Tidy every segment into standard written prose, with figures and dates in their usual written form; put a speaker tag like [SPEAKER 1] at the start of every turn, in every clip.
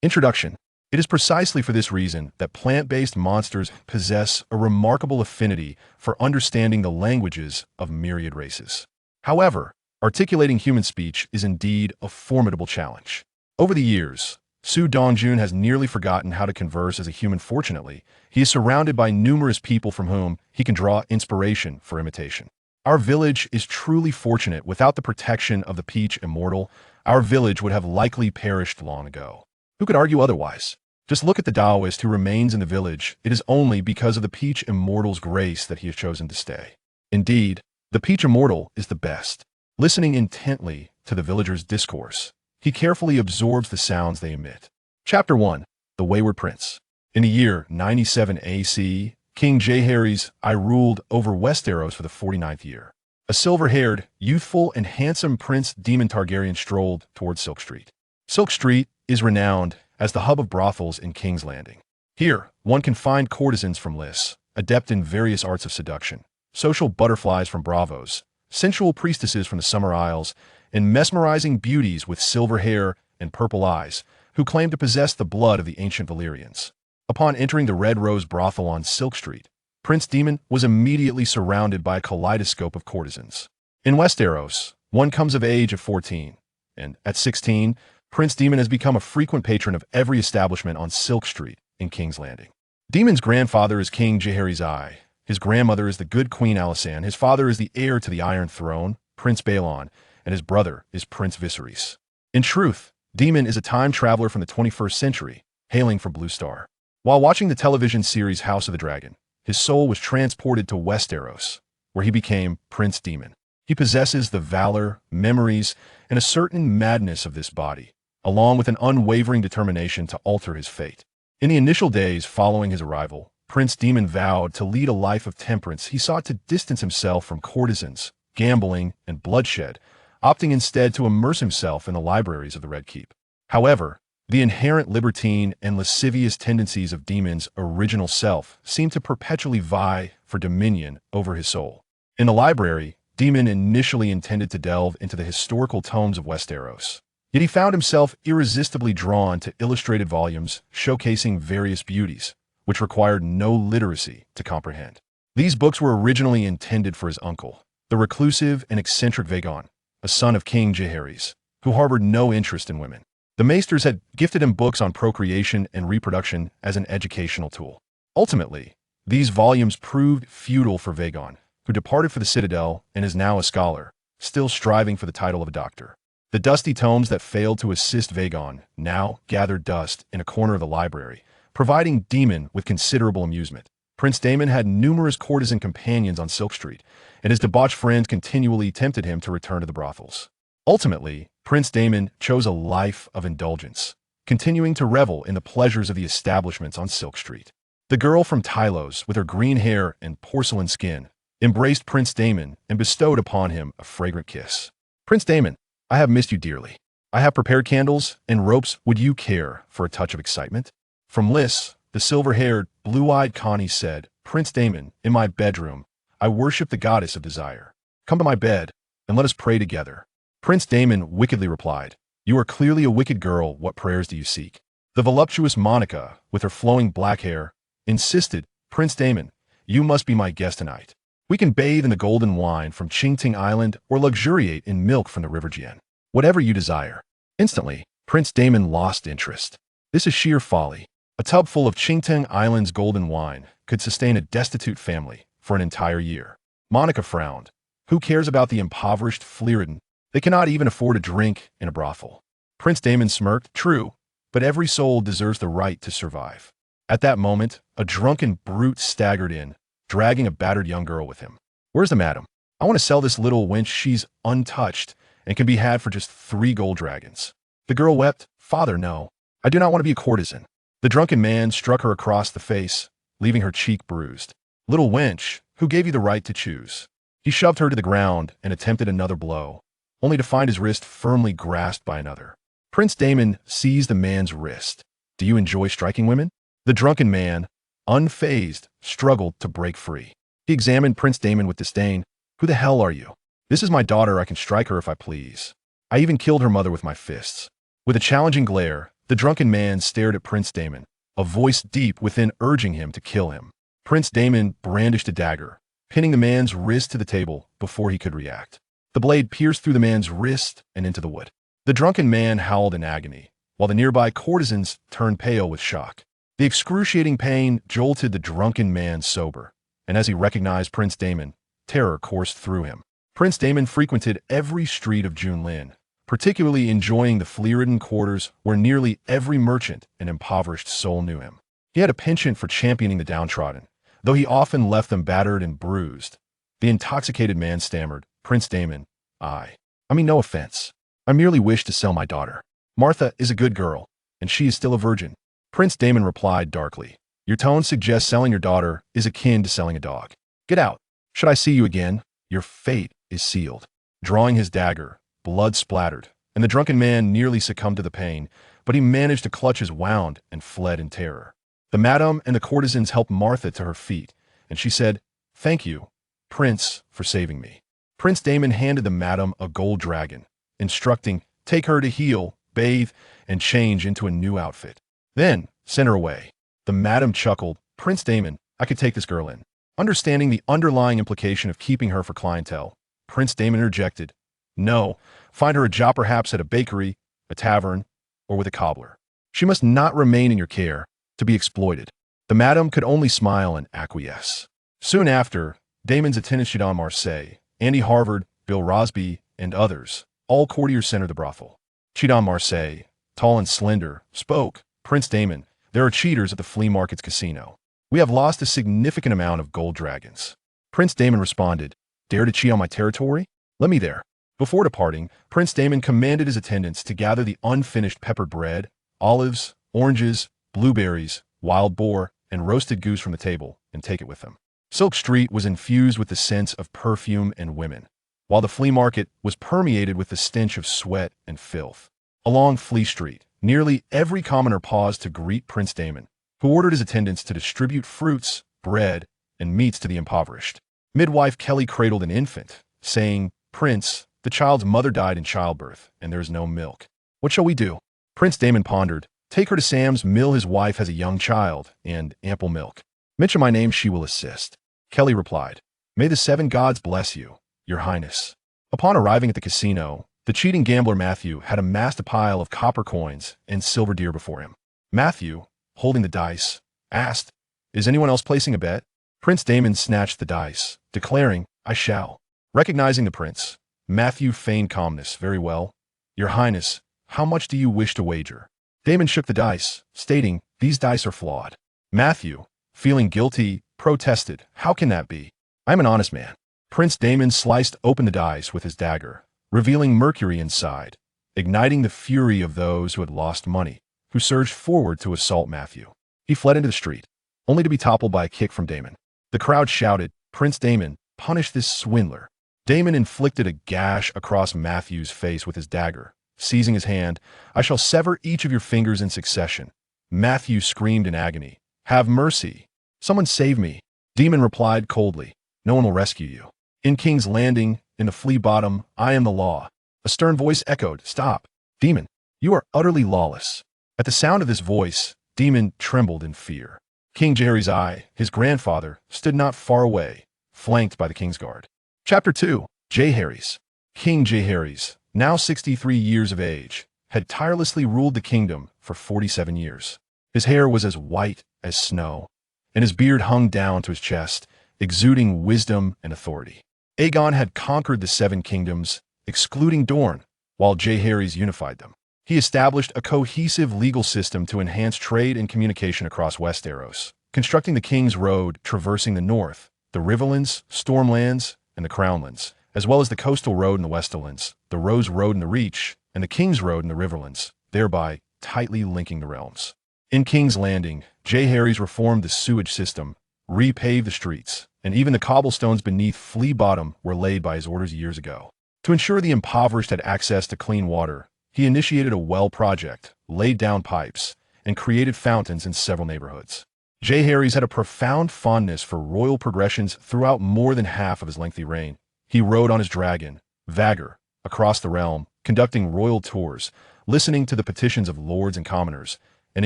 [SPEAKER 1] Introduction. It is precisely for this reason that plant-based monsters possess a remarkable affinity for understanding the languages of myriad races. However, articulating human speech is indeed a formidable challenge. Over the years, Su Dongjun has nearly forgotten how to converse as a human. Fortunately, he is surrounded by numerous people from whom he can draw inspiration for imitation. Our village is truly fortunate. Without the protection of the Peach Immortal, our village would have likely perished long ago. Who could argue otherwise? Just look at the Taoist who remains in the village. It is only because of the Peach Immortal's grace that he has chosen to stay. Indeed, the Peach Immortal is the best. Listening intently to the villagers' discourse, he carefully absorbs the sounds they emit. Chapter 1. The Wayward Prince. In the year 97 AC, King Jaehaerys I ruled over Westeros for the 49th year. A silver-haired, youthful, and handsome Prince Daemon Targaryen strolled towards Silk Street. Silk Street is renowned as the hub of brothels in King's Landing. Here, one can find courtesans from Lys, adept in various arts of seduction, social butterflies from Bravos, sensual priestesses from the Summer Isles, and mesmerizing beauties with silver hair and purple eyes, who claim to possess the blood of the ancient Valyrians. Upon entering the Red Rose brothel on Silk Street, Prince Daemon was immediately surrounded by a kaleidoscope of courtesans. In Westeros, one comes of age at 14, and at 16, Prince Daemon has become a frequent patron of every establishment on Silk Street in King's Landing. Daemon's grandfather is King Jaehaerys I. His grandmother is the good Queen Alysanne. His father is the heir to the Iron Throne, Prince Balon, and his brother is Prince Viserys. In truth, Daemon is a time traveler from the 21st century, hailing from Blue Star. While watching the television series House of the Dragon, his soul was transported to Westeros, where he became Prince Daemon. He possesses the valor, memories, and a certain madness of this body, along with an unwavering determination to alter his fate. In the initial days following his arrival, Prince Daemon vowed to lead a life of temperance. He sought to distance himself from courtesans, gambling, and bloodshed, opting instead to immerse himself in the libraries of the Red Keep. However, the inherent libertine and lascivious tendencies of Daemon's original self seemed to perpetually vie for dominion over his soul. In the library, Daemon initially intended to delve into the historical tomes of Westeros. Yet he found himself irresistibly drawn to illustrated volumes showcasing various beauties, which required no literacy to comprehend. These books were originally intended for his uncle, the reclusive and eccentric Vagon, a son of King Jaehaerys, who harbored no interest in women. The maesters had gifted him books on procreation and reproduction as an educational tool. Ultimately, these volumes proved futile for Vagon, who departed for the Citadel and is now a scholar, still striving for the title of a doctor. The dusty tomes that failed to assist Vagon now gathered dust in a corner of the library, providing Daemon with considerable amusement. Prince Daemon had numerous courtesan companions on Silk Street, and his debauched friends continually tempted him to return to the brothels. Ultimately, Prince Daemon chose a life of indulgence, continuing to revel in the pleasures of the establishments on Silk Street. The girl from Tylos, with her green hair and porcelain skin, embraced Prince Daemon and bestowed upon him a fragrant kiss. "Prince Daemon, I have missed you dearly. I have prepared candles and ropes. Would you care for a touch of excitement?" From Lys, the silver-haired, blue-eyed Connie said, "Prince Daemon, in my bedroom, I worship the goddess of desire. Come to my bed, and let us pray together." Prince Daemon wickedly replied, "You are clearly a wicked girl. What prayers do you seek?" The voluptuous Monica, with her flowing black hair, insisted, "Prince Daemon, you must be my guest tonight. We can bathe in the golden wine from Qingting Island or luxuriate in milk from the River Jian. Whatever you desire." Instantly, Prince Daemon lost interest. This is sheer folly. A tub full of Qingting Island's golden wine could sustain a destitute family for an entire year. Monica frowned. Who cares about the impoverished Fleeridon? They cannot even afford a drink in a brothel. Prince Daemon smirked. "True, but every soul deserves the right to survive." At that moment, a drunken brute staggered in, dragging a battered young girl with him. "Where's the madam? I want to sell this little wench. She's untouched and can be had for just 3 gold dragons." The girl wept. "Father, no. I do not want to be a courtesan." The drunken man struck her across the face, leaving her cheek bruised. "Little wench, who gave you the right to choose?" He shoved her to the ground and attempted another blow, only to find his wrist firmly grasped by another. Prince Daemon seized the man's wrist. "Do you enjoy striking women?" The drunken man, unfazed, struggled to break free. He examined Prince Daemon with disdain. "Who the hell are you? This is my daughter. I can strike her if I please. I even killed her mother with my fists." With a challenging glare, The drunken man stared at Prince Daemon, a voice deep within urging him to kill him. Prince Daemon brandished a dagger, pinning the man's wrist to the table before he could react. The blade pierced through the man's wrist and into the wood. The drunken man howled in agony, while the nearby courtesans turned pale with shock. The excruciating pain jolted the drunken man sober, and as he recognized Prince Daemon, terror coursed through him. Prince Daemon frequented every street of Junlin, particularly enjoying the flea-ridden quarters where nearly every merchant and impoverished soul knew him. He had a penchant for championing the downtrodden, though he often left them battered and bruised. The intoxicated man stammered, "Prince Daemon, I mean no offense. I merely wish to sell my daughter. Martha is a good girl, and she is still a virgin." Prince Daemon replied darkly, "Your tone suggests selling your daughter is akin to selling a dog. Get out. Should I see you again, your fate is sealed." Drawing his dagger, blood splattered, and the drunken man nearly succumbed to the pain, but he managed to clutch his wound and fled in terror. The madam and the courtesans helped Martha to her feet, and she said, "Thank you, Prince, for saving me." Prince Daemon handed the madam a gold dragon, instructing, "Take her to heal, bathe, and change into a new outfit. Then, send her away." The madam chuckled, "Prince Daemon, I could take this girl in." Understanding the underlying implication of keeping her for clientele, Prince Daemon interjected, "No, find her a job perhaps at a bakery, a tavern, or with a cobbler. She must not remain in your care to be exploited." The madam could only smile and acquiesce. Soon after, Daemon's attendants Shadon Marseille, Andy Harvard, Bill Rosby, and others, all courtiers entered the brothel. Shadon Marseille, tall and slender, spoke, "Prince Daemon, there are cheaters at the flea market's casino. We have lost a significant amount of gold dragons." Prince Daemon responded, "Dare to cheat on my territory? Let me there." Before departing, Prince Daemon commanded his attendants to gather the unfinished peppered bread, olives, oranges, blueberries, wild boar, and roasted goose from the table and take it with them. Silk Street was infused with the scents of perfume and women, while the flea market was permeated with the stench of sweat and filth. Along Flea Street, nearly every commoner paused to greet Prince Daemon, who ordered his attendants to distribute fruits, bread, and meats to the impoverished. Midwife Kelly cradled an infant, saying, "Prince, the child's mother died in childbirth, and there is no milk. What shall we do?" Prince Daemon pondered, "Take her to Sam's mill. His wife has a young child and ample milk. Mention my name, she will assist." Kelly replied, "May the 7 gods bless you, your highness." Upon arriving at the casino, the cheating gambler Matthew had amassed a pile of copper coins and silver deer before him. Matthew, holding the dice, asked, "Is anyone else placing a bet?" Prince Daemon snatched the dice, declaring, "I shall." Recognizing the prince, Matthew feigned calmness. "Very well. Your highness, how much do you wish to wager?" Daemon shook the dice, stating, "These dice are flawed." Matthew, feeling guilty, protested, "How can that be? I am an honest man." Prince Daemon sliced open the dice with his dagger, revealing mercury inside, igniting the fury of those who had lost money, who surged forward to assault Matthew. He fled into the street, only to be toppled by a kick from Daemon. The crowd shouted, "Prince Daemon, punish this swindler." Daemon inflicted a gash across Matthew's face with his dagger, seizing his hand. "I shall sever each of your fingers in succession." Matthew screamed in agony, "Have mercy. Someone save me." Daemon replied coldly, "No one will rescue you. In King's Landing, in the Flea Bottom, I am the law." A stern voice echoed, "Stop. Daemon, you are utterly lawless." At the sound of this voice, Daemon trembled in fear. King Jaehaerys, his grandfather, stood not far away, flanked by the King's Guard. Chapter 2. Jaehaerys. King Jaehaerys, now 63 years of age, had tirelessly ruled the kingdom for 47 years. His hair was as white as snow, and his beard hung down to his chest, exuding wisdom and authority. Aegon had conquered the 7 kingdoms, excluding Dorne, while Jaehaerys unified them. He established a cohesive legal system to enhance trade and communication across Westeros, constructing the King's Road traversing the north, the Riverlands, Stormlands, and the Crownlands, as well as the Coastal Road in the Westerlands, the Rose Road in the Reach, and the King's Road in the Riverlands, thereby tightly linking the realms. In King's Landing, Jaehaerys reformed the sewage system, repaved the streets, and even the cobblestones beneath Flea Bottom were laid by his orders years ago. To ensure the impoverished had access to clean water, he initiated a well project, laid down pipes, and created fountains in several neighborhoods. Jaehaerys had a profound fondness for royal progressions throughout more than half of his lengthy reign. He rode on his dragon, Vagor, across the realm, conducting royal tours, listening to the petitions of lords and commoners, and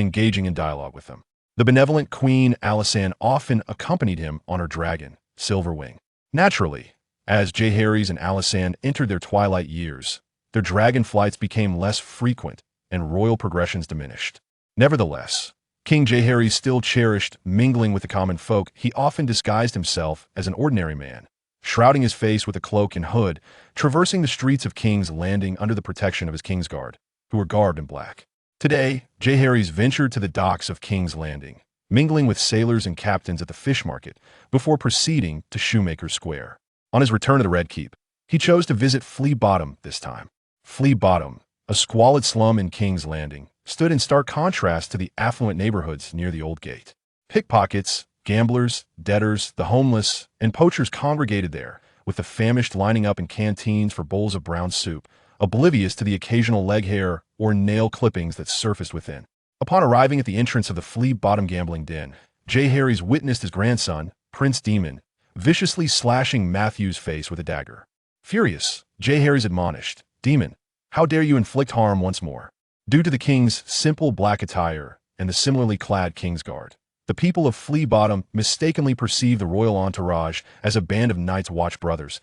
[SPEAKER 1] engaging in dialogue with them. The benevolent Queen Alysanne often accompanied him on her dragon, Silverwing. Naturally, as Jaehaerys and Alysanne entered their twilight years, their dragon flights became less frequent and royal progressions diminished. Nevertheless, King Jaehaerys still cherished mingling with the common folk. He often disguised himself as an ordinary man, shrouding his face with a cloak and hood, traversing the streets of King's Landing under the protection of his Kingsguard, who were garbed in black. Today, Jaehaerys ventured to the docks of King's Landing, mingling with sailors and captains at the fish market before proceeding to Shoemaker's Square. On his return to the Red Keep, he chose to visit Flea Bottom this time. Flea Bottom, a squalid slum in King's Landing, stood in stark contrast to the affluent neighborhoods near the Old Gate. Pickpockets, gamblers, debtors, the homeless, and poachers congregated there, with the famished lining up in canteens for bowls of brown soup, oblivious to the occasional leg hair or nail clippings that surfaced within. Upon arriving at the entrance of the Flea Bottom gambling den, Jaehaerys witnessed his grandson, Prince Daemon, viciously slashing Matthew's face with a dagger. Furious, Jaehaerys admonished, "Daemon, how dare you inflict harm once more?" Due to the king's simple black attire and the similarly clad Kingsguard, the people of Flea Bottom mistakenly perceived the royal entourage as a band of Night's Watch brothers,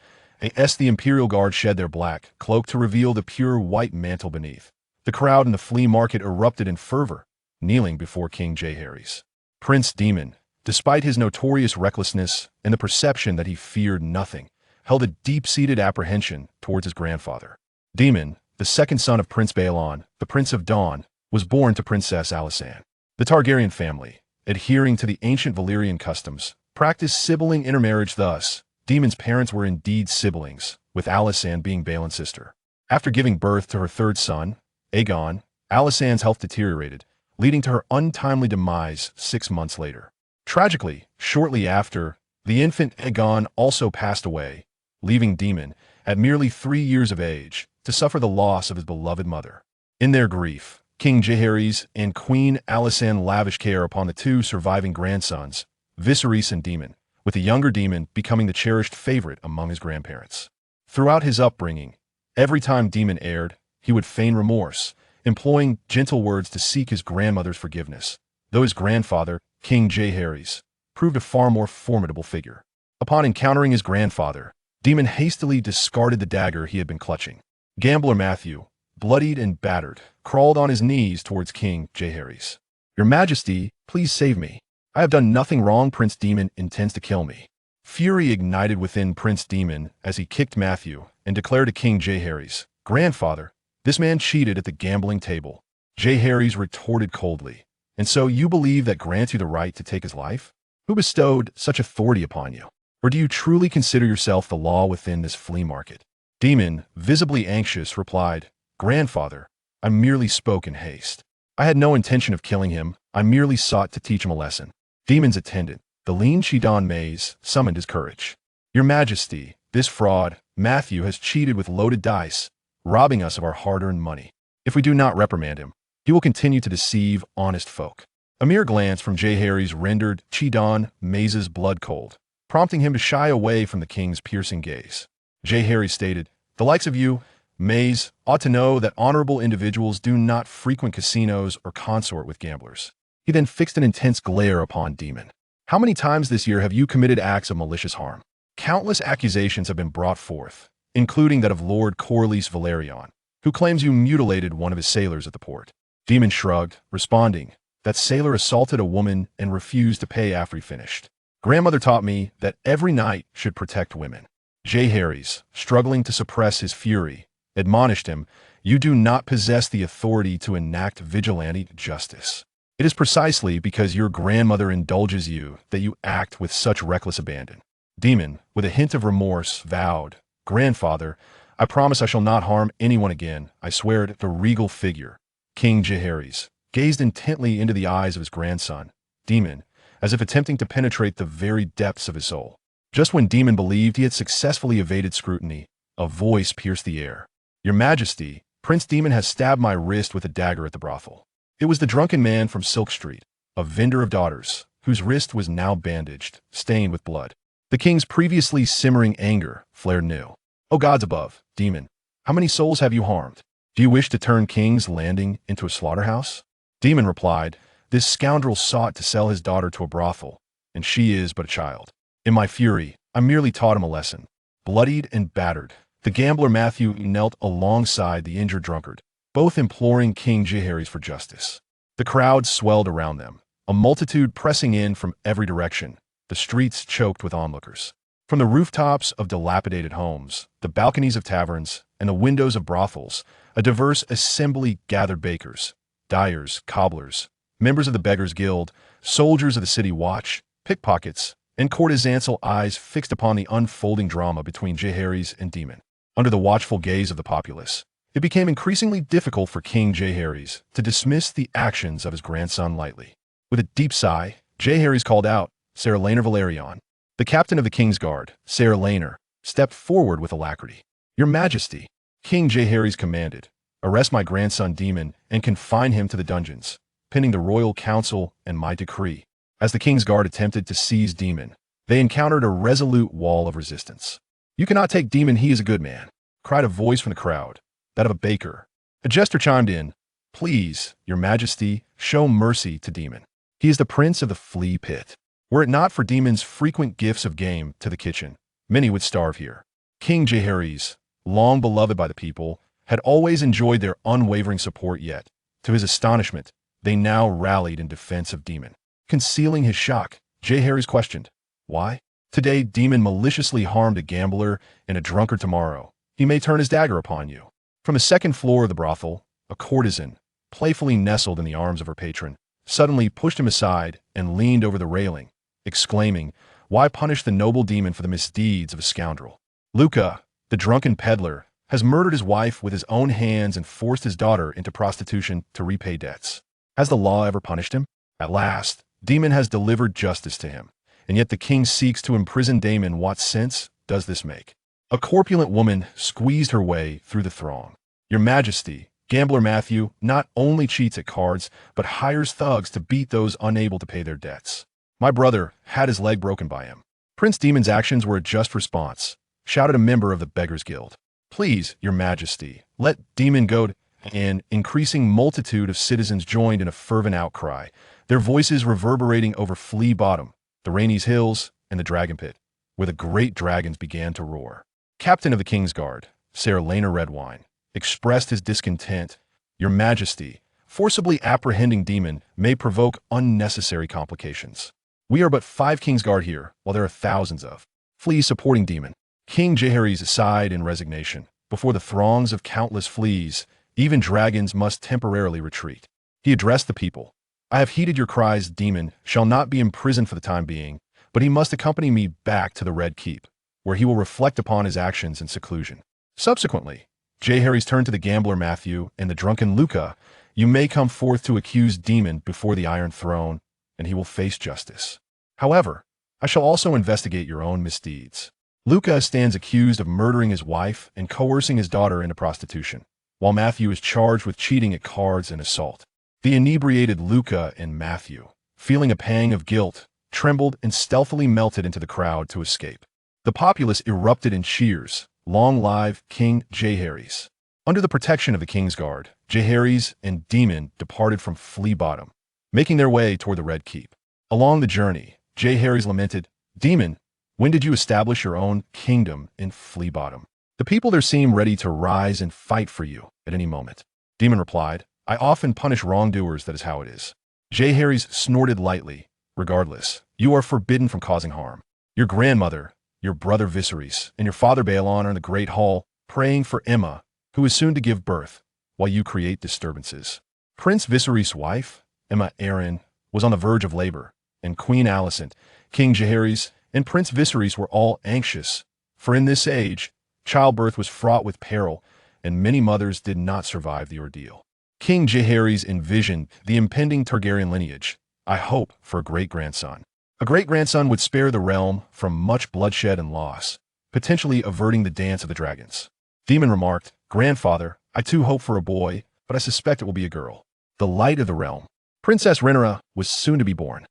[SPEAKER 1] as the Imperial Guard shed their black cloak to reveal the pure white mantle beneath. The crowd in the flea market erupted in fervor, kneeling before King Jaehaerys. Prince Daemon, despite his notorious recklessness and the perception that he feared nothing, held a deep-seated apprehension towards his grandfather. Daemon, the second son of Prince Balon, the Prince of Dawn, was born to Princess Alysanne. The Targaryen family, adhering to the ancient Valyrian customs, practiced sibling intermarriage. Thus, Daemon's parents were indeed siblings, with Alysanne being Balon's sister. After giving birth to her third son, Aegon, Alysanne's health deteriorated, leading to her untimely demise 6 months later. Tragically, shortly after, the infant Aegon also passed away, leaving Daemon, at merely 3 years of age, to suffer the loss of his beloved mother. In their grief, King Jaehaerys and Queen Alysanne lavished care upon the two surviving grandsons, Viserys and Daemon, with the younger Daemon becoming the cherished favorite among his grandparents. Throughout his upbringing, every time Daemon erred, he would feign remorse, employing gentle words to seek his grandmother's forgiveness, though his grandfather, King Jaehaerys, proved a far more formidable figure. Upon encountering his grandfather, Daemon hastily discarded the dagger he had been clutching. Gambler Matthew, bloodied and battered, crawled on his knees towards King Jaehaerys. "Your Majesty, please save me. I have done nothing wrong. Prince Daemon intends to kill me." Fury ignited within Prince Daemon as he kicked Matthew and declared to King Jaehaerys, "Grandfather, this man cheated at the gambling table." Jaehaerys retorted coldly, "And so you believe that grants you the right to take his life? Who bestowed such authority upon you? Or do you truly consider yourself the law within this flea market?" Daemon, visibly anxious, replied, "Grandfather, I merely spoke in haste. I had no intention of killing him. I merely sought to teach him a lesson." Daemon's attendant, the lean Shidon Maze, summoned his courage. "Your Majesty, this fraud, Matthew, has cheated with loaded dice, robbing us of our hard-earned money. If we do not reprimand him, he will continue to deceive honest folk." A mere glance from Jaehaerys rendered Shidon Maze's blood cold, prompting him to shy away from the king's piercing gaze. Jaehaerys stated, "The likes of you, Maze, ought to know that honorable individuals do not frequent casinos or consort with gamblers." He then fixed an intense glare upon Daemon. "How many times this year have you committed acts of malicious harm?" Countless accusations have been brought forth, including that of Lord Corlys Velaryon, who claims you mutilated one of his sailors at the port. Daemon shrugged, responding, "That sailor assaulted a woman and refused to pay after he finished. Grandmother taught me that every knight should protect women." Jaehaerys, struggling to suppress his fury, admonished him, "You do not possess the authority to enact vigilante justice. It is precisely because your grandmother indulges you that you act with such reckless abandon." Daemon, with a hint of remorse, vowed, "Grandfather, I promise I shall not harm anyone again. I swear it." The regal figure, King Jaehaerys, gazed intently into the eyes of his grandson, Daemon, as if attempting to penetrate the very depths of his soul. Just when Daemon believed he had successfully evaded scrutiny, a voice pierced the air. "Your Majesty, Prince Daemon has stabbed my wrist with a dagger at the brothel." It was the drunken man from Silk Street, a vendor of daughters, whose wrist was now bandaged, stained with blood. The king's previously simmering anger flared anew. "O gods above, Daemon, how many souls have you harmed? Do you wish to turn King's Landing into a slaughterhouse? Daemon replied, this scoundrel sought to sell his daughter to a brothel, and she is but a child. In my fury, I merely taught him a lesson. Bloodied and battered, the gambler Matthew knelt alongside the injured drunkard, both imploring King Jaehaerys for justice. The crowd swelled around them, a multitude pressing in from every direction, the streets choked with onlookers. From the rooftops of dilapidated homes, the balconies of taverns, and the windows of brothels, a diverse assembly gathered bakers, dyers, cobblers, members of the Beggars' Guild, soldiers of the city watch, pickpockets, and courtesansal eyes fixed upon the unfolding drama between Jaehaerys and Daemon. Under the watchful gaze of the populace, it became increasingly difficult for King Jaehaerys to dismiss the actions of his grandson lightly. With a deep sigh, Jaehaerys called out, Ser Rhaenyra Velaryon. The captain of the King's Guard, Ser Rhaenyra, stepped forward with alacrity. Your Majesty, King Jaehaerys commanded, arrest my grandson Daemon and confine him to the dungeons, pending the royal council and my decree. As the King's Guard attempted to seize Daemon, they encountered a resolute wall of resistance. You cannot take Daemon, he is a good man, cried a voice from the crowd, that of a baker. A jester chimed in, please, Your Majesty, show mercy to Daemon. He is the prince of the flea pit. Were it not for Daemon's frequent gifts of game to the kitchen, many would starve here. King Jaehaerys, long beloved by the people, had always enjoyed their unwavering support, yet, to his astonishment, they now rallied in defense of Daemon. Concealing his shock, Jaehaerys questioned, why? Today Daemon maliciously harmed a gambler and a drunkard. Tomorrow he may turn his dagger upon you. From the second floor of the brothel, a courtesan, playfully nestled in the arms of her patron, suddenly pushed him aside and leaned over the railing, exclaiming, why punish the noble Daemon for the misdeeds of a scoundrel? Luca, the drunken peddler, has murdered his wife with his own hands and forced his daughter into prostitution to repay debts. Has the law ever punished him? At last, Daemon has delivered justice to him, and yet the king seeks to imprison Daemon. What sense does this make? A corpulent woman squeezed her way through the throng. Your Majesty, gambler Matthew not only cheats at cards, but hires thugs to beat those unable to pay their debts. My brother had his leg broken by him. Prince Daemon's actions were a just response, shouted a member of the Beggars' Guild. Please, Your Majesty, let Daemon go. An increasing multitude of citizens joined in a fervent outcry, their voices reverberating over Flea Bottom, the Rhaenys Hills, and the Dragon Pit, where the great dragons began to roar. Captain of the King's Guard, Ser Rhaenyra Redwine, expressed his discontent. Your Majesty, forcibly apprehending Daemon may provoke unnecessary complications. We are but 5 King's Guard here, while there are thousands of fleas supporting Daemon. King Jaehaerys sighed in resignation. Before the throngs of countless fleas, even dragons must temporarily retreat. He addressed the people. I have heeded your cries. Daemon shall not be imprisoned for the time being, but he must accompany me back to the Red Keep, where he will reflect upon his actions in seclusion. Subsequently, Jaehaerys turned to the gambler Matthew and the drunken Luca. You may come forth to accuse Daemon before the Iron Throne, and he will face justice. However, I shall also investigate your own misdeeds. Luca stands accused of murdering his wife and coercing his daughter into prostitution, while Matthew is charged with cheating at cards and assault. The inebriated Luca and Matthew, feeling a pang of guilt, trembled and stealthily melted into the crowd to escape. The populace erupted in cheers. Long live King Jaehaerys. Under the protection of the King's Guard, Jaehaerys and Daemon departed from Flea Bottom, making their way toward the Red Keep. Along the journey, Jaehaerys lamented, Daemon, when did you establish your own kingdom in Flea Bottom? The people there seem ready to rise and fight for you at any moment. Daemon replied, I often punish wrongdoers, that is how it is. Jaehaerys snorted lightly. Regardless, you are forbidden from causing harm. Your grandmother, your brother Viserys, and your father Baelon are in the Great Hall, praying for Aemma, who is soon to give birth, while you create disturbances. Prince Viserys' wife, Aemma Arryn, was on the verge of labor, and Queen Alysanne, King Jaehaerys, and Prince Viserys were all anxious, for in this age, childbirth was fraught with peril, and many mothers did not survive the ordeal. King Jaehaerys envisioned the impending Targaryen lineage, I hope for a great-grandson. A great-grandson would spare the realm from much bloodshed and loss, potentially averting the dance of the dragons. Daemon remarked, Grandfather, I too hope for a boy, but I suspect it will be a girl. The light of the realm. Princess Rhaenyra was soon to be born.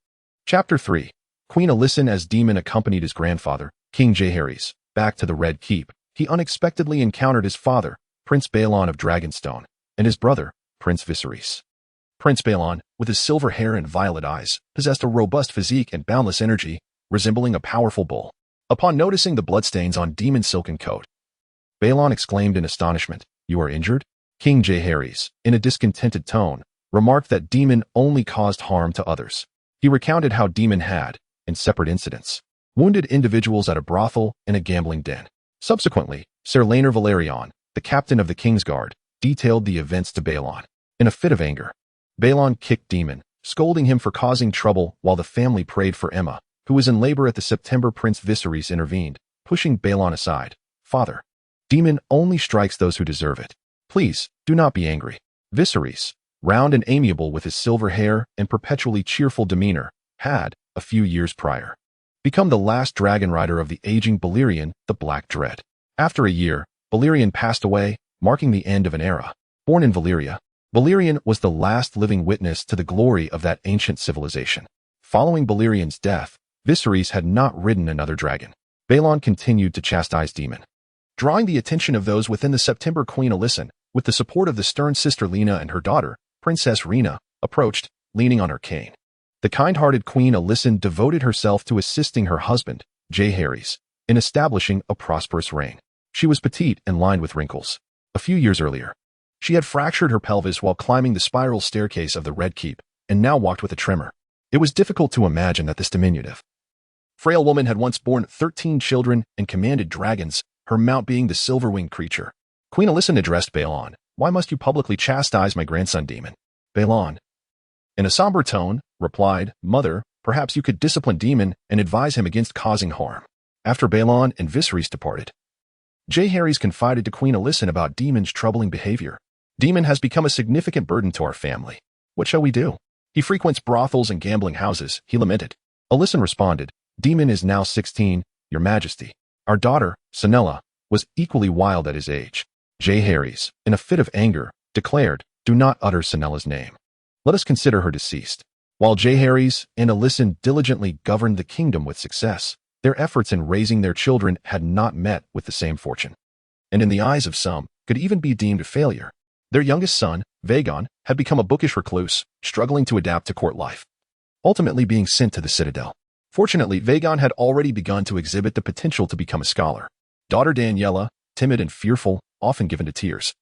[SPEAKER 1] Chapter 3. Queen Alysanne. As Daemon accompanied his grandfather, King Jaehaerys, back to the Red Keep, he unexpectedly encountered his father, Prince Baelon of Dragonstone, and his brother, Prince Viserys. Prince Balon, with his silver hair and violet eyes, possessed a robust physique and boundless energy, resembling a powerful bull. Upon noticing the bloodstains on Daemon's silken coat, Balon exclaimed in astonishment, "You are injured?" King Jaehaerys, in a discontented tone, remarked that Daemon only caused harm to others. He recounted how Daemon had, in separate incidents, wounded individuals at a brothel and a gambling den. Subsequently, Ser Rhaenyra Velaryon, the captain of the Kingsguard, detailed the events to Balon. In a fit of anger, Balon kicked Daemon, scolding him for causing trouble while the family prayed for Aemma, who was in labor at the September. Prince Viserys intervened, pushing Balon aside. "Father, Daemon only strikes those who deserve it. Please, do not be angry." Viserys, round and amiable with his silver hair and perpetually cheerful demeanor, had, a few years prior, become the last dragon rider of the aging Balerion, the Black Dread. After a year, Balerion passed away, marking the end of an era. Born in Valyria, Balerion was the last living witness to the glory of that ancient civilization. Following Balerion's death, Viserys had not ridden another dragon. Balon continued to chastise Daemon, drawing the attention of those within the September. Queen Alysanne, with the support of the stern sister Lena and her daughter, Princess Rhaenyra, approached, leaning on her cane. The kind-hearted Queen Alysanne devoted herself to assisting her husband, Jaehaerys, in establishing a prosperous reign. She was petite and lined with wrinkles. A few years earlier, she had fractured her pelvis while climbing the spiral staircase of the Red Keep, and now walked with a tremor. It was difficult to imagine that this diminutive, frail woman had once borne 13 children and commanded dragons, her mount being the silver-winged creature. Queen Alysanne addressed Balon. "Why must you publicly chastise my grandson Daemon?" Balon, in a somber tone, replied, "Mother, perhaps you could discipline Daemon and advise him against causing harm." After Balon and Viserys departed, Jaehaerys confided to Queen Alysanne about Daemon's troubling behavior. "Daemon has become a significant burden to our family. What shall we do? He frequents brothels and gambling houses," he lamented. Alysanne responded, "Daemon is now 16, Your Majesty. Our daughter, Sanella, was equally wild at his age." Jaehaerys, in a fit of anger, declared, "Do not utter Sanella's name. Let us consider her deceased." While Jaehaerys and Alysanne diligently governed the kingdom with success, their efforts in raising their children had not met with the same fortune, and in the eyes of some, could even be deemed a failure. Their youngest son, Vagon, had become a bookish recluse, struggling to adapt to court life, ultimately being sent to the Citadel. Fortunately, Vagon had already begun to exhibit the potential to become a scholar. Daughter Daniela, timid and fearful, often given to tears,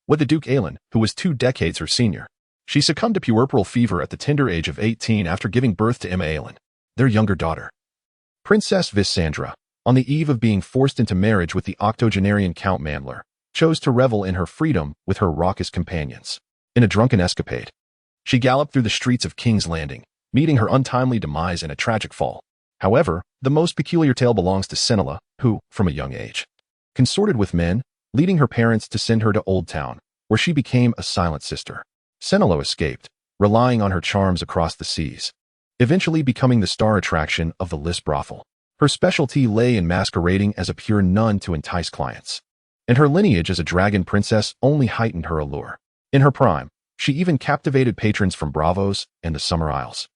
[SPEAKER 1] with the Duke Aelin, who was 2 decades her senior. She succumbed to puerperal fever at the tender age of 18 after giving birth to Aemma Aelin, their younger daughter. Princess Vysandra, on the eve of being forced into marriage with the octogenarian Count Mandler, chose to revel in her freedom with her raucous companions. In a drunken escapade, she galloped through the streets of King's Landing, meeting her untimely demise in a tragic fall. However, the most peculiar tale belongs to Sanella, who, from a young age, consorted with men, leading her parents to send her to Old Town, where she became a silent sister. Sanella escaped, relying on her charms across the seas, eventually becoming the star attraction of the Lys brothel. Her specialty lay in masquerading as a pure nun to entice clients, and her lineage as a dragon princess only heightened her allure. In her prime, she even captivated patrons from Bravos and the Summer Isles,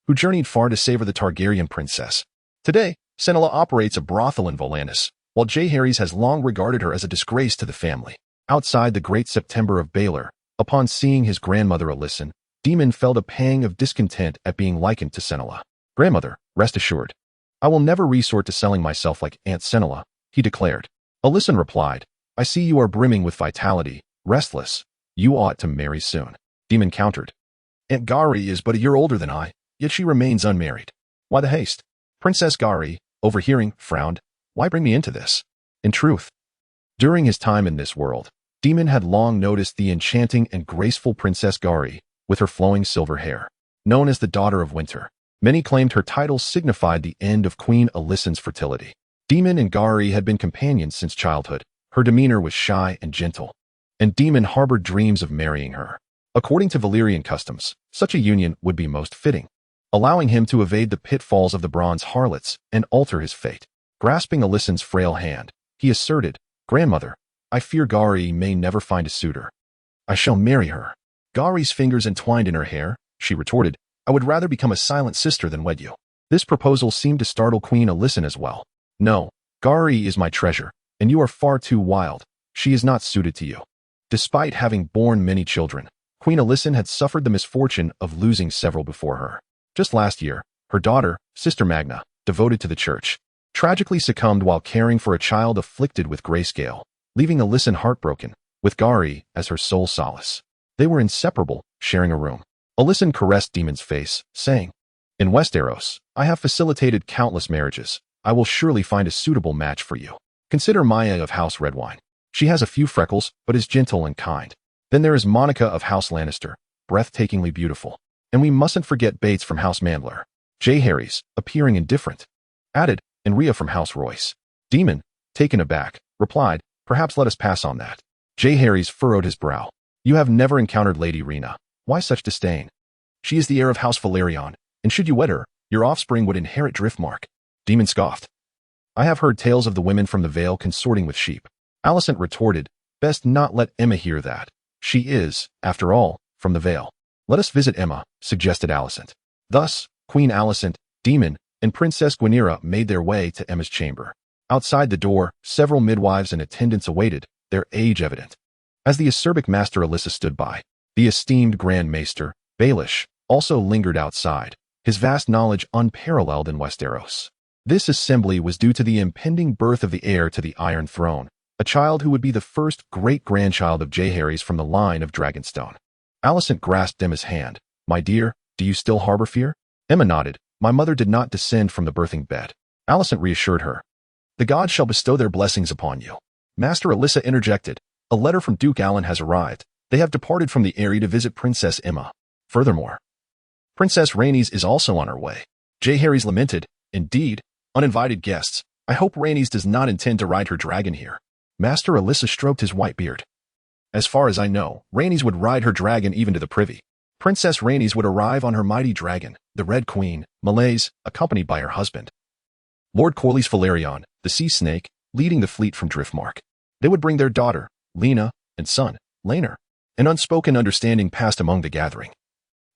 [SPEAKER 1] who journeyed far to savor the Targaryen princess. Today, Sanella operates a brothel in Volantis, while Jaehaerys has long regarded her as a disgrace to the family. Outside the Great September of Baelor, upon seeing his grandmother Alysanne, Daemon felt a pang of discontent at being likened to Sanella. "Grandmother, rest assured, I will never resort to selling myself like Aunt Sanella," he declared. Alysanne replied, "I see you are brimming with vitality, restless. You ought to marry soon." Daemon countered, "Aunt Gari is but a year older than I, yet she remains unmarried. Why the haste?" Princess Gari, overhearing, frowned. "Why bring me into this?" In truth, during his time in this world, Daemon had long noticed the enchanting and graceful Princess Gari, with her flowing silver hair. Known as the Daughter of Winter, many claimed her title signified the end of Queen Alyssanne's fertility. Daemon and Gari had been companions since childhood. Her demeanor was shy and gentle, and Daemon harbored dreams of marrying her. According to Valyrian customs, such a union would be most fitting, allowing him to evade the pitfalls of the bronze harlots and alter his fate. Grasping Alyssanne's frail hand, he asserted, "Grandmother, I fear Gari may never find a suitor. I shall marry her." Gari's fingers entwined in her hair, she retorted, "I would rather become a silent sister than wed you." This proposal seemed to startle Queen Alysanne as well. "No, Gari is my treasure, and you are far too wild. She is not suited to you." Despite having borne many children, Queen Alysanne had suffered the misfortune of losing several before her. Just last year, her daughter, Sister Magna, devoted to the church, tragically succumbed while caring for a child afflicted with grayscale, leaving Alysanne heartbroken, with Gari as her sole solace. They were inseparable, sharing a room. Alysanne caressed Daemon's face, saying, "In Westeros, I have facilitated countless marriages. I will surely find a suitable match for you. Consider Maya of House Redwine. She has a few freckles, but is gentle and kind. Then there is Monica of House Lannister, breathtakingly beautiful. And we mustn't forget Bates from House Mandler. Jaehaerys, appearing indifferent. Added, and Rhea from House Royce." Daemon, taken aback, replied, "Perhaps let us pass on that." Jaehaerys furrowed his brow. "You have never encountered Lady Rhaenyra. Why such disdain? She is the heir of House Valerion, and should you wed her, your offspring would inherit Driftmark." Daemon scoffed. "I have heard tales of the women from the Vale consorting with sheep." Alysanne retorted, "Best not let Emma hear that. She is, after all, from the Vale." "Let us visit Emma," suggested Alysanne. Thus, Queen Alysanne, Daemon, and Princess Rhaenyra made their way to Emma's chamber. Outside the door, several midwives and attendants awaited, their age evident. As the acerbic Master Alyssa stood by, the esteemed Grand Maester, Baelish, also lingered outside, his vast knowledge unparalleled in Westeros. This assembly was due to the impending birth of the heir to the Iron Throne, a child who would be the first great-grandchild of Jaehaerys from the line of Dragonstone. Alysanne grasped Emma's hand. "My dear, do you still harbor fear?" Emma nodded. "My mother did not descend from the birthing bed." Alysanne reassured her. "The gods shall bestow their blessings upon you." Master Alyssa interjected. "A letter from Duke Alan has arrived. They have departed from the Eyrie to visit Princess Emma. Furthermore, Princess Rhaenys is also on her way." Jaehaerys lamented. "Indeed, uninvited guests. I hope Rhaenys does not intend to ride her dragon here." Master Alyssa stroked his white beard. "As far as I know, Rhaenys would ride her dragon even to the privy. Princess Rhaenys would arrive on her mighty dragon, the Red Queen, Malaise, accompanied by her husband, Lord Corlys Valerion, the sea snake, leading the fleet from Driftmark. They would bring their daughter, Lena, and son, Rhaenyra." An unspoken understanding passed among the gathering.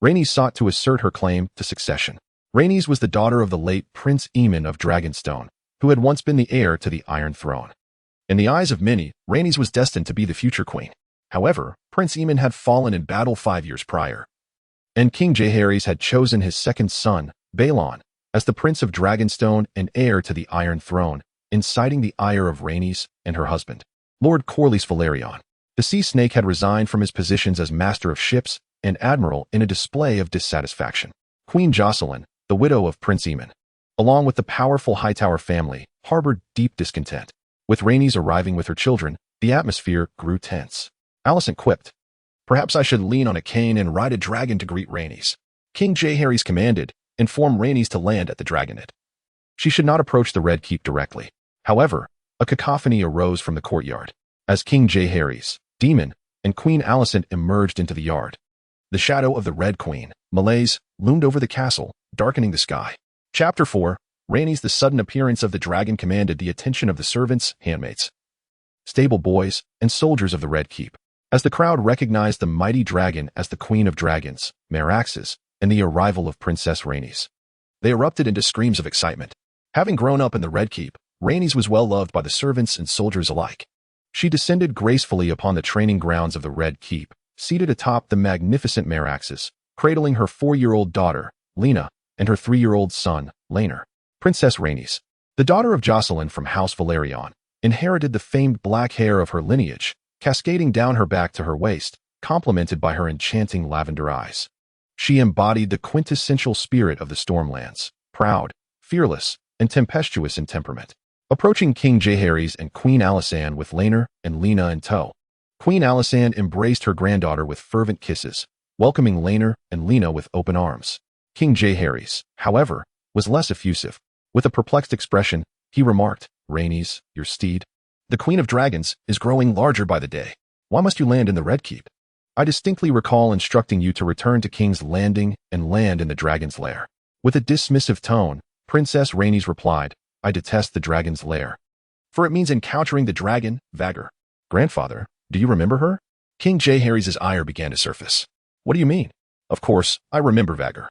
[SPEAKER 1] Rhaenys sought to assert her claim to succession. Rhaenys was the daughter of the late Prince Aemon of Dragonstone, who had once been the heir to the Iron Throne. In the eyes of many, Rhaenys was destined to be the future queen. However, Prince Aemon had fallen in battle 5 years prior, and King Jaehaerys had chosen his second son, Balon, as the Prince of Dragonstone and heir to the Iron Throne, inciting the ire of Rhaenys and her husband, Lord Corlys Valerion. The sea snake had resigned from his positions as Master of Ships and Admiral in a display of dissatisfaction. Queen Jocelyn, the widow of Prince Aemon, along with the powerful Hightower family, harbored deep discontent. With Rhaenys arriving with her children, the atmosphere grew tense. Alysanne quipped, "Perhaps I should lean on a cane and ride a dragon to greet Rhaenys." King Jaehaerys commanded, "Inform Rhaenys to land at the Dragonette." She should not approach the Red Keep directly. However, a cacophony arose from the courtyard. As King Jaehaerys, Daemon, and Queen Alysanne emerged into the yard, the shadow of the Red Queen, Malaise, loomed over the castle, darkening the sky. Chapter 4, Rhaenys. The sudden appearance of the dragon commanded the attention of the servants, handmaids, stable boys, and soldiers of the Red Keep. As the crowd recognized the mighty dragon as the Queen of Dragons, Caraxes, and the arrival of Princess Rhaenys, they erupted into screams of excitement. Having grown up in the Red Keep, Rhaenys was well loved by the servants and soldiers alike. She descended gracefully upon the training grounds of the Red Keep, seated atop the magnificent Caraxes, cradling her 4-year-old daughter, Lena, and her 3-year-old son, Rhaenyra. Princess Rhaenys, the daughter of Jocelyn from House Valerion, inherited the famed black hair of her lineage, cascading down her back to her waist, complemented by her enchanting lavender eyes. She embodied the quintessential spirit of the Stormlands, proud, fearless, and tempestuous in temperament. Approaching King Jaehaerys and Queen Alysanne with Rhaenyra and Lena in tow, Queen Alysanne embraced her granddaughter with fervent kisses, welcoming Rhaenyra and Lena with open arms. King Jaehaerys, however, was less effusive. With a perplexed expression, he remarked, "Rhaenys, your steed, the Queen of Dragons, is growing larger by the day. Why must you land in the Red Keep? I distinctly recall instructing you to return to King's Landing and land in the Dragon's Lair." With a dismissive tone, Princess Rhaenys replied, "I detest the Dragon's Lair, for it means encountering the dragon, Vhagar." "Grandfather, do you remember her?" King Jaehaerys' ire began to surface. "What do you mean?" "Of course, I remember Vhagar.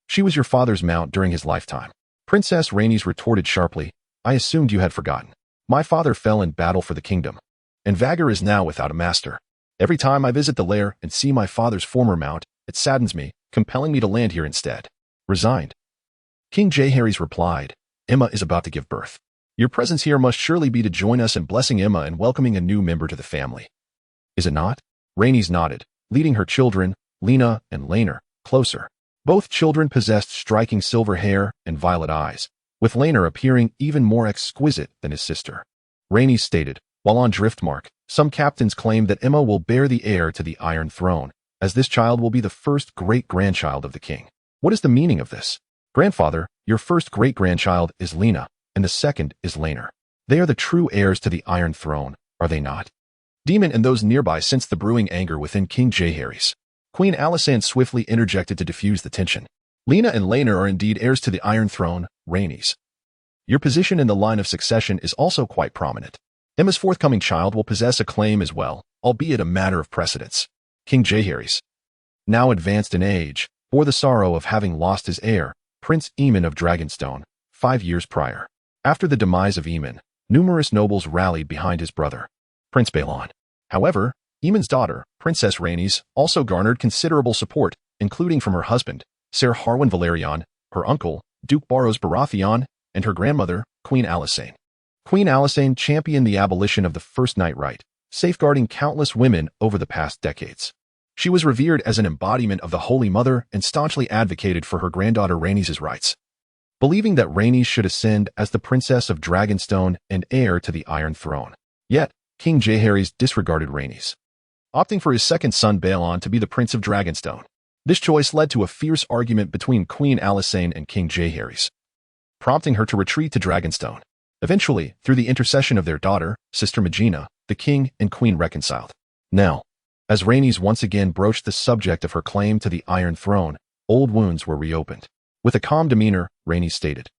[SPEAKER 1] She was your father's mount during his lifetime." Princess Rhaenys retorted sharply, "I assumed you had forgotten. My father fell in battle for the kingdom, and Vhagar is now without a master." Every time I visit the lair and see my father's former mount, it saddens me, compelling me to land here instead. Resigned. King Jaehaerys replied, Emma is about to give birth. Your presence here must surely be to join us in blessing Emma and welcoming a new member to the family. Is it not? Rhaenys nodded, leading her children, Lena and Rhaenyra, closer. Both children possessed striking silver hair and violet eyes, with Rhaenyra appearing even more exquisite than his sister. Rhaenys stated, while on Driftmark, some captains claim that Emma will bear the heir to the Iron Throne, as this child will be the first great-grandchild of the king. What is the meaning of this? Grandfather, your first great-grandchild is Lena, and the second is Rhaenyra. They are the true heirs to the Iron Throne, are they not? Daemon and those nearby sensed the brewing anger within King Jaehaerys. Queen Alysanne swiftly interjected to diffuse the tension. Lena and Rhaenyra are indeed heirs to the Iron Throne, Rhaenys. Your position in the line of succession is also quite prominent. Emma's forthcoming child will possess a claim as well, albeit a matter of precedence. King Jaehaerys, now advanced in age, bore the sorrow of having lost his heir, Prince Aemon of Dragonstone, 5 years prior. After the demise of Aemon, numerous nobles rallied behind his brother, Prince Balon. However, Aemon's daughter, Princess Rhaenys, also garnered considerable support, including from her husband, Ser Harwin Valerion, her uncle, Duke Barros Baratheon, and her grandmother, Queen Alysanne. Queen Alysanne championed the abolition of the First Night Right, safeguarding countless women over the past decades. She was revered as an embodiment of the Holy Mother and staunchly advocated for her granddaughter Rhaenys' rights. Believing that Rhaenys should ascend as the Princess of Dragonstone and heir to the Iron Throne. Yet, King Jaehaerys disregarded Rhaenys, opting for his second son Balon to be the Prince of Dragonstone. This choice led to a fierce argument between Queen Alysanne and King Jaehaerys, prompting her to retreat to Dragonstone. Eventually, through the intercession of their daughter, Sister Magina, the king and queen reconciled. Now, as Rhaenys once again broached the subject of her claim to the Iron Throne, old wounds were reopened. With a calm demeanor, Rhaenys stated,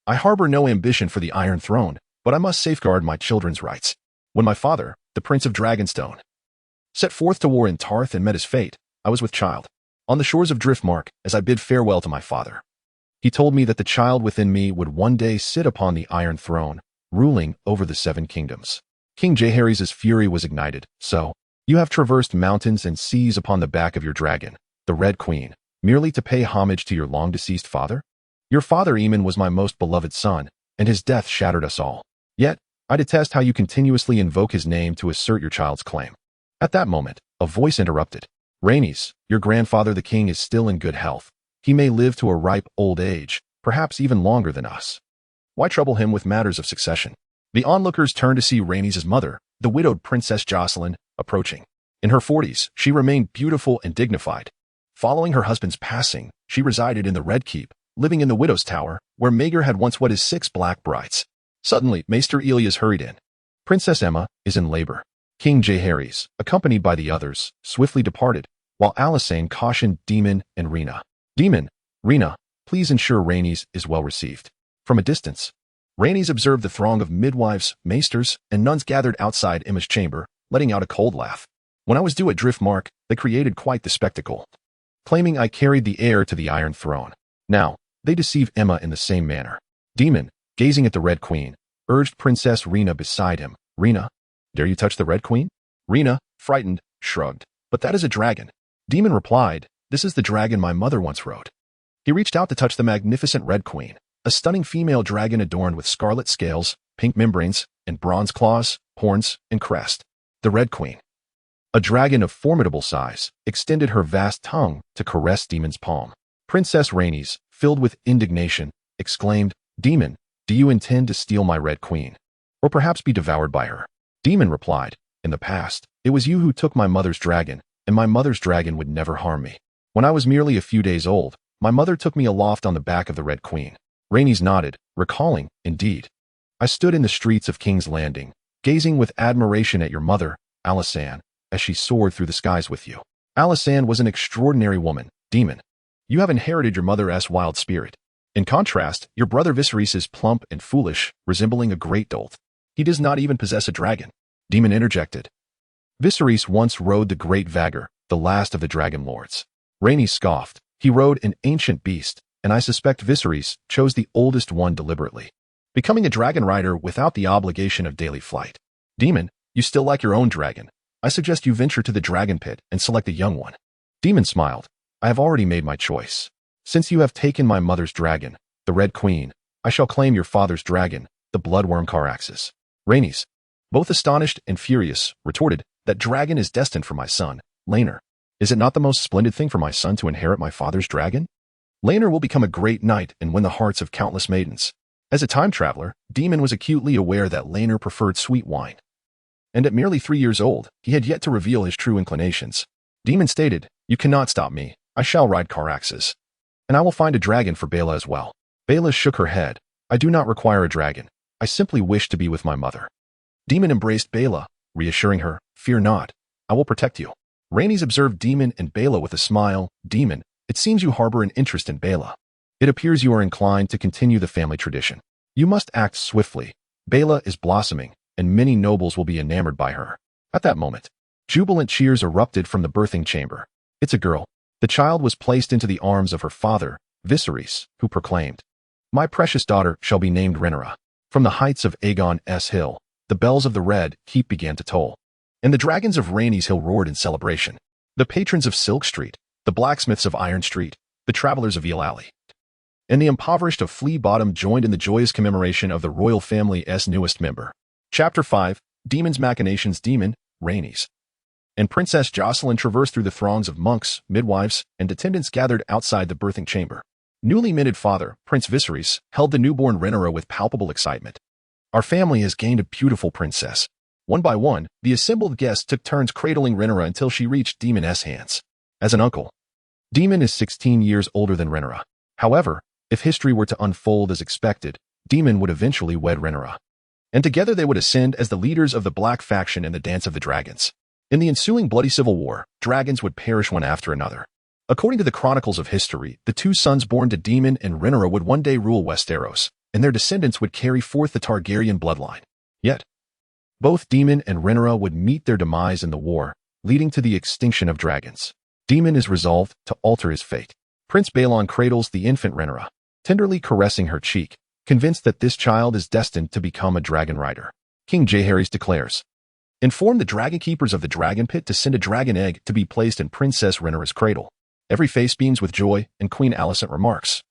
[SPEAKER 1] I harbor no ambition for the Iron Throne, but I must safeguard my children's rights. When my father, the Prince of Dragonstone, set forth to war in Tarth and met his fate, I was with child, on the shores of Driftmark, as I bid farewell to my father. He told me that the child within me would one day sit upon the Iron Throne, ruling over the 7 kingdoms. King Jaehaerys' fury was ignited. So, you have traversed mountains and seas upon the back of your dragon, the Red Queen, merely to pay homage to your long-deceased father? Your father Aemon was my most beloved son, and his death shattered us all. Yet, I detest how you continuously invoke his name to assert your child's claim. At that moment, a voice interrupted. Rhaenys, your grandfather the king is still in good health. He may live to a ripe old age, perhaps even longer than us. Why trouble him with matters of succession? The onlookers turned to see Rhaenys' mother, the widowed Princess Jocelyn, approaching. In her 40s, she remained beautiful and dignified. Following her husband's passing, she resided in the Red Keep, living in the Widow's Tower, where Maegor had once wedded 6 black brides. Suddenly, Maester Elias hurried in. Princess Emma is in labor. King Jaehaerys, accompanied by the others, swiftly departed, while Alysanne cautioned Daemon and Rhaenyra. Daemon, Rhaenyra, please ensure Rhaenys is well received. From a distance, Rhaenys observed the throng of midwives, maesters, and nuns gathered outside Emma's chamber, letting out a cold laugh. When I was due at Driftmark, they created quite the spectacle, claiming I carried the heir to the Iron Throne. Now, they deceive Emma in the same manner. Daemon, gazing at the Red Queen, urged Princess Rhaenyra beside him. Rhaenyra, dare you touch the Red Queen? Rhaenyra, frightened, shrugged. But that is a dragon. Daemon replied, this is the dragon my mother once rode. He reached out to touch the magnificent Red Queen, a stunning female dragon adorned with scarlet scales, pink membranes, and bronze claws, horns, and crest. The Red Queen, a dragon of formidable size, extended her vast tongue to caress Daemon's palm. Princess Rhaenys, filled with indignation, exclaimed, Daemon, do you intend to steal my Red Queen? Or perhaps be devoured by her? Daemon replied, in the past, it was you who took my mother's dragon, and my mother's dragon would never harm me. When I was merely a few days old, my mother took me aloft on the back of the Red Queen. Rhaenys nodded, recalling, indeed. I stood in the streets of King's Landing, gazing with admiration at your mother, Alysanne, as she soared through the skies with you. Alysanne was an extraordinary woman, Daemon. You have inherited your mother's wild spirit. In contrast, your brother Viserys is plump and foolish, resembling a great dolt. He does not even possess a dragon. Daemon interjected. Viserys once rode the Great Vagor, the last of the Dragon Lords. Rhaenys scoffed. He rode an ancient beast, and I suspect Viserys chose the oldest one deliberately, becoming a dragon rider without the obligation of daily flight. Daemon, you still like your own dragon. I suggest you venture to the dragon pit and select a young one. Daemon smiled. I have already made my choice. Since you have taken my mother's dragon, the Red Queen, I shall claim your father's dragon, the bloodworm Caraxes. Rhaenys, both astonished and furious, retorted, that dragon is destined for my son, Rhaenyra. Is it not the most splendid thing for my son to inherit my father's dragon? Rhaenyra will become a great knight and win the hearts of countless maidens. As a time traveler, Daemon was acutely aware that Rhaenyra preferred sweet wine. And at merely 3 years old, he had yet to reveal his true inclinations. Daemon stated, "You cannot stop me. I shall ride Caraxes. And I will find a dragon for Bella as well." Bella shook her head. "I do not require a dragon. I simply wish to be with my mother." Daemon embraced Bella, reassuring her, "Fear not. I will protect you." Rhaenys observed Daemon and Bella with a smile. "Daemon, it seems you harbor an interest in Bella. It appears you are inclined to continue the family tradition. You must act swiftly. Bella is blossoming, and many nobles will be enamored by her." At that moment, jubilant cheers erupted from the birthing chamber. "It's a girl." The child was placed into the arms of her father, Viserys, who proclaimed, "My precious daughter shall be named Rhaenyra." From the heights of Aegon's Hill, the bells of the Red Keep began to toll, and the dragons of Rhaenys Hill roared in celebration. The patrons of Silk Street, the blacksmiths of Iron Street, the travelers of Eel Alley, and the impoverished of Flea Bottom joined in the joyous commemoration of the royal family's newest member. Chapter 5, Daemon's Machinations. Daemon, Rhaenys, and Princess Jocelyn traversed through the throngs of monks, midwives, and attendants gathered outside the birthing chamber. Newly minted father, Prince Viserys, held the newborn Rhaenyra with palpable excitement. "Our family has gained a beautiful princess." One by one, the assembled guests took turns cradling Rhaenyra until she reached Daemon's hands. As an uncle, Daemon is 16 years older than Rhaenyra. However, if history were to unfold as expected, Daemon would eventually wed Rhaenyra, and together they would ascend as the leaders of the Black faction in the Dance of the Dragons. In the ensuing bloody civil war, dragons would perish one after another. According to the chronicles of history, the two sons born to Daemon and Rhaenyra would one day rule Westeros, and their descendants would carry forth the Targaryen bloodline. Yet, both Daemon and Rhaenyra would meet their demise in the war, leading to the extinction of dragons. Daemon is resolved to alter his fate. Prince Balon cradles the infant Rhaenyra, tenderly caressing her cheek, convinced that this child is destined to become a dragon rider. King Jaehaerys declares, "Inform the dragon keepers of the dragon pit to send a dragon egg to be placed in Princess Rhaenyra's cradle." Every face beams with joy, and Queen Alysanne remarks,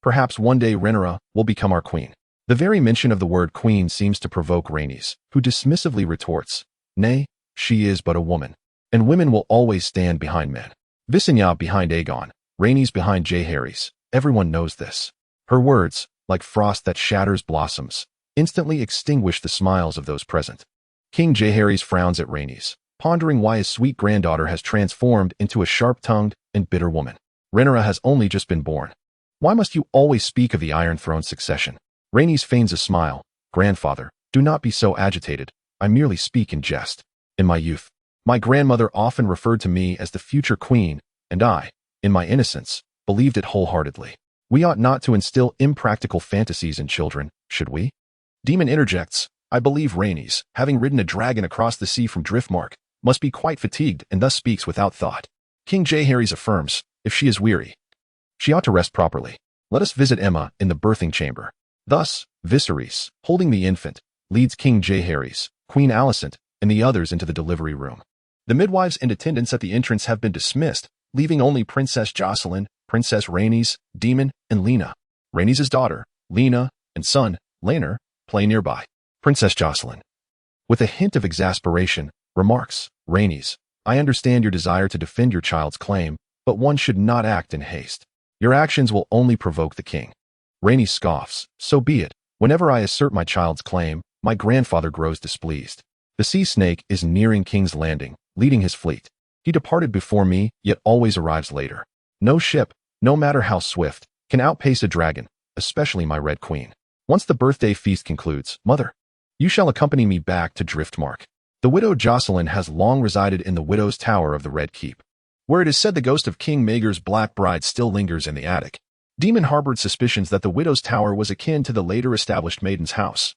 [SPEAKER 1] "Perhaps one day Rhaenyra will become our queen." The very mention of the word queen seems to provoke Rhaenys, who dismissively retorts, "Nay, she is but a woman, and women will always stand behind men." Visenya behind Aegon, Rhaenys behind Jaehaerys. Everyone knows this. Her words, like frost that shatters blossoms, instantly extinguish the smiles of those present. King Jaehaerys frowns at Rhaenys, pondering why his sweet granddaughter has transformed into a sharp-tongued and bitter woman. Rhaenyra has only just been born. Why must you always speak of the Iron Throne's succession? Rhaenys feigns a smile. "Grandfather, do not be so agitated. I merely speak in jest. In my youth, my grandmother often referred to me as the future queen, and I, in my innocence, believed it wholeheartedly. We ought not to instill impractical fantasies in children, should we?" Daemon interjects, "I believe Rhaenys, having ridden a dragon across the sea from Driftmark, must be quite fatigued and thus speaks without thought." King Jaehaerys affirms, "If she is weary, she ought to rest properly. Let us visit Emma in the birthing chamber." Thus, Viserys, holding the infant, leads King Jaehaerys, Queen Alysanne, and the others into the delivery room. The midwives and attendants at the entrance have been dismissed, leaving only Princess Jocelyn, Princess Rhaenys, Daemon, and Lena. Rhaenys' daughter, Lena, and son, Rhaenyra, play nearby. Princess Jocelyn, with a hint of exasperation, remarks, "Rhaenys, I understand your desire to defend your child's claim, but one should not act in haste. Your actions will only provoke the king." Rhaenys scoffs, "So be it. Whenever I assert my child's claim, my grandfather grows displeased. The sea snake is nearing King's Landing, leading his fleet. He departed before me, yet always arrives later. No ship, no matter how swift, can outpace a dragon, especially my Red Queen. Once the birthday feast concludes, mother, you shall accompany me back to Driftmark." The widow Jocelyn has long resided in the Widow's Tower of the Red Keep, where it is said the ghost of King Maegor's black bride still lingers in the attic. Daemon harbored suspicions that the Widow's Tower was akin to the later established Maiden's House,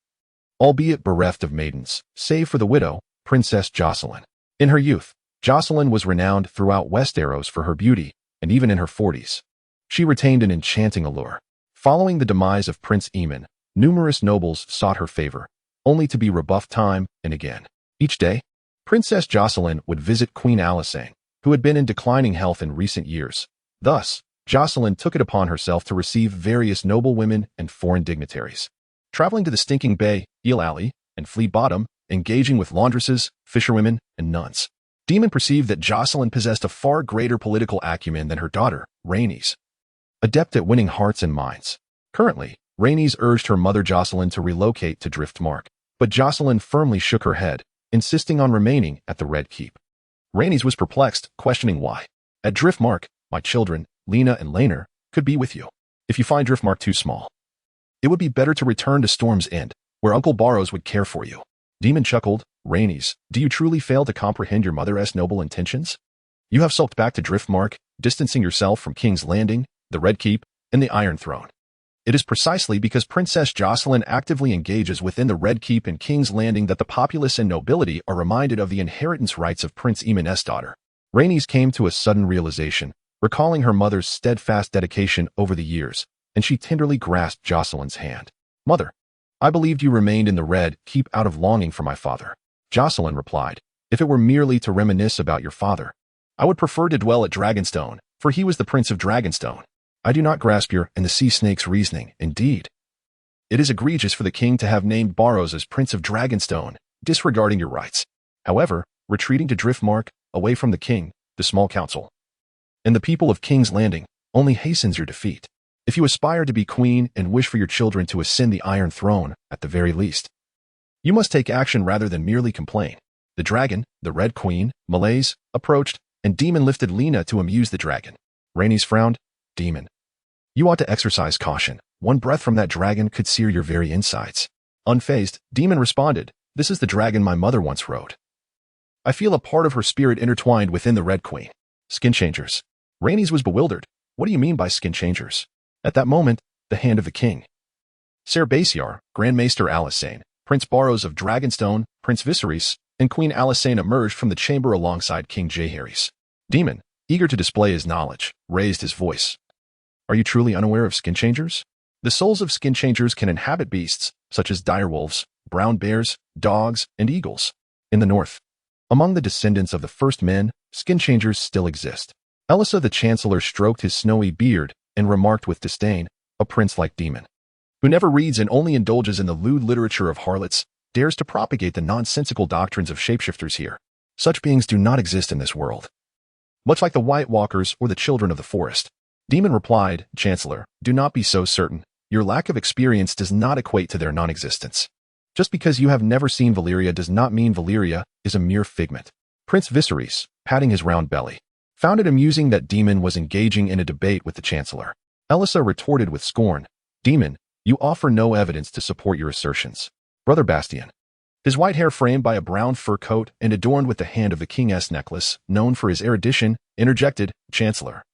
[SPEAKER 1] albeit bereft of maidens, save for the widow, Princess Jocelyn. In her youth, Jocelyn was renowned throughout Westeros for her beauty, and even in her 40s, she retained an enchanting allure. Following the demise of Prince Aemon, numerous nobles sought her favor, only to be rebuffed time and again. Each day, Princess Jocelyn would visit Queen Alysanne, who had been in declining health in recent years. Thus, Jocelyn took it upon herself to receive various noblewomen and foreign dignitaries. Traveling to the Stinking Bay, Eel Alley, and Flea Bottom, engaging with laundresses, fisherwomen, and nuns. Daemon perceived that Jocelyn possessed a far greater political acumen than her daughter, Rhaenys, adept at winning hearts and minds. Currently, Rhaenys urged her mother Jocelyn to relocate to Driftmark, but Jocelyn firmly shook her head, insisting on remaining at the Red Keep. Rhaenys was perplexed, questioning why. At Driftmark, my children, Lena and Rhaenyra, could be with you. If you find Driftmark too small, it would be better to return to Storm's End, where Uncle Barrows would care for you. Daemon chuckled. Rhaenys, do you truly fail to comprehend your mother's noble intentions? You have sulked back to Driftmark, distancing yourself from King's Landing, the Red Keep, and the Iron Throne. It is precisely because Princess Jocelyn actively engages within the Red Keep and King's Landing that the populace and nobility are reminded of the inheritance rights of Prince Aemon's daughter. Rhaenys came to a sudden realization, recalling her mother's steadfast dedication over the years, and she tenderly grasped Jocelyn's hand. Mother, I believed you remained in the Red Keep out of longing for my father. Jocelyn replied, if it were merely to reminisce about your father, I would prefer to dwell at Dragonstone, for he was the Prince of Dragonstone. I do not grasp your and the sea snake's reasoning. Indeed, it is egregious for the king to have named Barrows as Prince of Dragonstone, disregarding your rights. However, retreating to Driftmark, away from the king, the small council, and the people of King's Landing, only hastens your defeat. If you aspire to be queen and wish for your children to ascend the Iron Throne, at the very least, you must take action rather than merely complain. The dragon, the Red Queen, Malaise, approached, and Daemon lifted Lena to amuse the dragon. Rhaenys frowned. Daemon, you ought to exercise caution. One breath from that dragon could sear your very insides. Unfazed, Daemon responded, this is the dragon my mother once rode. I feel a part of her spirit intertwined within the Red Queen. Skin changers. Rhaenys was bewildered. What do you mean by skin changers? At that moment, the hand of the king, Ser Basiar, Grand Maester Alysanne, Prince Barrows of Dragonstone, Prince Viserys, and Queen Alysanne emerged from the chamber alongside King Jaehaerys. Daemon, eager to display his knowledge, raised his voice. Are you truly unaware of skin changers? The souls of skin changers can inhabit beasts, such as direwolves, brown bears, dogs, and eagles. In the north, among the descendants of the first men, skin changers still exist. Elissa the Chancellor stroked his snowy beard and remarked with disdain, a prince like Daemon, who never reads and only indulges in the lewd literature of harlots, dares to propagate the nonsensical doctrines of shapeshifters here. Such beings do not exist in this world. Much like the White Walkers or the children of the forest. Daemon replied, Chancellor, do not be so certain. Your lack of experience does not equate to their non-existence. Just because you have never seen Valyria does not mean Valyria is a mere figment. Prince Viserys, patting his round belly, found it amusing that Daemon was engaging in a debate with the Chancellor. Elissa retorted with scorn, Daemon, you offer no evidence to support your assertions. Brother Bastian, his white hair framed by a brown fur coat and adorned with the hand of the king's necklace, known for his erudition, interjected, Chancellor,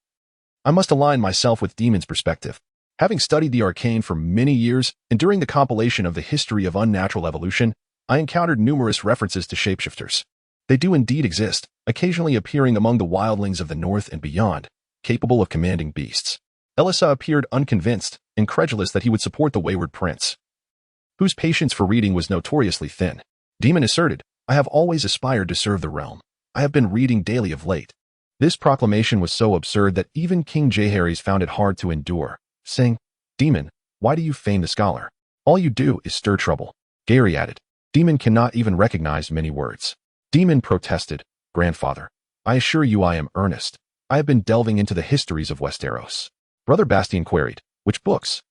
[SPEAKER 1] I must align myself with Daemon's perspective. Having studied the arcane for many years, and during the compilation of the history of unnatural evolution, I encountered numerous references to shapeshifters. They do indeed exist, occasionally appearing among the wildlings of the north and beyond, capable of commanding beasts. Elissa appeared unconvinced, incredulous that he would support the wayward prince, whose patience for reading was notoriously thin. Daemon asserted, I have always aspired to serve the realm. I have been reading daily of late. This proclamation was so absurd that even King Jaehaerys found it hard to endure, saying, Daemon, why do you feign the scholar? All you do is stir trouble. Gary added, Daemon cannot even recognize many words. Daemon protested, Grandfather, I assure you I am earnest. I have been delving into the histories of Westeros. Brother Bastian queried, which books?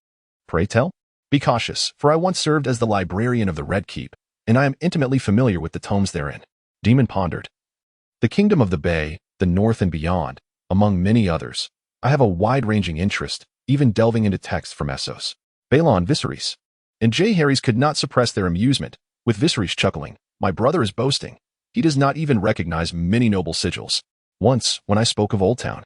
[SPEAKER 1] Pray tell? Be cautious, for I once served as the librarian of the Red Keep, and I am intimately familiar with the tomes therein. Daemon pondered. The Kingdom of the Bay, the North and beyond, among many others. I have a wide-ranging interest, even delving into texts from Essos, Balon, Viserys. And Jaehaerys could not suppress their amusement, with Viserys chuckling, my brother is boasting. He does not even recognize many noble sigils. Once, when I spoke of Old Town,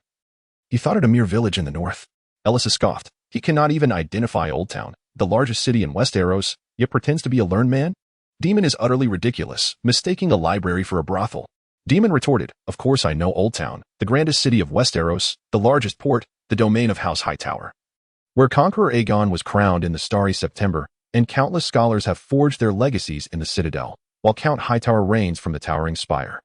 [SPEAKER 1] he thought it a mere village in the north. Elissa scoffed. He cannot even identify Old Town, the largest city in Westeros, yet pretends to be a learned man? Daemon is utterly ridiculous, mistaking a library for a brothel. Daemon retorted, of course I know Old Town, the grandest city of Westeros, the largest port, the domain of House Hightower, where Conqueror Aegon was crowned in the starry September, and countless scholars have forged their legacies in the citadel. while Count Hightower reigns from the towering spire.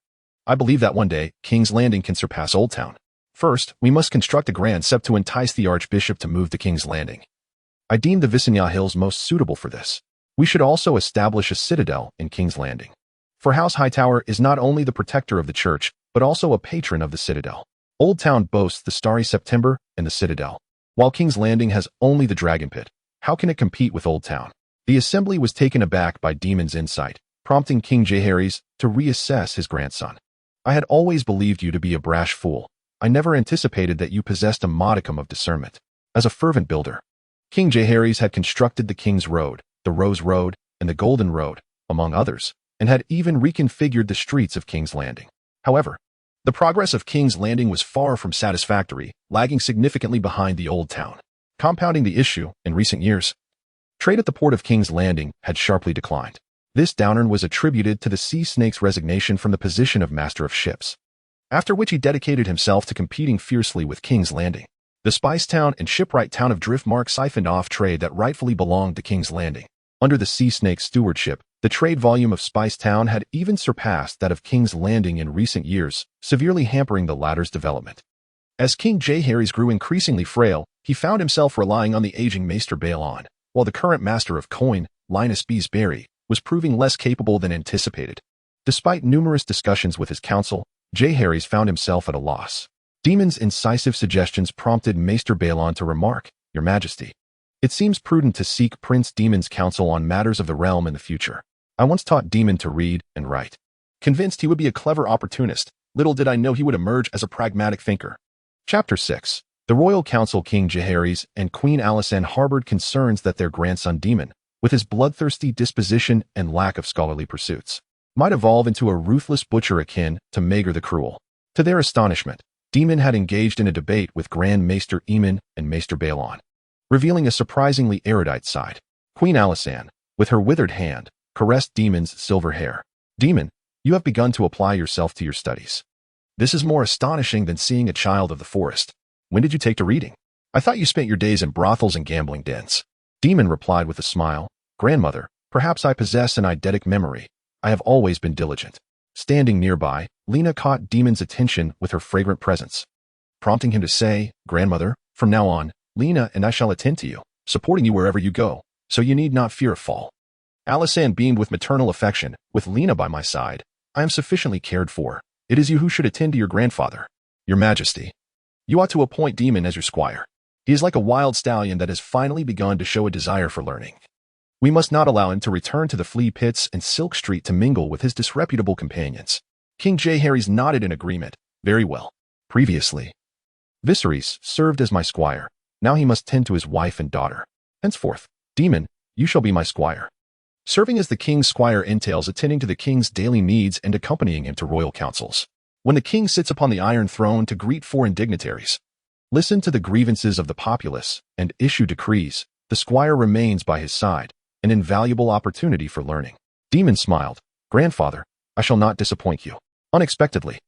[SPEAKER 1] I believe that one day, King's Landing can surpass Old Town. First, we must construct a grand sept to entice the Archbishop to move to King's Landing. I deem the Visigna Hills most suitable for this. We should also establish a citadel in King's Landing. For House Hightower is not only the protector of the church, but also a patron of the citadel. Old Town boasts the Starry September and the citadel, while King's Landing has only the Dragon Pit. How can it compete with Old Town? The assembly was taken aback by Daemon's insight, prompting King Jaehaerys to reassess his grandson. I had always believed you to be a brash fool. I never anticipated that you possessed a modicum of discernment. As a fervent builder, King Jaehaerys had constructed the King's Road, the Rose Road, and the Golden Road, among others, and had even reconfigured the streets of King's Landing. However, the progress of King's Landing was far from satisfactory, lagging significantly behind the Old Town. Compounding the issue, in recent years, trade at the port of King's Landing had sharply declined. This downturn was attributed to the Sea Snake's resignation from the position of Master of Ships, after which he dedicated himself to competing fiercely with King's Landing. The Spice Town and shipwright town of Driftmark siphoned off trade that rightfully belonged to King's Landing. Under the Sea Snake's stewardship, the trade volume of Spice Town had even surpassed that of King's Landing in recent years, severely hampering the latter's development. As King Jaehaerys grew increasingly frail, he found himself relying on the aging Maester Baelon, while the current Master of Coin, Linus Beesbury, was proving less capable than anticipated. Despite numerous discussions with his council, Jaehaerys found himself at a loss. Daemon's incisive suggestions prompted Maester Baelon to remark, "Your Majesty, it seems prudent to seek Prince Daemon's counsel on matters of the realm in the future. I once taught Daemon to read and write. Convinced he would be a clever opportunist, little did I know he would emerge as a pragmatic thinker." Chapter 6. The Royal Council. King Jaehaerys and Queen Alysanne harbored concerns that their grandson Daemon, with his bloodthirsty disposition and lack of scholarly pursuits, might evolve into a ruthless butcher akin to Maegor the Cruel. To their astonishment, Daemon had engaged in a debate with Grand Maester Aemon and Maester Baelon, revealing a surprisingly erudite side. Queen Alysanne, with her withered hand, caressed Daemon's silver hair. "Daemon, you have begun to apply yourself to your studies. This is more astonishing than seeing a child of the forest. When did you take to reading? I thought you spent your days in brothels and gambling dens." Daemon replied with a smile, "Grandmother, perhaps I possess an eidetic memory. I have always been diligent." Standing nearby, Lena caught Daemon's attention with her fragrant presence, prompting him to say, "Grandmother, from now on, Lena and I shall attend to you, supporting you wherever you go, so you need not fear a fall." Alysanne beamed with maternal affection. "With Lena by my side, I am sufficiently cared for. It is you who should attend to your grandfather." "Your Majesty, you ought to appoint Daemon as your squire. He is like a wild stallion that has finally begun to show a desire for learning. We must not allow him to return to the flea pits and Silk Street to mingle with his disreputable companions." King Jaehaerys nodded in agreement. "Very well. Previously, Viserys served as my squire. Now he must tend to his wife and daughter. Henceforth, Daemon, you shall be my squire." Serving as the king's squire entails attending to the king's daily needs and accompanying him to royal councils. When the king sits upon the Iron Throne to greet foreign dignitaries, listen to the grievances of the populace, and issue decrees, the squire remains by his side, an invaluable opportunity for learning. Daemon smiled. "Grandfather, I shall not disappoint you." Unexpectedly,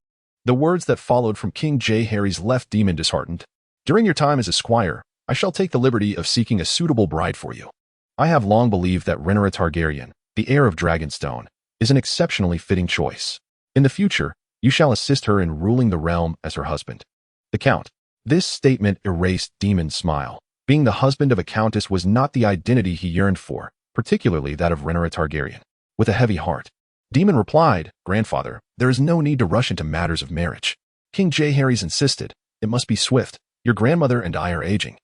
[SPEAKER 1] the words that followed from King Jaehaerys left Daemon disheartened. "During your time as a squire, I shall take the liberty of seeking a suitable bride for you. I have long believed that Rhaenyra Targaryen, the heir of Dragonstone, is an exceptionally fitting choice. In the future, you shall assist her in ruling the realm as her husband." The Count. This statement erased Daemon's smile. Being the husband of a countess was not the identity he yearned for, particularly that of Rhaenyra Targaryen. With a heavy heart, Daemon replied, "Grandfather, there is no need to rush into matters of marriage." King Jaehaerys insisted, "It must be swift. Your grandmother and I are aging,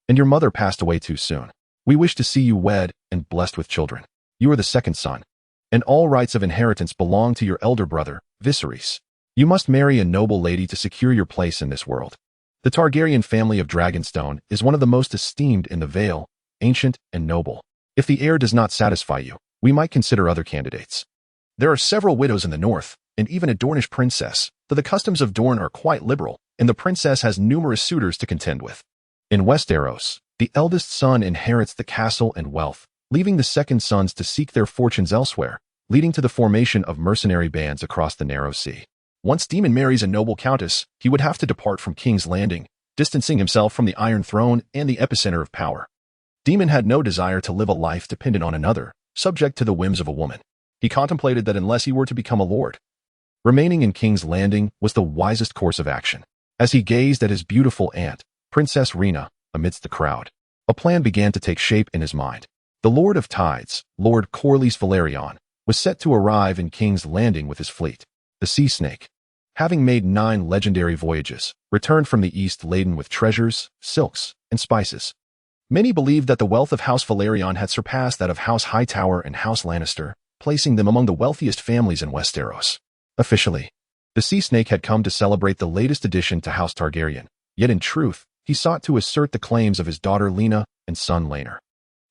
[SPEAKER 1] and your mother passed away too soon. We wish to see you wed and blessed with children. You are the second son, and all rights of inheritance belong to your elder brother, Viserys. You must marry a noble lady to secure your place in this world. The Targaryen family of Dragonstone is one of the most esteemed in the Vale, ancient and noble. If the heir does not satisfy you, we might consider other candidates. There are several widows in the north, and even a Dornish princess, though the customs of Dorne are quite liberal, and the princess has numerous suitors to contend with. In Westeros, the eldest son inherits the castle and wealth, leaving the second sons to seek their fortunes elsewhere, leading to the formation of mercenary bands across the narrow sea. Once Daemon marries a noble countess, he would have to depart from King's Landing, distancing himself from the Iron Throne and the epicenter of power. Daemon had no desire to live a life dependent on another, subject to the whims of a woman. He contemplated that unless he were to become a lord, remaining in King's Landing was the wisest course of action. As he gazed at his beautiful aunt, Princess Rhaenyra, amidst the crowd, a plan began to take shape in his mind. The Lord of Tides, Lord Corlys Velaryon, was set to arrive in King's Landing with his fleet. The Sea Snake, having made 9 legendary voyages, returned from the east laden with treasures, silks, and spices. Many believed that the wealth of House Velaryon had surpassed that of House Hightower and House Lannister, placing them among the wealthiest families in Westeros. Officially, the Sea Snake had come to celebrate the latest addition to House Targaryen, yet in truth, he sought to assert the claims of his daughter Lena and son Laenor.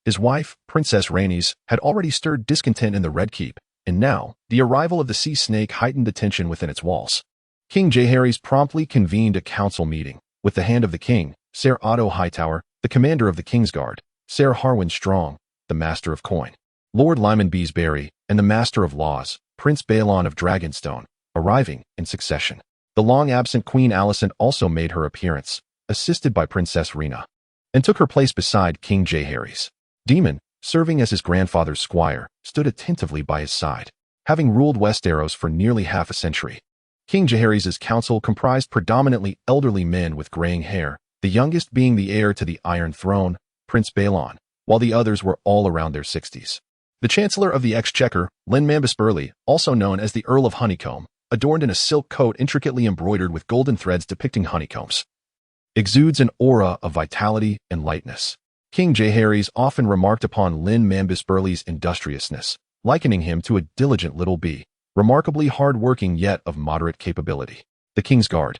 [SPEAKER 1] His wife, Princess Rhaenys, had already stirred discontent in the Red Keep, and now, the arrival of the Sea Snake heightened the tension within its walls. King Jaehaerys promptly convened a council meeting, with the hand of the king, Ser Otto Hightower, the commander of the Kingsguard, Ser Harwin Strong, the master of coin, Lord Lyman Beesbury, and the master of laws, Prince Balon of Dragonstone, arriving in succession. The long-absent Queen Alysanne also made her appearance, assisted by Princess Rhaenyra, and took her place beside King Jaehaerys. Daemon, serving as his grandfather's squire, stood attentively by his side, having ruled Westeros for nearly half a century. King Jaehaerys' council comprised predominantly elderly men with graying hair, the youngest being the heir to the Iron Throne, Prince Balon, while the others were all around their 60s. The Chancellor of the Exchequer, Lyn Mambus Burleigh, also known as the Earl of Honeycomb, adorned in a silk coat intricately embroidered with golden threads depicting honeycombs, exudes an aura of vitality and lightness. King Jaehaerys often remarked upon Lyn Mambus Burleigh's industriousness, likening him to a diligent little bee, remarkably hard-working yet of moderate capability. The Kingsguard,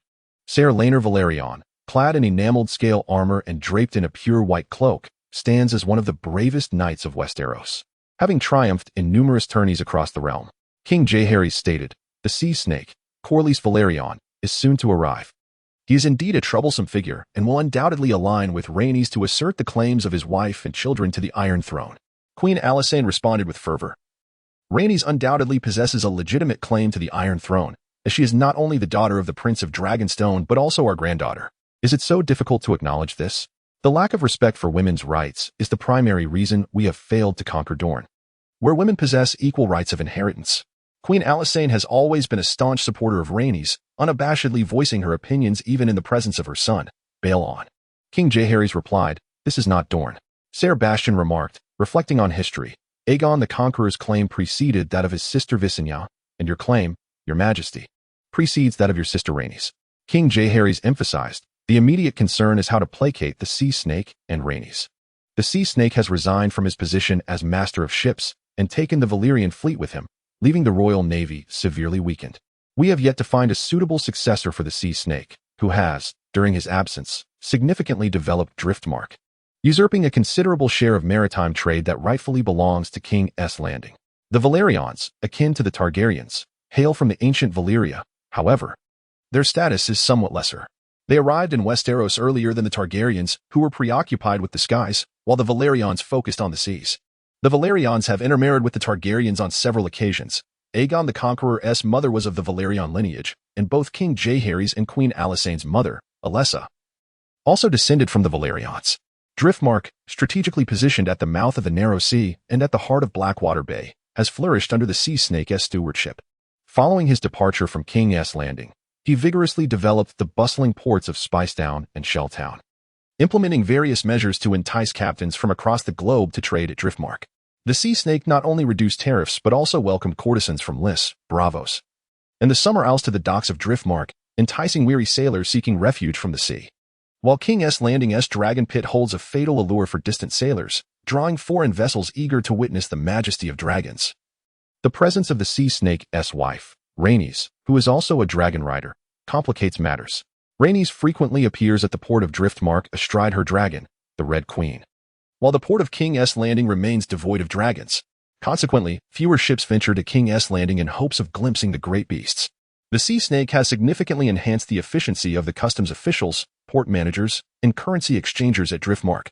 [SPEAKER 1] Ser Laenor Velaryon, clad in enameled scale armor and draped in a pure white cloak, stands as one of the bravest knights of Westeros. Having triumphed in numerous tourneys across the realm, King Jaehaerys stated, "The Sea Snake, Corlys Velaryon, is soon to arrive. He is indeed a troublesome figure and will undoubtedly align with Rhaenys to assert the claims of his wife and children to the Iron Throne." Queen Alysanne responded with fervor. "Rhaenys undoubtedly possesses a legitimate claim to the Iron Throne, as she is not only the daughter of the Prince of Dragonstone but also our granddaughter. Is it so difficult to acknowledge this? The lack of respect for women's rights is the primary reason we have failed to conquer Dorne, where women possess equal rights of inheritance." Queen Alysanne has always been a staunch supporter of Rhaenys, unabashedly voicing her opinions even in the presence of her son, Balon. King Jaehaerys replied, "This is not Dorne." Ser Bastian remarked, reflecting on history, "Aegon the Conqueror's claim preceded that of his sister Visenya, and your claim, Your Majesty, precedes that of your sister Rhaenys." King Jaehaerys emphasized, "The immediate concern is how to placate the Sea Snake and Rhaenys. The Sea Snake has resigned from his position as master of ships and taken the Valyrian fleet with him, leaving the Royal Navy severely weakened. We have yet to find a suitable successor for the Sea Snake, who has, during his absence, significantly developed Driftmark, usurping a considerable share of maritime trade that rightfully belongs to King S. Landing. The Velaryons, akin to the Targaryens, hail from the ancient Valyria. However, their status is somewhat lesser. They arrived in Westeros earlier than the Targaryens, who were preoccupied with the skies, while the Velaryons focused on the seas. The Velaryons have intermarried with the Targaryens on several occasions. Aegon the Conqueror's mother was of the Velaryon lineage, and both King Jaehaerys and Queen Alysanne's mother, Alyssa, also descended from the Velaryons. Driftmark, strategically positioned at the mouth of the Narrow Sea and at the heart of Blackwater Bay, has flourished under the Sea Snake's stewardship. Following his departure from King S. Landing, he vigorously developed the bustling ports of Spicedown and Shelltown, implementing various measures to entice captains from across the globe to trade at Driftmark. The Sea Snake not only reduced tariffs but also welcomed courtesans from Lys, Bravos, and the summer isles to the docks of Driftmark, enticing weary sailors seeking refuge from the sea. While King S. Landing's Dragon Pit holds a fatal allure for distant sailors, drawing foreign vessels eager to witness the majesty of dragons. The presence of the Sea Snake's wife, Rhaenys, who is also a dragon rider, complicates matters. Rhaenys frequently appears at the port of Driftmark astride her dragon, the Red Queen, while the port of King S. Landing remains devoid of dragons. Consequently, fewer ships venture to King S. Landing in hopes of glimpsing the great beasts. The Sea Snake has significantly enhanced the efficiency of the customs officials, port managers, and currency exchangers at Driftmark,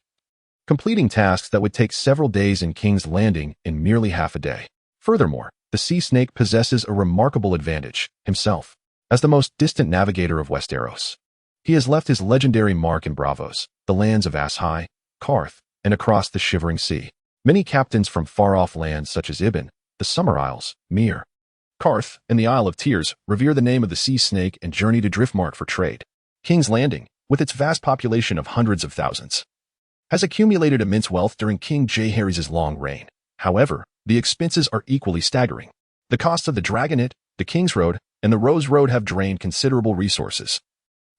[SPEAKER 1] completing tasks that would take several days in King's Landing in merely half a day. Furthermore, the Sea Snake possesses a remarkable advantage, himself, as the most distant navigator of Westeros. He has left his legendary mark in Bravos, the lands of Ashai, Karth, and across the Shivering Sea. Many captains from far-off lands such as Ibn, the Summer Isles, Vier, Karth, and the Isle of Tears revere the name of the sea snake and journey to Driftmark for trade. King's Landing, with its vast population of hundreds of thousands, has accumulated immense wealth during King Jaehaerys' long reign. However, the expenses are equally staggering. The costs of the Dragonette, the King's Road, and the Rose Road have drained considerable resources,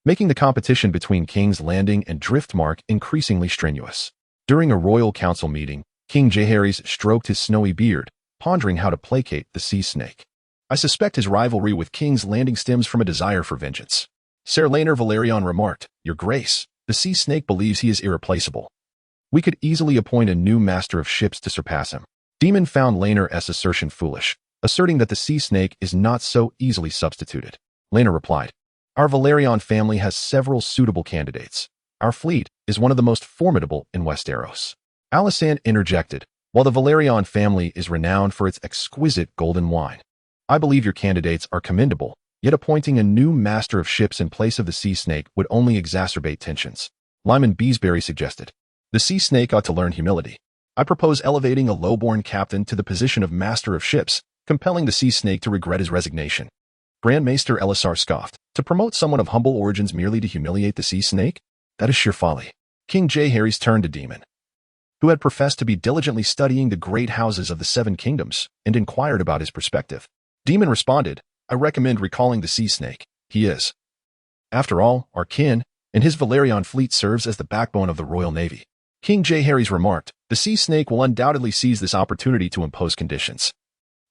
[SPEAKER 1] making the competition between King's Landing and Driftmark increasingly strenuous. During a royal council meeting, King Jaehaerys stroked his snowy beard, pondering how to placate the sea snake. I suspect his rivalry with King's Landing stems from a desire for vengeance. Ser Rhaenyra Velaryon remarked, "Your Grace, the sea snake believes he is irreplaceable. We could easily appoint a new master of ships to surpass him." Daemon found Rhaenyra's assertion foolish, asserting that the sea snake is not so easily substituted. Rhaenyra replied, "Our Velaryon family has several suitable candidates. Our fleet is one of the most formidable in Westeros." Alysanne interjected, "While the Velaryon family is renowned for its exquisite golden wine, I believe your candidates are commendable, yet appointing a new master of ships in place of the sea snake would only exacerbate tensions." Lyman Beesbury suggested, "The sea snake ought to learn humility. I propose elevating a low-born captain to the position of master of ships, compelling the sea snake to regret his resignation." Grand Maester Elisar scoffed, "To promote someone of humble origins merely to humiliate the sea snake? That is sheer folly." King Jaehaerys turned to Daemon, who had professed to be diligently studying the great houses of the Seven Kingdoms, and inquired about his perspective. Daemon responded, "I recommend recalling the sea snake. He is, after all, our kin, and his Velaryon fleet serves as the backbone of the Royal Navy." King Jaehaerys remarked, "The sea snake will undoubtedly seize this opportunity to impose conditions.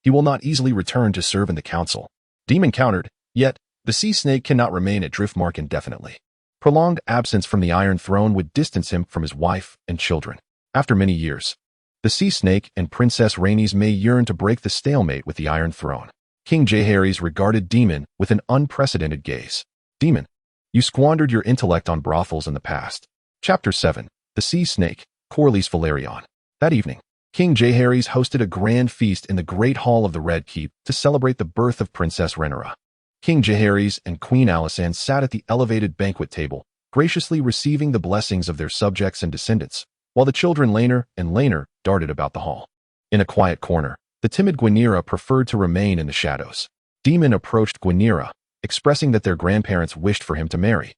[SPEAKER 1] He will not easily return to serve in the council." Daemon countered, "Yet, the sea snake cannot remain at Driftmark indefinitely. Prolonged absence from the Iron Throne would distance him from his wife and children. After many years, the sea snake and Princess Rhaenys may yearn to break the stalemate with the Iron Throne." King Jaehaerys regarded Daemon with an unprecedented gaze. "Daemon, you squandered your intellect on brothels in the past." Chapter 7. The Sea Snake, Corlys Velaryon. That evening, King Jaehaerys hosted a grand feast in the Great Hall of the Red Keep to celebrate the birth of Princess Rhaenyra. King Jaehaerys and Queen Alysanne sat at the elevated banquet table, graciously receiving the blessings of their subjects and descendants, while the children Laenor and Laenor darted about the hall. In a quiet corner, the timid Rhaenyra preferred to remain in the shadows. Daemon approached Rhaenyra, expressing that their grandparents wished for him to marry,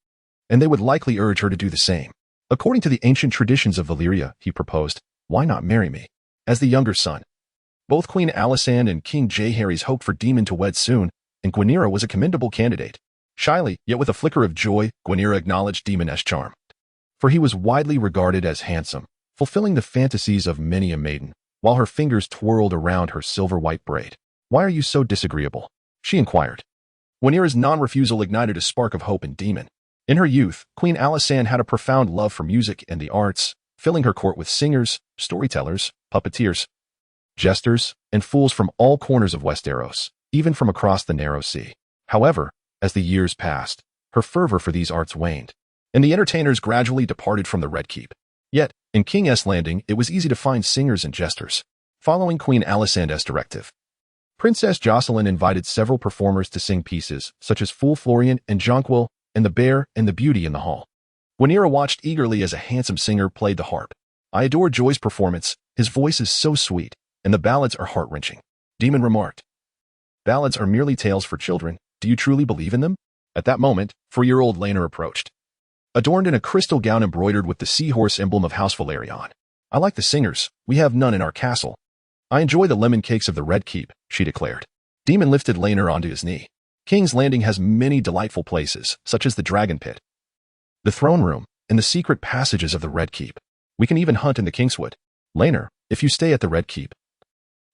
[SPEAKER 1] and they would likely urge her to do the same. According to the ancient traditions of Valyria, he proposed, "Why not marry me?" As the younger son, both Queen Alysanne and King Jaehaerys hoped for Daemon to wed soon, and Rhaenyra was a commendable candidate. Shyly, yet with a flicker of joy, Rhaenyra acknowledged Daemon's charm, for he was widely regarded as handsome, fulfilling the fantasies of many a maiden, while her fingers twirled around her silver-white braid. "Why are you so disagreeable?" she inquired. Rhaenyra's non-refusal ignited a spark of hope in Daemon. In her youth, Queen Alysanne had a profound love for music and the arts, filling her court with singers, storytellers, puppeteers, jesters, and fools from all corners of Westeros, even from across the narrow sea. However, as the years passed, her fervor for these arts waned, and the entertainers gradually departed from the Red Keep. Yet, in King's Landing, it was easy to find singers and jesters. Following Queen Alysanne's directive, Princess Jocelyn invited several performers to sing pieces, such as Fool Florian and Jonquil, and the Bear and the Beauty in the hall. Rhaenyra watched eagerly as a handsome singer played the harp. "I adore Joy's performance. His voice is so sweet, and the ballads are heart-wrenching." Daemon remarked, "Ballads are merely tales for children. Do you truly believe in them?" At that moment, 4-year-old Laenor approached, adorned in a crystal gown embroidered with the seahorse emblem of House Velaryon. "I like the singers. We have none in our castle. I enjoy the lemon cakes of the Red Keep," she declared. Daemon lifted Laenor onto his knee. King's Landing has many delightful places, such as the Dragon Pit, the Throne Room, and the secret passages of the Red Keep. We can even hunt in the Kingswood. Laenor, if you stay at the Red Keep,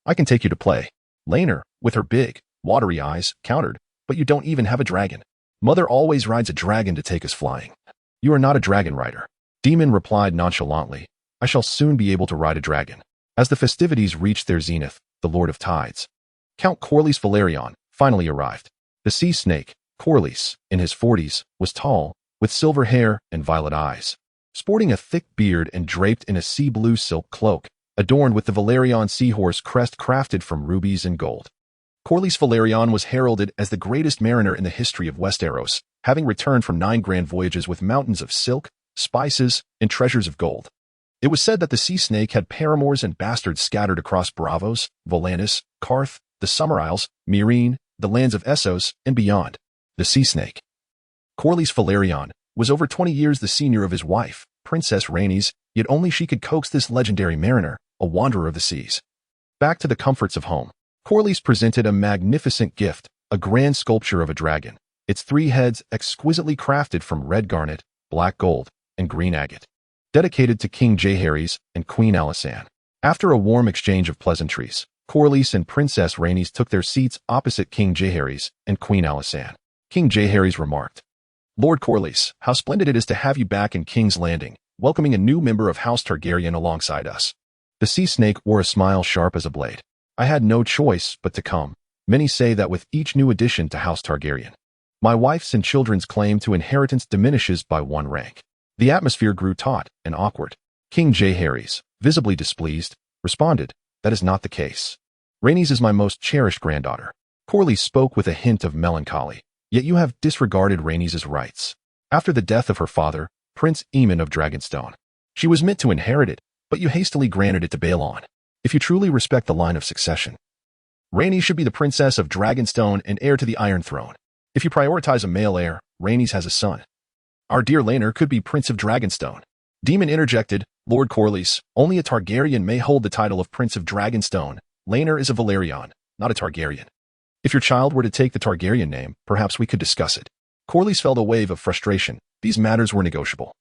[SPEAKER 1] I can take you to play." Laenor, with her big, watery eyes, countered, "But you don't even have a dragon. Mother always rides a dragon to take us flying." "You are not a dragon rider." Daemon replied nonchalantly, "I shall soon be able to ride a dragon." As the festivities reached their zenith, the Lord of Tides, Count Corlys Velaryon, finally arrived. The sea snake, Corlys, in his 40s, was tall, with silver hair and violet eyes, sporting a thick beard and draped in a sea blue silk cloak, adorned with the Velaryon seahorse crest crafted from rubies and gold. Corlys Velaryon was heralded as the greatest mariner in the history of Westeros, having returned from 9 grand voyages with mountains of silk, spices, and treasures of gold. It was said that the sea snake had paramours and bastards scattered across Bravos, Volantis, Karth, the Summer Isles, Meereen, the lands of Essos, and beyond. The sea snake. Corlys Velaryon was over 20 years the senior of his wife, Princess Rhaenys, yet only she could coax this legendary mariner, a wanderer of the seas, back to the comforts of home. Corlys presented a magnificent gift, a grand sculpture of a dragon, its 3 heads exquisitely crafted from red garnet, black gold, and green agate, dedicated to King Jaehaerys and Queen Alysanne. After a warm exchange of pleasantries, Corlys and Princess Rhaenys took their seats opposite King Jaehaerys and Queen Alysanne. King Jaehaerys remarked, "Lord Corlys, how splendid it is to have you back in King's Landing, welcoming a new member of House Targaryen alongside us." The sea snake wore a smile sharp as a blade. "I had no choice but to come. Many say that with each new addition to House Targaryen, my wife's and children's claim to inheritance diminishes by 1 rank." The atmosphere grew taut and awkward. King Jaehaerys, visibly displeased, responded, "That is not the case. Rhaenys is my most cherished granddaughter." Corlys spoke with a hint of melancholy. "Yet you have disregarded Rhaenys' rights. After the death of her father, Prince Aemon of Dragonstone, she was meant to inherit it, but you hastily granted it to Balon. If you truly respect the line of succession, Rhaenys should be the princess of Dragonstone and heir to the Iron Throne. If you prioritize a male heir, Rhaenys has a son. Our dear Rhaenyra could be Prince of Dragonstone." Daemon interjected, "Lord Corlys, only a Targaryen may hold the title of Prince of Dragonstone. Rhaenyra is a Velaryon, not a Targaryen. If your child were to take the Targaryen name, perhaps we could discuss it." Corlys felt a wave of frustration. These matters were negotiable.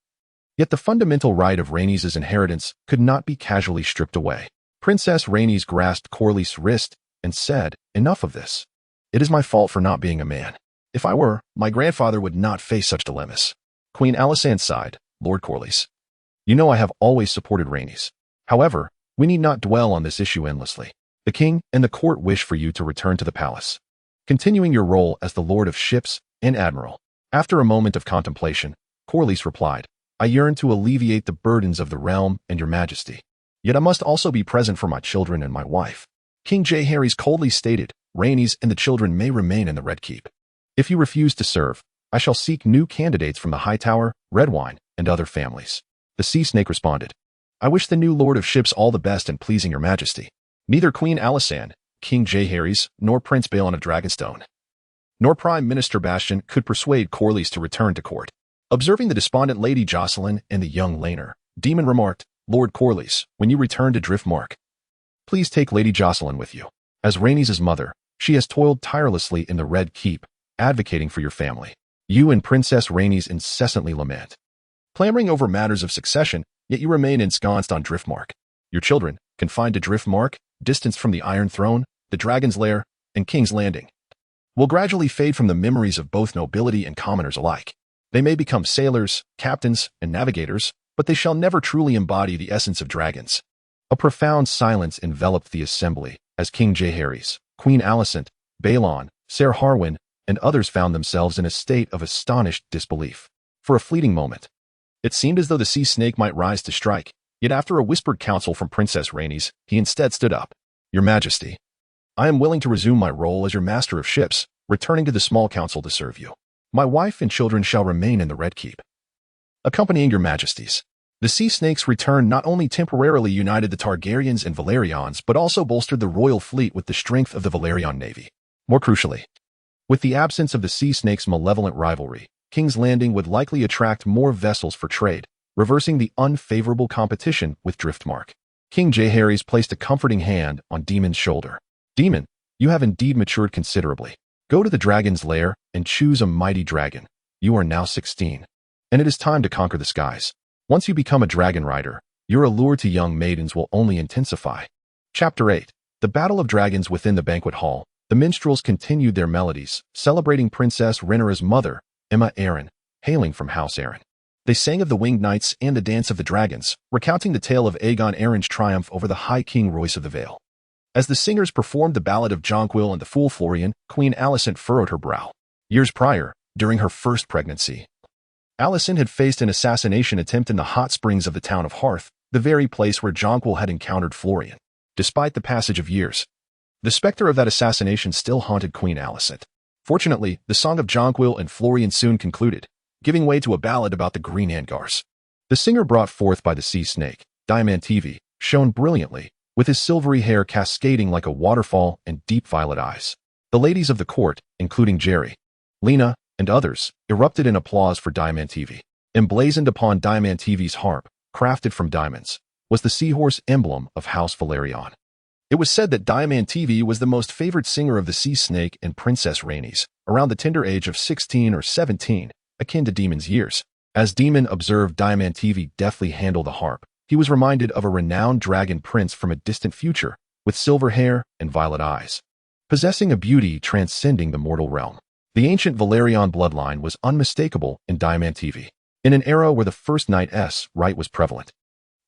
[SPEAKER 1] Yet the fundamental right of Rhaenys' inheritance could not be casually stripped away. Princess Rhaenys grasped Corlys' wrist and said, "Enough of this. It is my fault for not being a man. If I were, my grandfather would not face such dilemmas." Queen Alysanne sighed, "Lord Corlys, you know I have always supported Rhaenys. However, we need not dwell on this issue endlessly. The king and the court wish for you to return to the palace, continuing your role as the Lord of Ships and Admiral." After a moment of contemplation, Corlys replied, "I yearn to alleviate the burdens of the realm and your majesty. Yet I must also be present for my children and my wife." King Jaehaerys coldly stated, "Rhaenys and the children may remain in the Red Keep. If you refuse to serve, I shall seek new candidates from the Hightower, Redwine, and other families." The sea snake responded, "I wish the new Lord of Ships all the best in pleasing your majesty. Neither Queen Alysanne, King Jaehaerys, nor Prince Balon of Dragonstone, nor Prime Minister Bastion could persuade Corlys to return to court." Observing the despondent Lady Jocelyn and the young Rhaenyra, Daemon remarked, "Lord Corlys, when you return to Driftmark, please take Lady Jocelyn with you. As Rhaenys' mother, she has toiled tirelessly in the Red Keep, advocating for your family. You and Princess Rhaenys incessantly lament, clamoring over matters of succession, yet you remain ensconced on Driftmark. Your children, confined to Driftmark, distanced from the Iron Throne, the Dragon's Lair, and King's Landing, will gradually fade from the memories of both nobility and commoners alike. They may become sailors, captains, and navigators, but they shall never truly embody the essence of dragons." A profound silence enveloped the assembly as King Jaehaerys, Queen Alysanne, Balon, Ser Harwin, and others found themselves in a state of astonished disbelief. For a fleeting moment, it seemed as though the sea snake might rise to strike, yet after a whispered counsel from Princess Rhaenys, he instead stood up. "Your Majesty, I am willing to resume my role as your master of ships, returning to the small council to serve you. My wife and children shall remain in the Red Keep, accompanying your Majesties." The sea snake's return not only temporarily united the Targaryens and Velaryons, but also bolstered the royal fleet with the strength of the Velaryon navy. More crucially, with the absence of the sea snake's malevolent rivalry, King's Landing would likely attract more vessels for trade, reversing the unfavorable competition with Driftmark. King Jaehaerys placed a comforting hand on Daemon's shoulder. "Daemon, you have indeed matured considerably. Go to the Dragon's Lair and choose a mighty dragon. You are now 16, and it is time to conquer the skies. Once you become a dragon rider, your allure to young maidens will only intensify." Chapter 8. The Battle of Dragons. Within the banquet hall, the minstrels continued their melodies, celebrating Princess Rhaenyra's mother, Aemma Arryn, hailing from House Arryn. They sang of the winged knights and the dance of the dragons, recounting the tale of Aegon Arryn's triumph over the High King Royce of the Vale. As the singers performed the ballad of Jonquil and the Fool Florian, Queen Alysanne furrowed her brow. Years prior, during her first pregnancy, Alysanne had faced an assassination attempt in the hot springs of the town of Hearth, the very place where Jonquil had encountered Florian. Despite the passage of years, the specter of that assassination still haunted Queen Alysanne. Fortunately, the song of Jonquil and Florian soon concluded, giving way to a ballad about the Green Angars. The singer brought forth by the sea snake Daemon TV, shone brilliantly, with his silvery hair cascading like a waterfall and deep violet eyes. The ladies of the court, including Jaehaerys, Lena, and others, erupted in applause for Daemon TV. Emblazoned upon Daemon TV's harp, crafted from diamonds, was the seahorse emblem of House Velaryon. It was said that Daemon TV was the most favored singer of the sea snake and Princess Rhaenys, around the tender age of 16 or 17, akin to Daemon's years. As Daemon observed Daemon TV deftly handle the harp, he was reminded of a renowned dragon prince from a distant future, with silver hair and violet eyes, possessing a beauty transcending the mortal realm. The ancient Velaryon bloodline was unmistakable in Daemon TV, in an era where the first knight's right was prevalent.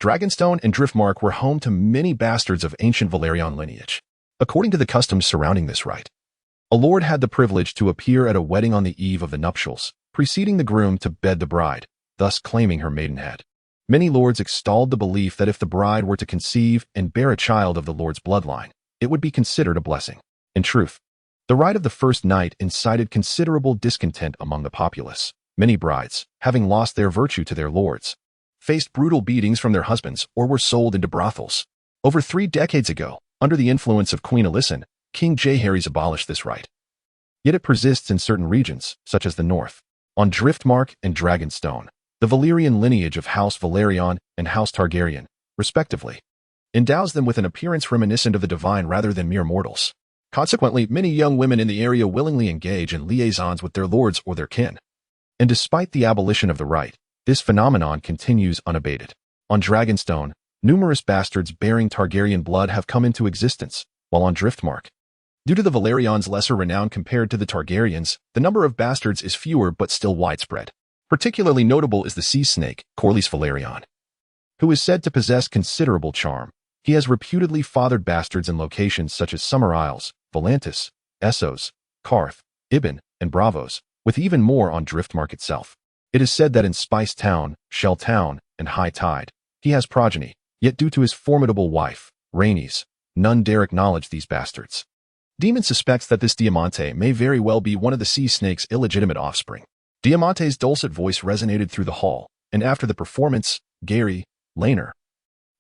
[SPEAKER 1] Dragonstone and Driftmark were home to many bastards of ancient Velaryon lineage. According to the customs surrounding this rite, a lord had the privilege to appear at a wedding on the eve of the nuptials, preceding the groom to bed the bride, thus claiming her maidenhead. Many lords extolled the belief that if the bride were to conceive and bear a child of the lord's bloodline, it would be considered a blessing. In truth, the rite of the first night incited considerable discontent among the populace. Many brides, having lost their virtue to their lords, faced brutal beatings from their husbands or were sold into brothels. Over 3 decades ago, under the influence of Queen Alysanne, King Jaehaerys abolished this rite. Yet it persists in certain regions, such as the north. On Driftmark and Dragonstone, the Valyrian lineage of House Velaryon and House Targaryen, respectively, endows them with an appearance reminiscent of the divine rather than mere mortals. Consequently, many young women in the area willingly engage in liaisons with their lords or their kin. And despite the abolition of the rite, this phenomenon continues unabated. On Dragonstone, numerous bastards bearing Targaryen blood have come into existence, while on Driftmark, due to the Velaryons' lesser renown compared to the Targaryens, the number of bastards is fewer but still widespread. Particularly notable is the sea snake, Corlys Velaryon, who is said to possess considerable charm. He has reputedly fathered bastards in locations such as Summer Isles, Volantis, Essos, Karth, Ibn, and Bravos, with even more on Driftmark itself. It is said that in Spice Town, Shell Town, and High Tide, he has progeny, yet due to his formidable wife, Rhaenys, none dare acknowledge these bastards. Daemon suspects that this Diamante may very well be one of the sea snake's illegitimate offspring. Diamante's dulcet voice resonated through the hall, and after the performance, Gary, Rhaenyra,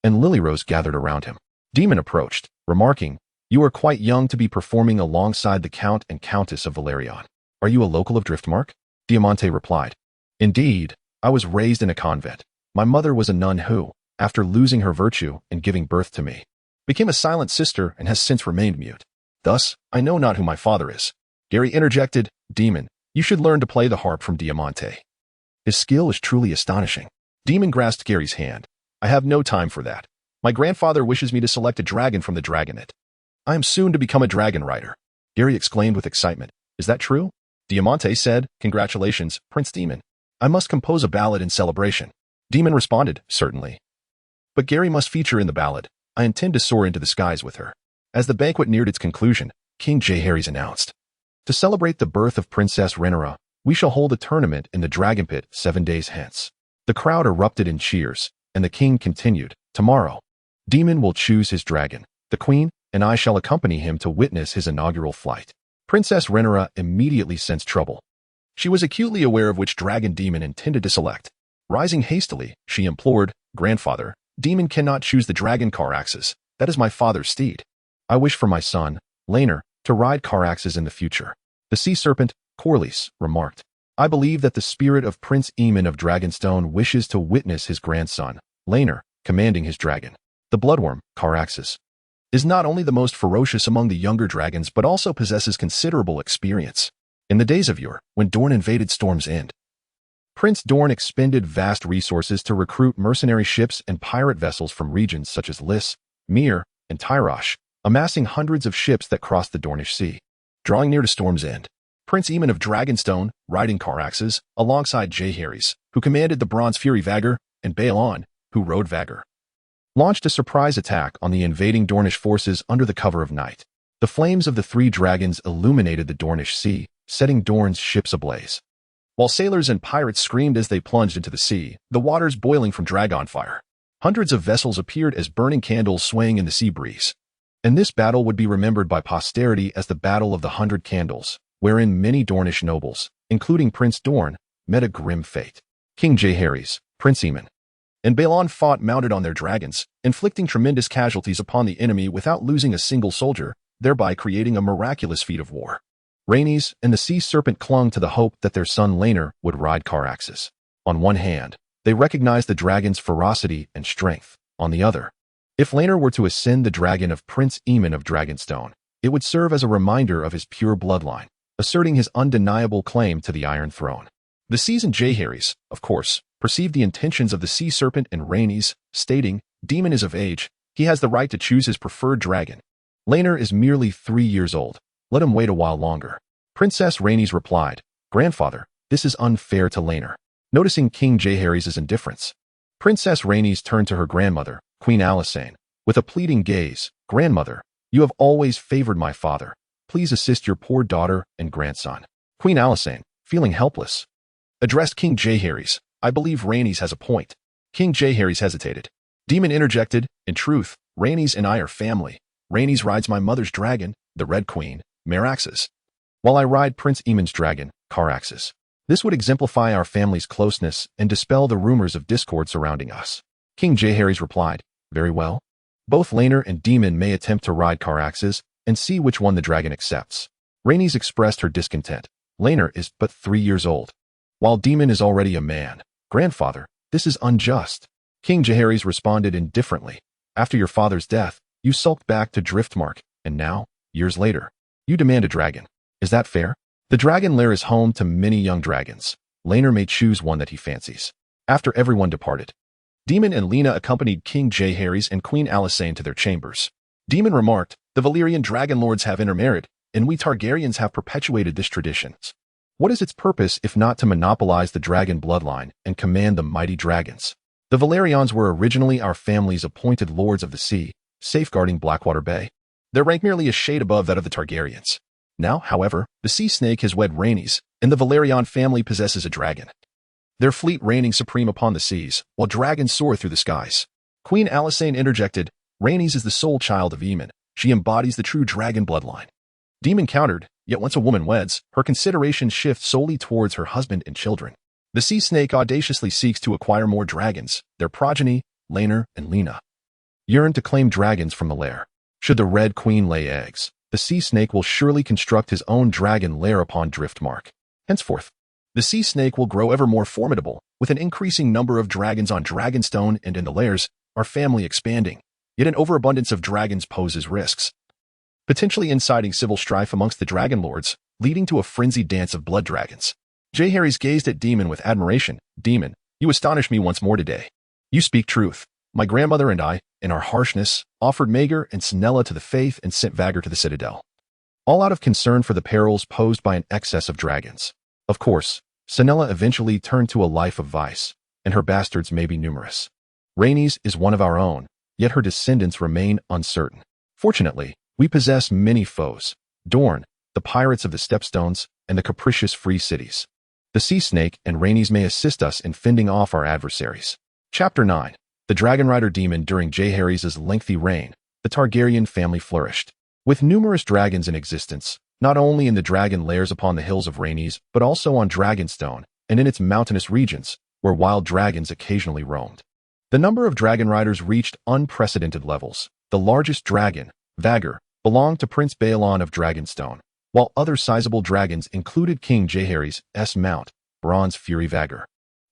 [SPEAKER 1] and Lilyrose gathered around him. Daemon approached, remarking, "You are quite young to be performing alongside the Count and Countess of Velaryon. Are you a local of Driftmark?" Diamante replied, "Indeed, I was raised in a convent. My mother was a nun who, after losing her virtue and giving birth to me, became a silent sister and has since remained mute. Thus, I know not who my father is." Gary interjected, "Daemon, you should learn to play the harp from Diamante. His skill is truly astonishing." Daemon grasped Gary's hand. "I have no time for that. My grandfather wishes me to select a dragon from the dragonet. I am soon to become a dragon rider." Gary exclaimed with excitement, "Is that true?" Diamante said, "Congratulations, Prince Daemon. I must compose a ballad in celebration." Daemon responded, "Certainly. But Gary must feature in the ballad. I intend to soar into the skies with her." As the banquet neared its conclusion, King Jaehaerys announced, "To celebrate the birth of Princess Rhaenyra, we shall hold a tournament in the Dragon Pit 7 days hence." The crowd erupted in cheers, and the king continued, "Tomorrow, Daemon will choose his dragon. The queen and I shall accompany him to witness his inaugural flight." Princess Rhaenyra immediately sensed trouble. She was acutely aware of which dragon Daemon intended to select. Rising hastily, she implored, "Grandfather, Daemon cannot choose the dragon Caraxes. That is my father's steed. I wish for my son, Rhaenyra, to ride Caraxes in the future." The sea serpent, Corlys, remarked, "I believe that the spirit of Prince Aemon of Dragonstone wishes to witness his grandson, Rhaenyra, commanding his dragon. The bloodworm, Caraxes, is not only the most ferocious among the younger dragons but also possesses considerable experience. In the days of yore, when Dorne invaded Storm's End, Prince Dorne expended vast resources to recruit mercenary ships and pirate vessels from regions such as Lys, Myr, and Tyrosh, amassing hundreds of ships that crossed the Dornish Sea. Drawing near to Storm's End, Prince Aemon of Dragonstone, riding Caraxes, alongside Jaehaerys, who commanded the Bronze Fury Vhagar, and Baelon, who rode Vhagar, launched a surprise attack on the invading Dornish forces under the cover of night. The flames of the 3 dragons illuminated the Dornish Sea, setting Dorne's ships ablaze. While sailors and pirates screamed as they plunged into the sea, the waters boiling from dragonfire. Hundreds of vessels appeared as burning candles swaying in the sea breeze. And this battle would be remembered by posterity as the Battle of the 100 Candles, wherein many Dornish nobles, including Prince Dorne, met a grim fate. King Jaehaerys, Prince Aemon, and Balon fought mounted on their dragons, inflicting tremendous casualties upon the enemy without losing a single soldier, thereby creating a miraculous feat of war. Rhaenys and the sea serpent clung to the hope that their son Rhaenyra would ride Caraxes. On one hand, they recognized the dragon's ferocity and strength. On the other, if Rhaenyra were to ascend the dragon of Prince Aemon of Dragonstone, it would serve as a reminder of his pure bloodline, asserting his undeniable claim to the Iron Throne. The seasoned Jaehaerys, of course, perceived the intentions of the sea serpent and Rhaenys, stating, "Daemon is of age, he has the right to choose his preferred dragon. Rhaenyra is merely 3 years old, let him wait a while longer." Princess Rhaenys replied, "Grandfather, this is unfair to Rhaenyra." Noticing King Jaehaerys' indifference, Princess Rhaenys turned to her grandmother, Queen Alysanne, with a pleading gaze, "Grandmother, you have always favored my father. Please assist your poor daughter and grandson." Queen Alysanne, feeling helpless, addressed King Jaehaerys, "I believe Rhaenys has a point." King Jaehaerys hesitated. Daemon interjected, "In truth, Rhaenys and I are family. Rhaenys rides my mother's dragon, the Red Queen, Caraxes, while I ride Prince Aemon's dragon, Caraxes. This would exemplify our family's closeness and dispel the rumors of discord surrounding us." King Jaehaerys replied, "Very well. Both Rhaenyra and Daemon may attempt to ride Caraxes and see which one the dragon accepts." Rhaenys expressed her discontent. "Rhaenyra is but 3 years old, while Daemon is already a man. Grandfather, this is unjust." King Jaehaerys responded indifferently, "After your father's death, you sulked back to Driftmark, and now, years later, you demand a dragon. Is that fair? The dragon lair is home to many young dragons. Rhaenyra may choose one that he fancies." After everyone departed, Daemon and Lena accompanied King Jaehaerys and Queen Alysanne to their chambers. Daemon remarked, "The Valyrian dragon lords have intermarried, and we Targaryens have perpetuated this tradition. What is its purpose if not to monopolize the dragon bloodline and command the mighty dragons? The Valyrians were originally our family's appointed lords of the sea, safeguarding Blackwater Bay. Their rank merely a shade above that of the Targaryens. Now, however, the sea snake has wed Rhaenys, and the Valyrian family possesses a dragon, their fleet reigning supreme upon the seas, while dragons soar through the skies." Queen Alysanne interjected, "Rhaenys is the sole child of Aemon. She embodies the true dragon bloodline." Daemon countered, "Yet once a woman weds, her considerations shift solely towards her husband and children. The sea snake audaciously seeks to acquire more dragons. Their progeny, Rhaenyra and Lena, yearn to claim dragons from the lair. Should the Red Queen lay eggs, the sea snake will surely construct his own dragon lair upon Driftmark. Henceforth, the sea snake will grow ever more formidable, with an increasing number of dragons on Dragonstone and in the lairs, our family expanding. Yet an overabundance of dragons poses risks, potentially inciting civil strife amongst the dragon lords, leading to a frenzied dance of blood dragons." Jaehaerys gazed at Daemon with admiration. "Daemon, you astonish me once more today. You speak truth. My grandmother and I, in our harshness, offered Maegor and Sinella to the faith and sent Vhagar to the citadel, all out of concern for the perils posed by an excess of dragons. Of course, Sinella eventually turned to a life of vice, and her bastards may be numerous. Rhaenys is one of our own, yet her descendants remain uncertain. Fortunately, we possess many foes: Dorne, the pirates of the Stepstones, and the capricious free cities. The sea snake and Rhaenys may assist us in fending off our adversaries." Chapter 9. The Dragon Rider Daemon. During Jaehaerys' lengthy reign, the Targaryen family flourished, with numerous dragons in existence, not only in the dragon lairs upon the hills of Rhaenys, but also on Dragonstone and in its mountainous regions, where wild dragons occasionally roamed. The number of dragon riders reached unprecedented levels. The largest dragon, Vhagar, belonged to Prince Balon of Dragonstone, while other sizable dragons included King Jaehaerys' mount, Bronze Fury Vhagar,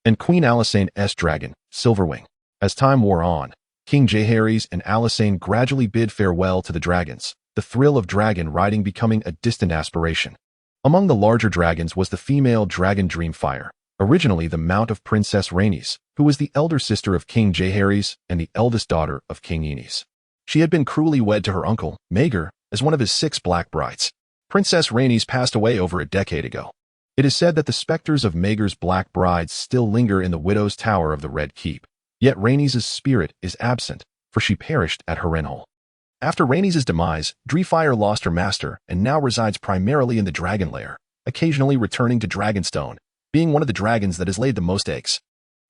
[SPEAKER 1] and Queen Alysanne's dragon, Silverwing. As time wore on, King Jaehaerys and Alysanne gradually bid farewell to the dragons, the thrill of dragon riding becoming a distant aspiration. Among the larger dragons was the female dragon Dreamfire, originally the mount of Princess Rhaenys, who was the elder sister of King Jaehaerys and the eldest daughter of King Rhaenys. She had been cruelly wed to her uncle, Maegor, as one of his 6 black brides. Princess Rhaenys passed away over a decade ago. It is said that the specters of Maegor's black brides still linger in the widow's tower of the Red Keep. Yet Rhaenys' spirit is absent, for she perished at Harrenhal. After Rhaenys' demise, Dreamfire lost her master and now resides primarily in the dragon lair, occasionally returning to Dragonstone, being one of the dragons that has laid the most eggs.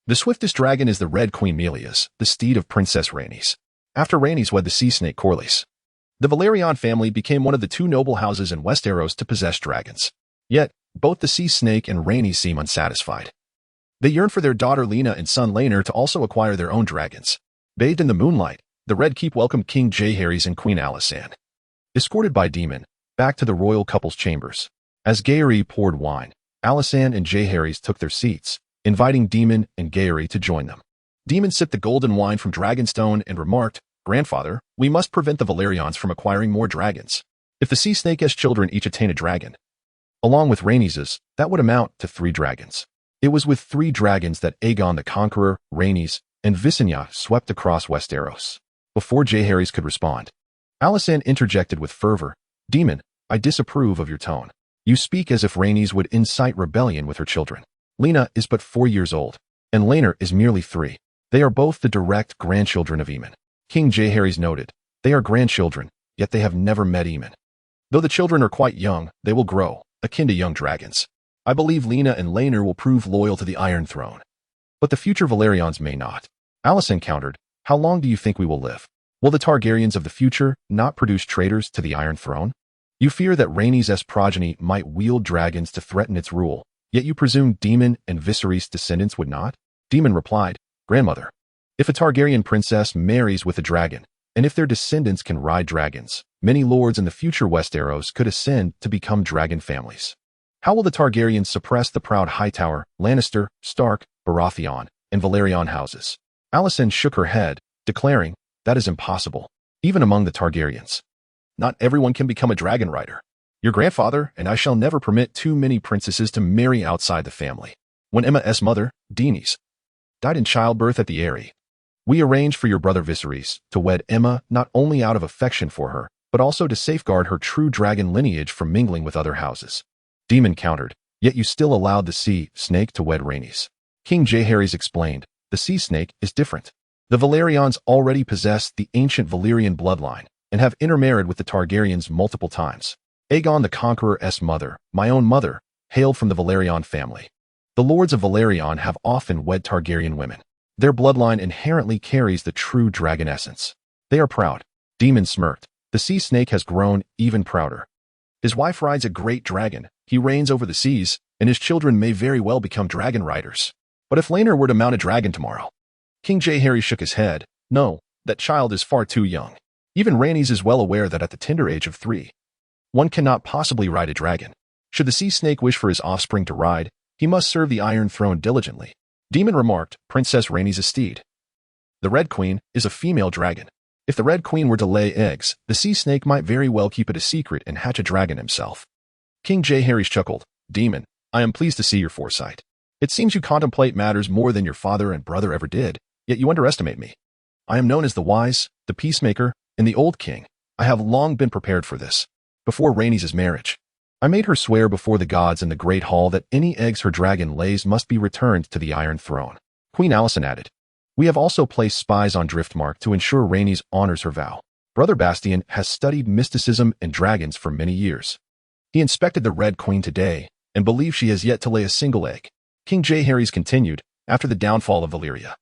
[SPEAKER 1] The swiftest dragon is the Red Queen Melias, the steed of Princess Rhaenys. After Rhaenys wed the sea snake Corlys, the Valyrian family became one of the 2 noble houses in Westeros to possess dragons. Yet, both the sea snake and Rhaenys seem unsatisfied. They yearn for their daughter Lena and son Rhaenyra to also acquire their own dragons. Bathed in the moonlight, the Red Keep welcomed King Jaehaerys and Queen Alysanne. Escorted by Daemon, back to the royal couple's chambers. As Jaehaerys poured wine, Alysanne and Jaehaerys took their seats, inviting Daemon and Jaehaerys to join them. Daemon sipped the golden wine from Dragonstone and remarked, "Grandfather, we must prevent the Valyrians from acquiring more dragons. If the Sea Snake's children each attain a dragon, along with Rhaenys', that would amount to 3 dragons." It was with 3 dragons that Aegon the Conqueror, Rhaenys, and Visenya swept across Westeros. Before Jaehaerys could respond, Alysanne interjected with fervor, "Daemon, I disapprove of your tone. You speak as if Rhaenys would incite rebellion with her children. Lena is but 4 years old, and Rhaenyra is merely 3. They are both the direct grandchildren of Aemon." King Jaehaerys noted, "They are grandchildren, yet they have never met Aemon. Though the children are quite young, they will grow, akin to young dragons. I believe Lena and Rhaenyra will prove loyal to the Iron Throne. But the future Valyrians may not." Alysanne countered, "How long do you think we will live? Will the Targaryens of the future not produce traitors to the Iron Throne? You fear that Rhaenys' progeny might wield dragons to threaten its rule, yet you presume Daemon and Viserys' descendants would not?" Daemon replied, "Grandmother, if a Targaryen princess marries with a dragon, and if their descendants can ride dragons, many lords in the future Westeros could ascend to become dragon families. How will the Targaryens suppress the proud Hightower, Lannister, Stark, Baratheon, and Valyrian houses?" Alysanne shook her head, declaring, "That is impossible, even among the Targaryens. Not everyone can become a dragon rider. Your grandfather and I shall never permit too many princesses to marry outside the family. When Emma's mother, Rhaenys, died in childbirth at the Eyrie, we arranged for your brother Viserys to wed Emma not only out of affection for her, but also to safeguard her true dragon lineage from mingling with other houses." Daemon countered, "Yet you still allowed the Sea Snake to wed Rhaenys." King Jaehaerys explained, "The Sea Snake is different. The Valyrians already possess the ancient Valyrian bloodline and have intermarried with the Targaryens multiple times. Aegon the Conqueror's mother, my own mother, hailed from the Valyrian family. The lords of Valyrian have often wed Targaryen women. Their bloodline inherently carries the true dragon essence. They are proud." Daemon smirked. "The Sea Snake has grown even prouder. His wife rides a great dragon, he reigns over the seas, and his children may very well become dragon riders. But if Rhaenyra were to mount a dragon tomorrow?" King Jaehaerys shook his head. "No, that child is far too young. Even Rhaenys is well aware that at the tender age of 3, one cannot possibly ride a dragon. Should the Sea Snake wish for his offspring to ride, he must serve the Iron Throne diligently." Daemon remarked, "Princess Rhaenys' steed. The Red Queen is a female dragon. If the Red Queen were to lay eggs, the Sea Snake might very well keep it a secret and hatch a dragon himself." King Jaehaerys chuckled, "Daemon, I am pleased to see your foresight. It seems you contemplate matters more than your father and brother ever did, yet you underestimate me. I am known as the wise, the peacemaker, and the old king. I have long been prepared for this. Before Rhaenys' marriage, I made her swear before the gods in the Great Hall that any eggs her dragon lays must be returned to the Iron Throne." Queen Alysanne added, "We have also placed spies on Driftmark to ensure Rhaenys honors her vow. Brother Bastian has studied mysticism and dragons for many years. He inspected the Red Queen today and believes she has yet to lay a single egg." King Jaehaerys continued, "After the downfall of Valyria,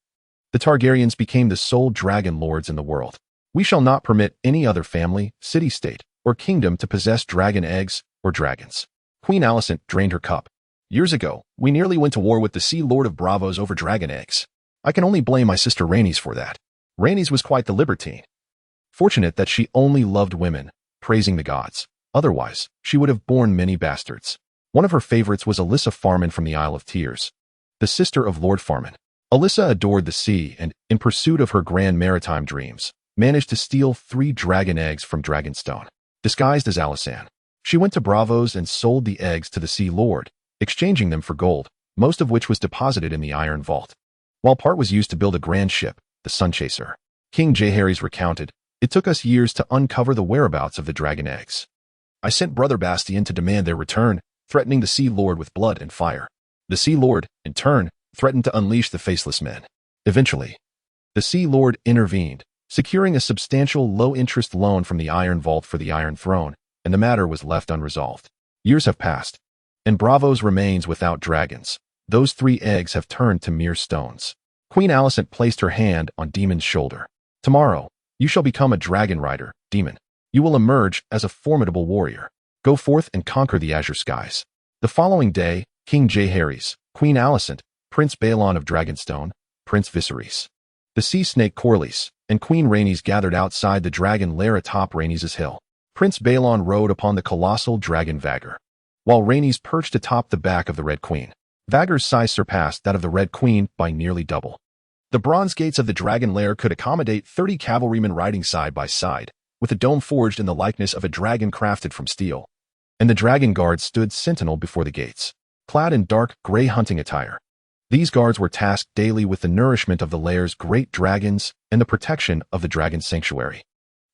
[SPEAKER 1] the Targaryens became the sole dragon lords in the world. We shall not permit any other family, city-state, or kingdom to possess dragon eggs or dragons." Queen Alysanne drained her cup. "Years ago, we nearly went to war with the Sea Lord of Bravos over dragon eggs. I can only blame my sister Rhaenys for that. Rhaenys was quite the libertine. Fortunate that she only loved women, praising the gods. Otherwise, she would have borne many bastards. One of her favorites was Alyssa Farman from the Isle of Tears, the sister of Lord Farman. Alyssa adored the sea and, in pursuit of her grand maritime dreams, managed to steal 3 dragon eggs from Dragonstone. Disguised as Alysanne, she went to Bravos and sold the eggs to the Sea Lord, exchanging them for gold, most of which was deposited in the Iron Vault, while part was used to build a grand ship, the Sunchaser." King Jaehaerys recounted, "It took us years to uncover the whereabouts of the dragon eggs. I sent Brother Bastian to demand their return, threatening the Sea Lord with blood and fire. The Sea Lord, in turn, threatened to unleash the Faceless Men. Eventually, the Sea Lord intervened, securing a substantial low-interest loan from the Iron Vault for the Iron Throne, and the matter was left unresolved. Years have passed, and Bravos remains without dragons. Those 3 eggs have turned to mere stones." Queen Alysanne placed her hand on Daemon's shoulder. "Tomorrow, you shall become a dragon rider, Daemon. You will emerge as a formidable warrior. Go forth and conquer the azure skies." The following day, King Jaehaerys, Queen Alysanne, Prince Balon of Dragonstone, Prince Viserys. The sea snake Corlys and Queen Rhaenys gathered outside the dragon lair atop Rhaenys' hill. Prince Balon rode upon the colossal dragon Vhagar, while Rhaenys perched atop the back of the Red Queen. Vhagar's size surpassed that of the Red Queen by nearly double. The bronze gates of the dragon lair could accommodate 30 cavalrymen riding side by side, with a dome forged in the likeness of a dragon crafted from steel. And the dragon guards stood sentinel before the gates, clad in dark gray hunting attire. These guards were tasked daily with the nourishment of the lair's great dragons and the protection of the dragon sanctuary.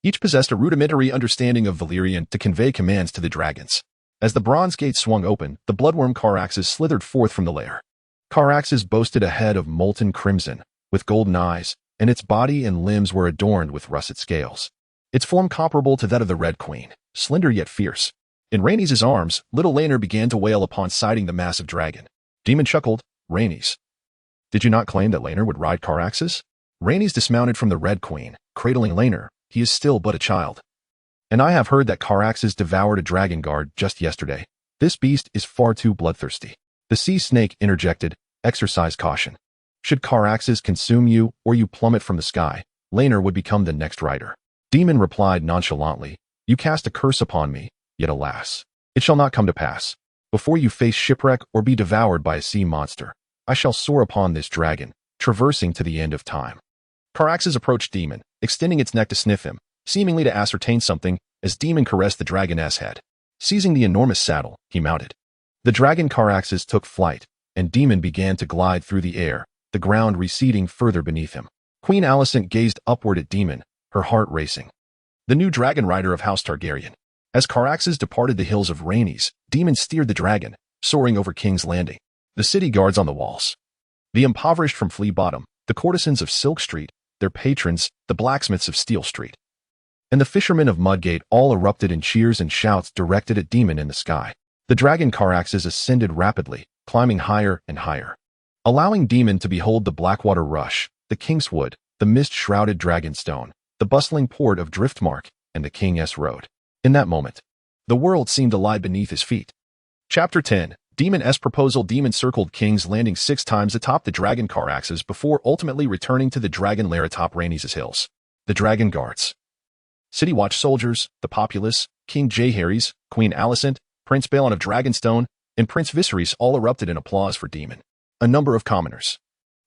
[SPEAKER 1] Each possessed a rudimentary understanding of Valyrian to convey commands to the dragons. As the bronze gate swung open, the bloodworm Caraxes slithered forth from the lair. Caraxes boasted a head of molten crimson, with golden eyes, and its body and limbs were adorned with russet scales. Its form comparable to that of the Red Queen, slender yet fierce. In Rhaenys' arms, little Rhaenyra began to wail upon sighting the massive dragon. Daemon chuckled. Rhaenys, did you not claim that Rhaenyra would ride Caraxes? Rhaenys dismounted from the Red Queen, cradling Rhaenyra. He is still but a child. And I have heard that Caraxes devoured a dragon guard just yesterday. This beast is far too bloodthirsty. The sea snake interjected. Exercise caution. Should Caraxes consume you or you plummet from the sky, Rhaenyra would become the next rider. Daemon replied nonchalantly. You cast a curse upon me, yet alas, it shall not come to pass. Before you face shipwreck or be devoured by a sea monster, I shall soar upon this dragon, traversing to the end of time. Caraxes approached Daemon, extending its neck to sniff him, seemingly to ascertain something, as Daemon caressed the dragon's head. Seizing the enormous saddle, he mounted. The dragon Caraxes took flight, and Daemon began to glide through the air, the ground receding further beneath him. Queen Alysanne gazed upward at Daemon, her heart racing. The new dragon rider of House Targaryen. As Caraxes departed the hills of Rhaenys, Daemon steered the dragon, soaring over King's Landing. The city guards on the walls, the impoverished from Flea Bottom, the courtesans of Silk Street, their patrons, the blacksmiths of Steel Street, and the fishermen of Mudgate all erupted in cheers and shouts directed at Daemon in the sky. The dragon Caraxes ascended rapidly, climbing higher and higher, allowing Daemon to behold the Blackwater Rush, the Kingswood, the mist-shrouded Dragonstone, the bustling port of Driftmark, and the King's Road. In that moment, the world seemed to lie beneath his feet. Chapter 10. Daemon's proposal. Daemon circled King's Landing 6 times atop the dragon Caraxes before ultimately returning to the dragon lair atop Rhaenys' hills. The dragon guards, city watch soldiers, the populace, King Jaehaerys, Queen Alysanne, Prince Balon of Dragonstone, and Prince Viserys all erupted in applause for Daemon. A number of commoners,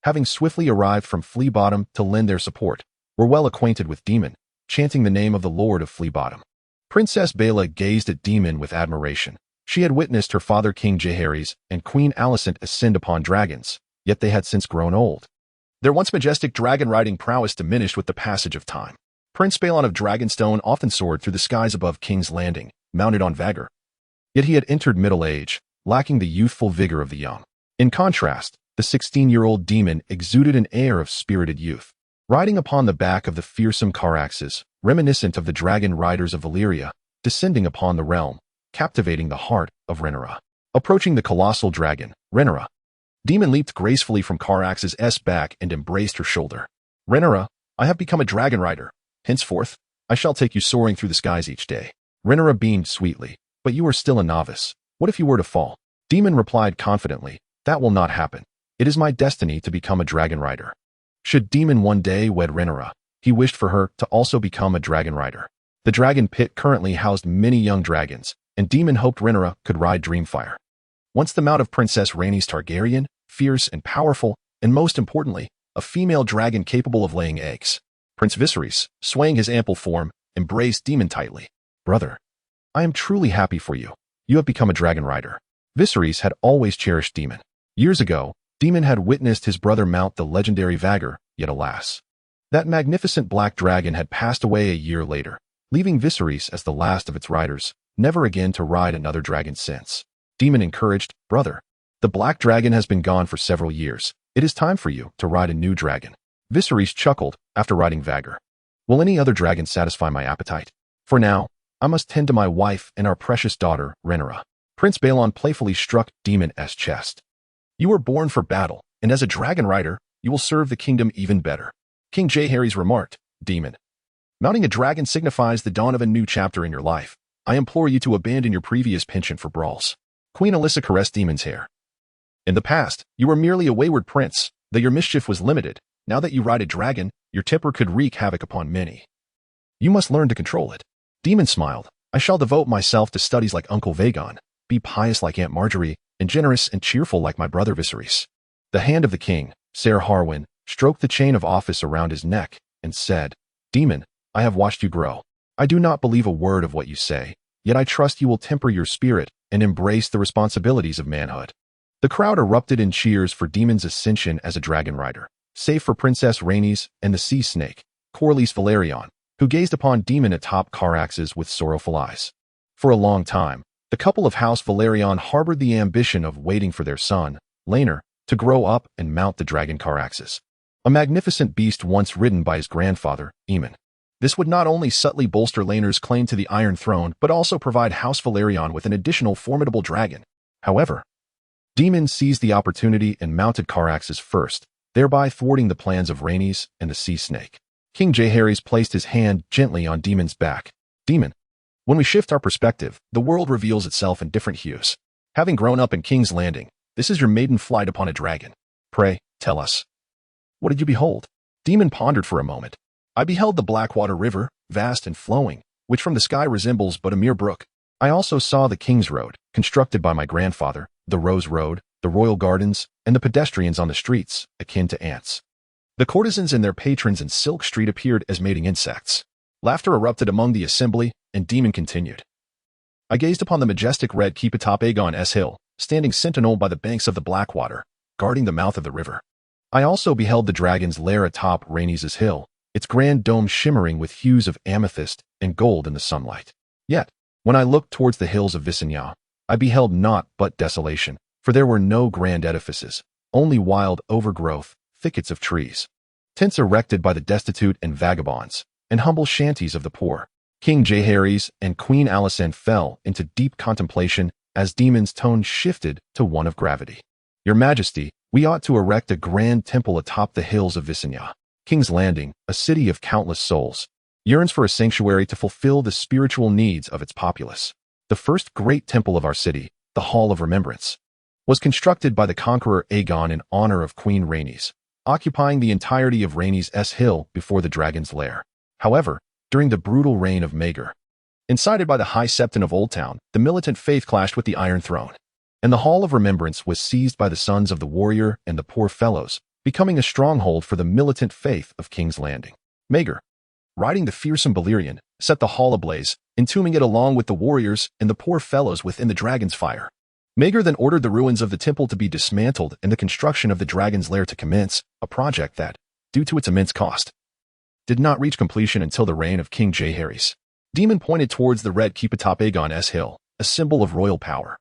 [SPEAKER 1] having swiftly arrived from Flea Bottom to lend their support, were well acquainted with Daemon, chanting the name of the Lord of Flea Bottom. Princess Baela gazed at Daemon with admiration. She had witnessed her father King Jaehaerys and Queen Alysanne ascend upon dragons, yet they had since grown old. Their once majestic dragon-riding prowess diminished with the passage of time. Prince Balon of Dragonstone often soared through the skies above King's Landing, mounted on Vhagar. Yet he had entered middle age, lacking the youthful vigor of the young. In contrast, the 16-year-old Daemon exuded an air of spirited youth. Riding upon the back of the fearsome Caraxes, reminiscent of the dragon riders of Valyria, descending upon the realm, captivating the heart of Rhaenyra. Approaching the colossal dragon, Rhaenyra, Daemon leaped gracefully from Caraxes' back and embraced her shoulder. Rhaenyra, I have become a dragon rider. Henceforth, I shall take you soaring through the skies each day. Rhaenyra beamed sweetly. But you are still a novice. What if you were to fall? Daemon replied confidently. That will not happen. It is my destiny to become a dragon rider. Should Daemon one day wed Rhaenyra, he wished for her to also become a dragon rider. The dragon pit currently housed many young dragons, and Daemon hoped Rhaenyra could ride Dreamfire. Once the mount of Princess Rhaenys Targaryen, fierce and powerful, and most importantly, a female dragon capable of laying eggs. Prince Viserys, swaying his ample form, embraced Daemon tightly. Brother, I am truly happy for you. You have become a dragon rider. Viserys had always cherished Daemon. Years ago, Daemon had witnessed his brother mount the legendary Vhagar, yet alas, that magnificent black dragon had passed away a year later, leaving Viserys as the last of its riders, never again to ride another dragon since. Daemon encouraged, Brother, the black dragon has been gone for several years. It is time for you to ride a new dragon. Viserys chuckled after riding Vhagar. Will any other dragon satisfy my appetite? For now, I must tend to my wife and our precious daughter, Rhaenyra. Prince Balon playfully struck Daemon's chest. You were born for battle, and as a dragon rider, you will serve the kingdom even better. King Jaehaerys remarked, Daemon, mounting a dragon signifies the dawn of a new chapter in your life. I implore you to abandon your previous penchant for brawls. Queen Alyssa caressed Daemon's hair. In the past, you were merely a wayward prince, though your mischief was limited. Now that you ride a dragon, your temper could wreak havoc upon many. You must learn to control it. Daemon smiled. I shall devote myself to studies like Uncle Vagon, be pious like Aunt Marjorie, and generous and cheerful like my brother Viserys. The hand of the king, Ser Harwin, stroked the chain of office around his neck and said, Daemon, I have watched you grow. I do not believe a word of what you say, yet I trust you will temper your spirit and embrace the responsibilities of manhood. The crowd erupted in cheers for Daemon's ascension as a dragon rider, save for Princess Rhaenys and the sea snake, Corlys Velaryon, who gazed upon Daemon atop Caraxes with sorrowful eyes. For a long time, the couple of House Velaryon harbored the ambition of waiting for their son, Rhaenyra, to grow up and mount the dragon Caraxes, a magnificent beast once ridden by his grandfather, Aemon. This would not only subtly bolster Rhaenyra's claim to the Iron Throne, but also provide House Velaryon with an additional formidable dragon. However, Daemon seized the opportunity and mounted Caraxes first, thereby thwarting the plans of Rhaenys and the sea snake. King Jaehaerys placed his hand gently on Daemon's back. Daemon, when we shift our perspective, the world reveals itself in different hues. Having grown up in King's Landing, this is your maiden flight upon a dragon. Pray, tell us. What did you behold? Daemon pondered for a moment. I beheld the Blackwater River, vast and flowing, which from the sky resembles but a mere brook. I also saw the King's Road, constructed by my grandfather, the Rose Road, the royal gardens, and the pedestrians on the streets, akin to ants. The courtesans and their patrons in Silk Street appeared as mating insects. Laughter erupted among the assembly, and Daemon continued. I gazed upon the majestic red keep atop Aegon's Hill, standing sentinel by the banks of the Blackwater, guarding the mouth of the river. I also beheld the dragon's lair atop Rhaenys' hill, its grand dome shimmering with hues of amethyst and gold in the sunlight. Yet, when I looked towards the hills of Visenyaw, I beheld naught but desolation, for there were no grand edifices, only wild overgrowth, thickets of trees, tents erected by the destitute and vagabonds, and humble shanties of the poor. King Jaehaerys and Queen Alysanne fell into deep contemplation as Daemon's tone shifted to one of gravity. Your Majesty, we ought to erect a grand temple atop the hills of Visenyaw. King's Landing, a city of countless souls, yearns for a sanctuary to fulfill the spiritual needs of its populace. The first great temple of our city, the Hall of Remembrance, was constructed by the conqueror Aegon in honor of Queen Rhaenys, occupying the entirety of Rhaenys' hill before the dragon's lair. However, during the brutal reign of Maegor, incited by the High Septon of Old Town, the militant faith clashed with the Iron Throne, and the Hall of Remembrance was seized by the sons of the warrior and the poor fellows, becoming a stronghold for the militant faith of King's Landing. Maegor, riding the fearsome Balerion, set the hall ablaze, entombing it along with the warriors and the poor fellows within the dragon's fire. Maegor then ordered the ruins of the temple to be dismantled and the construction of the dragon's lair to commence, a project that, due to its immense cost, did not reach completion until the reign of King Jaehaerys. Daemon pointed towards the red keep atop Aegon's Hill, a symbol of royal power,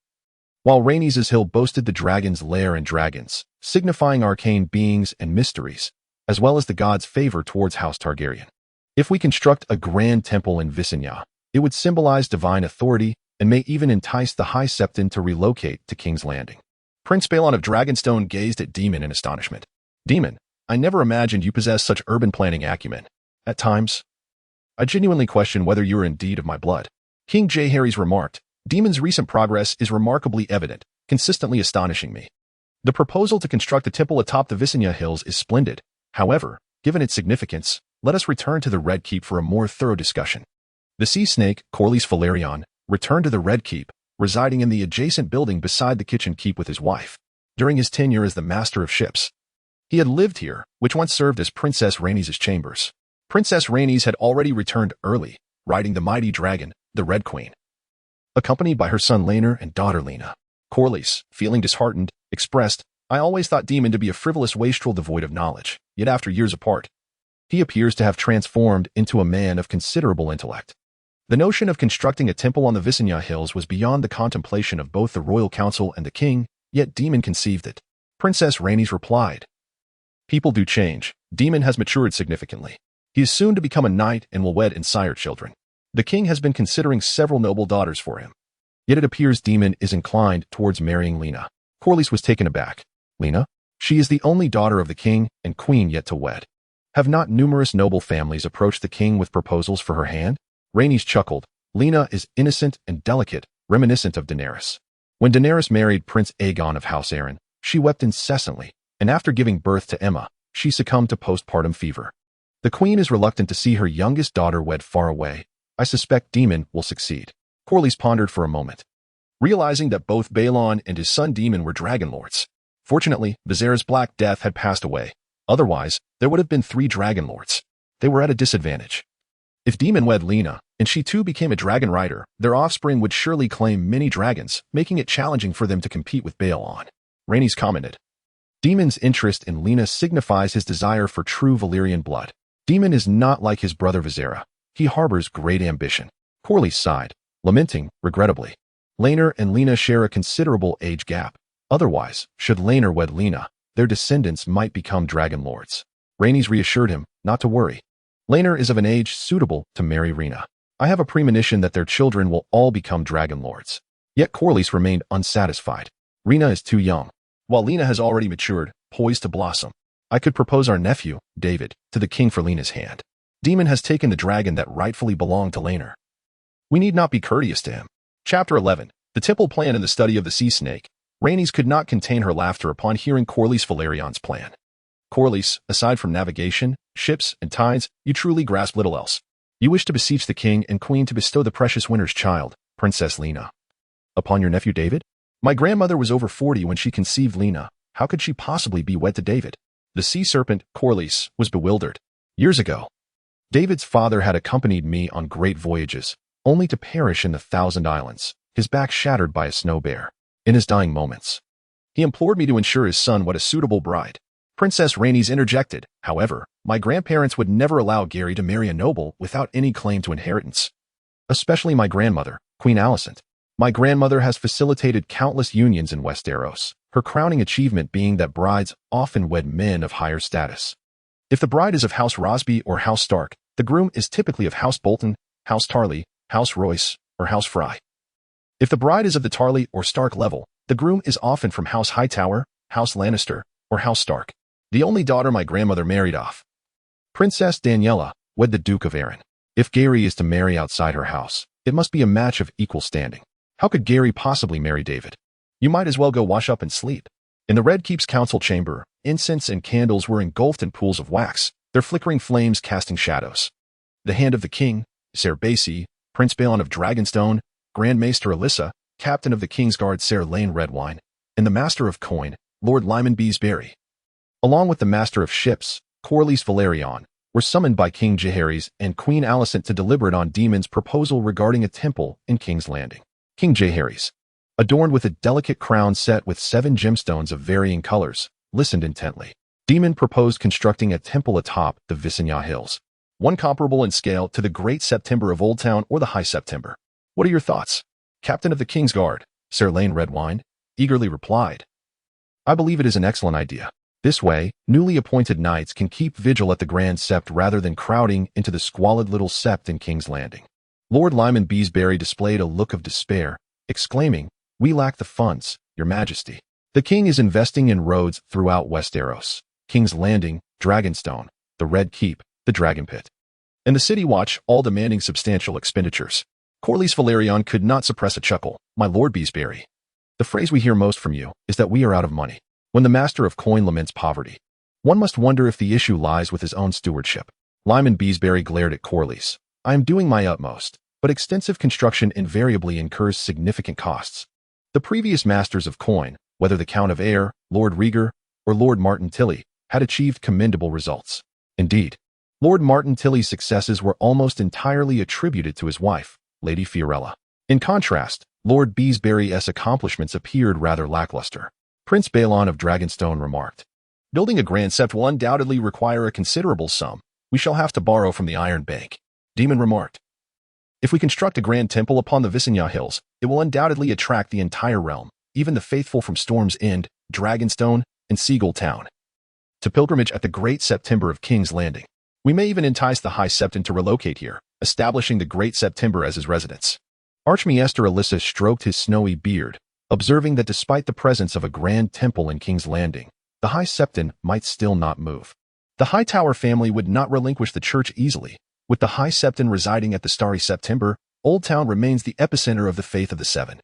[SPEAKER 1] while Rhaenys' hill boasted the dragon's lair and dragons, signifying arcane beings and mysteries, as well as the god's favor towards House Targaryen. If we construct a grand temple in Visenyaw, it would symbolize divine authority and may even entice the High Septon to relocate to King's Landing. Prince Balon of Dragonstone gazed at Daemon in astonishment. Daemon, I never imagined you possessed such urban planning acumen. At times, I genuinely question whether you are indeed of my blood. King Jaehaerys remarked, Daemon's recent progress is remarkably evident, consistently astonishing me. The proposal to construct a temple atop the Visenyaw Hills is splendid. However, given its significance, let us return to the Red Keep for a more thorough discussion. The sea snake, Corlys Velaryon, returned to the Red Keep, residing in the adjacent building beside the kitchen keep with his wife. During his tenure as the master of ships, he had lived here, which once served as Princess Rhaenys' chambers. Princess Rhaenys had already returned early, riding the mighty dragon, the Red Queen, accompanied by her son Rhaenyra and daughter Lena. Corlys, feeling disheartened, expressed, I always thought Daemon to be a frivolous wastrel devoid of knowledge, yet after years apart, he appears to have transformed into a man of considerable intellect. The notion of constructing a temple on the Visenyaw Hills was beyond the contemplation of both the royal council and the king, yet Daemon conceived it. Princess Rhaenys replied, People do change. Daemon has matured significantly. He is soon to become a knight and will wed and sire children. The king has been considering several noble daughters for him. Yet it appears Daemon is inclined towards marrying Lena. Corlys was taken aback. Lena? She is the only daughter of the king and queen yet to wed. Have not numerous noble families approached the king with proposals for her hand? Rhaenys chuckled. Lena is innocent and delicate, reminiscent of Daenerys. When Daenerys married Prince Aegon of House Arryn, She wept incessantly, and after giving birth to Emma, she succumbed to postpartum fever. The queen is reluctant to see her youngest daughter wed far away. I suspect Daemon will succeed. Corlys pondered for a moment, realizing that both Balon and his son Daemon were dragon lords. Fortunately, Viserys' Black Death had passed away. Otherwise, there would have been 3 dragon lords. They were at a disadvantage. If Daemon wed Lena, and she too became a dragon rider, their offspring would surely claim many dragons, making it challenging for them to compete with Balon. Rhaenys commented. Daemon's interest in Lena signifies his desire for true Valyrian blood. Daemon is not like his brother Viserys. He harbors great ambition. Corlys sighed, lamenting, regrettably. Rhaenyra and Lena share a considerable age gap. Otherwise, should Rhaenyra wed Lena, their descendants might become dragon lords. Rhaenys reassured him not to worry. Rhaenyra is of an age suitable to marry Rhaenyra. I have a premonition that their children will all become dragon lords. Yet Corlys remained unsatisfied. Rhaenyra is too young, while Lena has already matured, poised to blossom. I could propose our nephew, David, to the king for Lena's hand. Daemon has taken the dragon that rightfully belonged to Rhaenyra. We need not be courteous to him. Chapter 11. The Temple Plan and the Study of the Sea Snake. Rhaenys could not contain her laughter upon hearing Corlys Valerion's plan. Corlys, aside from navigation, ships, and tides, you truly grasp little else. You wish to beseech the king and queen to bestow the precious winter's child, Princess Lena, upon your nephew David? My grandmother was over 40 when she conceived Lena. How could she possibly be wed to David? The sea serpent, Corlys, was bewildered. Years ago, David's father had accompanied me on great voyages, only to perish in the Thousand Islands, his back shattered by a snow bear. In his dying moments, he implored me to ensure his son wed a suitable bride. Princess Rhaenys interjected. However, my grandparents would never allow Gary to marry a noble without any claim to inheritance. Especially my grandmother, Queen Alysanne. My grandmother has facilitated countless unions in Westeros, her crowning achievement being that brides often wed men of higher status. If the bride is of House Rosby or House Stark, the groom is typically of House Bolton, House Tarly, House Royce, or House Fry. If the bride is of the Tarly or Stark level, the groom is often from House Hightower, House Lannister, or House Stark. The only daughter my grandmother married off, Princess Daniela, wed the Duke of Arryn. If Gary is to marry outside her house, it must be a match of equal standing. How could Gary possibly marry David? You might as well go wash up and sleep. In the Red Keep's council chamber, incense and candles were engulfed in pools of wax, their flickering flames casting shadows. The hand of the king, Ser Bacy, Prince Balon of Dragonstone, Grand Maester Alyssa, Captain of the Kingsguard Ser Lane Redwine, and the Master of Coin, Lord Lyman Beesbury, along with the Master of Ships, Corlys Valerion, were summoned by King Jaehaerys and Queen Alysanne to deliberate on Daemon's proposal regarding a temple in King's Landing. King Jaehaerys, adorned with a delicate crown set with 7 gemstones of varying colors, listened intently. Daemon proposed constructing a temple atop the Visenya Hills, one comparable in scale to the Great September of Old Town or the High September. What are your thoughts? Captain of the Kingsguard, Ser Lane Redwine, eagerly replied. I believe it is an excellent idea. This way, newly appointed knights can keep vigil at the Grand Sept rather than crowding into the squalid little sept in King's Landing. Lord Lyman Beesbury displayed a look of despair, exclaiming, We lack the funds, Your Majesty. The king is investing in roads throughout Westeros, King's Landing, Dragonstone, the Red Keep, the Dragon Pit, and the City Watch, all demanding substantial expenditures. Corlys Valerion could not suppress a chuckle. My Lord Beesbury, the phrase we hear most from you is that we are out of money. When the Master of Coin laments poverty, one must wonder if the issue lies with his own stewardship. Lyman Beesbury glared at Corlys. I am doing my utmost, but extensive construction invariably incurs significant costs. The previous Masters of Coin, whether the Count of Heir, Lord Rhaegar, or Lord Martin Tilly, had achieved commendable results. Indeed, Lord Martin Tilly's successes were almost entirely attributed to his wife, Lady Fiorella. In contrast, Lord Beesbury's accomplishments appeared rather lackluster. Prince Balon of Dragonstone remarked, Building a Grand Sept will undoubtedly require a considerable sum. We shall have to borrow from the Iron Bank. Daemon remarked, If we construct a grand temple upon the Visenya Hills, it will undoubtedly attract the entire realm, even the faithful from Storm's End, Dragonstone, and Seagull Town, to pilgrimage at the Great September of King's Landing. We may even entice the High Septon to relocate here, establishing the Great September as his residence. Archmaester Alyssa stroked his snowy beard, observing that despite the presence of a grand temple in King's Landing, the High Septon might still not move. The Hightower family would not relinquish the church easily. With the High Septon residing at the Starry September, Old Town remains the epicenter of the faith of the Seven.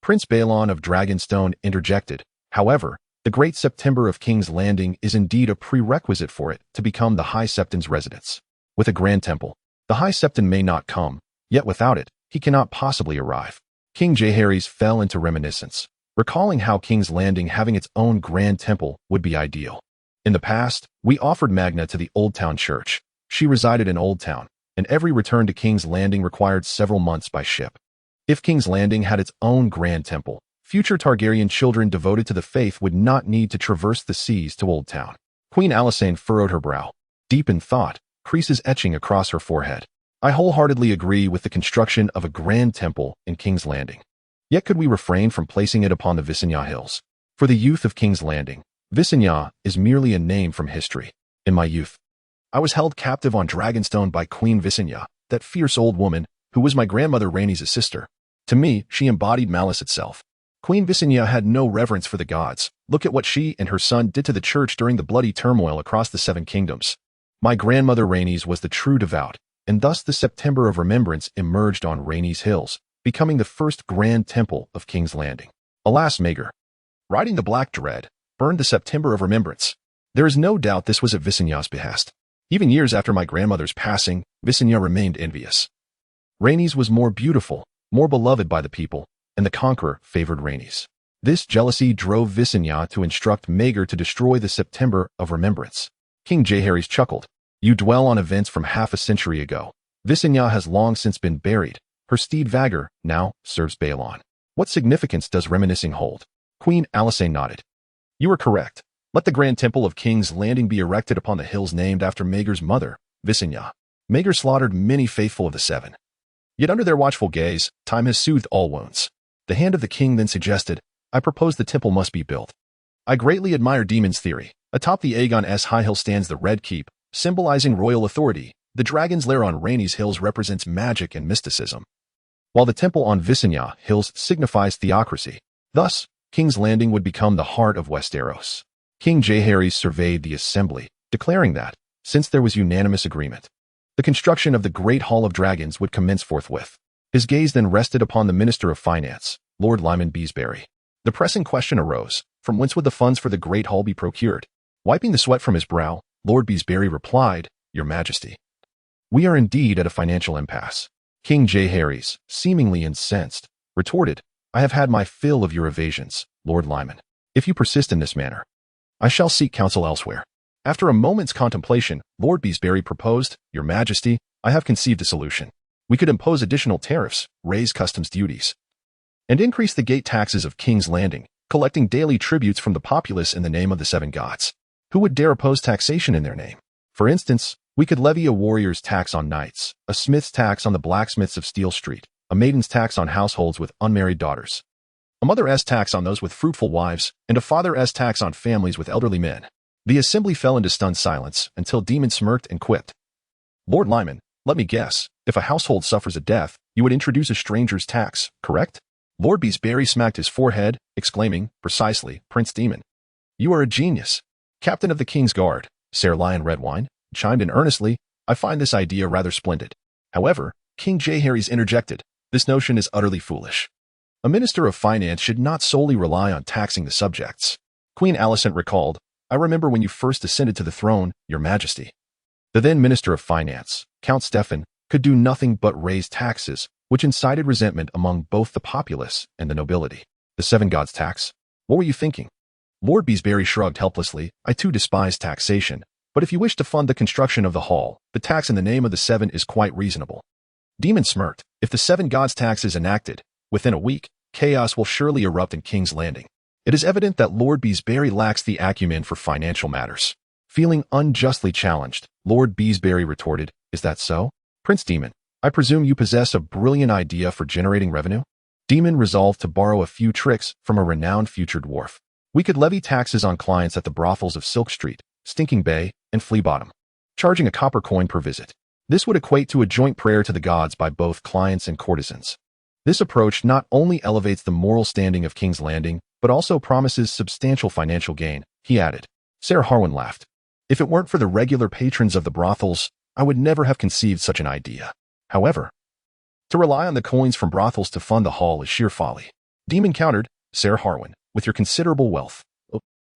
[SPEAKER 1] Prince Balon of Dragonstone interjected, However, The Great September of King's Landing is indeed a prerequisite for it to become the High Septon's residence. With a grand temple, the High Septon may not come, yet without it, he cannot possibly arrive. King Jaehaerys fell into reminiscence, recalling how King's Landing having its own grand temple would be ideal. In the past, we offered Magna to the Old Town Church. She resided in Old Town, and every return to King's Landing required several months by ship. If King's Landing had its own grand temple, future Targaryen children devoted to the faith would not need to traverse the seas to Old Town. Queen Alysanne furrowed her brow, deep in thought, creases etching across her forehead. I wholeheartedly agree with the construction of a grand temple in King's Landing. Yet could we refrain from placing it upon the Visenya Hills? For the youth of King's Landing, Visenya is merely a name from history. In my youth, I was held captive on Dragonstone by Queen Visenya, that fierce old woman, who was my grandmother Rhaenys' sister. To me, she embodied malice itself. Queen Visenya had no reverence for the gods. Look at what she and her son did to the church during the bloody turmoil across the Seven Kingdoms. My grandmother Rhaenys was the true devout, and thus the September of Remembrance emerged on Rhaenys Hills, becoming the first grand temple of King's Landing. Alas, Maegor, riding the Black Dread, burned the September of Remembrance. There is no doubt this was at Visenya's behest. Even years after my grandmother's passing, Visenya remained envious. Rhaenys was more beautiful, more beloved by the people, and the conqueror favored Rhaenys. This jealousy drove Visenya to instruct Maegor to destroy the September of Remembrance. King Jaehaerys chuckled. You dwell on events from half a century ago. Visenya has long since been buried. Her steed Vier now serves Baelon. What significance does reminiscing hold? Queen Alysanne nodded. You are correct. Let the grand temple of King's Landing be erected upon the hills named after Maegor's mother, Visenya. Maegor slaughtered many faithful of the Seven. Yet under their watchful gaze, time has soothed all wounds. The hand of the king then suggested, I propose the temple must be built. I greatly admire Daemon's theory. Atop the Aegon's high hill stands the Red Keep, symbolizing royal authority. The dragon's lair on Rhaenys Hills represents magic and mysticism, while the temple on Visenya Hills signifies theocracy. Thus, King's Landing would become the heart of Westeros. King Jaehaerys surveyed the assembly, declaring that, since there was unanimous agreement, the construction of the Great Hall of Dragons would commence forthwith. His gaze then rested upon the Minister of Finance, Lord Lyman Beesbury. The pressing question arose, from whence would the funds for the Great Hall be procured? Wiping the sweat from his brow, Lord Beesbury replied, Your Majesty, we are indeed at a financial impasse. King Jaehaerys, seemingly incensed, retorted, I have had my fill of your evasions, Lord Lyman. If you persist in this manner, I shall seek counsel elsewhere. After a moment's contemplation, Lord Beesbury proposed, Your Majesty, I have conceived a solution. We could impose additional tariffs, raise customs duties, and increase the gate taxes of King's Landing, collecting daily tributes from the populace in the name of the Seven Gods. Who would dare oppose taxation in their name? For instance, we could levy a warrior's tax on knights, a smith's tax on the blacksmiths of Steel Street, a maiden's tax on households with unmarried daughters, a mother's tax on those with fruitful wives, and a father's tax on families with elderly men. The assembly fell into stunned silence until Daemon smirked and quipped. Lord Lyman, let me guess, if a household suffers a death, you would introduce a stranger's tax, correct? Lord Beesbury smacked his forehead, exclaiming, Precisely, Prince Daemon. You are a genius. Captain of the King's Guard, Sir Lion Redwine, chimed in earnestly, I find this idea rather splendid. However, King Jaehaerys interjected, This notion is utterly foolish. A minister of finance should not solely rely on taxing the subjects. Queen Alysanne recalled, I remember when you first ascended to the throne, Your Majesty. The then Minister of Finance, Count Stefan, could do nothing but raise taxes, which incited resentment among both the populace and the nobility. The Seven Gods tax? What were you thinking? Lord Beesbury shrugged helplessly, I too despise taxation, but if you wish to fund the construction of the hall, the tax in the name of the Seven is quite reasonable. Daemon smirked, if the Seven Gods tax is enacted, within a week, chaos will surely erupt in King's Landing. It is evident that Lord Beesbury lacks the acumen for financial matters. Feeling unjustly challenged, Lord Beesbury retorted, Is that so? Prince Daemon, I presume you possess a brilliant idea for generating revenue? Daemon resolved to borrow a few tricks from a renowned future dwarf. We could levy taxes on clients at the brothels of Silk Street, Stinking Bay, and Flea Bottom, charging a copper coin per visit. This would equate to a joint prayer to the gods by both clients and courtesans. This approach not only elevates the moral standing of King's Landing, but also promises substantial financial gain, he added. Sir Harwin laughed. If it weren't for the regular patrons of the brothels, I would never have conceived such an idea. However, to rely on the coins from brothels to fund the hall is sheer folly. Daemon countered, Sir Harwin, with your considerable wealth,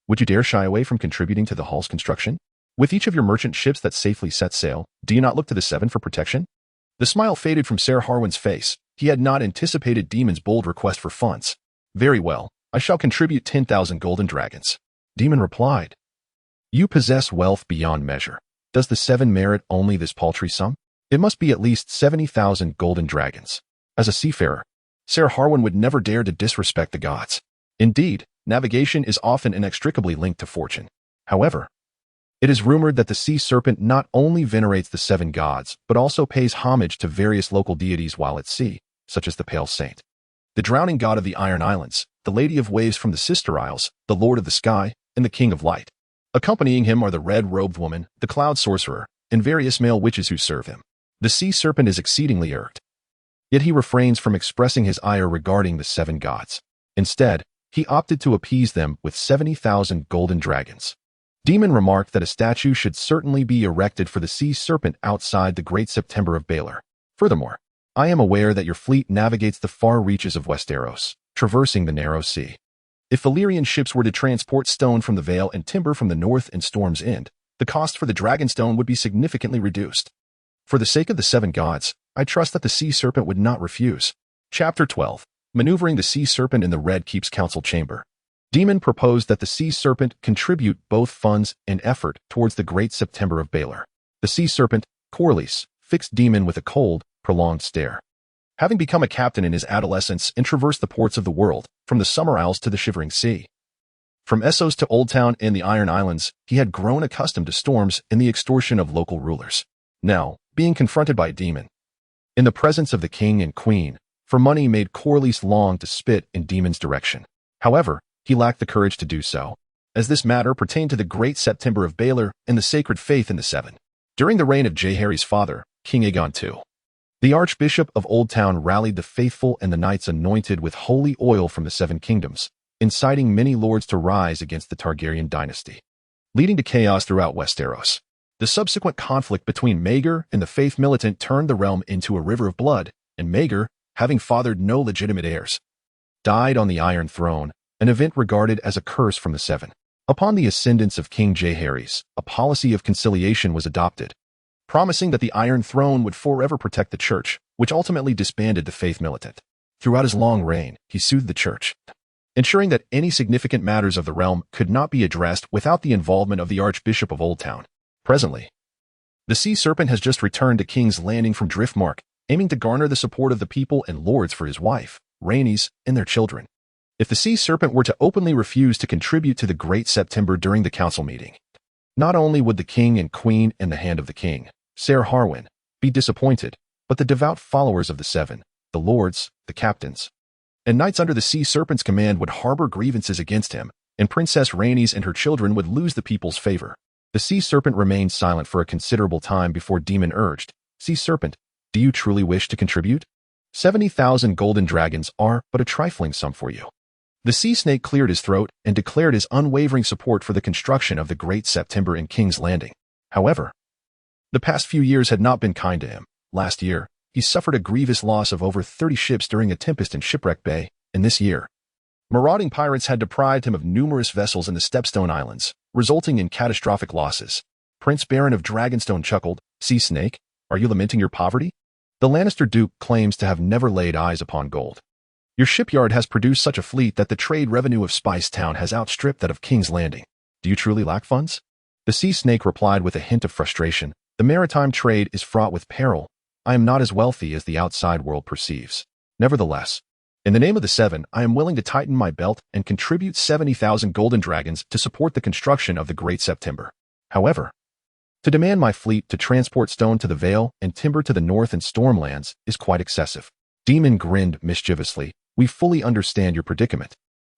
[SPEAKER 1] Would you dare shy away from contributing to the hull's construction? With each of your merchant ships that safely set sail, do you not look to the seven for protection? The smile faded from Ser Harwin's face. He had not anticipated Daemon's bold request for funds. Very well, I shall contribute 10,000 golden dragons. Daemon replied. You possess wealth beyond measure. Does the seven merit only this paltry sum? It must be at least 70,000 golden dragons. As a seafarer, Ser Harwin would never dare to disrespect the gods. Indeed, navigation is often inextricably linked to fortune. However, it is rumored that the sea serpent not only venerates the seven gods, but also pays homage to various local deities while at sea, such as the Pale Saint, the drowning god of the Iron Islands, the Lady of Waves from the Sister Isles, the Lord of the Sky, and the King of Light. Accompanying him are the Red-Robed Woman, the Cloud Sorcerer, and various male witches who serve him. The sea serpent is exceedingly irked. Yet he refrains from expressing his ire regarding the seven gods. Instead, he opted to appease them with 70,000 golden dragons. Daemon remarked that a statue should certainly be erected for the sea serpent outside the Great September of Baelor. Furthermore, I am aware that your fleet navigates the far reaches of Westeros, traversing the narrow sea. If Valyrian ships were to transport stone from the Vale and timber from the north and Storm's End, the cost for the Dragonstone would be significantly reduced. For the sake of the seven gods, I trust that the sea serpent would not refuse. Chapter 12. Maneuvering the sea serpent in the Red Keep's council chamber. Daemon proposed that the sea serpent contribute both funds and effort towards the Great September of Baelor. The sea serpent, Corlys, fixed Daemon with a cold, prolonged stare. Having become a captain in his adolescence and traversed the ports of the world, from the Summer Isles to the Shivering Sea, from Essos to Old Town and the Iron Islands, he had grown accustomed to storms and the extortion of local rulers. Now, being confronted by Daemon, in the presence of the king and queen, for money made Corlys long to spit in Daemon's direction. However, he lacked the courage to do so, as this matter pertained to the Great September of Baelor and the sacred faith in the seven. During the reign of Jaehaerys' father, King Aegon II, the Archbishop of Old Town rallied the faithful and the knights anointed with holy oil from the Seven Kingdoms, inciting many lords to rise against the Targaryen dynasty, leading to chaos throughout Westeros. The subsequent conflict between Maegor and the faith militant turned the realm into a river of blood, and Maegor, having fathered no legitimate heirs, died on the Iron Throne, an event regarded as a curse from the Seven. Upon the ascendance of King Jaehaerys, a policy of conciliation was adopted, promising that the Iron Throne would forever protect the church, which ultimately disbanded the faith militant. Throughout his long reign, he soothed the church, ensuring that any significant matters of the realm could not be addressed without the involvement of the Archbishop of Old Town. Presently, the Sea Serpent has just returned to King's Landing from Driftmark, aiming to garner the support of the people and lords for his wife, Rhaenys, and their children. If the Sea Serpent were to openly refuse to contribute to the Great September during the council meeting, not only would the king and queen and the hand of the king, Ser Harwin, be disappointed, but the devout followers of the Seven, the lords, the captains, and knights under the Sea Serpent's command would harbor grievances against him, and Princess Rhaenys and her children would lose the people's favor. The Sea Serpent remained silent for a considerable time before Daemon urged, Sea Serpent, do you truly wish to contribute? 70,000 golden dragons are but a trifling sum for you. The sea snake cleared his throat and declared his unwavering support for the construction of the Great September in King's Landing. However, the past few years had not been kind to him. Last year, he suffered a grievous loss of over 30 ships during a tempest in Shipwreck Bay, and this year, marauding pirates had deprived him of numerous vessels in the Stepstone Islands, resulting in catastrophic losses. Prince Baron of Dragonstone chuckled, Sea Snake, are you lamenting your poverty? The Lannister Duke claims to have never laid eyes upon gold. Your shipyard has produced such a fleet that the trade revenue of Spice Town has outstripped that of King's Landing. Do you truly lack funds? The Sea Snake replied with a hint of frustration, the maritime trade is fraught with peril. I am not as wealthy as the outside world perceives. Nevertheless, in the name of the Seven, I am willing to tighten my belt and contribute 70,000 golden dragons to support the construction of the Great September. However, to demand my fleet to transport stone to the Vale and timber to the north and Stormlands is quite excessive. Daemon grinned mischievously. We fully understand your predicament,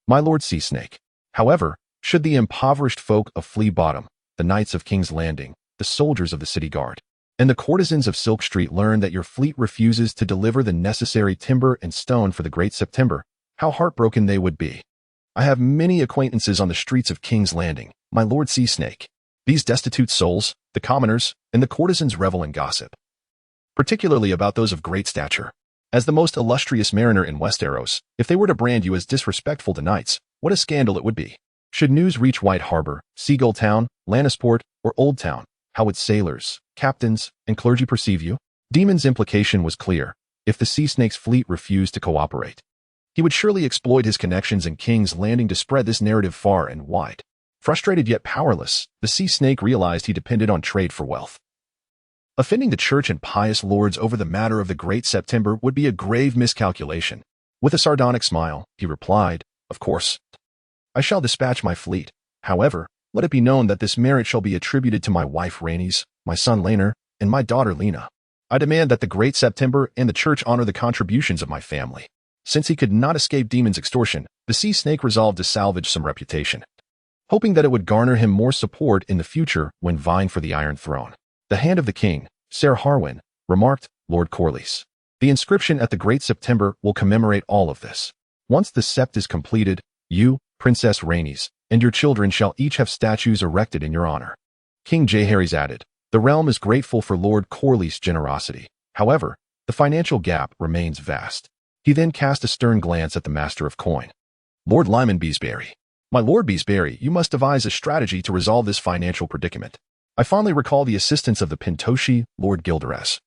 [SPEAKER 1] my lord Sea Snake. However, should the impoverished folk of Flea Bottom, the knights of King's Landing, the soldiers of the city guard, and the courtesans of Silk Street learn that your fleet refuses to deliver the necessary timber and stone for the Great September, how heartbroken they would be. I have many acquaintances on the streets of King's Landing, my lord Sea Snake. These destitute souls, the commoners, and the courtesans revel in gossip, particularly about those of great stature. As the most illustrious mariner in Westeros, if they were to brand you as disrespectful to knights, what a scandal it would be. Should news reach White Harbor, Seagull Town, Lannisport, or Old Town, how would sailors, captains, and clergy perceive you? Daemon's implication was clear. If the Sea Snake's fleet refused to cooperate, he would surely exploit his connections in King's Landing to spread this narrative far and wide. Frustrated yet powerless, the Sea Snake realized he depended on trade for wealth. Offending the church and pious lords over the matter of the Great September would be a grave miscalculation. With a sardonic smile, he replied, "Of course. I shall dispatch my fleet. However, let it be known that this merit shall be attributed to my wife Rhaenys, my son Rhaenyra, and my daughter Lena. I demand that the Great September and the church honor the contributions of my family." Since he could not escape Daemon's extortion, the Sea Snake resolved to salvage some reputation, hoping that it would garner him more support in the future when vying for the Iron Throne. "The hand of the king, Ser Harwin," remarked Lord Corlys. "The inscription at the Great September will commemorate all of this. Once the sept is completed, you, Princess Rhaenys, and your children shall each have statues erected in your honor." King Jaehaerys added, "The realm is grateful for Lord Corlys' generosity. However, the financial gap remains vast." He then cast a stern glance at the Master of Coin. "Lord Lyman Beesbury. My Lord Beesbury, you must devise a strategy to resolve this financial predicament. I fondly recall the assistance of the Pentoshi, Lord Gilderas,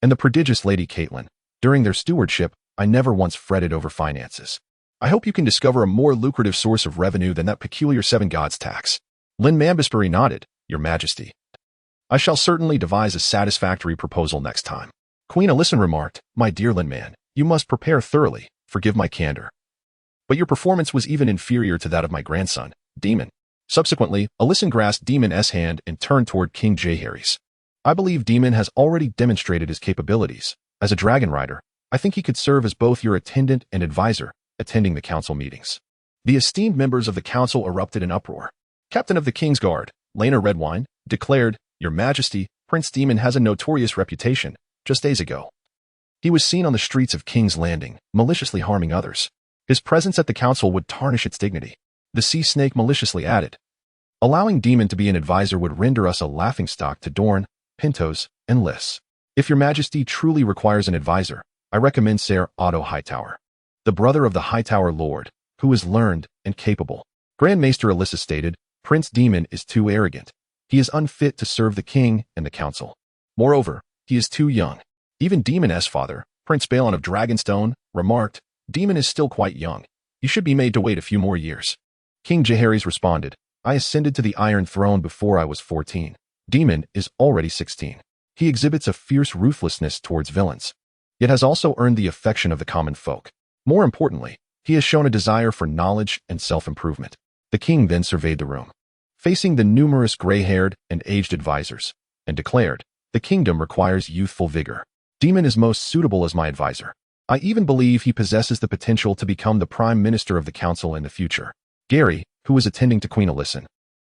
[SPEAKER 1] and the prodigious Lady Caitlin. During their stewardship, I never once fretted over finances. I hope you can discover a more lucrative source of revenue than that peculiar Seven Gods tax." Lyn Mambusbury nodded, "Your Majesty. I shall certainly devise a satisfactory proposal next time." Queen Alysanne remarked, "My dear Lynman, you must prepare thoroughly. Forgive my candor, but your performance was even inferior to that of my grandson, Daemon." Subsequently, Alysanne grasped Daemon's hand and turned toward King Jaehaerys. "I believe Daemon has already demonstrated his capabilities. As a dragon rider, I think he could serve as both your attendant and advisor, attending the council meetings." The esteemed members of the council erupted in uproar. Captain of the King's Guard, Rhaenyra Redwine, declared, "Your Majesty, Prince Daemon has a notorious reputation. Just days ago, he was seen on the streets of King's Landing, maliciously harming others. His presence at the council would tarnish its dignity." The Sea Snake maliciously added, "Allowing Daemon to be an advisor would render us a laughingstock to Dorne, Pentos, and Lys. If your Majesty truly requires an advisor, I recommend Ser Otto Hightower, the brother of the Hightower Lord, who is learned and capable." Grand Maester Alyssa stated, "Prince Daemon is too arrogant. He is unfit to serve the king and the council. Moreover, he is too young." Even Daemon's father, Prince Balon of Dragonstone, remarked, "Daemon is still quite young. He should be made to wait a few more years." King Jaehaerys responded, "I ascended to the Iron Throne before I was 14. Daemon is already 16. He exhibits a fierce ruthlessness towards villains, yet has also earned the affection of the common folk. More importantly, he has shown a desire for knowledge and self-improvement." The king then surveyed the room, facing the numerous gray-haired and aged advisors, and declared, "The kingdom requires youthful vigor. Daemon is most suitable as my advisor. I even believe he possesses the potential to become the prime minister of the council in the future." Gary, who was attending to Queen Alysanne,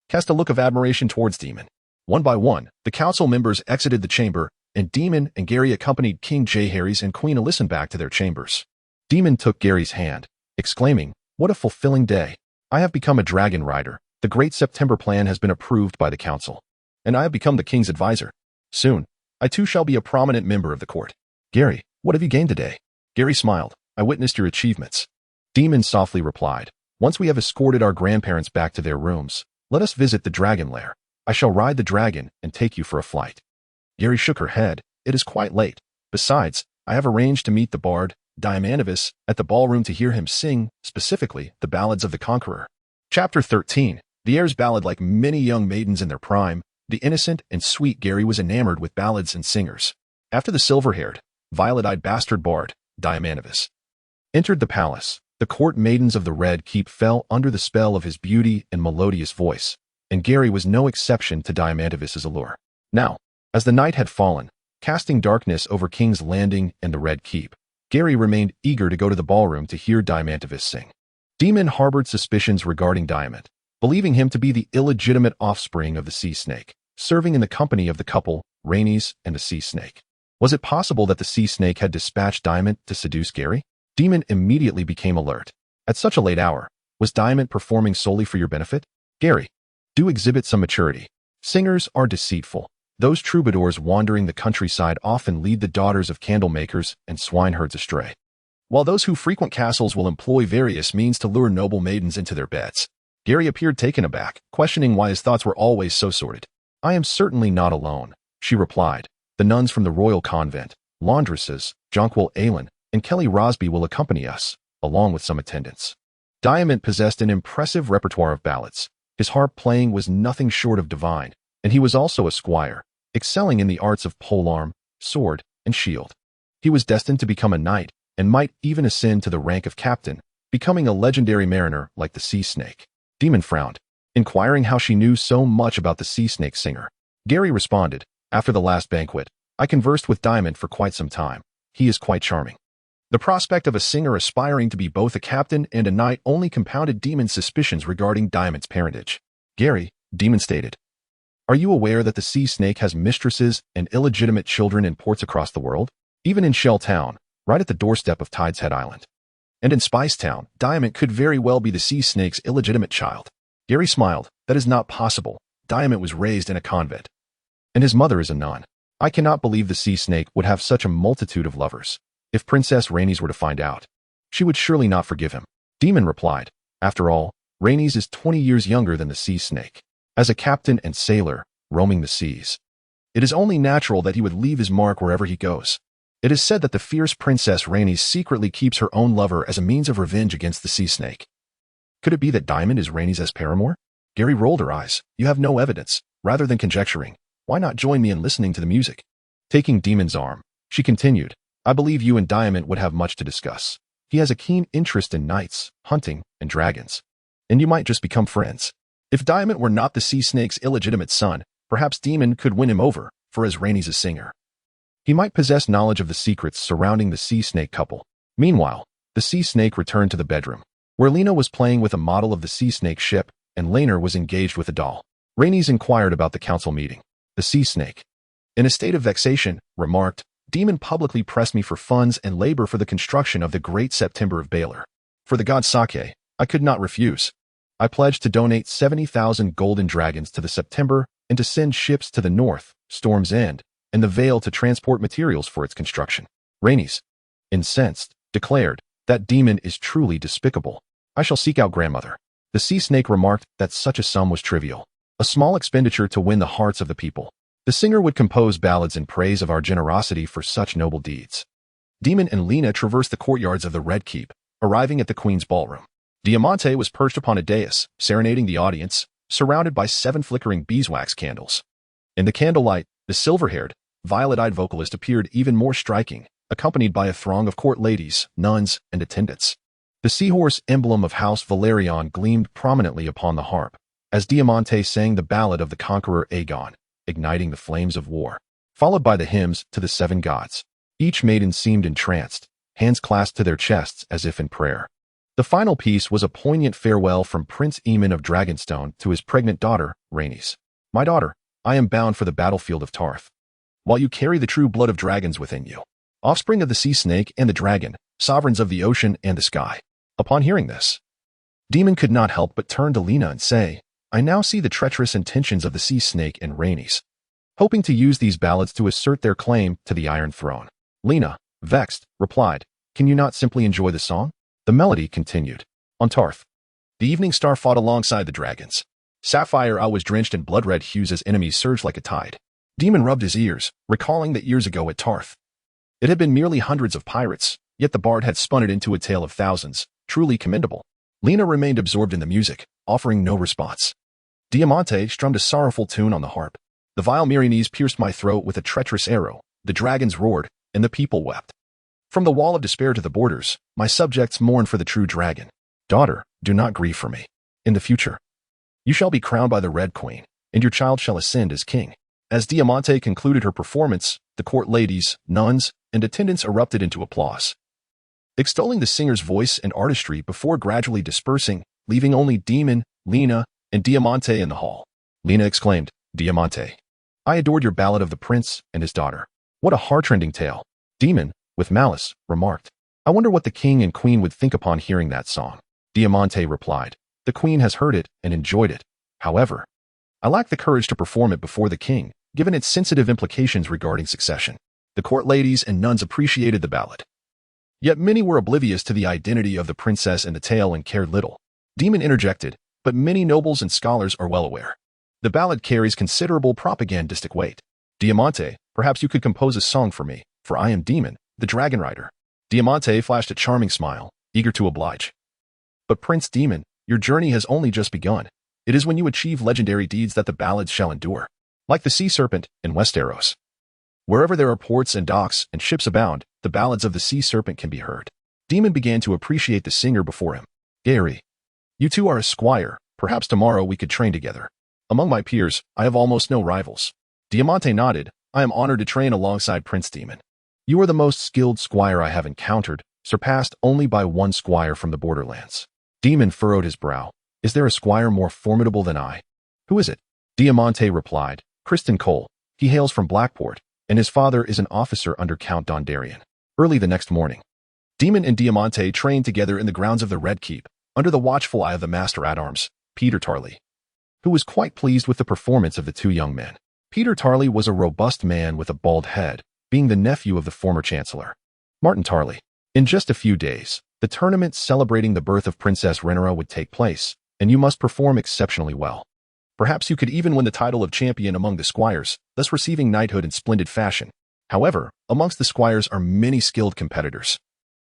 [SPEAKER 1] cast a look of admiration towards Daemon. One by one, the council members exited the chamber, and Daemon and Gary accompanied King Jaehaerys and Queen Alysanne back to their chambers. Daemon took Gary's hand, exclaiming, "What a fulfilling day. I have become a dragon rider. The Great September plan has been approved by the council, and I have become the king's advisor. Soon, I too shall be a prominent member of the court." "Gary, what have you gained today?" Gary smiled, "I witnessed your achievements." Daemon softly replied, "Once we have escorted our grandparents back to their rooms, let us visit the dragon lair. I shall ride the dragon and take you for a flight." Gary shook her head. "It is quite late. Besides, I have arranged to meet the bard, Diamantibus, at the ballroom to hear him sing, specifically, the ballads of the Conqueror." Chapter 13. The heir's ballad. Like many young maidens in their prime, the innocent and sweet Gary was enamored with ballads and singers. After the silver-haired, violet-eyed bastard bard, Diamantibus, entered the palace, the court maidens of the Red Keep fell under the spell of his beauty and melodious voice, and Gary was no exception to Diamantibus's allure. Now, as the night had fallen, casting darkness over King's Landing and the Red Keep, Gary remained eager to go to the ballroom to hear Diamantibus sing. Daemon harbored suspicions regarding Diamant, believing him to be the illegitimate offspring of the Sea Snake, serving in the company of the couple, Rhaenys and the Sea Snake. Was it possible that the Sea Snake had dispatched Diamant to seduce Gary? Daemon immediately became alert. At such a late hour, was Diamant performing solely for your benefit? Gary, do exhibit some maturity. Singers are deceitful. Those troubadours wandering the countryside often lead the daughters of candlemakers and swineherds astray, while those who frequent castles will employ various means to lure noble maidens into their beds. Gary appeared taken aback, questioning why his thoughts were always so sordid. I am certainly not alone, she replied. The nuns from the royal convent, laundresses, Jonquil Aylin, and Kelly Rosby will accompany us, along with some attendants. Diamond possessed an impressive repertoire of ballads. His harp playing was nothing short of divine, and he was also a squire, excelling in the arts of polearm, sword, and shield. He was destined to become a knight, and might even ascend to the rank of captain, becoming a legendary mariner like the sea snake. Daemon frowned, inquiring how she knew so much about the sea snake singer. Gary responded, after the last banquet, I conversed with Diamond for quite some time. He is quite charming. The prospect of a singer aspiring to be both a captain and a knight only compounded Daemon's suspicions regarding Diamond's parentage. Gary, Daemon stated, are you aware that the sea snake has mistresses and illegitimate children in ports across the world? Even in Shell Town, right at the doorstep of Tides Head Island. And in Spice Town, Diamond could very well be the sea snake's illegitimate child. Gary smiled. That is not possible. Diamond was raised in a convent. And his mother is a nun. I cannot believe the sea snake would have such a multitude of lovers. If Princess Rhaenys were to find out, she would surely not forgive him. Daemon replied, after all, Rhaenys is 20 years younger than the sea snake. As a captain and sailor, roaming the seas, it is only natural that he would leave his mark wherever he goes. It is said that the fierce Princess Rhaenys secretly keeps her own lover as a means of revenge against the sea snake. Could it be that Diamond is Rhaenys' paramour? Gary rolled her eyes. You have no evidence. Rather than conjecturing, why not join me in listening to the music? Taking Daemon's arm, she continued, I believe you and Diamond would have much to discuss. He has a keen interest in knights, hunting, and dragons. And you might just become friends. If Diamond were not the sea snake's illegitimate son, perhaps Daemon could win him over, for as Rhaenys a singer, he might possess knowledge of the secrets surrounding the sea snake couple. Meanwhile, the sea snake returned to the bedroom, where Lena was playing with a model of the sea snake ship, and Rhaenyra was engaged with a doll. Rhaenys inquired about the council meeting. The sea snake, in a state of vexation, remarked, Daemon publicly pressed me for funds and labor for the construction of the Great September of Baelor. For the god Sake, I could not refuse. I pledged to donate 70,000 golden dragons to the September and to send ships to the north, Storm's End, and the Vale to transport materials for its construction. Rhaenys, incensed, declared, that Daemon is truly despicable. I shall seek out grandmother. The sea snake remarked that such a sum was trivial, a small expenditure to win the hearts of the people. The singer would compose ballads in praise of our generosity for such noble deeds. Daemon and Lena traversed the courtyards of the Red Keep, arriving at the Queen's ballroom. Diamante was perched upon a dais, serenading the audience, surrounded by 7 flickering beeswax candles. In the candlelight, the silver-haired, violet-eyed vocalist appeared even more striking, accompanied by a throng of court ladies, nuns, and attendants. The seahorse emblem of House Valerion gleamed prominently upon the harp, as Diamante sang the ballad of the conqueror Aegon, igniting the flames of war, followed by the hymns to the 7 gods. Each maiden seemed entranced, hands clasped to their chests as if in prayer. The final piece was a poignant farewell from Prince Aemon of Dragonstone to his pregnant daughter, Rhaenys. My daughter, I am bound for the battlefield of Tarth. While you carry the true blood of dragons within you, offspring of the sea snake and the dragon, sovereigns of the ocean and the sky. Upon hearing this, Daemon could not help but turn to Lena and say, I now see the treacherous intentions of the sea snake and Rhaenys, hoping to use these ballads to assert their claim to the Iron Throne. Lena, vexed, replied, Can you not simply enjoy the song? The melody continued. On Tarth, the evening star fought alongside the dragons. Sapphire Isle was drenched in blood-red hues as enemies surged like a tide. Daemon rubbed his ears, recalling that years ago at Tarth, it had been merely hundreds of pirates, yet the bard had spun it into a tale of thousands, truly commendable. Lena remained absorbed in the music, offering no response. Diamante strummed a sorrowful tune on the harp. The vile Myrianes pierced my throat with a treacherous arrow, the dragons roared, and the people wept. From the wall of despair to the borders, my subjects mourn for the true dragon. Daughter, do not grieve for me. In the future, you shall be crowned by the Red Queen, and your child shall ascend as king. As Diamante concluded her performance, the court ladies, nuns, and attendants erupted into applause, extolling the singer's voice and artistry before gradually dispersing, leaving only Daemon, Lena, and Diamante in the hall. Lena exclaimed, Diamante, I adored your ballad of the prince and his daughter. What a heart-rending tale. Daemon, with malice, remarked, I wonder what the king and queen would think upon hearing that song. Diamante replied, The queen has heard it and enjoyed it. However, I lack the courage to perform it before the king, given its sensitive implications regarding succession. The court ladies and nuns appreciated the ballad, yet many were oblivious to the identity of the princess and the tale and cared little. Daemon interjected, but many nobles and scholars are well aware. The ballad carries considerable propagandistic weight. Diamante, perhaps you could compose a song for me, for I am Daemon, the dragon rider. Diamante flashed a charming smile, eager to oblige. But Prince Daemon, your journey has only just begun. It is when you achieve legendary deeds that the ballads shall endure. Like the sea serpent in Westeros. Wherever there are ports and docks and ships abound, the ballads of the sea serpent can be heard. Daemon began to appreciate the singer before him. Jaehaerys, you two are a squire, perhaps tomorrow we could train together. Among my peers, I have almost no rivals. Diamante nodded. I am honored to train alongside Prince Daemon. You are the most skilled squire I have encountered, surpassed only by one squire from the borderlands. Daemon furrowed his brow. Is there a squire more formidable than I? Who is it? Diamante replied. Criston Cole. He hails from Blackport, and his father is an officer under Count Dondarrion. Early the next morning, Daemon and Diamante trained together in the grounds of the Red Keep, under the watchful eye of the Master-at-Arms, Peter Tarly, who was quite pleased with the performance of the two young men. Peter Tarly was a robust man with a bald head, being the nephew of the former Chancellor, Martin Tarly. In just a few days, the tournament celebrating the birth of Princess Rhaenyra would take place, and you must perform exceptionally well. Perhaps you could even win the title of champion among the squires, thus receiving knighthood in splendid fashion. However, amongst the squires are many skilled competitors,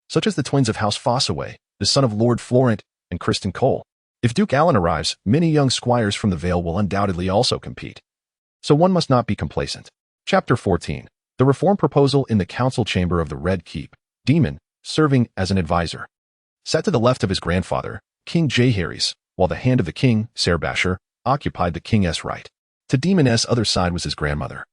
[SPEAKER 1] such as the twins of House Fossaway, the son of Lord Florent, and Criston Cole. If Duke Alan arrives, many young squires from the Vale will undoubtedly also compete. So one must not be complacent. Chapter 14. The reform proposal in the council chamber of the Red Keep. Daemon, serving as an advisor, sat to the left of his grandfather, King Jaehaerys, while the hand of the king, Ser Basher, occupied the king's right. To Daemon's other side was his grandmother,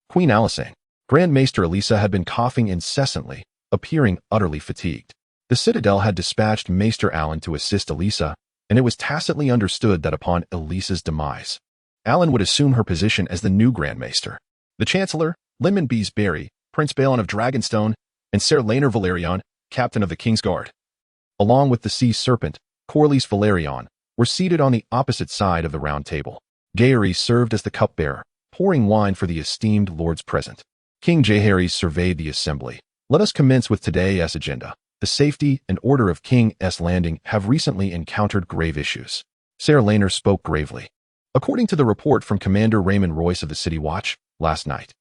[SPEAKER 1] Queen Alysanne. Grand Maester Alyssa had been coughing incessantly, appearing utterly fatigued. The citadel had dispatched Maester Alan to assist Alyssa, and it was tacitly understood that upon Alyssa's demise, Alan would assume her position as the new Grand Maester. The Chancellor, Lyman Beesbury, Prince Balon of Dragonstone, and Ser Laenor Valerion, Captain of the King's Guard, along with the sea serpent, Corlys Valerion, were seated on the opposite side of the round table. Jaehaerys served as the cupbearer, pouring wine for the esteemed lords present. King Jaehaerys surveyed the assembly. Let us commence with today's agenda. The safety and order of King's Landing have recently encountered grave issues. Ser Laenor spoke gravely. According to the report from Commander Raymond Royce of the City Watch, last night,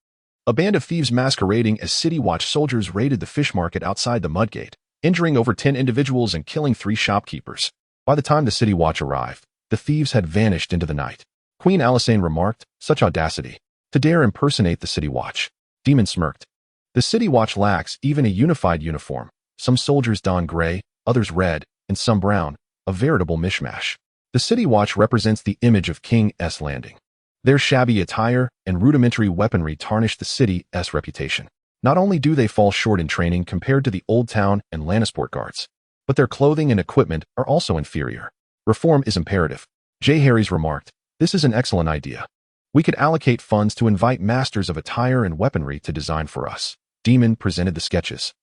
[SPEAKER 1] a band of thieves masquerading as City Watch soldiers raided the fish market outside the Mudgate, injuring over 10 individuals and killing 3 shopkeepers. By the time the City Watch arrived, the thieves had vanished into the night. Queen Alysanne remarked, such audacity, to dare impersonate the City Watch. Daemon smirked. The City Watch lacks even a unified uniform. Some soldiers don gray, others red, and some brown, a veritable mishmash. The City Watch represents the image of King's Landing. Their shabby attire and rudimentary weaponry tarnish the city's reputation. Not only do they fall short in training compared to the Old Town and Lannisport guards, but their clothing and equipment are also inferior. Reform is imperative. Jaehaerys remarked, this is an excellent idea. We could allocate funds to invite masters of attire and weaponry to design for us. Daemon presented the sketches,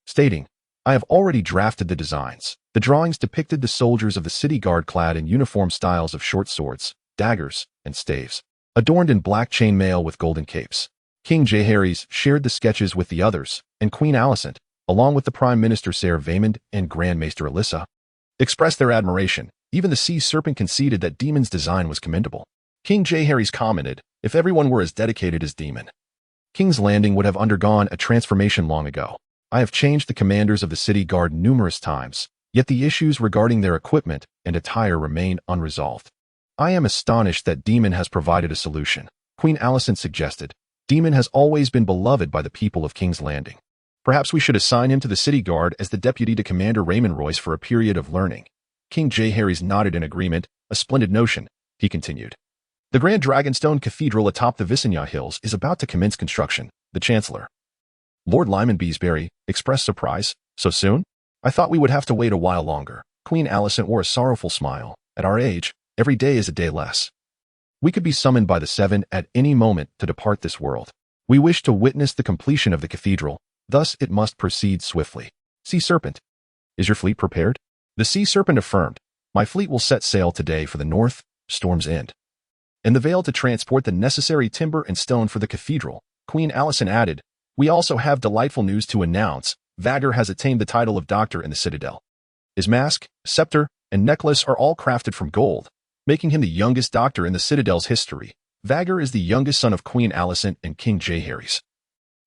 [SPEAKER 1] stating, I have already drafted the designs. The drawings depicted the soldiers of the city guard clad in uniform styles of short swords, daggers, and staves, adorned in black chainmail with golden capes. King Jaehaerys shared the sketches with the others, and Queen Alysanne, along with the Prime Minister Ser Vaemond and Grand Maester Alyssa, expressed their admiration. Even the sea serpent conceded that Daemon's design was commendable. King Jaehaerys commented, if everyone were as dedicated as Daemon, King's Landing would have undergone a transformation long ago. I have changed the commanders of the city guard numerous times, yet the issues regarding their equipment and attire remain unresolved. I am astonished that Daemon has provided a solution. Queen Alysanne suggested, Daemon has always been beloved by the people of King's Landing. Perhaps we should assign him to the city guard as the deputy to Commander Raymond Royce for a period of learning. King Jaehaerys nodded in agreement. A splendid notion, he continued. The Grand Dragonstone Cathedral atop the Visenya Hills is about to commence construction. The Chancellor, Lord Lyman Beesbury, expressed surprise. So soon? I thought we would have to wait a while longer. Queen Alysanne wore a sorrowful smile. At our age, every day is a day less. We could be summoned by the Seven at any moment to depart this world. We wish to witness the completion of the cathedral, thus it must proceed swiftly. Sea Serpent, is your fleet prepared? The Sea Serpent affirmed, my fleet will set sail today for the north, Storm's End, and the Vale to transport the necessary timber and stone for the cathedral. Queen Alysanne added, we also have delightful news to announce. Vagor has attained the title of doctor in the Citadel. His mask, scepter, and necklace are all crafted from gold, making him the youngest doctor in the Citadel's history. Vier is the youngest son of Queen Alysanne and King Jaehaerys.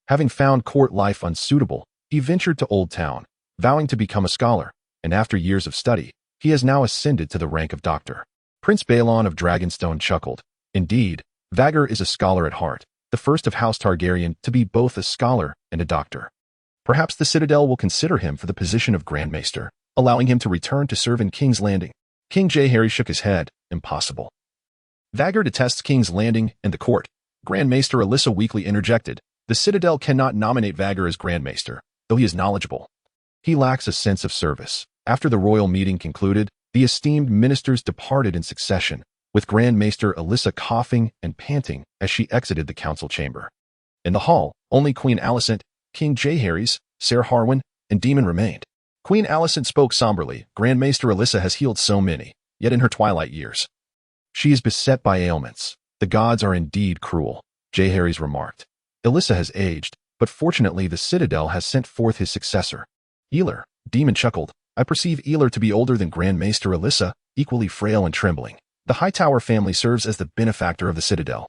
[SPEAKER 1] Having found court life unsuitable, he ventured to Old Town, vowing to become a scholar, and after years of study, he has now ascended to the rank of doctor. Prince Balon of Dragonstone chuckled. Indeed, Vier is a scholar at heart, the first of House Targaryen to be both a scholar and a doctor. Perhaps the Citadel will consider him for the position of Grand Maester, allowing him to return to serve in King's Landing. King Jaehaerys shook his head. Impossible. Vier detests King's Landing and the court. Grand Maester Alyssa weakly interjected. The Citadel cannot nominate Vier as Grand Maester, though he is knowledgeable. He lacks a sense of service. After the royal meeting concluded, the esteemed ministers departed in succession, with Grand Maester Alyssa coughing and panting as she exited the council chamber. In the hall, only Queen Alysanne, King Jaehaerys, Ser Harwin, and Daemon remained. Queen Alysanne spoke somberly. Grand Maester Alyssa has healed so many, yet in her twilight years. She is beset by ailments. The gods are indeed cruel, Jaehaerys remarked. Alyssa has aged, but fortunately the Citadel has sent forth his successor. Ealer, Daemon chuckled. I perceive Ealer to be older than Grand Maester Alyssa, equally frail and trembling. The Hightower family serves as the benefactor of the Citadel,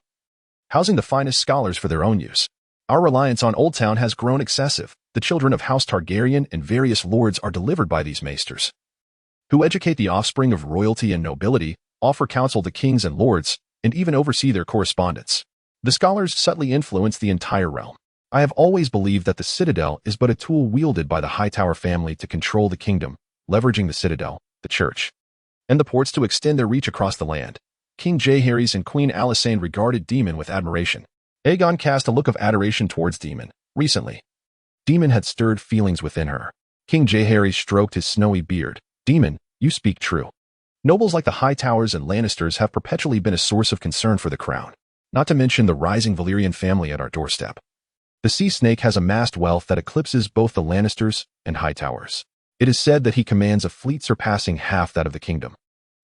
[SPEAKER 1] housing the finest scholars for their own use. Our reliance on Old Town has grown excessive. The children of House Targaryen and various lords are delivered by these maesters, who educate the offspring of royalty and nobility, offer counsel to kings and lords, and even oversee their correspondence. The scholars subtly influence the entire realm. I have always believed that the Citadel is but a tool wielded by the Hightower family to control the kingdom, leveraging the Citadel, the church, and the ports to extend their reach across the land. King Jaehaerys and Queen Alysanne regarded Daemon with admiration. Aegon cast a look of adoration towards Daemon. Recently, Daemon had stirred feelings within her. King Jaehaerys stroked his snowy beard. Daemon, you speak true. Nobles like the Hightowers and Lannisters have perpetually been a source of concern for the crown, not to mention the rising Valyrian family at our doorstep. The Sea Snake has amassed wealth that eclipses both the Lannisters and Hightowers. It is said that he commands a fleet surpassing half that of the kingdom,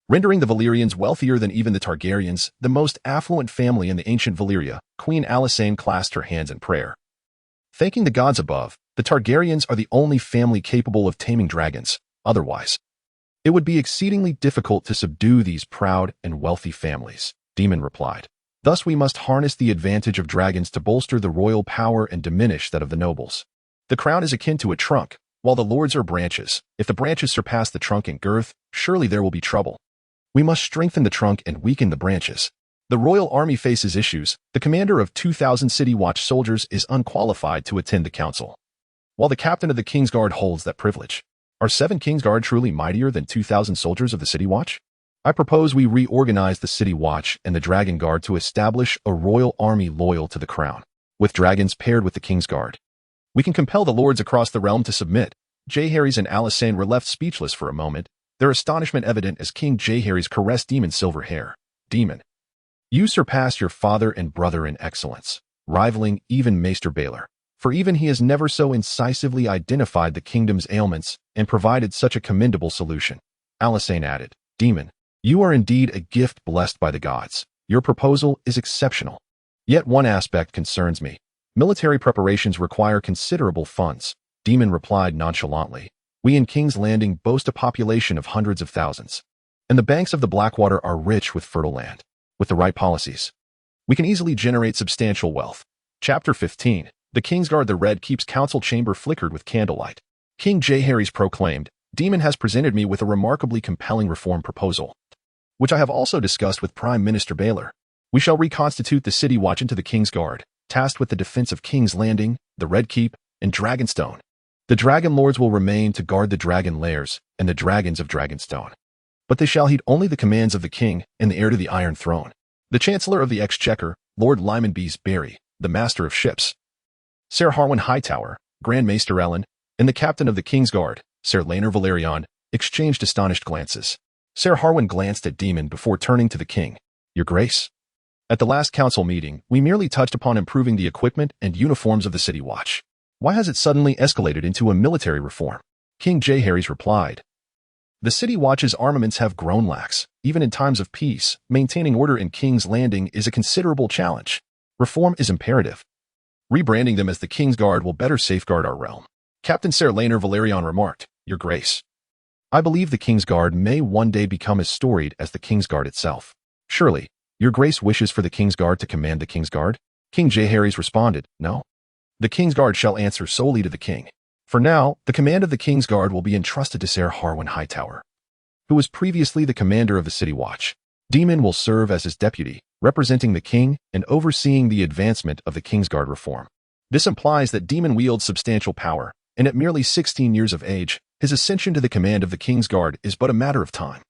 [SPEAKER 1] rendering the Valyrians wealthier than even the Targaryens, the most affluent family in the ancient Valyria. Queen Alysanne clasped her hands in prayer. Thanking the gods above, the Targaryens are the only family capable of taming dragons. Otherwise, it would be exceedingly difficult to subdue these proud and wealthy families, Daemon replied. Thus we must harness the advantage of dragons to bolster the royal power and diminish that of the nobles. The crown is akin to a trunk, while the lords are branches. If the branches surpass the trunk in girth, surely there will be trouble. We must strengthen the trunk and weaken the branches. The royal army faces issues. The commander of 2,000 city watch soldiers is unqualified to attend the council, while the captain of the Kingsguard holds that privilege. Are 7 Kingsguard truly mightier than 2,000 soldiers of the City Watch? I propose we reorganize the City Watch and the Dragon Guard to establish a royal army loyal to the crown, with dragons paired with the Kingsguard. We can compel the lords across the realm to submit. Jaehaerys and Alysanne were left speechless for a moment, their astonishment evident as King Jaehaerys caressed Daemon's silver hair. Daemon, you surpass your father and brother in excellence, rivaling even Maester Baelor, for even he has never so incisively identified the kingdom's ailments and provided such a commendable solution. Alysanne added, Daemon, you are indeed a gift blessed by the gods. Your proposal is exceptional. Yet one aspect concerns me. Military preparations require considerable funds. Daemon replied nonchalantly. We in King's Landing boast a population of hundreds of thousands, and the banks of the Blackwater are rich with fertile land. With the right policies, we can easily generate substantial wealth. Chapter 15. The Kingsguard the Red Keep's council chamber flickered with candlelight. King Jaehaerys proclaimed, Daemon has presented me with a remarkably compelling reform proposal, which I have also discussed with Prime Minister Baelor. We shall reconstitute the City Watch into the Kingsguard, tasked with the defense of King's Landing, the Red Keep, and Dragonstone. The Dragon Lords will remain to guard the dragon lairs and the dragons of Dragonstone, but they shall heed only the commands of the king and the heir to the Iron Throne, the Chancellor of the Exchequer, Lord Lyman Bees Barry, the Master of Ships, Ser Harwin Hightower, Grand Maester Ellen, and the Captain of the Kingsguard, Ser Rhaenyra Velaryon, exchanged astonished glances. Ser Harwin glanced at Daemon before turning to the king. Your Grace, at the last council meeting, we merely touched upon improving the equipment and uniforms of the City Watch. Why has it suddenly escalated into a military reform? King Jaehaerys replied. The City Watch's armaments have grown lax. Even in times of peace, maintaining order in King's Landing is a considerable challenge. Reform is imperative. Rebranding them as the Kingsguard will better safeguard our realm. Captain Ser Rhaenyra Velaryon remarked, Your Grace, I believe the Kingsguard may one day become as storied as the Kingsguard itself. Surely, your grace wishes for the Kingsguard to command the Kingsguard? King Jaehaerys responded, no. The Kingsguard shall answer solely to the king. For now, the command of the Kingsguard will be entrusted to Ser Harwin Hightower, who was previously the commander of the City Watch. Daemon will serve as his deputy, representing the king and overseeing the advancement of the Kingsguard reform. This implies that Daemon wields substantial power, and at merely 16 years of age, his ascension to the command of the Kingsguard is but a matter of time.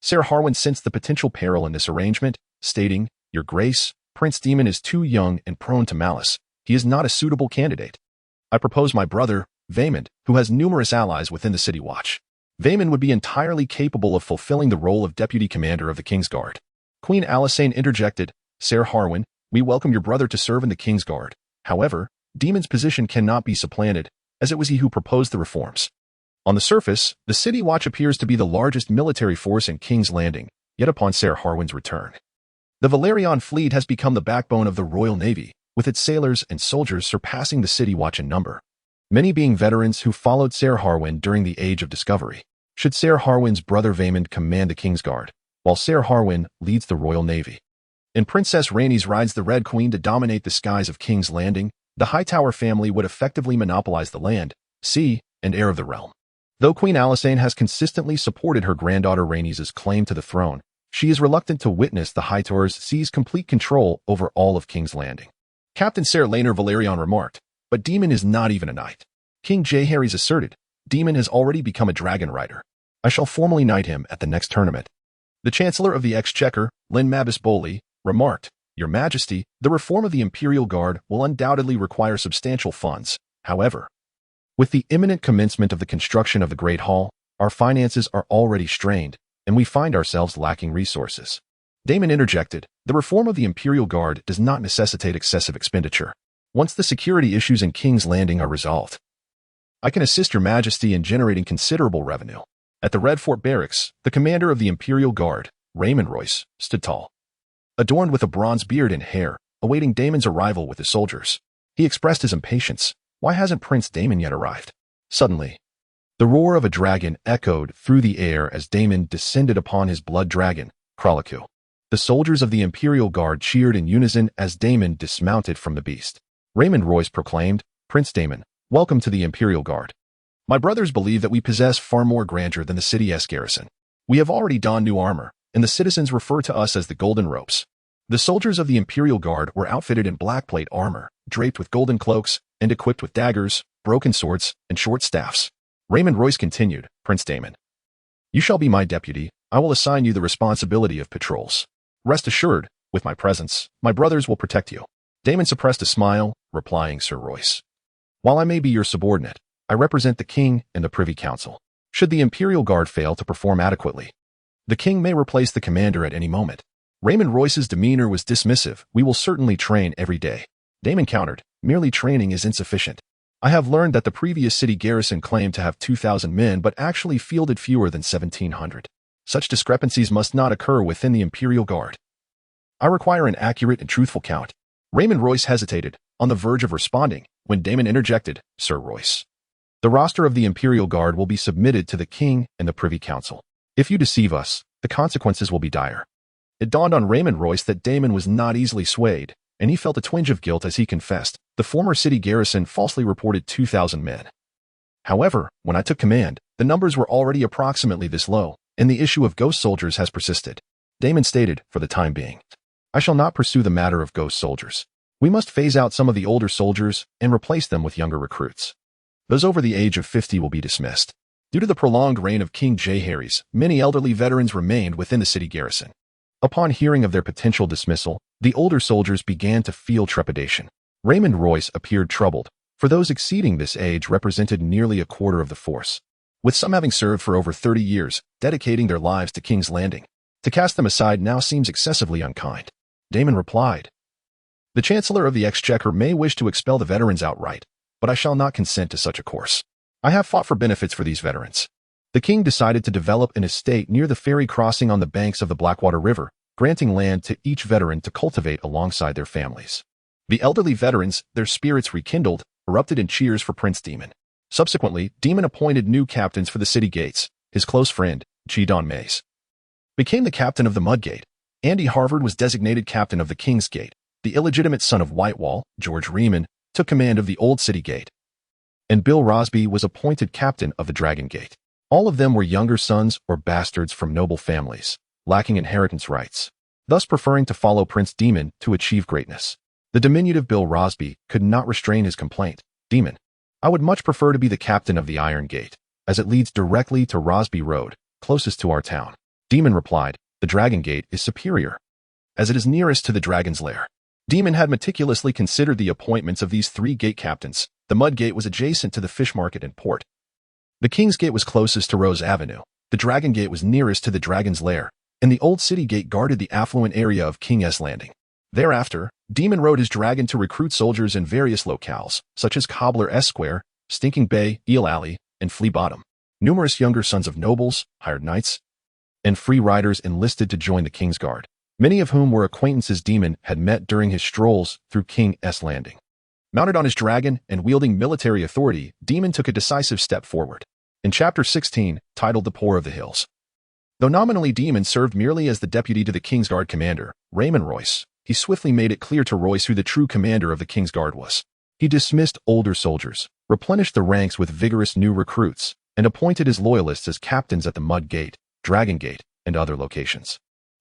[SPEAKER 1] Ser Harwin sensed the potential peril in this arrangement, stating, Your Grace, Prince Daemon is too young and prone to malice. He is not a suitable candidate. I propose my brother, Vaemond, who has numerous allies within the City Watch. Vaemond would be entirely capable of fulfilling the role of deputy commander of the Kingsguard. Queen Alysanne interjected, Ser Harwin, we welcome your brother to serve in the Kingsguard. However, Daemon's position cannot be supplanted, as it was he who proposed the reforms. On the surface, the City Watch appears to be the largest military force in King's Landing, yet upon Ser Harwin's return, the Valyrian fleet has become the backbone of the Royal Navy, with its sailors and soldiers surpassing the City Watch in number, many being veterans who followed Ser Harwin during the Age of Discovery. Should Ser Harwin's brother Vaemond command the Kingsguard, while Ser Harwin leads the Royal Navy, and Princess Rhaenys rides the Red Queen to dominate the skies of King's Landing, the Hightower family would effectively monopolize the land, sea, and air of the realm. Though Queen Alysanne has consistently supported her granddaughter Rhaenys' claim to the throne, she is reluctant to witness the Hightowers seize complete control over all of King's Landing. Captain Ser Rhaenyra Valerion remarked, but Daemon is not even a knight. King Jaehaerys asserted, Daemon has already become a dragon rider. I shall formally knight him at the next tournament. The Chancellor of the Exchequer, Lyn Mabis Boley, remarked, Your Majesty, the reform of the Imperial Guard will undoubtedly require substantial funds. However, with the imminent commencement of the construction of the Great Hall, our finances are already strained, and we find ourselves lacking resources. Daemon interjected, the reform of the Imperial Guard does not necessitate excessive expenditure. Once the security issues in King's Landing are resolved, I can assist your Majesty in generating considerable revenue. At the Red Fort Barracks, the commander of the Imperial Guard, Raymond Royce, stood tall, adorned with a bronze beard and hair, awaiting Daemon's arrival with his soldiers. He expressed his impatience. Why hasn't Prince Daemon yet arrived? Suddenly, the roar of a dragon echoed through the air as Daemon descended upon his blood dragon, Caraxes. The soldiers of the Imperial Guard cheered in unison as Daemon dismounted from the beast. Raymond Royce proclaimed, Prince Daemon, welcome to the Imperial Guard. My brothers believe that we possess far more grandeur than the city's garrison. We have already donned new armor, and the citizens refer to us as the Golden Ropes. The soldiers of the Imperial Guard were outfitted in black plate armor, draped with golden cloaks, and equipped with daggers, broken swords, and short staffs. Raymond Royce continued, Prince Daemon, you shall be my deputy. I will assign you the responsibility of patrols. Rest assured, with my presence, my brothers will protect you. Daemon suppressed a smile, replying, Sir Royce, while I may be your subordinate, I represent the king and the Privy Council. Should the Imperial Guard fail to perform adequately, the king may replace the commander at any moment. Raymond Royce's demeanor was dismissive. We will certainly train every day. Daemon countered, merely training is insufficient. I have learned that the previous city garrison claimed to have 2,000 men but actually fielded fewer than 1,700. Such discrepancies must not occur within the Imperial Guard. I require an accurate and truthful count. Raymond Royce hesitated, on the verge of responding, when Daemon interjected, Sir Royce, the roster of the Imperial Guard will be submitted to the king and the Privy Council. If you deceive us, the consequences will be dire. It dawned on Raymond Royce that Daemon was not easily swayed, and he felt a twinge of guilt as he confessed, the former city garrison falsely reported 2,000 men. However, when I took command, the numbers were already approximately this low, and the issue of ghost soldiers has persisted. Daemon stated, for the time being, I shall not pursue the matter of ghost soldiers. We must phase out some of the older soldiers and replace them with younger recruits. Those over the age of 50 will be dismissed. Due to the prolonged reign of King Jaehaerys, many elderly veterans remained within the city garrison. Upon hearing of their potential dismissal, the older soldiers began to feel trepidation. Raymond Royce appeared troubled, for those exceeding this age represented nearly a quarter of the force, with some having served for over 30 years, dedicating their lives to King's Landing. To cast them aside now seems excessively unkind. Daemon replied, The Chancellor of the Exchequer may wish to expel the veterans outright, but I shall not consent to such a course. I have fought for benefits for these veterans. The king decided to develop an estate near the ferry crossing on the banks of the Blackwater River, granting land to each veteran to cultivate alongside their families. The elderly veterans, their spirits rekindled, erupted in cheers for Prince Daemon. Subsequently, Daemon appointed new captains for the city gates, his close friend, Don Mays, became the captain of the Mudgate. Andy Harvard was designated captain of the King's Gate. The illegitimate son of Whitewall, George Reman, took command of the Old City Gate, and Bill Rosby was appointed captain of the Dragon Gate. All of them were younger sons or bastards from noble families, lacking inheritance rights, thus preferring to follow Prince Daemon to achieve greatness. The diminutive Bill Rosby could not restrain his complaint. Daemon, I would much prefer to be the captain of the Iron Gate, as it leads directly to Rosby Road, closest to our town. Daemon replied, the Dragon Gate is superior, as it is nearest to the Dragon's Lair. Daemon had meticulously considered the appointments of these 3 gate captains. The Mud Gate was adjacent to the fish market and port. The King's Gate was closest to Rose Avenue. The Dragon Gate was nearest to the Dragon's Lair, and the Old City Gate guarded the affluent area of King's Landing. Thereafter, Daemon rode his dragon to recruit soldiers in various locales, such as Cobbler S Square, Stinking Bay, Eel Alley, and Flea Bottom. Numerous younger sons of nobles, hired knights, and free riders enlisted to join the King's Guard, many of whom were acquaintances Daemon had met during his strolls through King's Landing. Mounted on his dragon and wielding military authority, Daemon took a decisive step forward. In Chapter 16, titled The Poor of the Hills. Though nominally Daemon served merely as the deputy to the Kingsguard commander, Raymond Royce, he swiftly made it clear to Royce who the true commander of the Kingsguard was. He dismissed older soldiers, replenished the ranks with vigorous new recruits, and appointed his loyalists as captains at the Mud Gate, Dragon Gate, and other locations.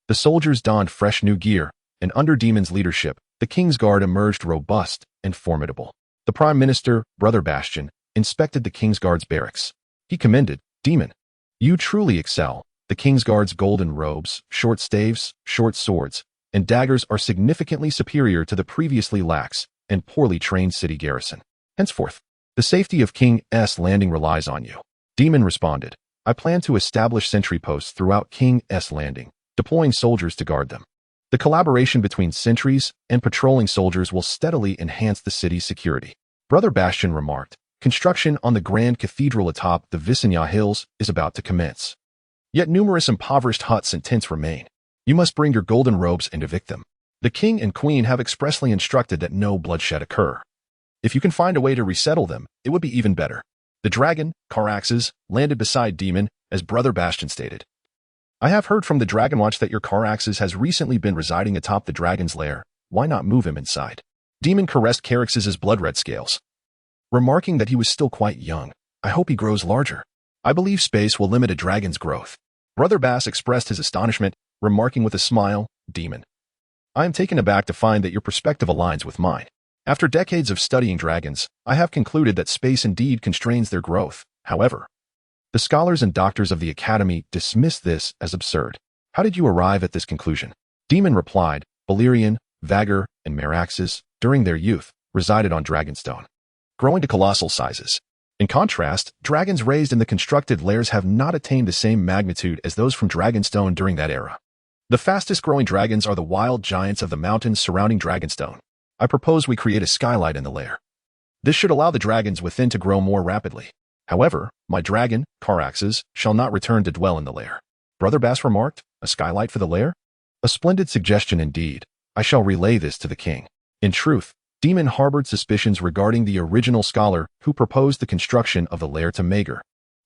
[SPEAKER 1] The soldiers donned fresh new gear, and under Daemon's leadership, the Kingsguard emerged robust and formidable. The Prime Minister, Brother Bastian, inspected the Kingsguard's barracks. He commended, Daemon, you truly excel. The Kingsguard's golden robes, short staves, short swords, and daggers are significantly superior to the previously lax and poorly trained city garrison. Henceforth, the safety of King's Landing relies on you. Daemon responded, I plan to establish sentry posts throughout King's Landing, deploying soldiers to guard them. The collaboration between sentries and patrolling soldiers will steadily enhance the city's security. Brother Bastian remarked, construction on the Grand Cathedral atop the Visigna Hills is about to commence. Yet numerous impoverished huts and tents remain. You must bring your golden robes and evict them. The king and queen have expressly instructed that no bloodshed occur. If you can find a way to resettle them, it would be even better. The dragon, Caraxes, landed beside Daemon, as Brother Bastian stated. I have heard from the Dragon Watch that your Caraxes has recently been residing atop the dragon's lair. Why not move him inside? Daemon caressed Caraxes' blood-red scales, remarking that he was still quite young. I hope he grows larger. I believe space will limit a dragon's growth. Brother Bass expressed his astonishment, remarking with a smile, Daemon, I am taken aback to find that your perspective aligns with mine. After decades of studying dragons, I have concluded that space indeed constrains their growth. However, the scholars and doctors of the Academy dismiss this as absurd. How did you arrive at this conclusion? Daemon replied, Balerion, Vhagar, and Meraxes, during their youth, resided on Dragonstone, growing to colossal sizes. In contrast, dragons raised in the constructed lairs have not attained the same magnitude as those from Dragonstone during that era. The fastest-growing dragons are the wild giants of the mountains surrounding Dragonstone. I propose we create a skylight in the lair. This should allow the dragons within to grow more rapidly. However, my dragon, Caraxes, shall not return to dwell in the lair. Brother Bass remarked, a skylight for the lair? A splendid suggestion indeed. I shall relay this to the king. In truth, Daemon harbored suspicions regarding the original scholar who proposed the construction of the lair to Maegor,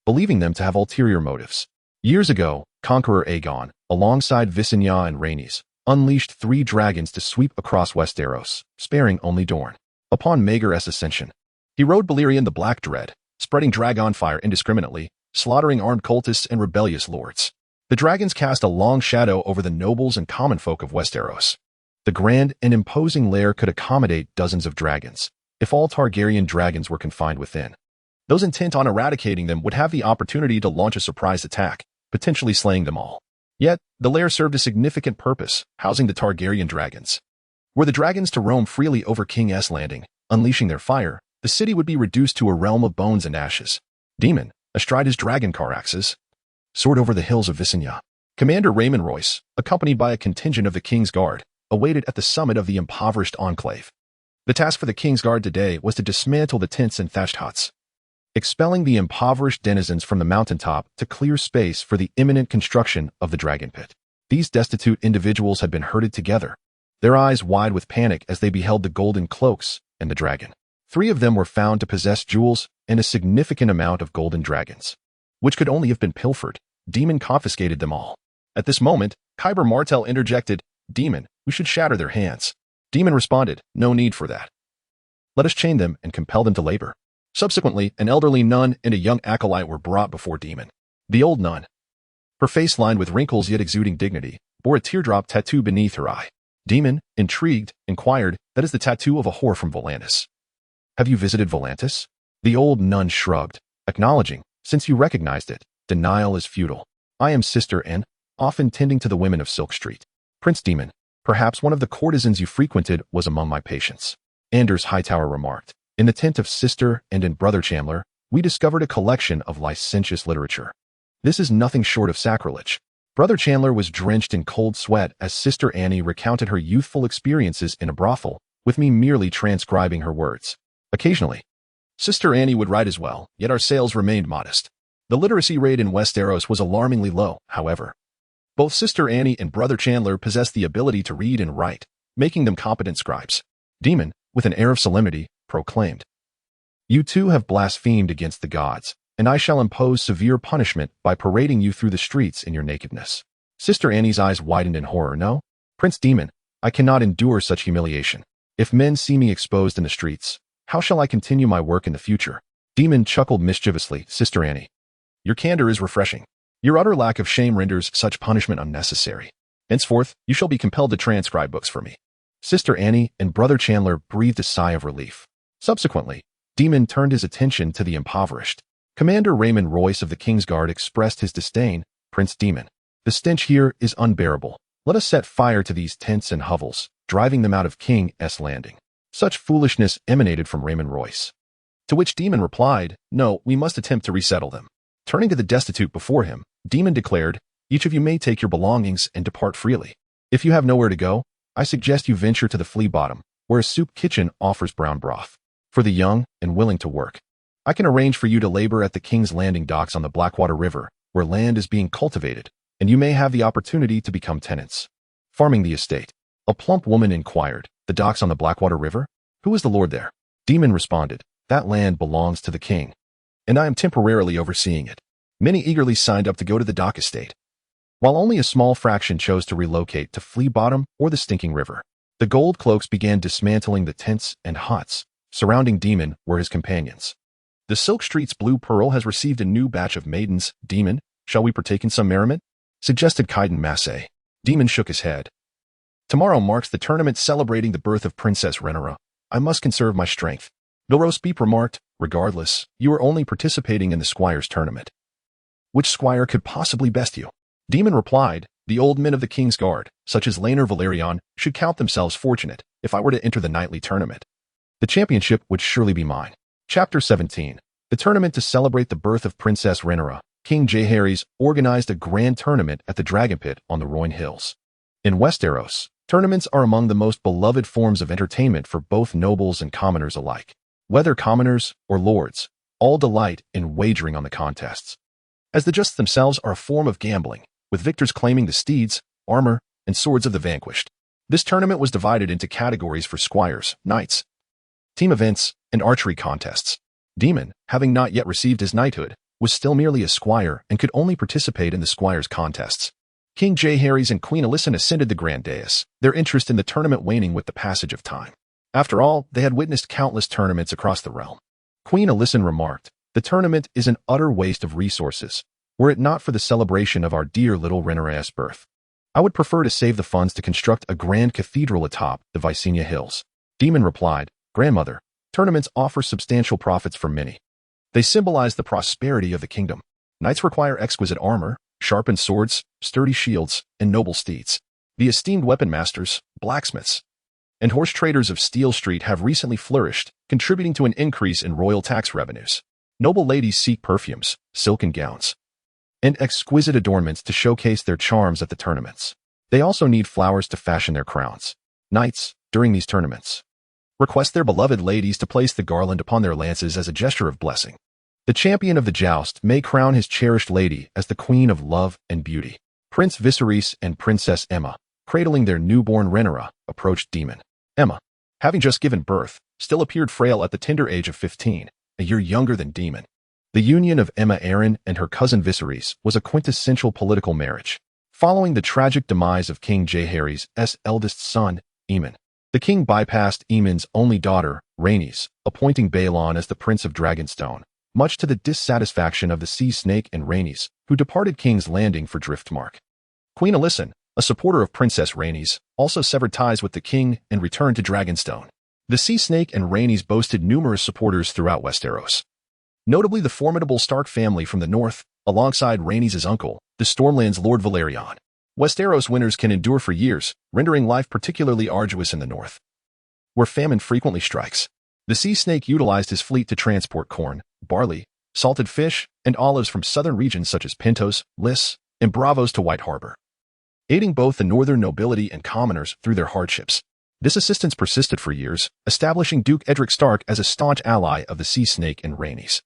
[SPEAKER 1] believing them to have ulterior motives. Years ago, Conqueror Aegon, alongside Visigna and Rhaenys, unleashed 3 dragons to sweep across Westeros, sparing only Dorne. Upon Maegor's ascension, he rode Balerion the Black Dread, spreading dragonfire indiscriminately, slaughtering armed cultists and rebellious lords. The dragons cast a long shadow over the nobles and common folk of Westeros. The grand and imposing lair could accommodate dozens of dragons, if all Targaryen dragons were confined within. Those intent on eradicating them would have the opportunity to launch a surprise attack, potentially slaying them all. Yet, the lair served a significant purpose, housing the Targaryen dragons. Were the dragons to roam freely over King's Landing, unleashing their fire, the city would be reduced to a realm of bones and ashes. Daemon, astride his dragon Caraxes, soared over the hills of Visigna. Commander Raymond Royce, accompanied by a contingent of the King's Guard, awaited at the summit of the impoverished enclave. The task for the King's Guard today was to dismantle the tents and thatched huts, expelling the impoverished denizens from the mountaintop to clear space for the imminent construction of the dragon pit. These destitute individuals had been herded together, their eyes wide with panic as they beheld the golden cloaks and the dragon. 3 of them were found to possess jewels and a significant amount of golden dragons. which could only have been pilfered. Daemon confiscated them all. At this moment, Kyber Martell interjected, "Daemon, we should shatter their hands." Daemon responded, "No need for that. Let us chain them and compel them to labor." Subsequently, an elderly nun and a young acolyte were brought before Daemon. The old nun, her face lined with wrinkles yet exuding dignity, bore a teardrop tattoo beneath her eye. Daemon, intrigued, inquired, "That is the tattoo of a whore from Volantis. Have you visited Volantis?" The old nun shrugged, acknowledging, "Since you recognized it, denial is futile. I am Sister N, often tending to the women of Silk Street. Prince Daemon, perhaps one of the courtesans you frequented was among my patients." Anders Hightower remarked, "In the tent of Sister and Brother Chandler, we discovered a collection of licentious literature. This is nothing short of sacrilege." Brother Chandler was drenched in cold sweat as Sister Annie recounted her youthful experiences in a brothel, with me merely transcribing her words. Occasionally, Sister Annie would write as well, yet our sales remained modest. The literacy rate in Westeros was alarmingly low, however. Both Sister Annie and Brother Chandler possessed the ability to read and write, making them competent scribes. Daemon, with an air of solemnity, proclaimed, "You two have blasphemed against the gods, and I shall impose severe punishment by parading you through the streets in your nakedness." Sister Annie's eyes widened in horror. "No, Prince Daemon, I cannot endure such humiliation. If men see me exposed in the streets, how shall I continue my work in the future?" Daemon chuckled mischievously. "Sister Annie, your candor is refreshing. Your utter lack of shame renders such punishment unnecessary. Henceforth, you shall be compelled to transcribe books for me." Sister Annie and Brother Chandler breathed a sigh of relief. Subsequently, Daemon turned his attention to the impoverished. Commander Raymond Royce of the Kingsguard expressed his disdain. "Prince Daemon, the stench here is unbearable. Let us set fire to these tents and hovels, driving them out of King's Landing." Such foolishness emanated from Raymond Royce. To which Daemon replied, "No, we must attempt to resettle them." Turning to the destitute before him, Daemon declared, "Each of you may take your belongings and depart freely. If you have nowhere to go, I suggest you venture to the Flea Bottom, where a soup kitchen offers brown broth. For the young and willing to work, I can arrange for you to labor at the King's Landing docks on the Blackwater River, where land is being cultivated, and you may have the opportunity to become tenants." Farming the estate. A plump woman inquired, "The docks on the Blackwater River? Who is the lord there?" Daemon responded, "That land belongs to the king, and I am temporarily overseeing it." Many eagerly signed up to go to the dock estate, while only a small fraction chose to relocate to Flea Bottom or the Stinking River. The Gold Cloaks began dismantling the tents and huts. Surrounding Daemon were his companions. "The Silk Street's Blue Pearl has received a new batch of maidens. Daemon, shall we partake in some merriment?" suggested Kaiden Massey. Daemon shook his head. "Tomorrow marks the tournament celebrating the birth of Princess Rhaenyra. I must conserve my strength." Bill Roastbeef remarked, "Regardless, you are only participating in the Squires tournament. Which squire could possibly best you?" Daemon replied, "The old men of the King's Guard, such as Rhaenyra Valerion, should count themselves fortunate if I were to enter the nightly tournament. The championship would surely be mine." Chapter 17. The tournament to celebrate the birth of Princess Rhaenyra. King Jaehaerys organized a grand tournament at the Dragon Pit on the Royne Hills. In Westeros, tournaments are among the most beloved forms of entertainment for both nobles and commoners alike. Whether commoners or lords, all delight in wagering on the contests, as the justs themselves are a form of gambling, with victors claiming the steeds, armor, and swords of the vanquished. This tournament was divided into categories for squires, knights, team events, and archery contests. Daemon, having not yet received his knighthood, was still merely a squire and could only participate in the squires' contests. King Jaehaerys and Queen Alysanne ascended the grand dais, their interest in the tournament waning with the passage of time. After all, they had witnessed countless tournaments across the realm. Queen Alysanne remarked, "The tournament is an utter waste of resources. Were it not for the celebration of our dear little Rhaenyra's birth, I would prefer to save the funds to construct a grand cathedral atop the Vicenia Hills." Daemon replied, "Grandmother, tournaments offer substantial profits for many. They symbolize the prosperity of the kingdom. Knights require exquisite armor, sharpened swords, sturdy shields, and noble steeds. The esteemed weapon masters, blacksmiths, and horse traders of Steel Street have recently flourished, contributing to an increase in royal tax revenues. Noble ladies seek perfumes, silken gowns, and exquisite adornments to showcase their charms at the tournaments. They also need flowers to fashion their crowns. Knights, during these tournaments, request their beloved ladies to place the garland upon their lances as a gesture of blessing. The champion of the joust may crown his cherished lady as the queen of love and beauty." Prince Viserys and Princess Aemma, cradling their newborn Rhaenyra, approached Daemon. Aemma, having just given birth, still appeared frail at the tender age of 15, a year younger than Daemon. The union of Alysanne and her cousin Viserys was a quintessential political marriage. Following the tragic demise of King Jaehaerys' eldest son, Aemon, the king bypassed Aemon's only daughter, Rhaenys, appointing Balon as the Prince of Dragonstone, much to the dissatisfaction of the Sea Snake and Rhaenys, who departed King's Landing for Driftmark. Queen Alysanne, a supporter of Princess Rhaenys, also severed ties with the king and returned to Dragonstone. The Sea Snake and Rhaenys boasted numerous supporters throughout Westeros, notably the formidable Stark family from the north, alongside Rhaenys' uncle, the Stormland's Lord Valerion. Westeros winters can endure for years, rendering life particularly arduous in the north, where famine frequently strikes. The Sea Snake utilized his fleet to transport corn, barley, salted fish, and olives from southern regions such as Pintos, Lys, and Bravos to White Harbor, aiding both the northern nobility and commoners through their hardships. This assistance persisted for years, establishing Duke Edric Stark as a staunch ally of the Sea Snake and Rhaenys.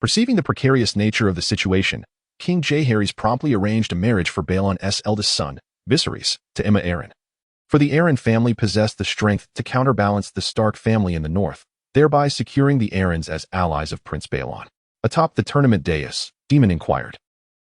[SPEAKER 1] Perceiving the precarious nature of the situation, King Jaehaerys promptly arranged a marriage for Balon's eldest son, Viserys, to Alysanne. For the Arryn family possessed the strength to counterbalance the Stark family in the north, thereby securing the Arryns as allies of Prince Balon. Atop the tournament dais, Daemon inquired,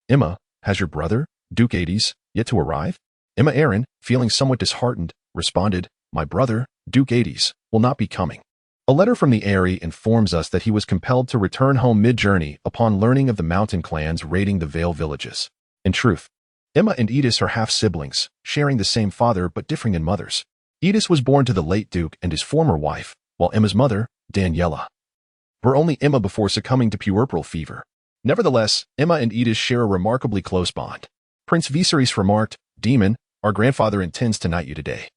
[SPEAKER 1] "Emma, has your brother, Duke Aerys, yet to arrive?" Alysanne, feeling somewhat disheartened, responded, "My brother, Duke Aerys, will not be coming." A letter from the Eyrie informs us that he was compelled to return home mid-journey upon learning of the mountain clans raiding the Vale villages. In truth, Emma and Edis are half-siblings, sharing the same father but differing in mothers. Edis was born to the late Duke and his former wife, while Emma's mother, Daniela, bore only Emma before succumbing to puerperal fever. Nevertheless, Emma and Edis share a remarkably close bond. Prince Viserys remarked, "Daemon, our grandfather intends to knight you today.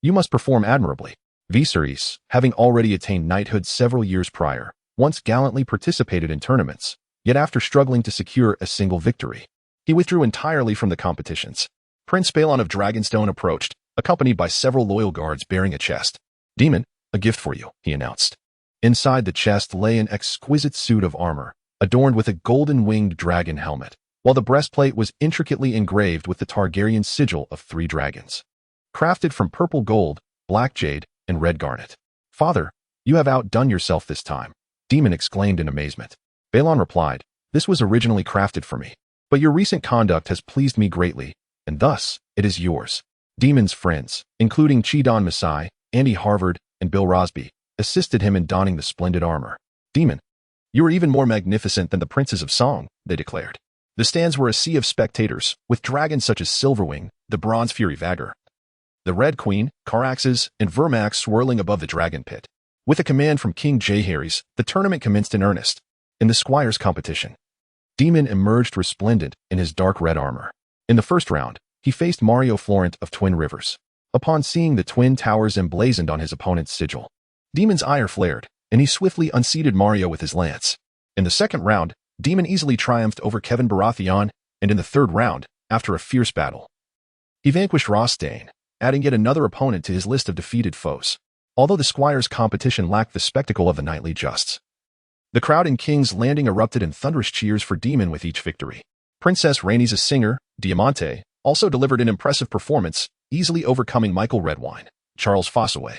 [SPEAKER 1] You must perform admirably." Viserys, having already attained knighthood several years prior, once gallantly participated in tournaments, yet after struggling to secure a single victory, he withdrew entirely from the competitions. Prince Balon of Dragonstone approached, accompanied by several loyal guards bearing a chest. "Daemon, a gift for you," he announced. Inside the chest lay an exquisite suit of armor, adorned with a golden-winged dragon helmet, while the breastplate was intricately engraved with the Targaryen sigil of 3 dragons, crafted from purple gold, black jade, and red garnet. "Father, you have outdone yourself this time," Daemon exclaimed in amazement. Balon replied, "This was originally crafted for me, but your recent conduct has pleased me greatly, and thus it is yours." Daemon's friends, including Chidon Masai, Andy Harvard, and Bill Rosby, assisted him in donning the splendid armor. "Daemon, you are even more magnificent than the princes of song," they declared. The stands were a sea of spectators, with dragons such as Silverwing, the Bronze Fury Vagor, the Red Queen, Caraxes, and Vermax swirling above the dragon pit. With a command from King Jaehaerys, the tournament commenced in earnest. In the Squires competition, Daemon emerged resplendent in his dark red armor. In the first round, he faced Mario Florent of Twin Rivers. Upon seeing the twin towers emblazoned on his opponent's sigil, Daemon's ire flared, and he swiftly unseated Mario with his lance. In the second round, Daemon easily triumphed over Kevin Baratheon, and in the third round, after a fierce battle, he vanquished Rostane, adding yet another opponent to his list of defeated foes. Although the Squires competition lacked the spectacle of the nightly justs, the crowd in King's Landing erupted in thunderous cheers for Daemon with each victory. Princess Rhaenys' singer, Diamante, also delivered an impressive performance, easily overcoming Michael Redwine, Charles Fossaway,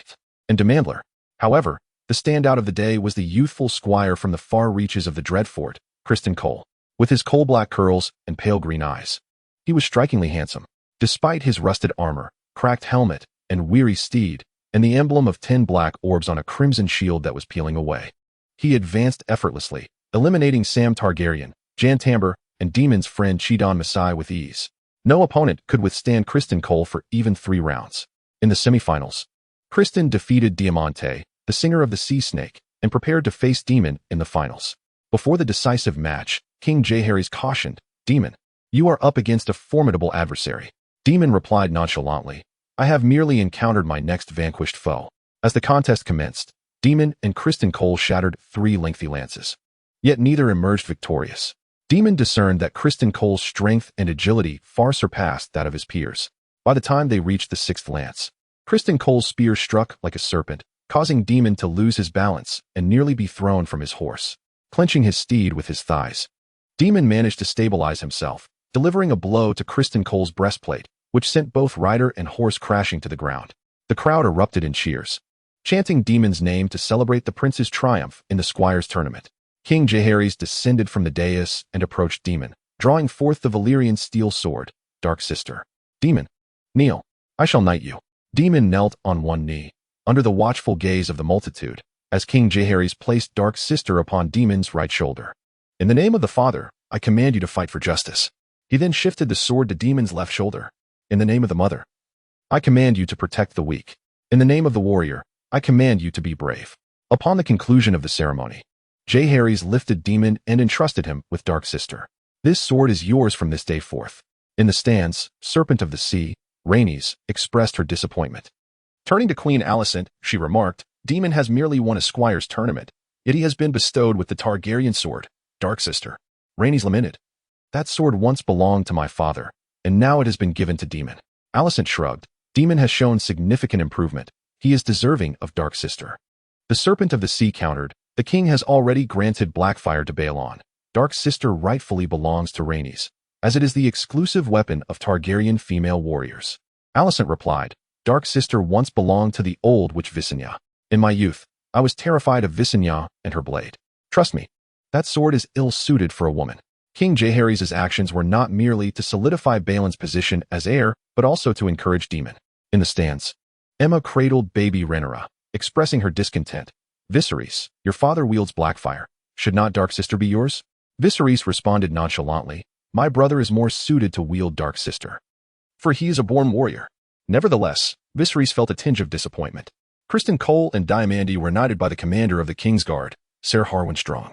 [SPEAKER 1] and Demandler. However, the standout of the day was the youthful squire from the far reaches of the Dreadfort, Criston Cole. With his coal-black curls and pale green eyes, he was strikingly handsome. Despite his rusted armor, cracked helmet, and weary steed, and the emblem of 10 black orbs on a crimson shield that was peeling away, he advanced effortlessly, eliminating Sam Targaryen, Jan Tamber, and Daemon's friend Chidon Masai with ease. No opponent could withstand Criston Cole for even 3 rounds. In the semifinals, Criston defeated Diamante, the singer of the Sea Snake, and prepared to face Daemon in the finals. Before the decisive match, King Jaehaerys cautioned, "Daemon, you are up against a formidable adversary." Daemon replied nonchalantly, "I have merely encountered my next vanquished foe." As the contest commenced, Daemon and Criston Cole shattered 3 lengthy lances. Yet neither emerged victorious. Daemon discerned that Criston Cole's strength and agility far surpassed that of his peers. By the time they reached the 6th lance, Criston Cole's spear struck like a serpent, causing Daemon to lose his balance and nearly be thrown from his horse, clenching his steed with his thighs. Daemon managed to stabilize himself, delivering a blow to Criston Cole's breastplate, which sent both rider and horse crashing to the ground. The crowd erupted in cheers, chanting Daemon's name to celebrate the prince's triumph in the Squires tournament. King Jaehaerys descended from the dais and approached Daemon, drawing forth the Valyrian steel sword, Dark Sister. Daemon, kneel. I shall knight you. Daemon knelt on one knee, under the watchful gaze of the multitude, as King Jaehaerys placed Dark Sister upon Daemon's right shoulder. In the name of the Father, I command you to fight for justice. He then shifted the sword to Daemon's left shoulder. In the name of the Mother, I command you to protect the weak. In the name of the Warrior, I command you to be brave. Upon the conclusion of the ceremony, Jaehaerys lifted Daemon and entrusted him with Dark Sister. This sword is yours from this day forth. In the stands, Serpent of the Sea, Rhaenys expressed her disappointment. Turning to Queen Alysanne, she remarked, Daemon has merely won a squire's tournament, yet he has been bestowed with the Targaryen sword, Dark Sister. Rhaenys lamented. That sword once belonged to my father, and now it has been given to Daemon. Alysanne shrugged. Daemon has shown significant improvement. He is deserving of Dark Sister. The Serpent of the Sea countered, the king has already granted Blackfire to Baelon. Dark Sister rightfully belongs to Rhaenys, as it is the exclusive weapon of Targaryen female warriors. Alysanne replied, Dark Sister once belonged to the old witch Visenya. In my youth, I was terrified of Visenya and her blade. Trust me, that sword is ill-suited for a woman. King Jaehaerys' actions were not merely to solidify Baelon's position as heir, but also to encourage Daemon. In the stands, Aemma cradled baby Rhaenyra, expressing her discontent. Viserys, your father wields Blackfire. Should not Dark Sister be yours? Viserys responded nonchalantly, my brother is more suited to wield Dark Sister, for he is a born warrior. Nevertheless, Viserys felt a tinge of disappointment. Criston Cole and Diamandi were knighted by the commander of the Kingsguard, Ser Harwin Strong,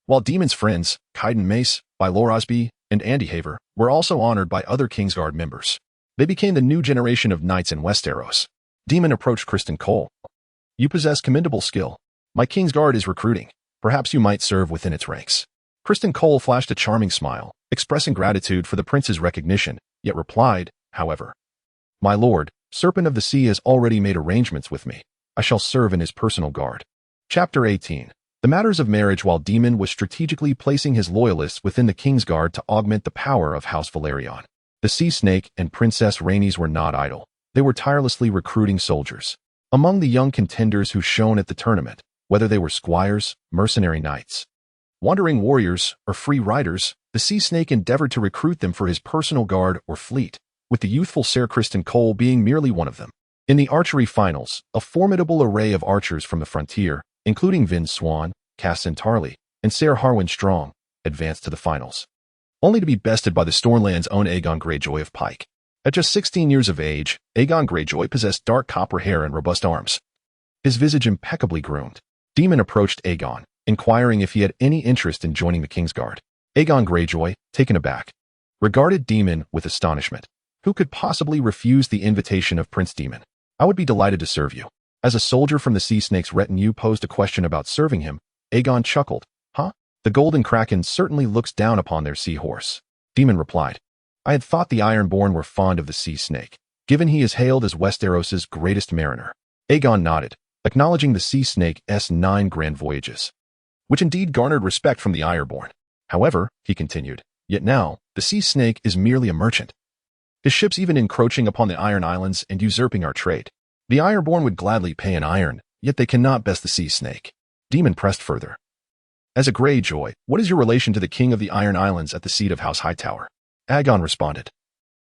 [SPEAKER 1] while Daemon's friends, Kaiden Mace, Bylorosby, and Andy Haver, were also honored by other Kingsguard members. They became the new generation of knights in Westeros. Daemon approached Criston Cole. You possess commendable skill. My Kingsguard is recruiting. Perhaps you might serve within its ranks. Criston Cole flashed a charming smile, expressing gratitude for the prince's recognition, yet replied, however, my lord, Serpent of the Sea has already made arrangements with me. I shall serve in his personal guard. Chapter 18. The matters of marriage. While Daemon was strategically placing his loyalists within the Kingsguard to augment the power of House Velaryon, the Sea Snake and Princess Rhaenys were not idle. They were tirelessly recruiting soldiers. Among the young contenders who shone at the tournament, whether they were squires, mercenary knights, wandering warriors, or free riders, the Sea Snake endeavored to recruit them for his personal guard or fleet, with the youthful Ser Criston Cole being merely one of them. In the archery finals, a formidable array of archers from the frontier, including Vin Swan, Cassin Tarly, and Ser Harwin Strong, advanced to the finals, only to be bested by the Stormland's own Aegon Greyjoy of Pike. At just 16 years of age, Aegon Greyjoy possessed dark copper hair and robust arms, his visage impeccably groomed. Daemon approached Aegon, inquiring if he had any interest in joining the Kingsguard. Aegon Greyjoy, taken aback, regarded Daemon with astonishment. Who could possibly refuse the invitation of Prince Daemon? I would be delighted to serve you. As a soldier from the Sea Snake's retinue posed a question about serving him, Aegon chuckled. Huh? The Golden Kraken certainly looks down upon their seahorse. Daemon replied, I had thought the Ironborn were fond of the Sea Snake, given he is hailed as Westeros's greatest mariner. Aegon nodded, acknowledging the Sea Snake's 9 grand voyages, which indeed garnered respect from the Ironborn. However, he continued, yet now, the Sea Snake is merely a merchant, his ships even encroaching upon the Iron Islands and usurping our trade. The Ironborn would gladly pay in iron, yet they cannot best the Sea Snake. Daemon pressed further. As a Greyjoy, what is your relation to the King of the Iron Islands at the seat of House Hightower? Aegon responded.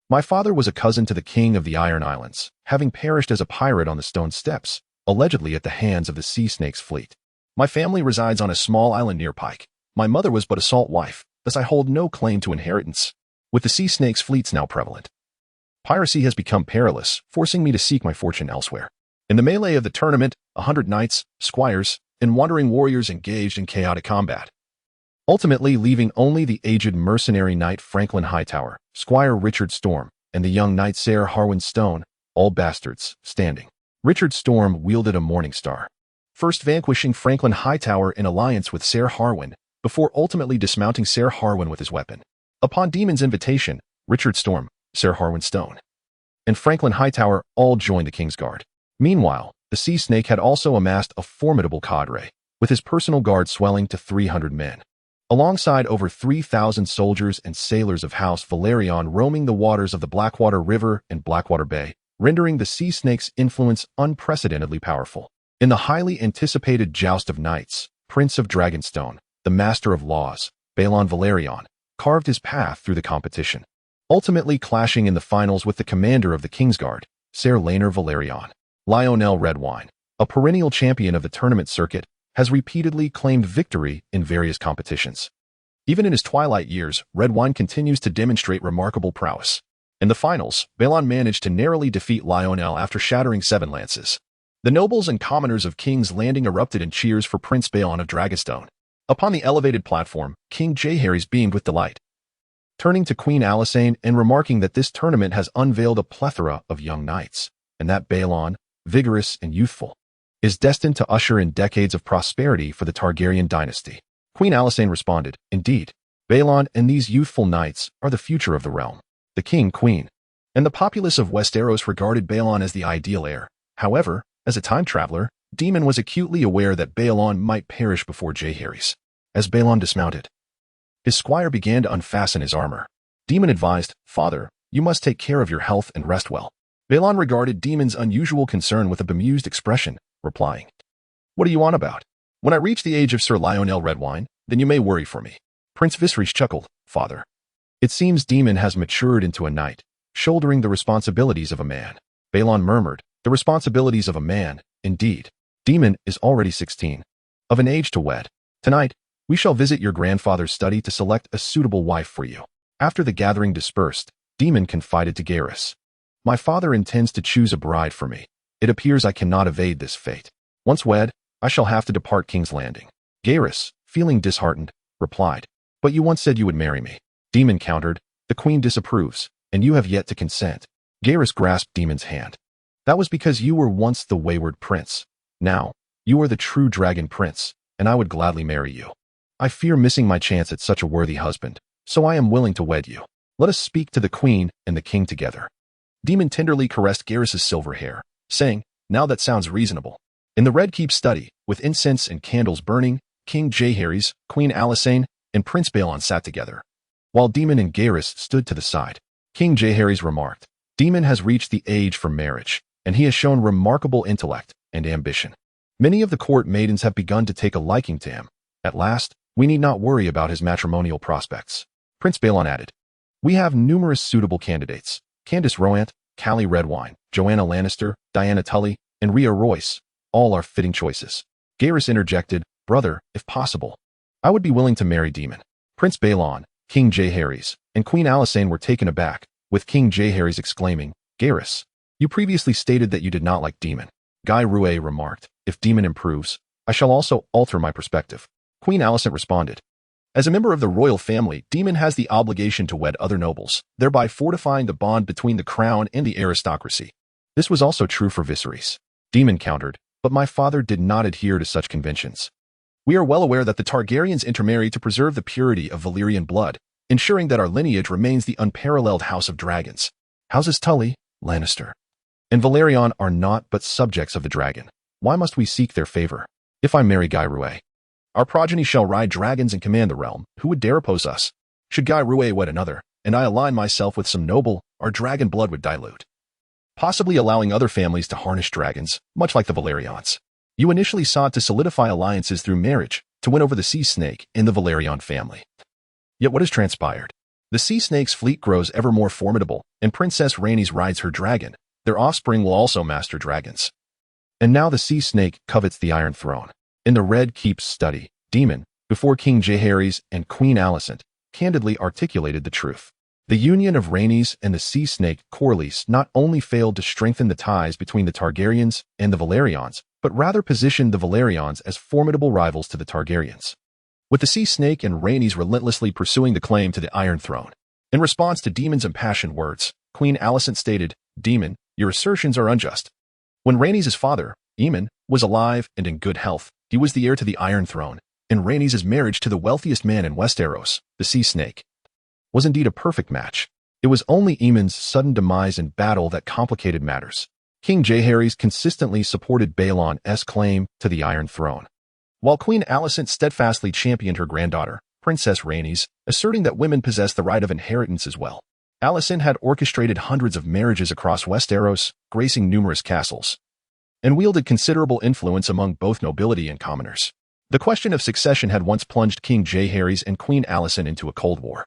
[SPEAKER 1] My father was a cousin to the King of the Iron Islands, having perished as a pirate on the Stone Steps, allegedly at the hands of the Sea Snake's fleet. My family resides on a small island near Pike. My mother was but a salt wife, thus I hold no claim to inheritance. With the Sea Snake's fleets now prevalent, piracy has become perilous, forcing me to seek my fortune elsewhere. In the melee of the tournament, 100 knights, squires, and wandering warriors engaged in chaotic combat, ultimately leaving only the aged mercenary knight Franklin Hightower, Squire Richard Storm, and the young knight Ser Harwin Stone, all bastards, standing. Richard Storm wielded a morning star, first vanquishing Franklin Hightower in alliance with Ser Harwin, before ultimately dismounting Ser Harwin with his weapon. Upon Daemon's invitation, Richard Storm, Ser Harwin Stone, and Franklin Hightower all joined the Kingsguard. Meanwhile, the Sea Snake had also amassed a formidable cadre, with his personal guard swelling to 300 men, alongside over 3,000 soldiers and sailors of House Velaryon roaming the waters of the Blackwater River and Blackwater Bay, rendering the Sea Snake's influence unprecedentedly powerful. In the highly anticipated Joust of Knights, Prince of Dragonstone, the master of laws, Balon Velaryon, carved his path through the competition, ultimately clashing in the finals with the commander of the Kingsguard, Ser Rhaenyra Velaryon. Lionel Redwine, a perennial champion of the tournament circuit, has repeatedly claimed victory in various competitions. Even in his twilight years, Redwine continues to demonstrate remarkable prowess. In the finals, Balon managed to narrowly defeat Lionel after shattering 7 lances. The nobles and commoners of King's Landing erupted in cheers for Prince Balon of Dragonstone. Upon the elevated platform, King Jaehaerys beamed with delight, turning to Queen Alysanne and remarking that this tournament has unveiled a plethora of young knights, and that Balon, vigorous and youthful, is destined to usher in decades of prosperity for the Targaryen dynasty. Queen Alysanne responded, "Indeed, Balon and these youthful knights are the future of the realm." The king, queen, and the populace of Westeros regarded Balon as the ideal heir. However, as a time traveler, Daemon was acutely aware that Balon might perish before Jaehaerys. As Balon dismounted, his squire began to unfasten his armor. Daemon advised, "Father, you must take care of your health and rest well." Balon regarded Daemon's unusual concern with a bemused expression, replying, "What are you on about? When I reach the age of Sir Lionel Redwine, then you may worry for me." Prince Viserys chuckled, "Father, it seems Daemon has matured into a knight, shouldering the responsibilities of a man." Balon murmured, "The responsibilities of a man, indeed. Daemon is already 16, of an age to wed. Tonight, we shall visit your grandfather's study to select a suitable wife for you." After the gathering dispersed, Daemon confided to Jaehaerys, "My father intends to choose a bride for me. It appears I cannot evade this fate. Once wed, I shall have to depart King's Landing." Jaehaerys, feeling disheartened, replied, "But you once said you would marry me." Daemon countered, "The queen disapproves, and you have yet to consent." Jaehaerys grasped Daemon's hand. "That was because you were once the wayward prince. Now, you are the true dragon prince, and I would gladly marry you. I fear missing my chance at such a worthy husband, so I am willing to wed you. Let us speak to the queen and the king together." Daemon tenderly caressed Jaehaerys' silver hair, saying, "Now that sounds reasonable." In the Red Keep study, with incense and candles burning, King Jaehaerys, Queen Alysanne, and Prince Balon sat together, while Daemon and Jaehaerys stood to the side. King Jaehaerys remarked, "Daemon has reached the age for marriage, and he has shown remarkable intellect and ambition. Many of the court maidens have begun to take a liking to him. At last, we need not worry about his matrimonial prospects." Prince Balon added, "We have numerous suitable candidates: Candace Roant, Callie Redwine, Joanna Lannister, Diana Tully, and Rhea Royce. All are fitting choices." Jaehaerys interjected, "Brother, if possible, I would be willing to marry Daemon." Prince Balon, King Jaehaerys, and Queen Alysanne were taken aback, with King Jaehaerys exclaiming, "Jaehaerys, you previously stated that you did not like Daemon." Guy Rouet remarked, "If Daemon improves, I shall also alter my perspective." Queen Alysanne responded, "As a member of the royal family, Daemon has the obligation to wed other nobles, thereby fortifying the bond between the crown and the aristocracy." This was also true for Viserys. Daemon countered, "But my father did not adhere to such conventions. We are well aware that the Targaryens intermarry to preserve the purity of Valyrian blood, ensuring that our lineage remains the unparalleled House of Dragons. Houses Tully, Lannister, and Velaryon are not but subjects of the dragon. Why must we seek their favor? If I marry Guy Rouet, our progeny shall ride dragons and command the realm. Who would dare oppose us? Should Guy Rouet wed another, and I align myself with some noble, our dragon blood would dilute, possibly allowing other families to harness dragons, much like the Velaryons. You initially sought to solidify alliances through marriage, to win over the sea snake in the Velaryon family. Yet what has transpired? The sea snake's fleet grows ever more formidable, and Princess Rhaenys rides her dragon. Their offspring will also master dragons. And now the sea snake covets the Iron Throne. In the Red Keep's study, Daemon, before King Jaehaerys and Queen Alysanne, candidly articulated the truth. The union of Rhaenys and the sea snake Corlys not only failed to strengthen the ties between the Targaryens and the Velaryons, but rather positioned the Velaryons as formidable rivals to the Targaryens, with the sea snake and Rhaenys relentlessly pursuing the claim to the Iron Throne. In response to Daemon's impassioned words, Queen Alysanne stated, "Daemon, your assertions are unjust. When Rhaenys' father, Aemon, was alive and in good health, he was the heir to the Iron Throne, and Rhaenys' marriage to the wealthiest man in Westeros, the sea snake, was indeed a perfect match. It was only Aemon's sudden demise in battle that complicated matters." King Jaehaerys consistently supported Balon's claim to the Iron Throne, while Queen Alysanne steadfastly championed her granddaughter, Princess Rhaenys, asserting that women possess the right of inheritance as well. Alysanne had orchestrated hundreds of marriages across Westeros, gracing numerous castles, and wielded considerable influence among both nobility and commoners. The question of succession had once plunged King Jaehaerys and Queen Alysanne into a cold war,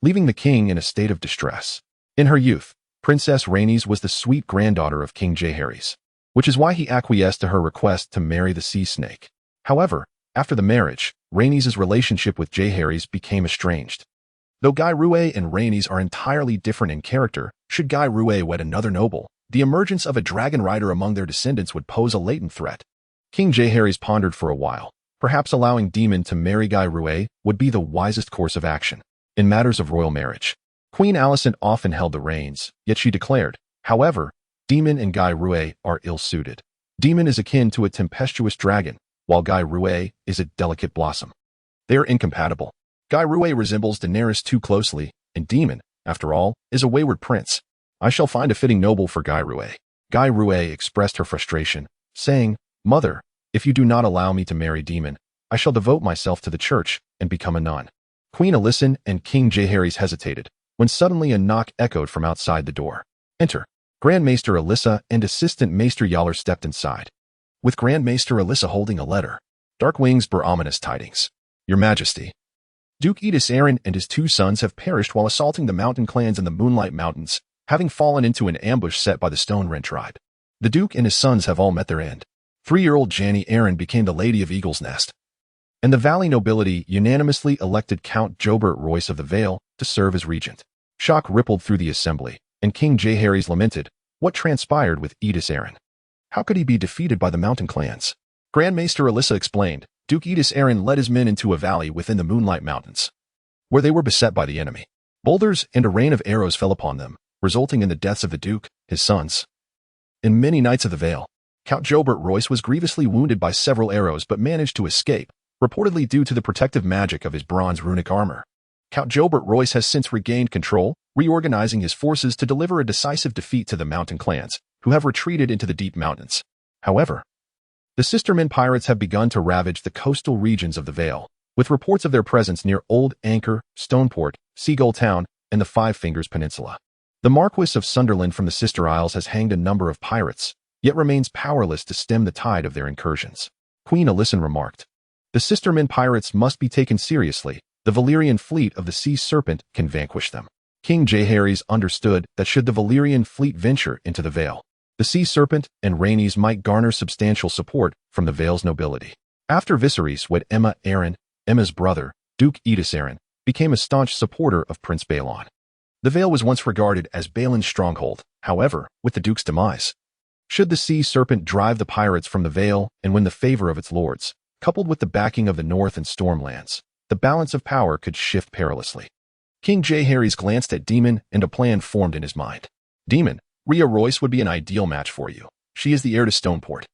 [SPEAKER 1] leaving the king in a state of distress. In her youth, Princess Rhaenys was the sweet granddaughter of King Jaehaerys, which is why he acquiesced to her request to marry the sea snake. However, after the marriage, Rhaenys' relationship with Jaehaerys became estranged. Though Guy Rouet and Rhaenys are entirely different in character, should Guy Rouet wed another noble, the emergence of a dragon rider among their descendants would pose a latent threat. King Jaehaerys pondered for a while. Perhaps allowing Daemon to marry Guy Rouet would be the wisest course of action. In matters of royal marriage, Queen Alysanne often held the reins, yet she declared, however, Daemon and Guy Rouet are ill-suited. Daemon is akin to a tempestuous dragon, while Guy Rouet is a delicate blossom. They are incompatible. Guy Rouet resembles Daenerys too closely, and Daemon, after all, is a wayward prince. I shall find a fitting noble for Guy Rouet. Guy Rouet expressed her frustration, saying, Mother, if you do not allow me to marry Daemon, I shall devote myself to the church and become a nun. Queen Alysanne and King Jaehaerys hesitated, when suddenly a knock echoed from outside the door. Enter. Grand Maester Alyssa and Assistant Maester Yaller stepped inside, with Grand Maester Alyssa holding a letter. Dark wings bore ominous tidings. Your Majesty, Duke Aeron and his 2 sons have perished while assaulting the mountain clans in the Moonlight Mountains, having fallen into an ambush set by the Stone Rend tribe. The Duke and his sons have all met their end. 3-year-old Jaehaerys became the Lady of Eagle's Nest, and the Valley nobility unanimously elected Count Jobert Royce of the Vale to serve as regent. Shock rippled through the assembly, and King Jaehaerys lamented, what transpired with Aeron? How could he be defeated by the mountain clans? Grand Maester Alyssa explained, Duke Aeron led his men into a valley within the Moonlight Mountains, where they were beset by the enemy. Boulders and a rain of arrows fell upon them, resulting in the deaths of the Duke, his sons, and many knights of the Vale. Count Jobert Royce was grievously wounded by several arrows but managed to escape, reportedly due to the protective magic of his bronze runic armor. Count Jobert Royce has since regained control, reorganizing his forces to deliver a decisive defeat to the mountain clans, who have retreated into the deep mountains. However, the Sistermen pirates have begun to ravage the coastal regions of the Vale, with reports of their presence near Old Anchor, Stoneport, Seagull Town, and the Five Fingers Peninsula. The Marquis of Sunderland from the Sister Isles has hanged a number of pirates, yet remains powerless to stem the tide of their incursions. Queen Alysanne remarked, the Sistermen pirates must be taken seriously. The Valyrian fleet of the Sea Serpent can vanquish them. King Jaehaerys understood that should the Valyrian fleet venture into the Vale, the Sea Serpent and Rhaenys might garner substantial support from the Vale's nobility. After Viserys wed Aeron, Emma's brother, Duke Aeron, became a staunch supporter of Prince Balon. The Vale was once regarded as Balon's stronghold. However, with the Duke's demise, should the Sea Serpent drive the pirates from the Vale and win the favor of its lords, coupled with the backing of the North and Stormlands, the balance of power could shift perilously. King Jaehaerys glanced at Daemon and a plan formed in his mind. Daemon, Rhea Royce would be an ideal match for you. She is the heir to Stoneport.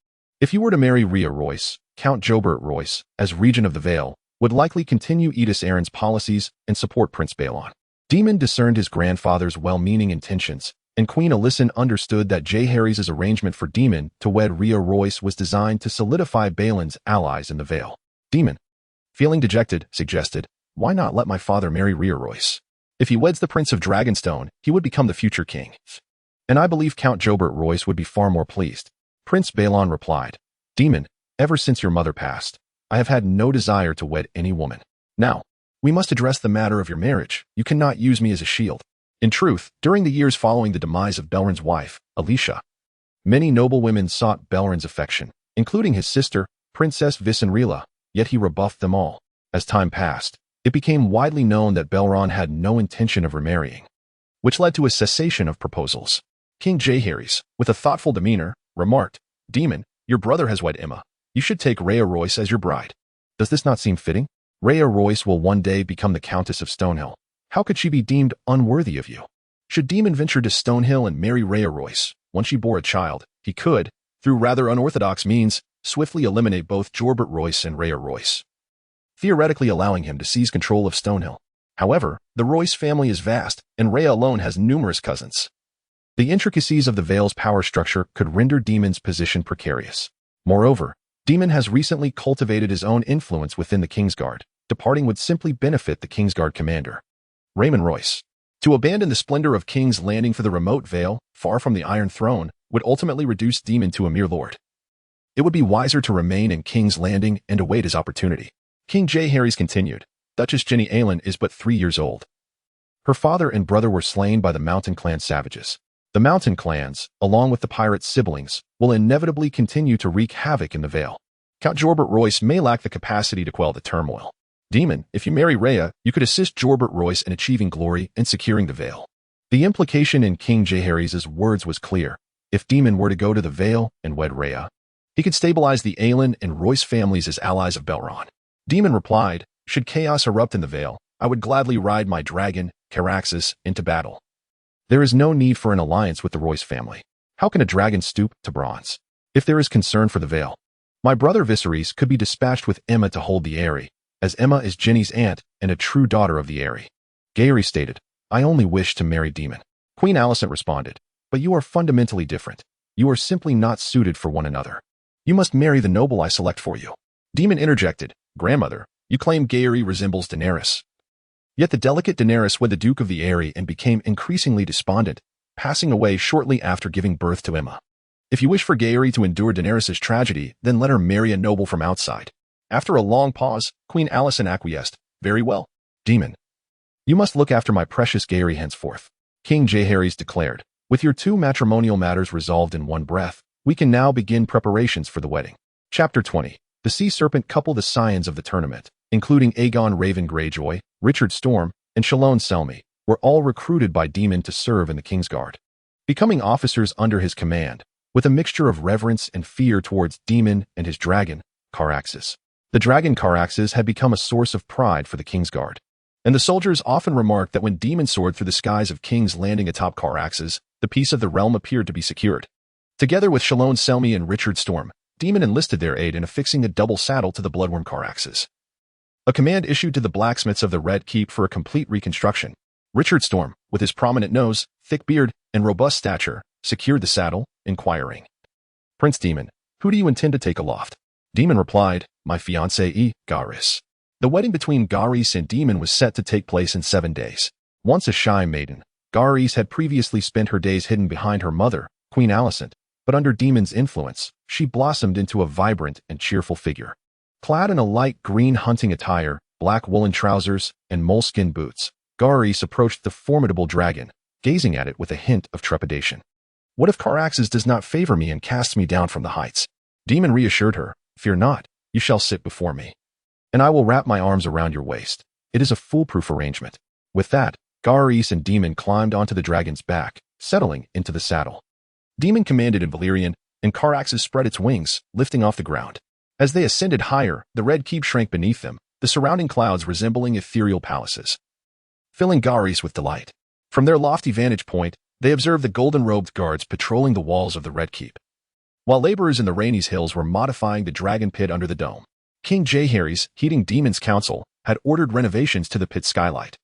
[SPEAKER 1] If you were to marry Rhea Royce, Count Jobert Royce, as regent of the Vale, would likely continue Aeron's policies and support Prince Balon. Daemon discerned his grandfather's well-meaning intentions, and Queen Alysanne understood that Jaehaerys' arrangement for Daemon to wed Rhea Royce was designed to solidify Balon's allies in the Vale. Daemon, feeling dejected, suggested, why not let my father marry Rhea Royce? If he weds the Prince of Dragonstone, he would become the future king. And I believe Count Jobert Royce would be far more pleased. Prince Balon replied, Daemon, ever since your mother passed, I have had no desire to wed any woman. Now, we must address the matter of your marriage. You cannot use me as a shield. In truth, during the years following the demise of Belren's wife, Alicia, many noble women sought Belren's affection, including his sister, Princess Visenrila, yet he rebuffed them all. As time passed, it became widely known that Belron had no intention of remarrying, which led to a cessation of proposals. King Jaehaerys, with a thoughtful demeanor, remarked, Daemon, your brother has wed Emma. You should take Rhea Royce as your bride. Does this not seem fitting? Rhea Royce will one day become the Countess of Stonehill. How could she be deemed unworthy of you? Should Daemon venture to Stonehill and marry Rhea Royce, once she bore a child, he could, through rather unorthodox means, swiftly eliminate both Jobert Royce and Rhea Royce, theoretically allowing him to seize control of Stonehill. However, the Royce family is vast, and Rhea alone has numerous cousins. The intricacies of the Vale's power structure could render Daemon's position precarious. Moreover, Daemon has recently cultivated his own influence within the Kingsguard. Departing would simply benefit the Kingsguard commander, Raymond Royce. To abandon the splendor of King's Landing for the remote Vale, far from the Iron Throne, would ultimately reduce Daemon to a mere lord. It would be wiser to remain in King's Landing and await his opportunity. King Jaehaerys continued. Duchess Jenny Aylin is but 3 years old. Her father and brother were slain by the Mountain Clan savages. The Mountain Clans, along with the pirate siblings, will inevitably continue to wreak havoc in the Vale. Count Jorbert Royce may lack the capacity to quell the turmoil. Daemon, if you marry Rhea, you could assist Jorbert Royce in achieving glory and securing the Vale. The implication in King Jaehaerys' words was clear. If Daemon were to go to the Vale and wed Rhea, he could stabilize the Aylin and Royce families as allies of Belron. Daemon replied, should chaos erupt in the Vale, I would gladly ride my dragon, Caraxes, into battle. There is no need for an alliance with the Royce family. How can a dragon stoop to bronze? If there is concern for the Vale, my brother Viserys could be dispatched with Aemma to hold the Eyrie, as Aemma is Jenny's aunt and a true daughter of the Eyrie. Jaehaerys stated, I only wish to marry Daemon. Queen Alysanne responded, but you are fundamentally different. You are simply not suited for one another. You must marry the noble I select for you. Daemon interjected, grandmother, you claim Jaehaerys resembles Daenerys. Yet the delicate Daenerys wed the Duke of the Eyrie and became increasingly despondent, passing away shortly after giving birth to Aemma. If you wish for Jaehaerys to endure Daenerys' tragedy, then let her marry a noble from outside. After a long pause, Queen Alysanne acquiesced, very well. Daemon, you must look after my precious Jaehaerys henceforth. King Jaehaerys declared, with your 2 matrimonial matters resolved in one breath, we can now begin preparations for the wedding. Chapter 20. The Sea Serpent couple. The scions of the tournament, including Aegon Raven Greyjoy, Richard Storm, and Shalone Selmy, were all recruited by Daemon to serve in the Kingsguard, becoming officers under his command, with a mixture of reverence and fear towards Daemon and his dragon, Caraxes. The dragon Caraxes had become a source of pride for the Kingsguard, and the soldiers often remarked that when Daemon soared through the skies of King's Landing atop Caraxes, the peace of the realm appeared to be secured. Together with Shalone Selmy and Richard Storm, Daemon enlisted their aid in affixing a double saddle to the bloodworm Caraxes. A command issued to the blacksmiths of the Red Keep for a complete reconstruction. Richard Storm, with his prominent nose, thick beard, and robust stature, secured the saddle, inquiring, Prince Daemon, who do you intend to take aloft? Daemon replied, my fiancée, Jaehaerys. The wedding between Jaehaerys and Daemon was set to take place in 7 days. Once a shy maiden, Jaehaerys had previously spent her days hidden behind her mother, Queen Alysanne, but under Daemon's influence, she blossomed into a vibrant and cheerful figure. Clad in a light green hunting attire, black woolen trousers, and moleskin boots, Jaehaerys approached the formidable dragon, gazing at it with a hint of trepidation. What if Caraxes does not favor me and casts me down from the heights? Daemon reassured her, fear not, you shall sit before me, and I will wrap my arms around your waist. It is a foolproof arrangement. With that, Jaehaerys and Daemon climbed onto the dragon's back, settling into the saddle. Daemon commanded in Valyrian, and Caraxes spread its wings, lifting off the ground. As they ascended higher, the Red Keep shrank beneath them, the surrounding clouds resembling ethereal palaces, filling Jaehaerys with delight. From their lofty vantage point, they observed the golden-robed guards patrolling the walls of the Red Keep, while laborers in the Rhaenys Hills were modifying the dragon pit under the dome. King Jaehaerys, heeding Daemon's counsel, had ordered renovations to the pit's skylight,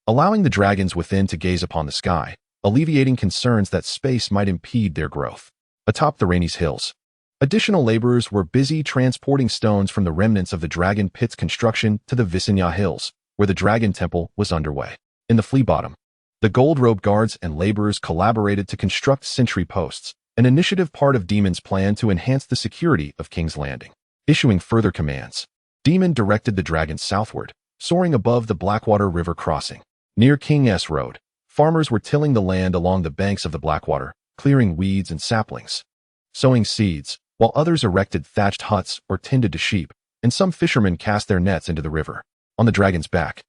[SPEAKER 1] allowing the dragons within to gaze upon the sky, alleviating concerns that space might impede their growth. Atop the Rhaenys Hills, additional laborers were busy transporting stones from the remnants of the dragon pit's construction to the Visenya Hills, where the dragon temple was underway. In the Flea Bottom, the gold-robed guards and laborers collaborated to construct sentry posts, an initiative part of Daemon's plan to enhance the security of King's Landing. Issuing further commands, Daemon directed the dragon southward, soaring above the Blackwater River crossing. Near King S Road, farmers were tilling the land along the banks of the Blackwater, clearing weeds and saplings, sowing seeds, while others erected thatched huts or tended to sheep, and some fishermen cast their nets into the river. On the dragon's back,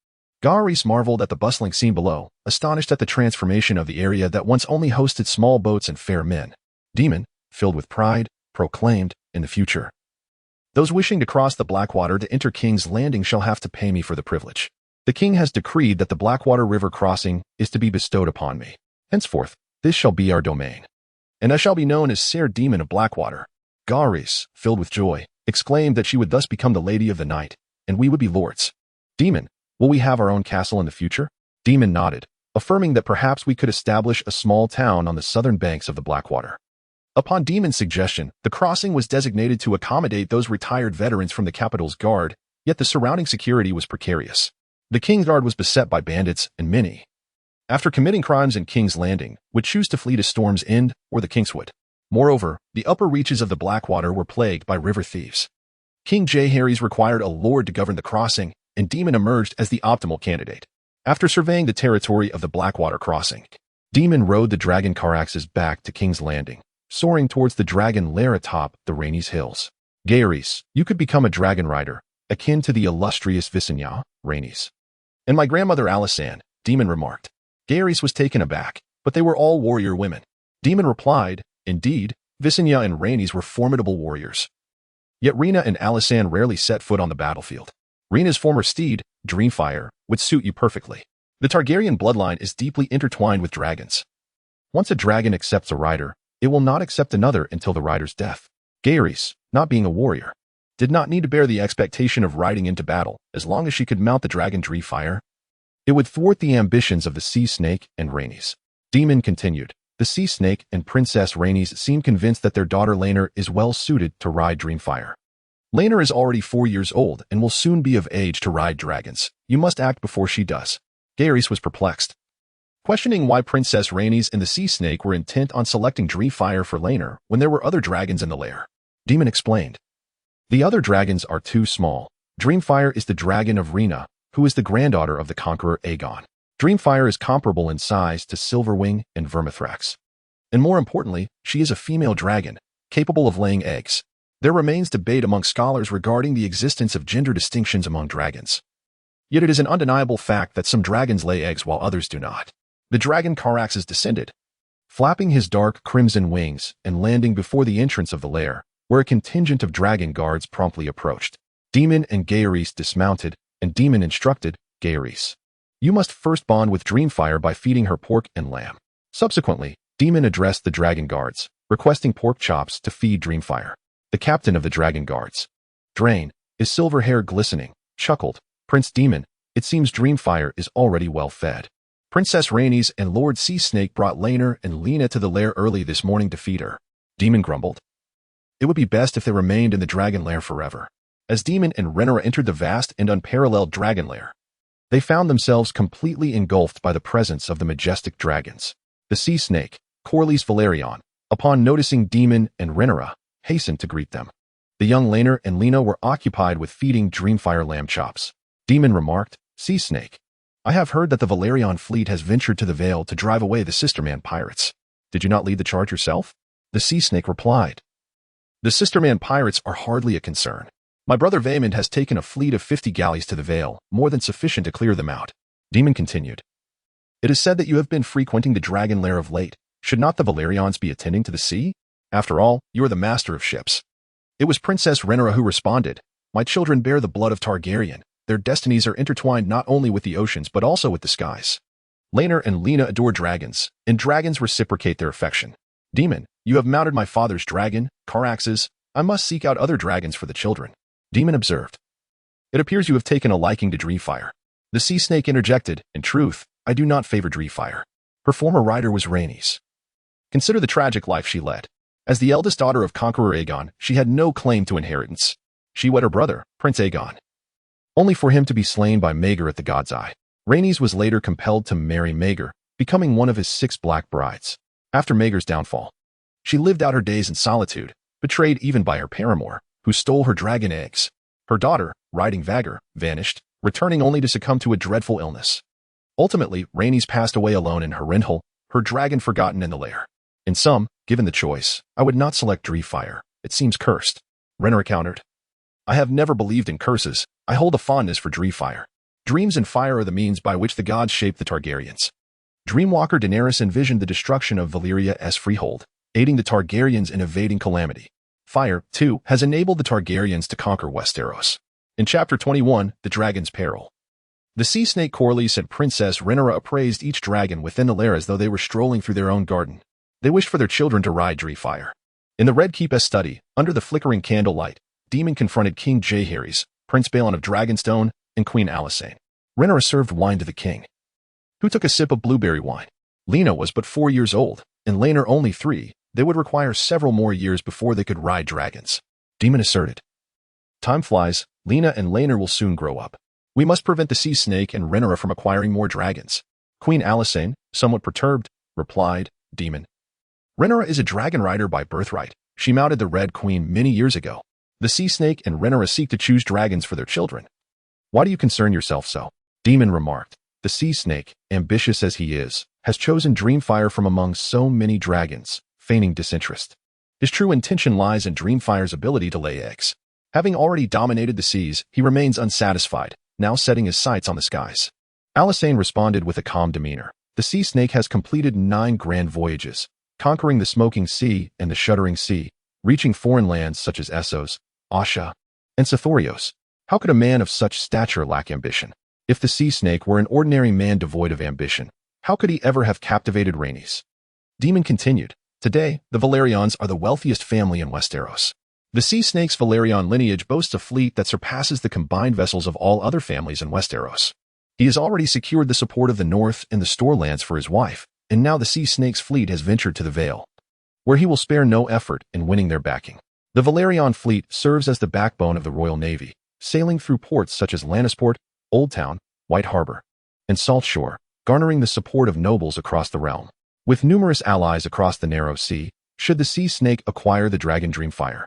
[SPEAKER 1] Jaehaerys marveled at the bustling scene below, astonished at the transformation of the area that once only hosted small boats and fair men. Daemon, filled with pride, proclaimed, in the future, those wishing to cross the Blackwater to enter King's Landing shall have to pay me for the privilege. The king has decreed that the Blackwater River crossing is to be bestowed upon me. Henceforth, this shall be our domain, and I shall be known as Ser Daemon of Blackwater. Jaehaerys, filled with joy, exclaimed that she would thus become the Lady of the Night, and we would be lords. Daemon, will we have our own castle in the future? Daemon nodded, affirming that perhaps we could establish a small town on the southern banks of the Blackwater. Upon Daemon's suggestion, the crossing was designated to accommodate those retired veterans from the capital's guard, yet the surrounding security was precarious. The Kingsguard was beset by bandits, and many, after committing crimes in King's Landing, would choose to flee to Storm's End or the Kingswood. Moreover, the upper reaches of the Blackwater were plagued by river thieves. King Jaehaerys required a lord to govern the crossing, and Daemon emerged as the optimal candidate. After surveying the territory of the Blackwater crossing, Daemon rode the dragon Caraxes back to King's Landing, soaring towards the dragon lair atop the Rhaenys Hills. Jaehaerys, you could become a dragon rider, akin to the illustrious Vier, Rhaenys. And my grandmother Alysanne, Daemon remarked. Jaehaerys was taken aback, but they were all warrior women. Daemon replied, indeed, Vier and Rhaenys were formidable warriors. Yet Rhaenyra and Alysanne rarely set foot on the battlefield. Rhaenyra's former steed, Dreamfire, would suit you perfectly. The Targaryen bloodline is deeply intertwined with dragons. Once a dragon accepts a rider, it will not accept another until the rider's death. Jaehaerys, not being a warrior, did not need to bear the expectation of riding into battle as long as she could mount the dragon Dreamfire. It would thwart the ambitions of the Sea Snake and Rhaenys. Daemon continued. The Sea Snake and Princess Rhaenys seem convinced that their daughter Rhaenyra is well suited to ride Dreamfire. Rhaenyra is already 4 years old and will soon be of age to ride dragons. You must act before she does. Jaehaerys was perplexed, questioning why Princess Rhaenys and the Sea Snake were intent on selecting Dreamfire for Rhaenyra when there were other dragons in the lair. Daemon explained. The other dragons are too small. Dreamfire is the dragon of Rhaenyra, who is the granddaughter of the conqueror Aegon. Dreamfire is comparable in size to Silverwing and Vermithrax. And more importantly, she is a female dragon, capable of laying eggs. There remains debate among scholars regarding the existence of gender distinctions among dragons. Yet it is an undeniable fact that some dragons lay eggs while others do not. The dragon Caraxes descended, flapping his dark crimson wings and landing before the entrance of the lair, where a contingent of dragon guards promptly approached. Daemon and Jaehaerys dismounted, and Daemon instructed Jaehaerys. You must first bond with Dreamfire by feeding her pork and lamb. Subsequently, Daemon addressed the dragon guards, requesting pork chops to feed Dreamfire. The captain of the dragon guards, Drain, his silver hair glistening, chuckled. Prince Daemon, it seems Dreamfire is already well fed. Princess Rhaenys and Lord Sea Snake brought Rhaenyra and Lena to the lair early this morning to feed her. Daemon grumbled. It would be best if they remained in the dragon lair forever. As Daemon and Rhaenyra entered the vast and unparalleled dragon lair, they found themselves completely engulfed by the presence of the majestic dragons. The Sea Snake, Corlys Velaryon, upon noticing Daemon and Rhaenyra, hastened to greet them. The young Rhaenyra and Lena were occupied with feeding Dreamfire lamb chops. Daemon remarked, Sea Snake, I have heard that the Velaryon fleet has ventured to the Vale to drive away the Sisterman pirates. Did you not lead the charge yourself? The Sea Snake replied. The Sisterman pirates are hardly a concern. My brother Vaemond has taken a fleet of 50 galleys to the Vale, more than sufficient to clear them out. Daemon continued. It is said that you have been frequenting the dragon lair of late. Should not the Velaryons be attending to the sea? After all, you are the master of ships. It was Princess Rhaenyra who responded, My children bear the blood of Targaryen. Their destinies are intertwined not only with the oceans but also with the skies. Rhaenyra and Lena adore dragons, and dragons reciprocate their affection. Daemon, you have mounted my father's dragon, Caraxes. I must seek out other dragons for the children. Daemon observed. It appears you have taken a liking to Dreamfire. The Sea Snake interjected, In truth, I do not favor Dreamfire. Her former rider was Rhaenys. Consider the tragic life she led. As the eldest daughter of Conqueror Aegon, she had no claim to inheritance. She wed her brother, Prince Aegon, only for him to be slain by Maegor at the God's Eye. Rhaenys was later compelled to marry Maegor, becoming one of his 6 black brides. After Maegor's downfall, she lived out her days in solitude, betrayed even by her paramour, who stole her dragon eggs. Her daughter, riding Vhagar, vanished, returning only to succumb to a dreadful illness. Ultimately, Rhaenys passed away alone in Harrenhal, her dragon forgotten in the lair. In sum, given the choice, I would not select Dreamfire. It seems cursed. Rhaenyra countered. I have never believed in curses. I hold a fondness for Dreamfire. Dreams and fire are the means by which the gods shape the Targaryens. Dreamwalker Daenerys envisioned the destruction of Valyria's freehold, aiding the Targaryens in evading calamity. Fire, too, has enabled the Targaryens to conquer Westeros. In Chapter 21, The Dragon's Peril, the Sea Snake Corlys and Princess Rhaenyra appraised each dragon within the lair as though they were strolling through their own garden. They wished for their children to ride Dreamfire. In the Red Keep's study, under the flickering candlelight, Daemon confronted King Jaehaerys, Prince Balon of Dragonstone, and Queen Alysanne. Rhaenyra served wine to the king, who took a sip of blueberry wine. Lena was but 4 years old, and Rhaenyra only 3. They would require several more years before they could ride dragons. Daemon asserted. Time flies. Lena and Rhaenyra will soon grow up. We must prevent the Sea Snake and Rhaenyra from acquiring more dragons. Queen Alysanne, somewhat perturbed, replied, Daemon, Rhaenyra is a dragon rider by birthright. She mounted the Red Queen many years ago. The sea snake and Rhaenyra seek to choose dragons for their children. Why do you concern yourself so? Daemon remarked. The sea snake, ambitious as he is, has chosen Dreamfire from among so many dragons, feigning disinterest. His true intention lies in Dreamfire's ability to lay eggs. Having already dominated the seas, he remains unsatisfied, now setting his sights on the skies. Alysanne responded with a calm demeanor. The sea snake has completed 9 grand voyages, conquering the smoking sea and the shuddering sea, reaching foreign lands such as Essos, Asha, and Sithorios. How could a man of such stature lack ambition? If the sea snake were an ordinary man devoid of ambition, how could he ever have captivated Rhaenys? Daemon continued. Today, the Velaryons are the wealthiest family in Westeros. The sea snake's Velaryon lineage boasts a fleet that surpasses the combined vessels of all other families in Westeros. He has already secured the support of the North and the Storelands for his wife, and now the sea snake's fleet has ventured to the Vale, where he will spare no effort in winning their backing. The Velaryon fleet serves as the backbone of the Royal Navy, sailing through ports such as Lannisport, Old Town, White Harbor, and Salt Shore, garnering the support of nobles across the realm. With numerous allies across the narrow sea, should the sea snake acquire the dragon Dreamfire,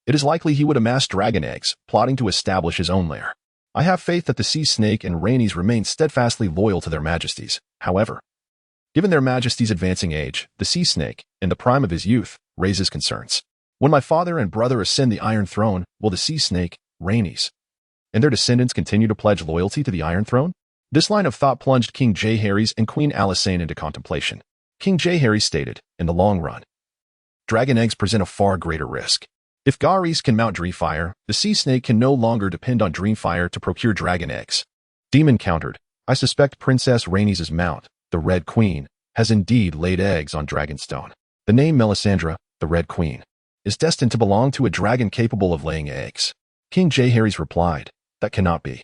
[SPEAKER 1] it is likely he would amass dragon eggs, plotting to establish his own lair. I have faith that the sea snake and Rhaenys remain steadfastly loyal to their majesties. However, given their majesties' advancing age, the sea snake, in the prime of his youth, raises concerns. When my father and brother ascend the Iron Throne, will the sea snake, Rhaenys, and their descendants continue to pledge loyalty to the Iron Throne? This line of thought plunged King Jaehaerys and Queen Alysanne into contemplation. King Jaehaerys stated, in the long run, dragon eggs present a far greater risk. If Jaehaerys can mount Dreamfire, the sea snake can no longer depend on Dreamfire to procure dragon eggs. Daemon countered, I suspect Princess Rhaenys' mount, the Red Queen, has indeed laid eggs on Dragonstone. The name Melisandre, the Red Queen, is destined to belong to a dragon capable of laying eggs. King Jaehaerys replied, that cannot be.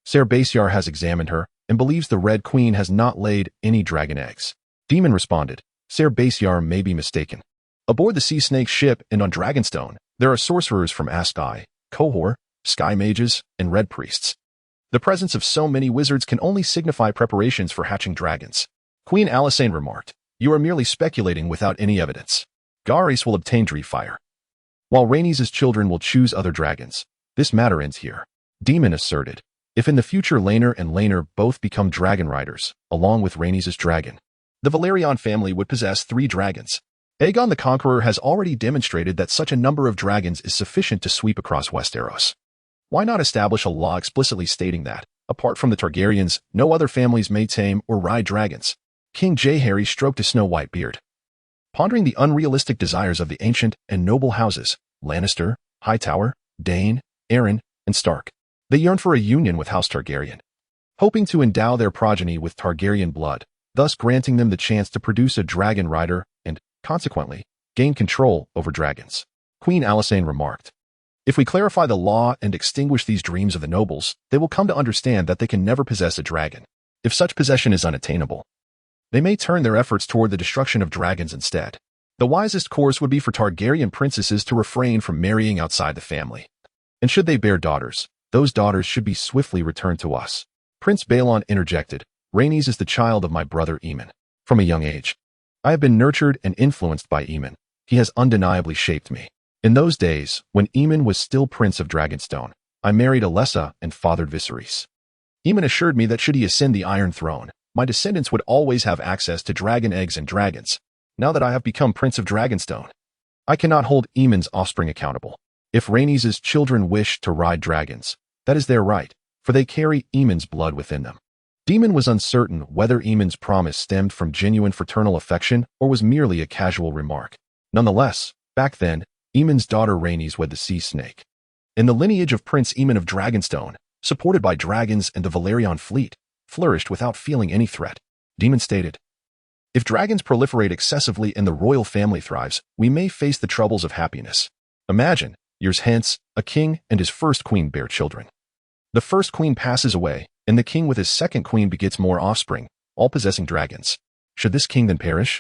[SPEAKER 1] Ser Basiar has examined her and believes the Red Queen has not laid any dragon eggs. Daemon responded, Ser Basiar may be mistaken. Aboard the sea snake's ship and on Dragonstone, there are sorcerers from Askai, Qohor, Sky Mages, and Red Priests. The presence of so many wizards can only signify preparations for hatching dragons. Queen Alysanne remarked, you are merely speculating without any evidence. Jaehaerys will obtain Dreamfire, while Rhaenys' children will choose other dragons. This matter ends here. Daemon asserted, if in the future Laenor and Laenor both become dragon riders, along with Rhaenys' dragon, the Velaryon family would possess 3 dragons. Aegon the Conqueror has already demonstrated that such a number of dragons is sufficient to sweep across Westeros. Why not establish a law explicitly stating that, apart from the Targaryens, no other families may tame or ride dragons? King Jaehaerys stroked his snow-white beard, pondering the unrealistic desires of the ancient and noble houses, Lannister, Hightower, Dane, Arryn, and Stark. They yearned for a union with House Targaryen, hoping to endow their progeny with Targaryen blood, thus granting them the chance to produce a dragon rider and, consequently, gain control over dragons. Queen Alysanne remarked, if we clarify the law and extinguish these dreams of the nobles, they will come to understand that they can never possess a dragon. If such possession is unattainable, they may turn their efforts toward the destruction of dragons instead. The wisest course would be for Targaryen princesses to refrain from marrying outside the family. And should they bear daughters, those daughters should be swiftly returned to us. Prince Balon interjected, Rhaenys is the child of my brother Aemon. From a young age, I have been nurtured and influenced by Aemon. He has undeniably shaped me. In those days, when Aemon was still Prince of Dragonstone, I married Alessa and fathered Viserys. Aemon assured me that should he ascend the Iron Throne, my descendants would always have access to dragon eggs and dragons. Now that I have become Prince of Dragonstone, I cannot hold Aemon's offspring accountable. If Rhaenys' children wish to ride dragons, that is their right, for they carry Aemon's blood within them. Daemon was uncertain whether Aemon's promise stemmed from genuine fraternal affection or was merely a casual remark. Nonetheless, back then, Aemon's daughter Rhaenys wed the sea snake. And the lineage of Prince Aemon of Dragonstone, supported by dragons and the Velaryon fleet, flourished without feeling any threat. Daemon stated, if dragons proliferate excessively and the royal family thrives, we may face the troubles of happiness. Imagine, years hence, a king and his first queen bear children. The first queen passes away, and the king with his second queen begets more offspring, all possessing dragons. Should this king then perish?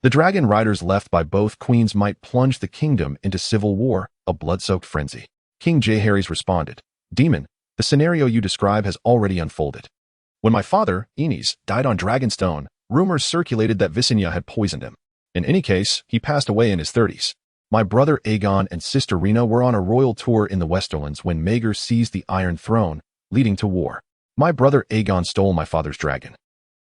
[SPEAKER 1] The dragon riders left by both queens might plunge the kingdom into civil war, a blood-soaked frenzy. King Jaehaerys responded, Daemon, the scenario you describe has already unfolded. When my father, Rhaenys, died on Dragonstone, rumors circulated that Visenya had poisoned him. In any case, he passed away in his 30s. My brother Aegon and sister Rhaenyra were on a royal tour in the Westerlands when Maegor seized the Iron Throne, leading to war. My brother Aegon stole my father's dragon,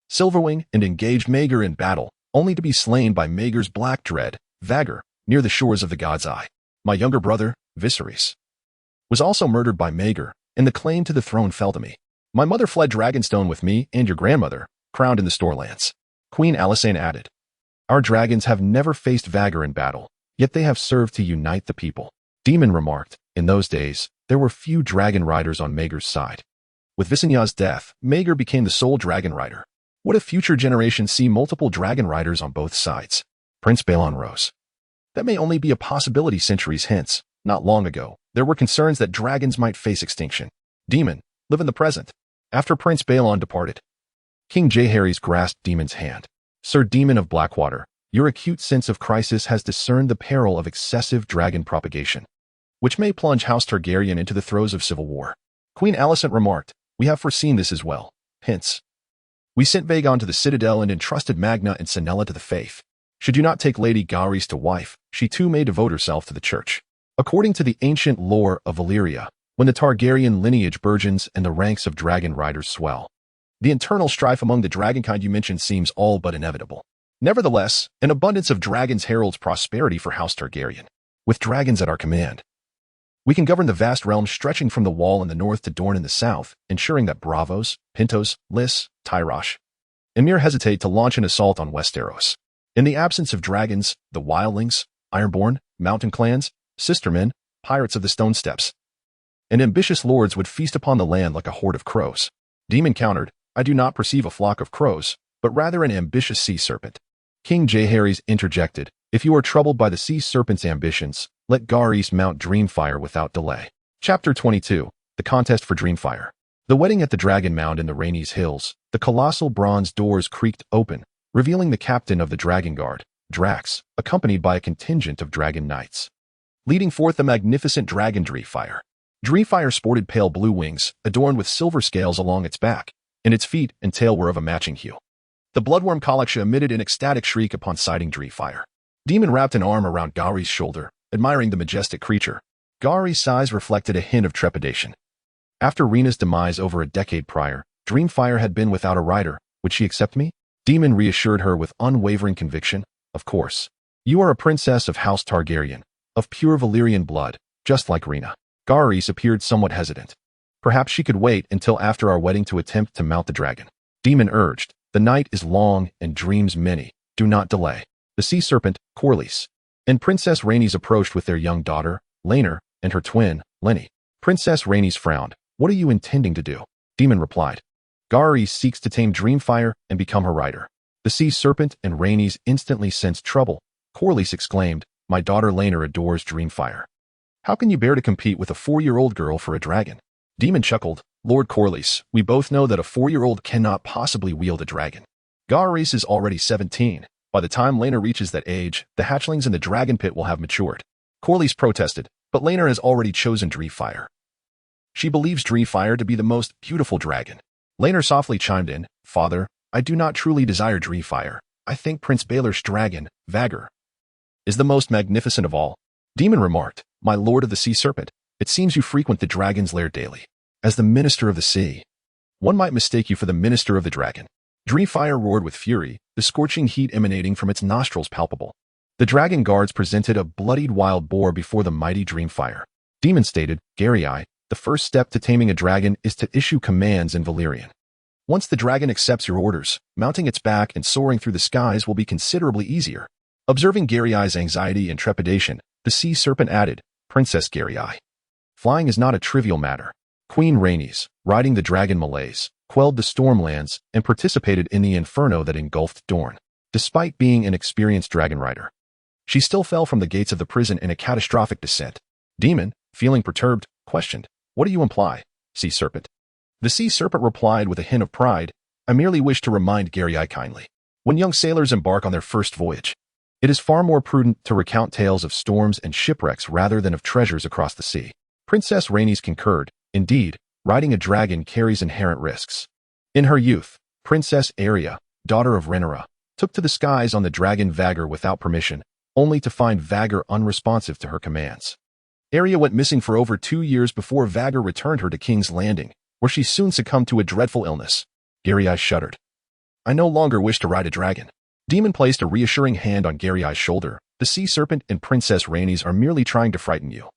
[SPEAKER 1] Silverwing, and engaged Maegor in battle, only to be slain by Maegor's black dread, Vhagar, near the shores of the God's Eye. My younger brother, Viserys, was also murdered by Maegor, and the claim to the throne fell to me. My mother fled Dragonstone with me and your grandmother, crowned in the Storelands. Queen Alysanne added, Our dragons have never faced Vhagar in battle, yet they have served to unite the people. Daemon remarked, In those days, there were few dragon riders on Maegor's side. With Visenya's death, Maegor became the sole dragon rider. What if future generations see multiple dragon riders on both sides? Prince Balon rose. That may only be a possibility centuries hence. Not long ago, there were concerns that dragons might face extinction. Daemon, live in the present. After Prince Balon departed, King Jaehaerys grasped Daemon's hand. Sir Daemon of Blackwater, your acute sense of crisis has discerned the peril of excessive dragon propagation, which may plunge House Targaryen into the throes of civil war. Queen Alysanne remarked, We have foreseen this as well. Hence, we sent Vagon to the citadel and entrusted Magna and Sanella to the faith. Should you not take Lady Jaehaerys to wife, she too may devote herself to the church. According to the ancient lore of Valyria, when the Targaryen lineage burgeons and the ranks of dragon riders swell, the internal strife among the dragonkind you mentioned seems all but inevitable. Nevertheless, an abundance of dragons heralds prosperity for House Targaryen. With dragons at our command, we can govern the vast realm stretching from the Wall in the north to Dorne in the south, ensuring that Bravos, Pintos, Lys, Tyrosh, and Myr hesitate to launch an assault on Westeros. In the absence of dragons, the wildlings, Ironborn, mountain clans, sistermen, pirates of the stone steppes, and ambitious lords would feast upon the land like a horde of crows. Daemon countered, I do not perceive a flock of crows, but rather an ambitious sea serpent. King Jaehaerys interjected, If you are troubled by the sea serpent's ambitions, let Jaehaerys mount Dreamfire without delay. Chapter 22, The Contest for Dreamfire. The wedding at the Dragon Mound in the Rhaenys Hills, the colossal bronze doors creaked open, revealing the captain of the Dragon Guard, Drax, accompanied by a contingent of dragon knights, leading forth the magnificent dragon Dreamfire. Dreamfire sported pale blue wings, adorned with silver scales along its back, and its feet and tail were of a matching hue. The bloodworm Caraxes emitted an ecstatic shriek upon sighting Dreamfire. Daemon wrapped an arm around Jaehaerys' shoulder, admiring the majestic creature. Jaehaerys' sighs reflected a hint of trepidation. After Rhaenyra's demise over a decade prior, Dreamfire had been without a rider. Would she accept me? Daemon reassured her with unwavering conviction. Of course. You are a princess of House Targaryen, of pure Valyrian blood, just like Rhaenyra. Jaehaerys appeared somewhat hesitant. Perhaps she could wait until after our wedding to attempt to mount the dragon. Daemon urged, The night is long and dreams many. Do not delay. The sea serpent, Corlys, and Princess Rhaenys approached with their young daughter, Rhaenyra, and her twin, Lenny. Princess Rhaenys frowned. What are you intending to do? Daemon replied. Jaehaerys seeks to tame Dreamfire and become her rider. The sea serpent and Rhaenys instantly sensed trouble. Corlys exclaimed, My daughter Rhaenyra adores Dreamfire. How can you bear to compete with a 4-year-old girl for a dragon? Daemon chuckled, Lord Corlys, we both know that a 4-year-old cannot possibly wield a dragon. Jaehaerys is already 17. By the time Rhaenyra reaches that age, the hatchlings in the dragon pit will have matured. Corlys protested, but Rhaenyra has already chosen Dreamfire. She believes Dreamfire to be the most beautiful dragon. Rhaenyra softly chimed in, Father, I do not truly desire Dreamfire. I think Prince Baelor's dragon, Vhagar, is the most magnificent of all. Daemon remarked, My lord of the sea serpent, it seems you frequent the dragon's lair daily. As the minister of the sea, one might mistake you for the minister of the dragon. Dreamfire roared with fury, the scorching heat emanating from its nostrils palpable. The dragon guards presented a bloodied wild boar before the mighty Dreamfire. Daemon stated, Garyi, the first step to taming a dragon is to issue commands in Valyrian. Once the dragon accepts your orders, mounting its back and soaring through the skies will be considerably easier. Observing Garyi's anxiety and trepidation, the sea serpent added, Princess Garyi, flying is not a trivial matter. Queen Rhaenys, riding the dragon Malaise, quelled the Stormlands and participated in the inferno that engulfed Dorne. Despite being an experienced dragon rider, she still fell from the gates of the prison in a catastrophic descent. Daemon, feeling perturbed, questioned, What do you imply, sea serpent? The sea serpent replied with a hint of pride, I merely wish to remind Garyi kindly. When young sailors embark on their first voyage, it is far more prudent to recount tales of storms and shipwrecks rather than of treasures across the sea. Princess Rhaenys concurred. Indeed, riding a dragon carries inherent risks. In her youth, Princess Arya, daughter of Rhaenyra, took to the skies on the dragon Vier without permission, only to find Vier unresponsive to her commands. Arya went missing for over 2 years before Vier returned her to King's Landing, where she soon succumbed to a dreadful illness. Garryi shuddered. I no longer wish to ride a dragon. Daemon placed a reassuring hand on Garryi's shoulder. The sea serpent and Princess Rhaenys are merely trying to frighten you.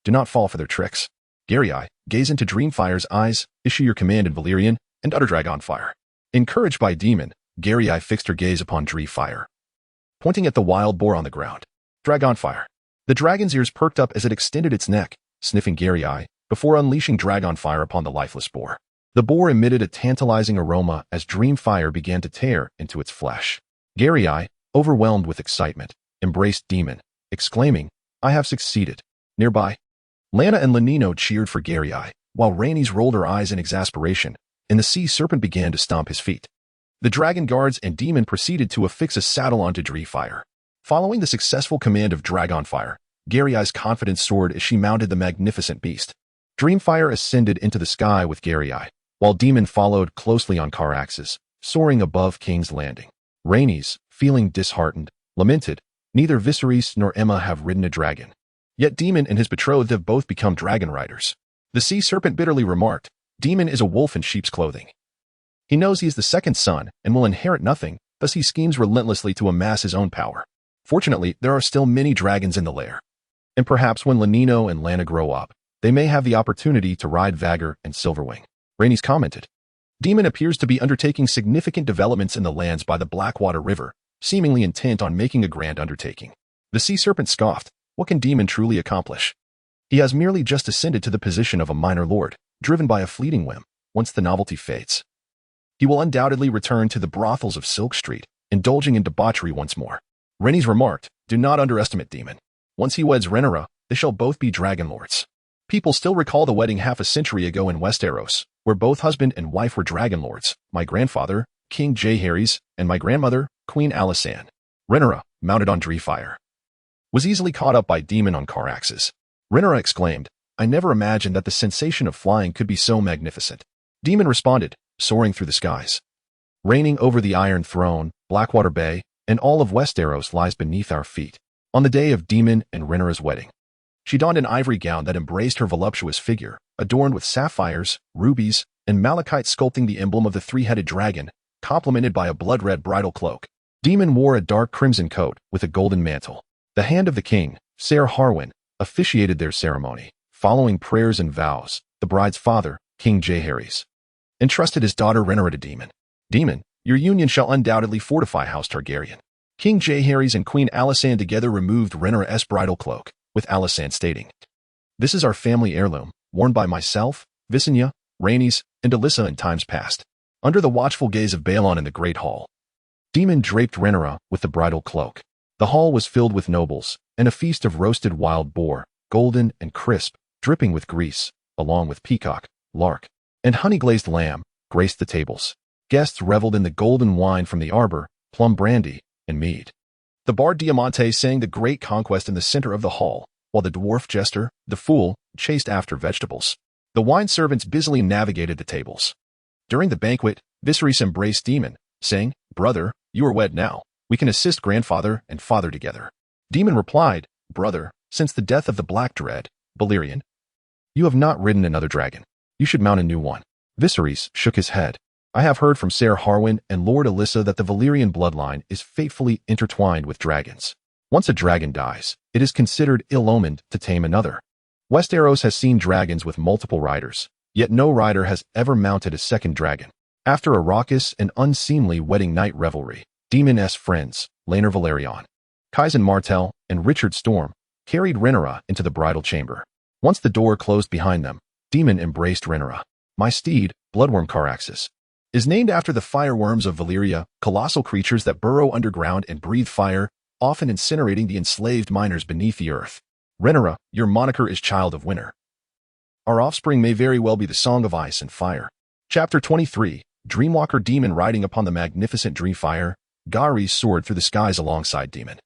[SPEAKER 1] Do not fall for their tricks. Garryi, gaze into Dreamfire's eyes, issue your command in Valyrian, and utter dragonfire. Encouraged by Daemon, Garryi fixed her gaze upon Dreamfire, pointing at the wild boar on the ground. Dragonfire. The dragon's ears perked up as it extended its neck, sniffing Garryi, before unleashing dragonfire upon the lifeless boar. The boar emitted a tantalizing aroma as Dreamfire began to tear into its flesh. Garryi, overwhelmed with excitement, embraced Daemon, exclaiming, I have succeeded. Nearby, Lyanna and Lenino cheered for Garryi, while Rhaenys rolled her eyes in exasperation, and the sea serpent began to stomp his feet. The dragon guards and Daemon proceeded to affix a saddle onto Dreamfire. Following the successful command of dragonfire, Garryi's confidence soared as she mounted the magnificent beast. Dreamfire ascended into the sky with Garryi, while Daemon followed closely on Caraxes, soaring above King's Landing. Rhaenys, feeling disheartened, lamented, neither Viserys nor Aemma have ridden a dragon. Yet Daemon and his betrothed have both become dragon riders. The sea serpent bitterly remarked, Daemon is a wolf in sheep's clothing. He knows he is the second son and will inherit nothing, thus he schemes relentlessly to amass his own power. Fortunately, there are still many dragons in the lair. And perhaps when Lenino and Lyanna grow up, they may have the opportunity to ride Vier and Silverwing. Rhaenys commented. Daemon appears to be undertaking significant developments in the lands by the Blackwater River, seemingly intent on making a grand undertaking. The sea serpent scoffed. What can Daemon truly accomplish? He has merely just ascended to the position of a minor lord, driven by a fleeting whim. Once the novelty fades, he will undoubtedly return to the brothels of Silk Street, indulging in debauchery once more. Rhaenys remarked, do not underestimate Daemon. Once he weds Rhaenyra, they shall both be dragon lords. People still recall the wedding half a century ago in Westeros, where both husband and wife were dragon lords, my grandfather, King Jaehaerys, and my grandmother, Queen Alysanne. Rhaenyra, mounted on Dreamfire, was easily caught up by Daemon on Caraxes. Rhaenyra exclaimed, I never imagined that the sensation of flying could be so magnificent. Daemon responded, soaring through the skies. Reigning over the Iron Throne, Blackwater Bay, and all of Westeros lies beneath our feet. On the day of Daemon and Rhaenyra's wedding, she donned an ivory gown that embraced her voluptuous figure, adorned with sapphires, rubies, and malachite sculpting the emblem of the three-headed dragon, complemented by a blood-red bridal cloak. Daemon wore a dark crimson coat with a golden mantle. The hand of the king, Ser Harwin, officiated their ceremony. Following prayers and vows, the bride's father, King Jaehaerys, entrusted his daughter Rhaenyra to Daemon. Daemon, your union shall undoubtedly fortify House Targaryen. King Jaehaerys and Queen Alysanne together removed Rhaenyra's bridal cloak, with Alysanne stating, This is our family heirloom, worn by myself, Visenya, Rhaenys, and Alyssa in times past. Under the watchful gaze of Balon in the Great Hall, Daemon draped Rhaenyra with the bridal cloak. The hall was filled with nobles, and a feast of roasted wild boar, golden and crisp, dripping with grease, along with peacock, lark, and honey-glazed lamb, graced the tables. Guests reveled in the golden wine from the arbor, plum brandy, and mead. The bard Diamante sang the great conquest in the center of the hall, while the dwarf jester, the fool, chased after vegetables. The wine servants busily navigated the tables. During the banquet, Viserys embraced Daemon, saying, Brother, you are wed now. We can assist grandfather and father together. Daemon replied, Brother, since the death of the Black Dread, Balerion, you have not ridden another dragon. You should mount a new one. Viserys shook his head. I have heard from Ser Harwin and Lord Alyssa that the Valyrian bloodline is fatefully intertwined with dragons. Once a dragon dies, it is considered ill-omened to tame another. Westeros has seen dragons with multiple riders, yet no rider has ever mounted a second dragon. After a raucous and unseemly wedding night revelry, Daemon's friends, Laenor Velaryon, Qyson Martell, and Richard Storm, carried Rhaenyra into the bridal chamber. Once the door closed behind them, Daemon embraced Rhaenyra. My steed, Bloodworm Caraxes, is named after the fireworms of Valyria, colossal creatures that burrow underground and breathe fire, often incinerating the enslaved miners beneath the earth. Rhaenyra, your moniker is Child of Winter. Our offspring may very well be the Song of Ice and Fire. Chapter 23, Dreamwalker. Daemon riding upon the magnificent Dreamfire, Jaehaerys soared through the skies alongside Daemon,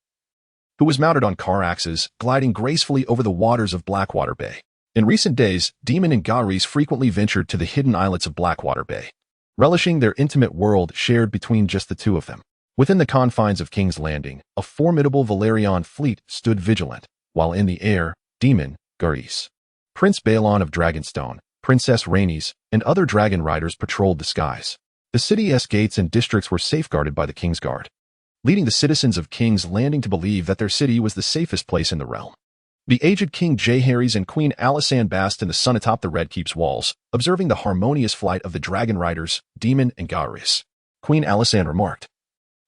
[SPEAKER 1] who was mounted on Caraxes, gliding gracefully over the waters of Blackwater Bay. In recent days, Daemon and Jaehaerys frequently ventured to the hidden islets of Blackwater Bay, relishing their intimate world shared between just the two of them. Within the confines of King's Landing, a formidable Valyrian fleet stood vigilant, while in the air, Daemon Targaryen, Prince Balon of Dragonstone, Princess Rhaenys, and other dragon riders patrolled the skies. The city's gates and districts were safeguarded by the King's Guard, leading the citizens of King's Landing to believe that their city was the safest place in the realm. The aged King Jaehaerys and Queen Alysanne basked in the sun atop the Red Keep's walls, observing the harmonious flight of the dragon riders, Daemon and Jaehaerys. Queen Alysanne remarked,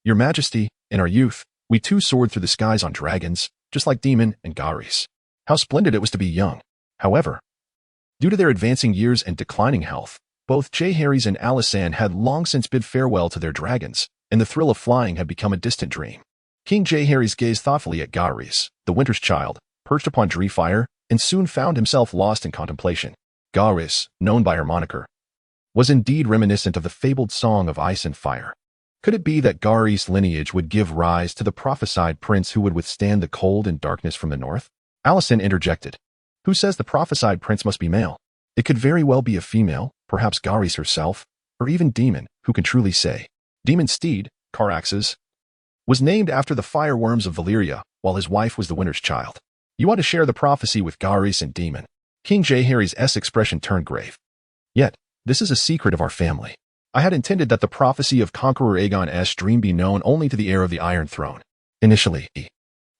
[SPEAKER 1] "Your Majesty, in our youth, we too soared through the skies on dragons, just like Daemon and Jaehaerys. How splendid it was to be young. However, due to their advancing years and declining health, both Jaehaerys and Alysanne had long since bid farewell to their dragons, and the thrill of flying had become a distant dream." King Jaehaerys gazed thoughtfully at Jaehaerys, the Winter's Child, perched upon Dreamfire, and soon found himself lost in contemplation. Jaehaerys, known by her moniker, was indeed reminiscent of the fabled Song of Ice and Fire. Could it be that Jaehaerys' lineage would give rise to the prophesied prince who would withstand the cold and darkness from the north? Alysanne interjected, "Who says the prophesied prince must be male? It could very well be a female, perhaps Jaehaerys herself, or even Daemon, who can truly say?" Daemon's steed, Caraxes, was named after the fireworms of Valyria, while his wife was the Winter's Child. "You ought to share the prophecy with Jaehaerys and Daemon." King Jaehaerys' expression turned grave. "Yet, this is a secret of our family. I had intended that the prophecy of Conqueror Aegon's dream be known only to the heir of the Iron Throne. Initially,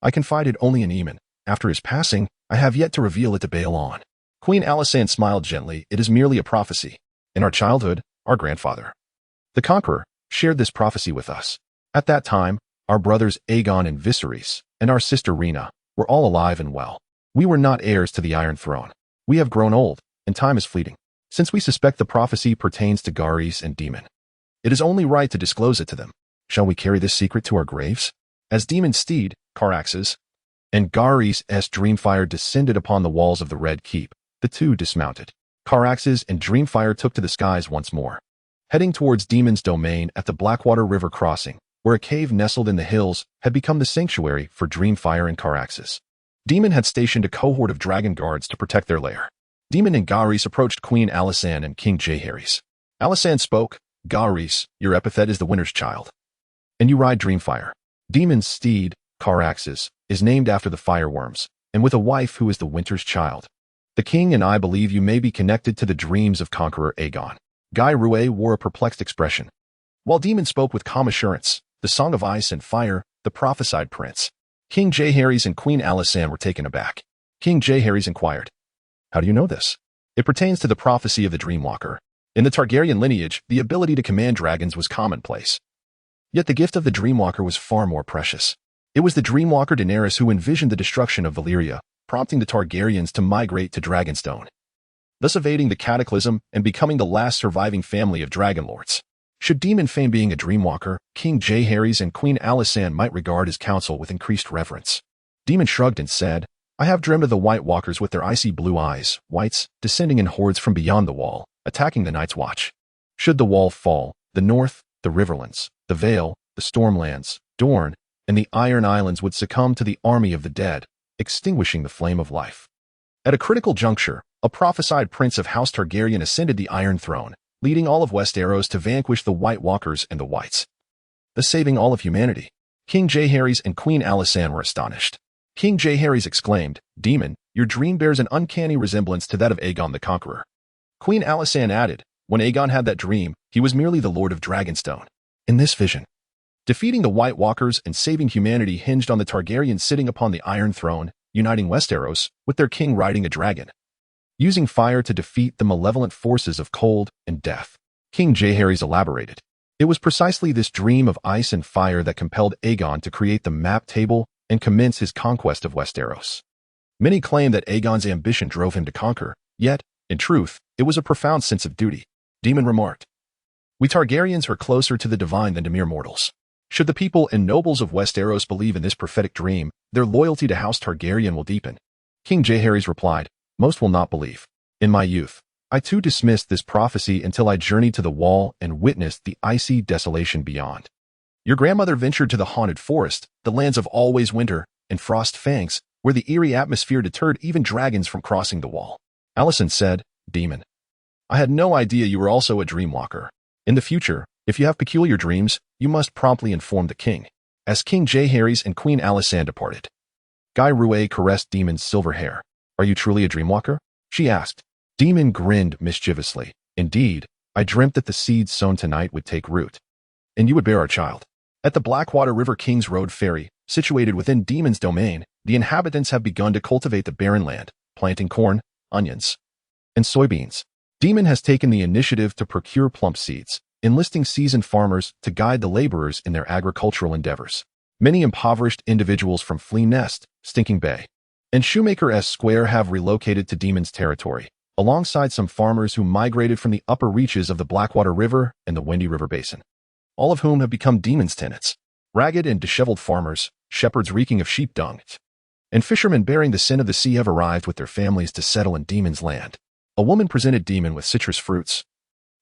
[SPEAKER 1] I confided only in Aemon. After his passing, I have yet to reveal it to Balon." Queen Alysanne smiled gently. "It is merely a prophecy. In our childhood, our grandfather, the Conqueror, shared this prophecy with us. At that time, our brothers Aegon and Viserys, and our sister Rhaenyra, were all alive and well. We were not heirs to the Iron Throne. We have grown old, and time is fleeting. Since we suspect the prophecy pertains to Jaehaerys and Daemon, it is only right to disclose it to them. Shall we carry this secret to our graves?" As Daemon's steed, Caraxes, and Jaehaerys' Dreamfire descended upon the walls of the Red Keep, the two dismounted. Caraxes and Dreamfire took to the skies once more, heading towards Daemon's domain at the Blackwater River crossing, where a cave nestled in the hills had become the sanctuary for Dreamfire and Caraxes. Daemon had stationed a cohort of dragon guards to protect their lair. Daemon and Jaehaerys approached Queen Alysanne and King Jaehaerys. Alysanne spoke, "Jaehaerys, your epithet is the Winter's Child, and you ride Dreamfire. Daemon's steed, Caraxes, is named after the fireworms, and with a wife who is the Winter's Child. The king and I believe you may be connected to the dreams of Conqueror Aegon." Jaehaerys wore a perplexed expression, while Daemon spoke with calm assurance, "The Song of Ice and Fire, the prophesied prince." King Jaehaerys and Queen Alysanne were taken aback. King Jaehaerys inquired, "How do you know this?" "It pertains to the prophecy of the dreamwalker. In the Targaryen lineage, the ability to command dragons was commonplace. Yet the gift of the dreamwalker was far more precious. It was the dreamwalker Daenerys who envisioned the destruction of Valyria, prompting the Targaryens to migrate to Dragonstone, thus evading the cataclysm and becoming the last surviving family of dragonlords. Should Daemon feign being a dreamwalker, King Jaehaerys and Queen Alysanne might regard his counsel with increased reverence." Daemon shrugged and said, "I have dreamed of the White Walkers with their icy blue eyes, whites, descending in hordes from beyond the wall, attacking the Night's Watch. Should the wall fall, the North, the Riverlands, the Vale, the Stormlands, Dorne, and the Iron Islands would succumb to the army of the dead, extinguishing the flame of life." At a critical juncture, a prophesied prince of House Targaryen ascended the Iron Throne, leading all of Westeros to vanquish the White Walkers and the Whites, thus saving all of humanity. King Jaehaerys and Queen Alysanne were astonished. King Jaehaerys exclaimed, "Daemon, your dream bears an uncanny resemblance to that of Aegon the Conqueror." Queen Alysanne added, "When Aegon had that dream, he was merely the Lord of Dragonstone. In this vision, defeating the White Walkers and saving humanity hinged on the Targaryens sitting upon the Iron Throne, uniting Westeros, with their king riding a dragon, using fire to defeat the malevolent forces of cold and death." King Jaehaerys elaborated, "It was precisely this dream of ice and fire that compelled Aegon to create the map table and commence his conquest of Westeros. Many claim that Aegon's ambition drove him to conquer, yet, in truth, it was a profound sense of duty." Daemon remarked, "We Targaryens are closer to the divine than to mere mortals. Should the people and nobles of Westeros believe in this prophetic dream, their loyalty to House Targaryen will deepen." King Jaehaerys replied, "Most will not believe. In my youth, I too dismissed this prophecy until I journeyed to the wall and witnessed the icy desolation beyond. Your grandmother ventured to the haunted forest, the lands of always winter and frost fangs, where the eerie atmosphere deterred even dragons from crossing the wall." Alysanne said, "Daemon, I had no idea you were also a dreamwalker. In the future, If you have peculiar dreams, you must promptly inform the king. As King Jaehaerys and Queen Alysanne departed, Guy Rouet caressed Daemon's silver hair. "Are you truly a dreamwalker?" she asked. Daemon grinned mischievously. "Indeed, I dreamt that the seeds sown tonight would take root, and you would bear our child." At the Blackwater River King's Road Ferry, situated within Daemon's domain, the inhabitants have begun to cultivate the barren land, planting corn, onions, and soybeans. Daemon has taken the initiative to procure plump seeds, enlisting seasoned farmers to guide the laborers in their agricultural endeavors. Many impoverished individuals from Flea Nest, Stinking Bay, and Shoemaker S. Square have relocated to Daemon's territory, alongside some farmers who migrated from the upper reaches of the Blackwater River and the Windy River Basin, all of whom have become Daemon's tenants. Ragged and disheveled farmers, shepherds reeking of sheep dung, and fishermen bearing the sin of the sea have arrived with their families to settle in Daemon's land. A woman presented Daemon with citrus fruits.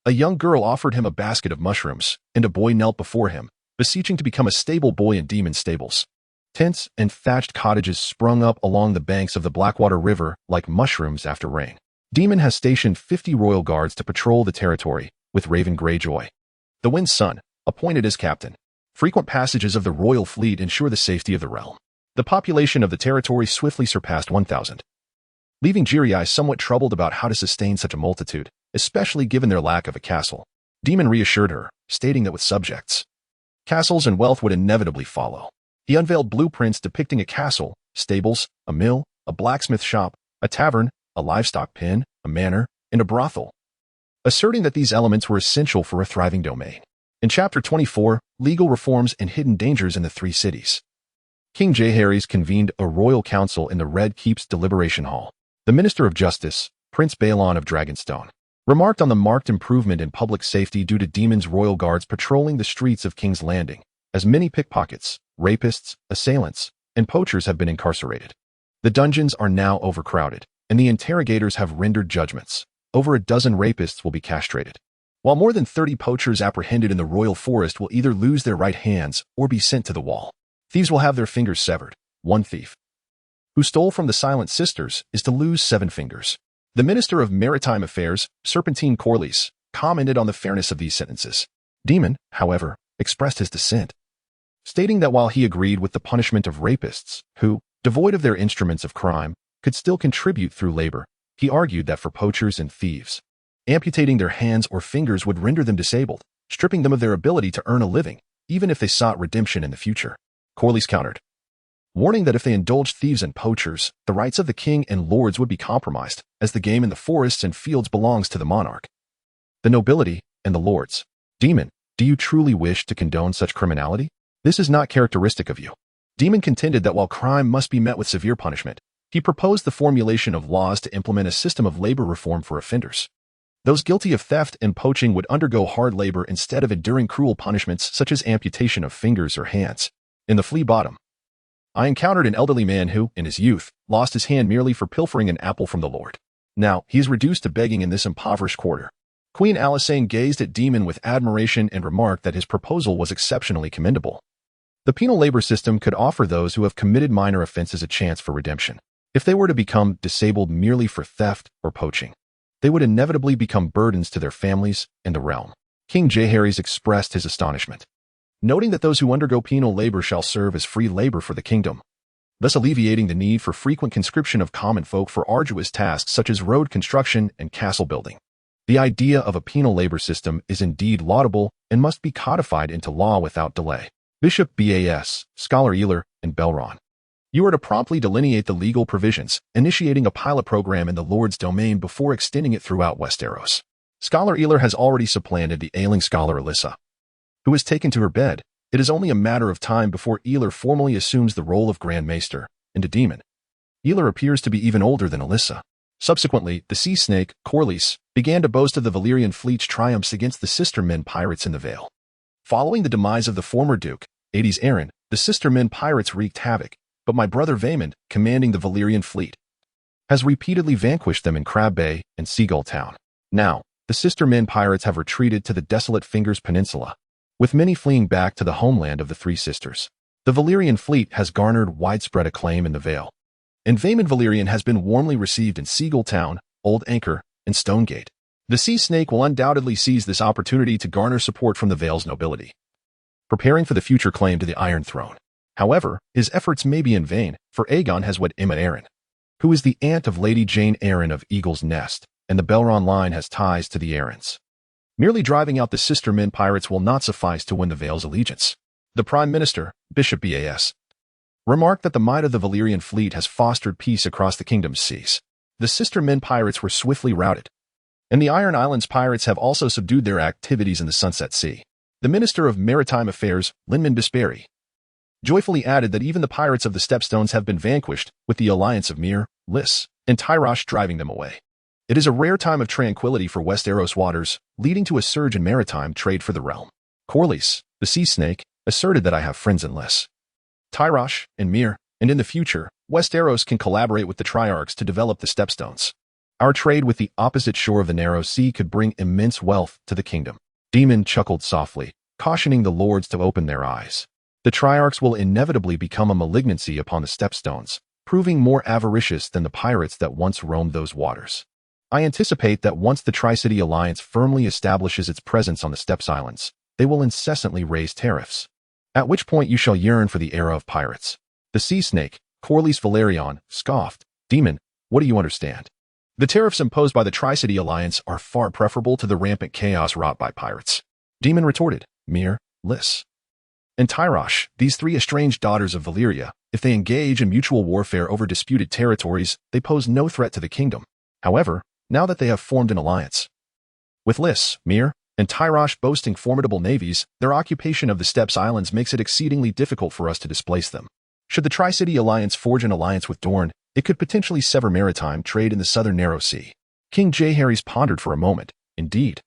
[SPEAKER 1] A young girl offered him a basket of mushrooms, and a boy knelt before him, beseeching to become a stable boy in Daemon's stables. Tents and thatched cottages sprung up along the banks of the Blackwater River like mushrooms after rain. Daemon has stationed 50 royal guards to patrol the territory, with Raven Greyjoy, the Wind's son, appointed as captain. Frequent passages of the royal fleet ensure the safety of the realm. The population of the territory swiftly surpassed 1,000, leaving Jaehaerys somewhat troubled about how to sustain such a multitude, especially given their lack of a castle. Daemon reassured her, stating that with subjects, castles and wealth would inevitably follow. He unveiled blueprints depicting a castle, stables, a mill, a blacksmith shop, a tavern, a livestock pen, a manor, and a brothel, asserting that these elements were essential for a thriving domain. In Chapter 24, Legal Reforms and Hidden Dangers in the Three Cities, King Jaehaerys convened a royal council in the Red Keep's deliberation hall. The Minister of Justice, Prince Balon of Dragonstone, remarked on the marked improvement in public safety due to Daemon's royal guards patrolling the streets of King's Landing, as many pickpockets, rapists, assailants, and poachers have been incarcerated. The dungeons are now overcrowded, and the interrogators have rendered judgments. Over a dozen rapists will be castrated, while more than 30 poachers apprehended in the royal forest will either lose their right hands or be sent to the wall. Thieves will have their fingers severed. One thief, who stole from the Silent Sisters, is to lose 7 fingers. The Minister of Maritime Affairs, Serpentine Corlys, commented on the fairness of these sentences. Daemon, however, expressed his dissent, stating that while he agreed with the punishment of rapists, who, devoid of their instruments of crime, could still contribute through labor, he argued that for poachers and thieves, amputating their hands or fingers would render them disabled, stripping them of their ability to earn a living, even if they sought redemption in the future. Corlys countered, warning that if they indulged thieves and poachers, the rights of the king and lords would be compromised, as the game in the forests and fields belongs to the monarch, the nobility, and the lords. Daemon, do you truly wish to condone such criminality? This is not characteristic of you. Daemon contended that while crime must be met with severe punishment, he proposed the formulation of laws to implement a system of labor reform for offenders. Those guilty of theft and poaching would undergo hard labor instead of enduring cruel punishments such as amputation of fingers or hands. In the Flea Bottom, I encountered an elderly man who, in his youth, lost his hand merely for pilfering an apple from the Lord. Now, he is reduced to begging in this impoverished quarter. Queen Alysanne gazed at Daemon with admiration and remarked that his proposal was exceptionally commendable. The penal labor system could offer those who have committed minor offenses a chance for redemption. If they were to become disabled merely for theft or poaching, they would inevitably become burdens to their families and the realm. King Jaehaerys expressed his astonishment, noting that those who undergo penal labor shall serve as free labor for the kingdom, thus alleviating the need for frequent conscription of common folk for arduous tasks such as road construction and castle building. The idea of a penal labor system is indeed laudable and must be codified into law without delay. Bishop Bas, Scholar Ealer, and Belron, you are to promptly delineate the legal provisions, initiating a pilot program in the Lord's domain before extending it throughout Westeros. Scholar Ealer has already supplanted the ailing scholar Alyssa, who has taken to her bed. It is only a matter of time before Ealer formally assumes the role of Grand Maester, and a demon. Ealer appears to be even older than Alyssa. Subsequently, the sea snake, Corlys, began to boast of the Valyrian fleet's triumphs against the sister men pirates in the Vale. Following the demise of the former Duke, Aedes Aaron, the sister men pirates wreaked havoc, but my brother Vaemond, commanding the Valyrian fleet, has repeatedly vanquished them in Crab Bay and Seagull Town. Now, the sister men pirates have retreated to the desolate Fingers Peninsula, with many fleeing back to the homeland of the Three Sisters. The Valyrian fleet has garnered widespread acclaim in the Vale, and Vaemond Valyrian has been warmly received in Seagull Town, Old Anchor, and Stonegate. The sea snake will undoubtedly seize this opportunity to garner support from the Vale's nobility, preparing for the future claim to the Iron Throne. However, his efforts may be in vain, for Aegon has wed Emma Arryn, who is the aunt of Lady Jane Arryn of Eagle's Nest, and the Belron line has ties to the Arryns. Merely driving out the sister-men pirates will not suffice to win the Vale's allegiance. The Prime Minister, Bishop Bas, remarked that the might of the Valyrian fleet has fostered peace across the kingdom's seas. The sister-men pirates were swiftly routed, and the Iron Islands pirates have also subdued their activities in the Sunset Sea. The Minister of Maritime Affairs, Linman Bisberry, joyfully added that even the pirates of the Stepstones have been vanquished, with the alliance of Myr, Lys, and Tyrosh driving them away. It is a rare time of tranquility for Westeros waters, leading to a surge in maritime trade for the realm. Corlys, the sea snake, asserted that I have friends in Lys, Tyrosh, and Myr, and in the future, Westeros can collaborate with the Triarchs to develop the Stepstones. Our trade with the opposite shore of the Narrow Sea could bring immense wealth to the kingdom. Daemon chuckled softly, cautioning the lords to open their eyes. The Triarchs will inevitably become a malignancy upon the Stepstones, proving more avaricious than the pirates that once roamed those waters. I anticipate that once the Tri-City Alliance firmly establishes its presence on the Steppes Islands, they will incessantly raise tariffs, at which point you shall yearn for the era of pirates. The sea snake, Corlys Velaryon, scoffed. Daemon, what do you understand? The tariffs imposed by the Tri-City Alliance are far preferable to the rampant chaos wrought by pirates. Daemon retorted. Myr, Lys, and Tyrosh, these three estranged daughters of Valyria, if they engage in mutual warfare over disputed territories, they pose no threat to the kingdom. However, now that they have formed an alliance with Lys, Myr, and Tyrosh boasting formidable navies, their occupation of the Steppes Islands makes it exceedingly difficult for us to displace them. Should the Tri-City Alliance forge an alliance with Dorne, it could potentially sever maritime trade in the southern Narrow Sea. King Jaehaerys pondered for a moment. Indeed,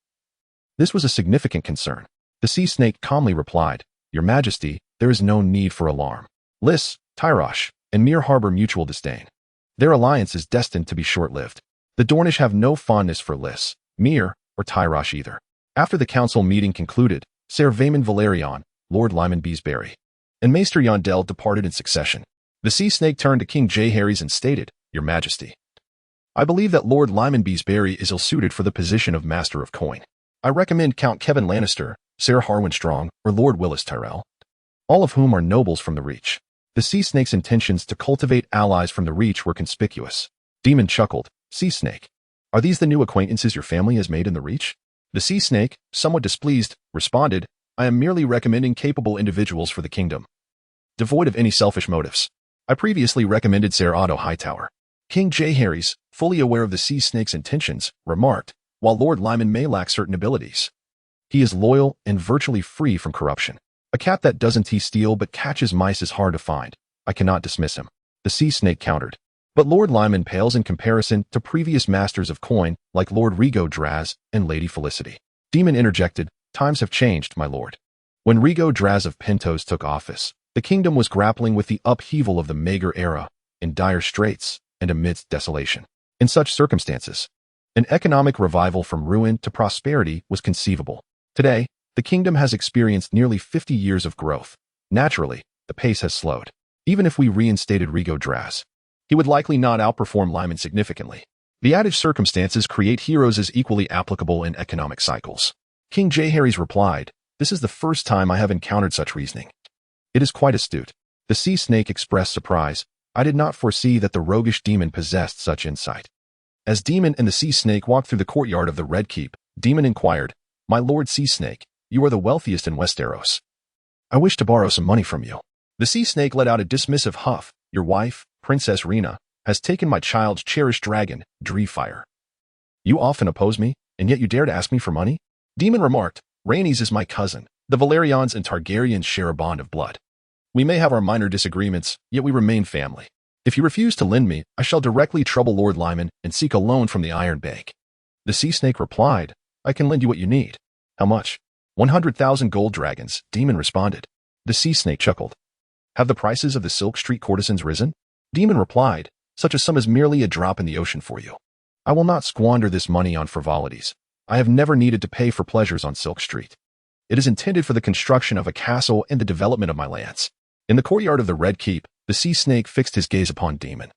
[SPEAKER 1] this was a significant concern. The sea snake calmly replied, Your Majesty, there is no need for alarm. Lys, Tyrosh, and Myr harbor mutual disdain. Their alliance is destined to be short-lived. The Dornish have no fondness for Lys, Myr, or Tyrosh either. After the council meeting concluded, Ser Vaemond Velaryon, Lord Lyman Beesbury, and Maester Yondell departed in succession. The sea snake turned to King Jaehaerys and stated, Your Majesty, I believe that Lord Lyman Beesbury is ill-suited for the position of Master of Coin. I recommend Count Kevin Lannister, Ser Harwin Strong, or Lord Willis Tyrell, all of whom are nobles from the Reach. The sea snake's intentions to cultivate allies from the Reach were conspicuous. Daemon chuckled. Sea snake, are these the new acquaintances your family has made in the Reach? The sea snake, somewhat displeased, responded, I am merely recommending capable individuals for the kingdom, devoid of any selfish motives. I previously recommended Ser Otto Hightower. King Jaehaerys, fully aware of the sea snake's intentions, remarked, while Lord Lyman may lack certain abilities, he is loyal and virtually free from corruption. A cat that doesn't steal but catches mice is hard to find. I cannot dismiss him. The sea snake countered. But Lord Lyman pales in comparison to previous masters of coin like Lord Rhaego Draz and Lady Felicity. Daemon interjected, Times have changed, my lord. When Rhaego Draz of Pentos took office, the kingdom was grappling with the upheaval of the Maegor era, in dire straits and amidst desolation. In such circumstances, an economic revival from ruin to prosperity was conceivable. Today, the kingdom has experienced nearly 50 years of growth. Naturally, the pace has slowed. Even if we reinstated Rhaego Draz, he would likely not outperform Lyman significantly. The added circumstances create heroes as equally applicable in economic cycles. King Jaehaerys replied, This is the first time I have encountered such reasoning. It is quite astute. The sea snake expressed surprise. I did not foresee that the roguish Daemon possessed such insight. As Daemon and the sea snake walked through the courtyard of the Red Keep, Daemon inquired, My lord sea snake, you are the wealthiest in Westeros. I wish to borrow some money from you. The sea snake let out a dismissive huff. Your wife, Princess Rhaenyra, has taken my child's cherished dragon, Dreamfire. You often oppose me, and yet you dare to ask me for money? Daemon remarked, Rhaenys is my cousin. The Velaryons and Targaryens share a bond of blood. We may have our minor disagreements, yet we remain family. If you refuse to lend me, I shall directly trouble Lord Lyman and seek a loan from the Iron Bank. The sea snake replied, I can lend you what you need. How much? 100,000 gold dragons, Daemon responded. The sea snake chuckled. Have the prices of the Silk Street courtesans risen? Daemon replied, Such a sum is merely a drop in the ocean for you. I will not squander this money on frivolities. I have never needed to pay for pleasures on Silk Street. It is intended for the construction of a castle and the development of my lands. In the courtyard of the Red Keep, the sea snake fixed his gaze upon Daemon,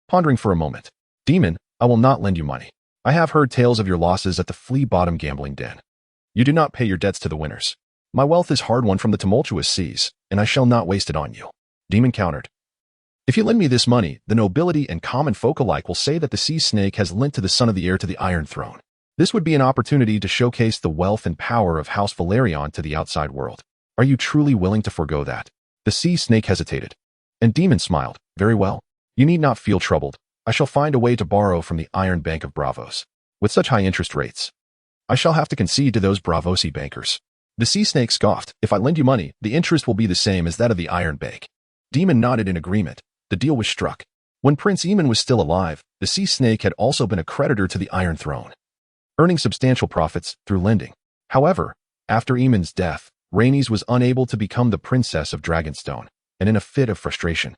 [SPEAKER 1] pondering for a moment. Daemon, I will not lend you money. I have heard tales of your losses at the flea-bottom gambling den. You do not pay your debts to the winners. My wealth is hard-won from the tumultuous seas, and I shall not waste it on you. Daemon countered. If you lend me this money, the nobility and common folk alike will say that the sea snake has lent to the son of the heir to the Iron Throne. This would be an opportunity to showcase the wealth and power of House Velaryon to the outside world. Are you truly willing to forego that? The sea snake hesitated. And Daemon smiled. Very well. You need not feel troubled. I shall find a way to borrow from the Iron Bank of Bravos. With such high interest rates, I shall have to concede to those Bravosi bankers. The sea snake scoffed. If I lend you money, the interest will be the same as that of the Iron Bank. Daemon nodded in agreement. The deal was struck. When Prince Aemon was still alive, the sea snake had also been a creditor to the Iron Throne, earning substantial profits through lending. However, after Aemon's death, Rhaenys was unable to become the princess of Dragonstone, and in a fit of frustration,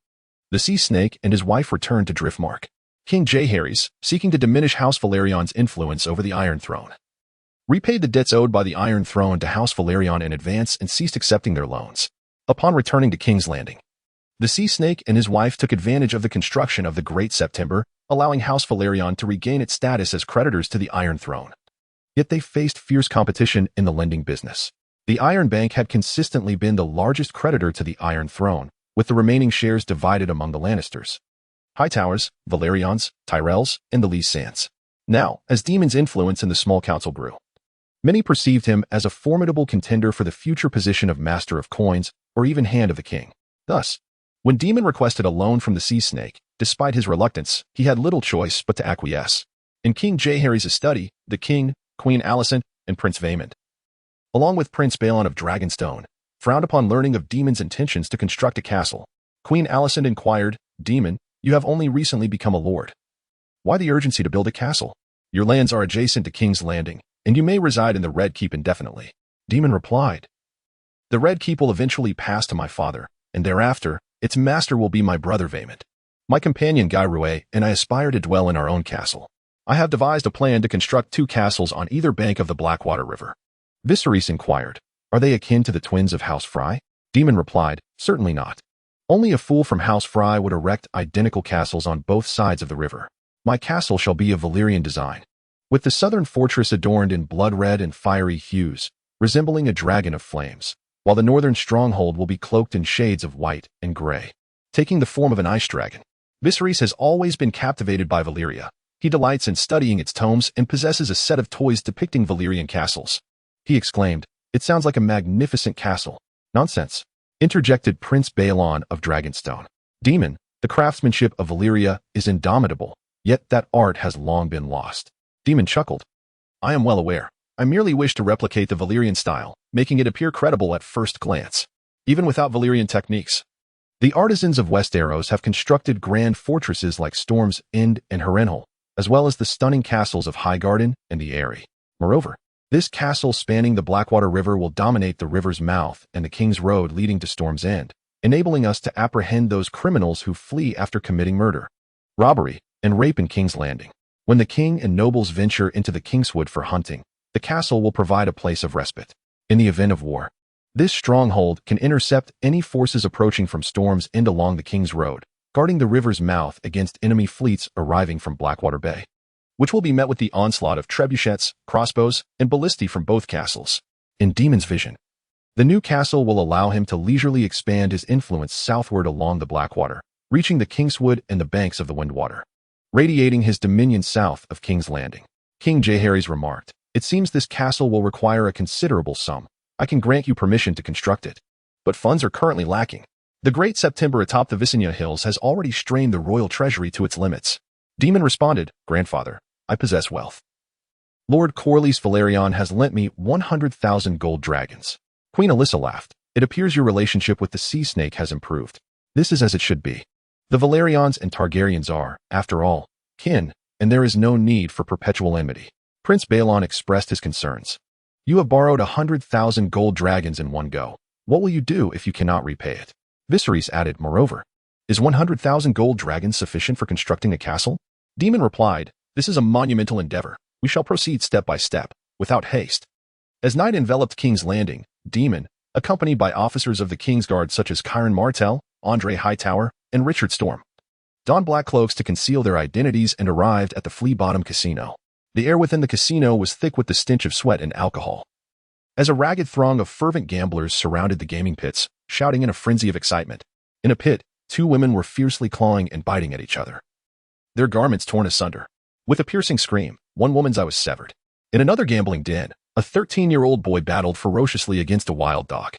[SPEAKER 1] the sea snake and his wife returned to Driftmark. King Jaehaerys, seeking to diminish House Velaryon's influence over the Iron Throne, repaid the debts owed by the Iron Throne to House Velaryon in advance and ceased accepting their loans. Upon returning to King's Landing, the sea snake and his wife took advantage of the construction of the Great September, allowing House Velaryon to regain its status as creditors to the Iron Throne. Yet they faced fierce competition in the lending business. The Iron Bank had consistently been the largest creditor to the Iron Throne, with the remaining shares divided among the Lannisters, Hightowers, Velaryons, Tyrells, and the Lysannes. Now, as Daemon's influence in the small council grew, many perceived him as a formidable contender for the future position of Master of Coins or even Hand of the King. Thus, when Daemon requested a loan from the sea snake, despite his reluctance, he had little choice but to acquiesce. In King Jaehaerys' study, the king, Queen Alysanne, and Prince Vaemond, along with Prince Balon of Dragonstone, frowned upon learning of Daemon's intentions to construct a castle. Queen Alysanne inquired, Daemon, you have only recently become a lord. Why the urgency to build a castle? Your lands are adjacent to King's Landing, and you may reside in the Red Keep indefinitely. Daemon replied, The Red Keep will eventually pass to my father, and thereafter, its master will be my brother Vaemond, my companion Gyrué, and I aspire to dwell in our own castle. I have devised a plan to construct 2 castles on either bank of the Blackwater River. Viserys inquired, Are they akin to the twins of House Frey? Daemon replied, Certainly not. Only a fool from House Frey would erect identical castles on both sides of the river. My castle shall be of Valyrian design, with the southern fortress adorned in blood-red and fiery hues, resembling a dragon of flames, while the northern stronghold will be cloaked in shades of white and gray, taking the form of an ice dragon. Viserys has always been captivated by Valyria. He delights in studying its tomes and possesses a set of toys depicting Valyrian castles. He exclaimed, It sounds like a magnificent castle. Nonsense, interjected Prince Balon of Dragonstone. Daemon, the craftsmanship of Valyria is indomitable, yet that art has long been lost. Daemon chuckled. I am well aware. I merely wish to replicate the Valyrian style, making it appear credible at first glance, even without Valyrian techniques. The artisans of Westeros have constructed grand fortresses like Storm's End and Harrenhal, as well as the stunning castles of Highgarden and the Eyrie. Moreover, this castle spanning the Blackwater River will dominate the river's mouth and the King's Road leading to Storm's End, enabling us to apprehend those criminals who flee after committing murder, robbery, and rape in King's Landing. When the king and nobles venture into the Kingswood for hunting, the castle will provide a place of respite. In the event of war, this stronghold can intercept any forces approaching from Storm's End along the King's Road, guarding the river's mouth against enemy fleets arriving from Blackwater Bay, which will be met with the onslaught of trebuchets, crossbows, and ballistae from both castles. In Daemon's vision, the new castle will allow him to leisurely expand his influence southward along the Blackwater, reaching the Kingswood and the banks of the Windwater, radiating his dominion south of King's Landing. King Jaehaerys remarked, It seems this castle will require a considerable sum. I can grant you permission to construct it, but funds are currently lacking. The Great September atop the Visenya Hills has already strained the royal treasury to its limits. Daemon responded, Grandfather, I possess wealth. Lord Corlys Velaryon has lent me 100,000 gold dragons. Queen Alyssa laughed. It appears your relationship with the sea snake has improved. This is as it should be. The Velaryons and Targaryens are, after all, kin, and there is no need for perpetual enmity. Prince Balon expressed his concerns. You have borrowed 100,000 gold dragons in one go. What will you do if you cannot repay it? Viserys added, Moreover, is 100,000 gold dragons sufficient for constructing a castle? Daemon replied, This is a monumental endeavor. We shall proceed step by step, without haste. As night enveloped King's Landing, Daemon, accompanied by officers of the Kingsguard such as Kyron Martell, Andre Hightower, and Richard Storm, donned black cloaks to conceal their identities and arrived at the Flea Bottom Casino. The air within the casino was thick with the stench of sweat and alcohol. As a ragged throng of fervent gamblers surrounded the gaming pits, shouting in a frenzy of excitement. In a pit, two women were fiercely clawing and biting at each other, their garments torn asunder. With a piercing scream, one woman's eye was severed. In another gambling den, a 13-year-old boy battled ferociously against a wild dog,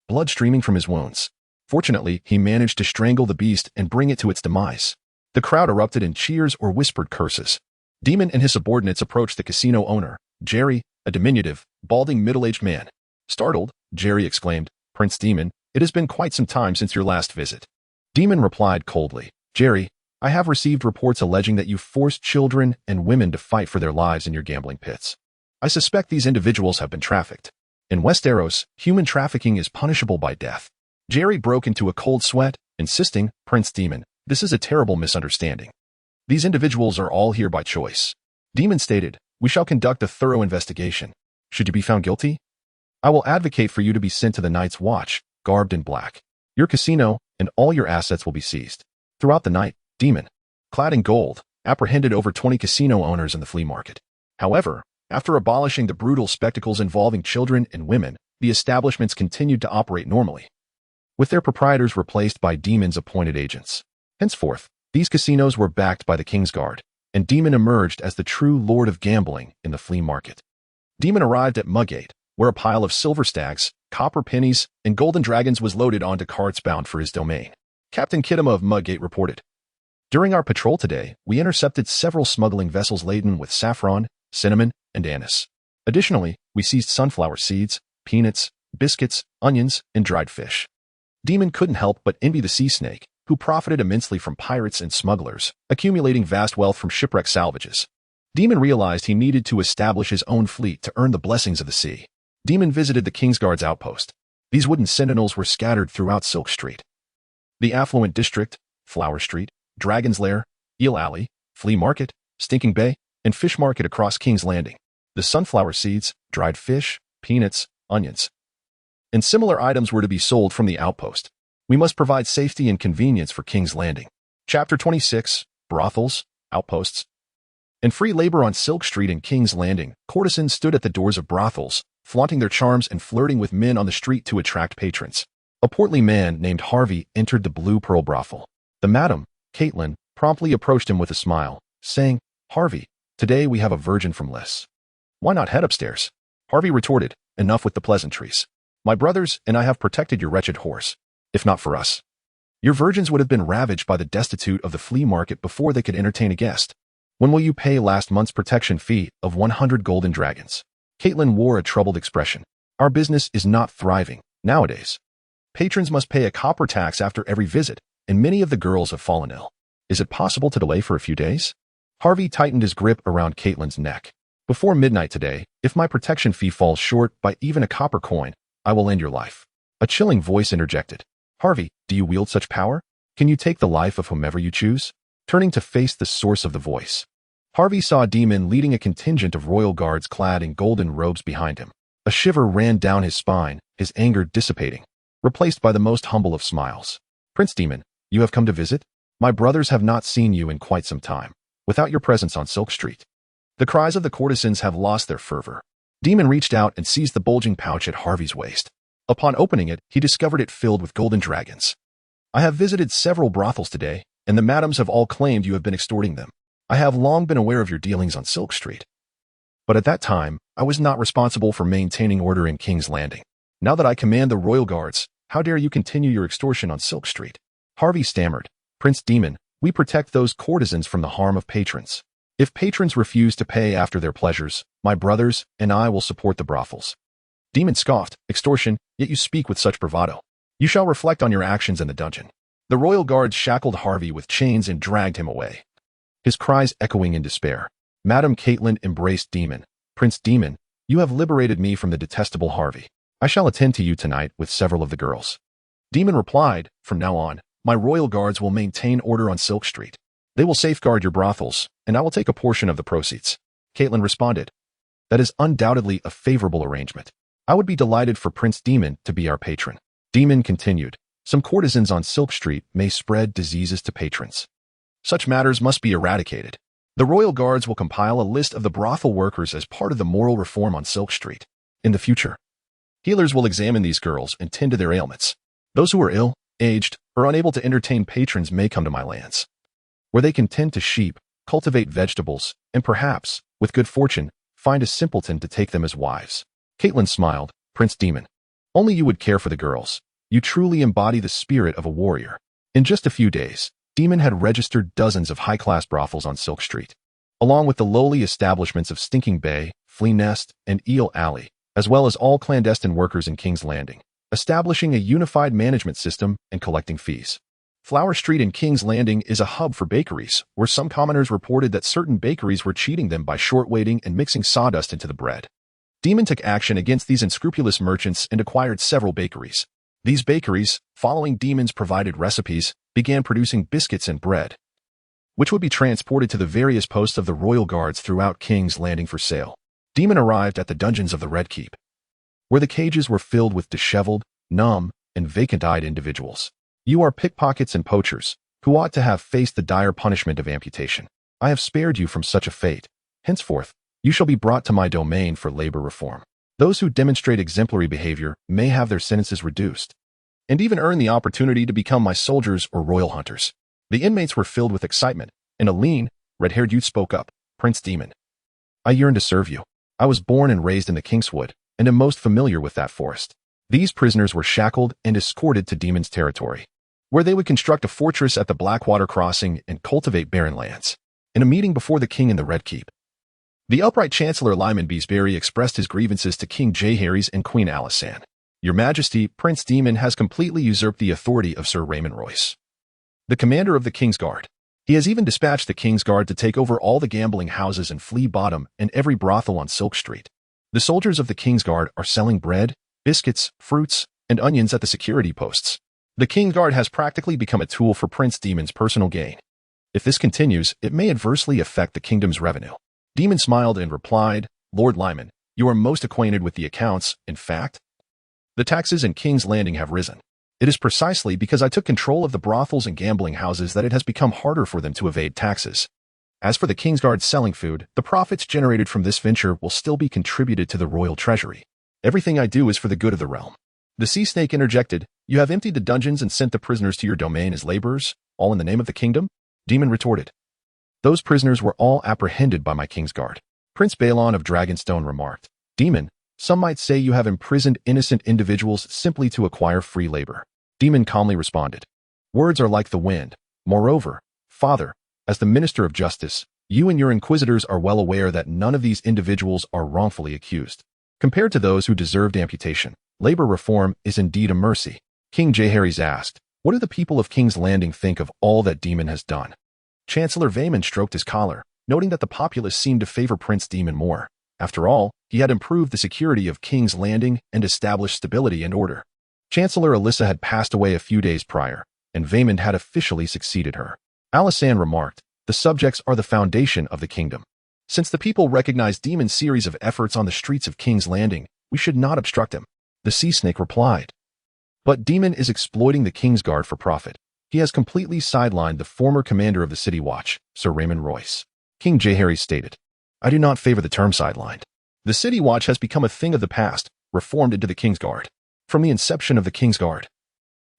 [SPEAKER 1] blood streaming from his wounds. Fortunately, he managed to strangle the beast and bring it to its demise. The crowd erupted in cheers or whispered curses. Daemon and his subordinates approached the casino owner, Jaehaerys, a diminutive, balding middle-aged man. Startled, Jaehaerys exclaimed, "Prince Daemon, it has been quite some time since your last visit." Daemon replied coldly, "Jaehaerys, I have received reports alleging that you forced children and women to fight for their lives in your gambling pits. I suspect these individuals have been trafficked. In Westeros, human trafficking is punishable by death." Jaehaerys broke into a cold sweat, insisting, "Prince Daemon, this is a terrible misunderstanding. These individuals are all here by choice." Daemon stated, "We shall conduct a thorough investigation. Should you be found guilty, I will advocate for you to be sent to the Night's Watch, garbed in black. Your casino and all your assets will be seized." Throughout the night, Daemon, clad in gold, apprehended over 20 casino owners in the flea market. However, after abolishing the brutal spectacles involving children and women, the establishments continued to operate normally, with their proprietors replaced by Daemon's appointed agents. Henceforth, these casinos were backed by the Kingsguard, and Daemon emerged as the true lord of gambling in the flea market. Daemon arrived at Mudgate, where a pile of silver stags, copper pennies, and golden dragons was loaded onto carts bound for his domain. Captain Kittema of Mudgate reported, "During our patrol today, we intercepted several smuggling vessels laden with saffron, cinnamon, and anise. Additionally, we seized sunflower seeds, peanuts, biscuits, onions, and dried fish." Daemon couldn't help but envy the sea snake, who profited immensely from pirates and smugglers, accumulating vast wealth from shipwreck salvages. Daemon realized he needed to establish his own fleet to earn the blessings of the sea. Daemon visited the Kingsguard's outpost. These wooden sentinels were scattered throughout Silk Street, the affluent district, Flower Street, Dragon's Lair, Eel Alley, Flea Market, Stinking Bay, and Fish Market across King's Landing. The sunflower seeds, dried fish, peanuts, onions, and similar items were to be sold from the outpost. We must provide safety and convenience for King's Landing. Chapter 26, Brothels, Outposts, and Free Labor. On Silk Street and King's Landing, courtesans stood at the doors of brothels, flaunting their charms and flirting with men on the street to attract patrons. A portly man named Harvey entered the Blue Pearl brothel. The madam, Caitlin, promptly approached him with a smile, saying, "Harvey, today we have a virgin from Lys. Why not head upstairs?" Harvey retorted, "Enough with the pleasantries. My brothers and I have protected your wretched horse. If not for us, your virgins would have been ravaged by the destitute of the flea market before they could entertain a guest. When will you pay last month's protection fee of 100 golden dragons?" Caitlin wore a troubled expression. "Our business is not thriving nowadays. Patrons must pay a copper tax after every visit, and many of the girls have fallen ill. Is it possible to delay for a few days?" Harvey tightened his grip around Caitlin's neck. "Before midnight today, if my protection fee falls short by even a copper coin, I will end your life." A chilling voice interjected, "Harvey, do you wield such power? Can you take the life of whomever you choose?" Turning to face the source of the voice, Harvey saw Daemon leading a contingent of royal guards clad in golden robes behind him. A shiver ran down his spine, his anger dissipating, replaced by the most humble of smiles. "Prince Daemon, you have come to visit? My brothers have not seen you in quite some time, without your presence on Silk Street." The cries of the courtesans have lost their fervor. Daemon reached out and seized the bulging pouch at Harvey's waist. Upon opening it, he discovered it filled with golden dragons. "I have visited several brothels today, and the madams have all claimed you have been extorting them. I have long been aware of your dealings on Silk Street, but at that time, I was not responsible for maintaining order in King's Landing. Now that I command the royal guards, how dare you continue your extortion on Silk Street?" Harvey stammered, "Prince Daemon, we protect those courtesans from the harm of patrons. If patrons refuse to pay after their pleasures, my brothers and I will support the brothels." Daemon scoffed, "Extortion, yet you speak with such bravado. You shall reflect on your actions in the dungeon." The royal guards shackled Harvey with chains and dragged him away, his cries echoing in despair. Madam Caitlin embraced Daemon. "Prince Daemon, you have liberated me from the detestable Harvey. I shall attend to you tonight with several of the girls." Daemon replied, "From now on, my royal guards will maintain order on Silk Street. They will safeguard your brothels, and I will take a portion of the proceeds." Caitlin responded, "That is undoubtedly a favorable arrangement. I would be delighted for Prince Daemon to be our patron." Daemon continued, "Some courtesans on Silk Street may spread diseases to patrons. Such matters must be eradicated. The royal guards will compile a list of the brothel workers as part of the moral reform on Silk Street. In the future, healers will examine these girls and tend to their ailments. Those who are ill, aged, or unable to entertain patrons may come to my lands, where they can tend to sheep, cultivate vegetables, and perhaps, with good fortune, find a simpleton to take them as wives. Caitlin smiled. Prince Daemon, only you would care for the girls. You truly embody the spirit of a warrior. In just a few days, Daemon had registered dozens of high-class brothels on Silk Street, along with the lowly establishments of Stinking Bay, Flea Nest, and Eel Alley, as well as all clandestine workers in King's Landing, establishing a unified management system and collecting fees. Flower Street in King's Landing is a hub for bakeries, where some commoners reported that certain bakeries were cheating them by short-waiting and mixing sawdust into the bread. Daemon took action against these unscrupulous merchants and acquired several bakeries. These bakeries, following Daemon's provided recipes, began producing biscuits and bread, which would be transported to the various posts of the royal guards throughout King's Landing for sale. Daemon arrived at the dungeons of the Red Keep, where the cages were filled with disheveled, numb, and vacant-eyed individuals. You are pickpockets and poachers, who ought to have faced the dire punishment of amputation. I have spared you from such a fate. Henceforth, you shall be brought to my domain for labor reform. Those who demonstrate exemplary behavior may have their sentences reduced, and even earn the opportunity to become my soldiers or royal hunters. The inmates were filled with excitement, and a lean, red-haired youth spoke up. Prince Daemon, I yearn to serve you. I was born and raised in the Kingswood, and am most familiar with that forest. These prisoners were shackled and escorted to Daemon's territory, where they would construct a fortress at the Blackwater Crossing and cultivate barren lands. In a meeting before the king in the Red Keep, the upright Chancellor Lyman Beesbury expressed his grievances to King Jaehaerys and Queen Alysanne. Your Majesty, Prince Daemon has completely usurped the authority of Sir Raymond Royce, the commander of the King's Guard. He has even dispatched the King's Guard to take over all the gambling houses in Flea Bottom and every brothel on Silk Street. The soldiers of the King's Guard are selling bread, biscuits, fruits, and onions at the security posts. The King's Guard has practically become a tool for Prince Daemon's personal gain. If this continues, it may adversely affect the kingdom's revenue. Daemon smiled and replied, Lord Lyman, you are most acquainted with the accounts. In fact, the taxes in King's Landing have risen. It is precisely because I took control of the brothels and gambling houses that it has become harder for them to evade taxes. As for the King's Guard selling food, the profits generated from this venture will still be contributed to the royal treasury. Everything I do is for the good of the realm. The sea snake interjected, You have emptied the dungeons and sent the prisoners to your domain as laborers, all in the name of the kingdom? Daemon retorted, Those prisoners were all apprehended by my King's Guard. Prince Balon of Dragonstone remarked, Daemon, some might say you have imprisoned innocent individuals simply to acquire free labor. Daemon calmly responded, Words are like the wind. Moreover, Father, as the Minister of Justice, you and your inquisitors are well aware that none of these individuals are wrongfully accused. Compared to those who deserved amputation, labor reform is indeed a mercy. King Jaehaerys asked, What do the people of King's Landing think of all that Daemon has done? Chancellor Vaemond stroked his collar, noting that the populace seemed to favor Prince Daemon more. After all, he had improved the security of King's Landing and established stability and order. Chancellor Alyssa had passed away a few days prior, and Vaemond had officially succeeded her. Alysanne remarked, The subjects are the foundation of the kingdom. Since the people recognize Daemon's series of efforts on the streets of King's Landing, we should not obstruct him. The sea snake replied, But Daemon is exploiting the King's Guard for profit. He has completely sidelined the former commander of the City Watch, Sir Raymond Royce. King Jaehaerys stated, I do not favor the term sidelined. The City Watch has become a thing of the past, reformed into the King's Guard. From the inception of the King's Guard,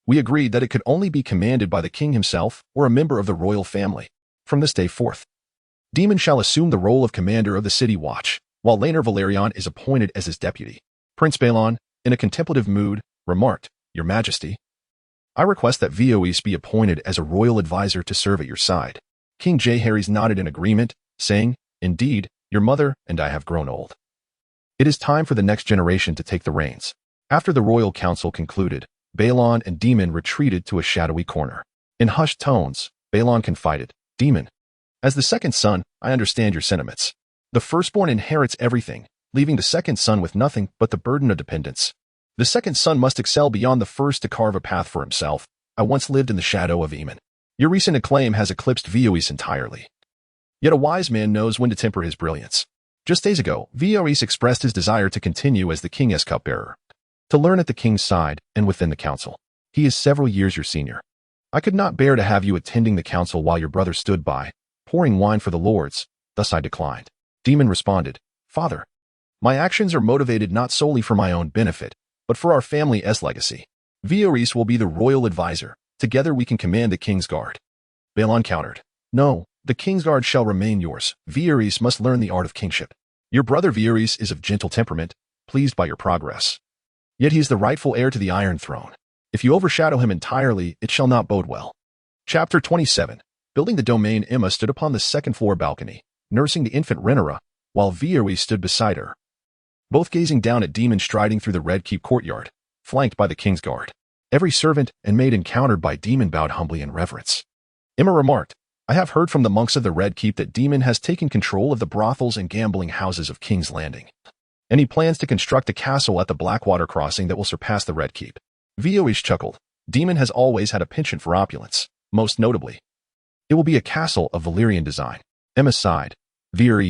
[SPEAKER 1] we agreed that it could only be commanded by the king himself or a member of the royal family. From this day forth, Daemon shall assume the role of commander of the City Watch, while Rhaenyra Valerion is appointed as his deputy. Prince Balon, in a contemplative mood, remarked, Your Majesty, I request that Vier be appointed as a royal advisor to serve at your side. King Jaehaerys nodded in agreement, saying, Indeed, your mother and I have grown old. It is time for the next generation to take the reins. After the royal council concluded, Balon and Daemon retreated to a shadowy corner. In hushed tones, Balon confided, Daemon, as the second son, I understand your sentiments. The firstborn inherits everything, leaving the second son with nothing but the burden of dependence. The second son must excel beyond the first to carve a path for himself. I once lived in the shadow of Aemon. Your recent acclaim has eclipsed Vier entirely. Yet a wise man knows when to temper his brilliance. Just days ago, Vier expressed his desire to continue as the king's cupbearer, to learn at the king's side and within the council. He is several years your senior. I could not bear to have you attending the council while your brother stood by, pouring wine for the lords, thus I declined. Daemon responded, Father, my actions are motivated not solely for my own benefit, but for our family's legacy. Jaehaerys will be the royal advisor. Together we can command the King's Guard. Balon countered, No, the King's Guard shall remain yours. Jaehaerys must learn the art of kingship. Your brother Jaehaerys is of gentle temperament, pleased by your progress. Yet he is the rightful heir to the Iron Throne. If you overshadow him entirely, it shall not bode well. Chapter 27. Building the domain. Emma stood upon the second-floor balcony, nursing the infant Rhaenyra, while Vier stood beside her, both gazing down at Daemon striding through the Red Keep courtyard, flanked by the King's Guard. Every servant and maid encountered by Daemon bowed humbly in reverence. Emma remarked, I have heard from the monks of the Red Keep that Daemon has taken control of the brothels and gambling houses of King's Landing, and he plans to construct a castle at the Blackwater Crossing that will surpass the Red Keep. Vier chuckled. Daemon has always had a penchant for opulence, most notably. It will be a castle of Valyrian design. Emma sighed. Vier,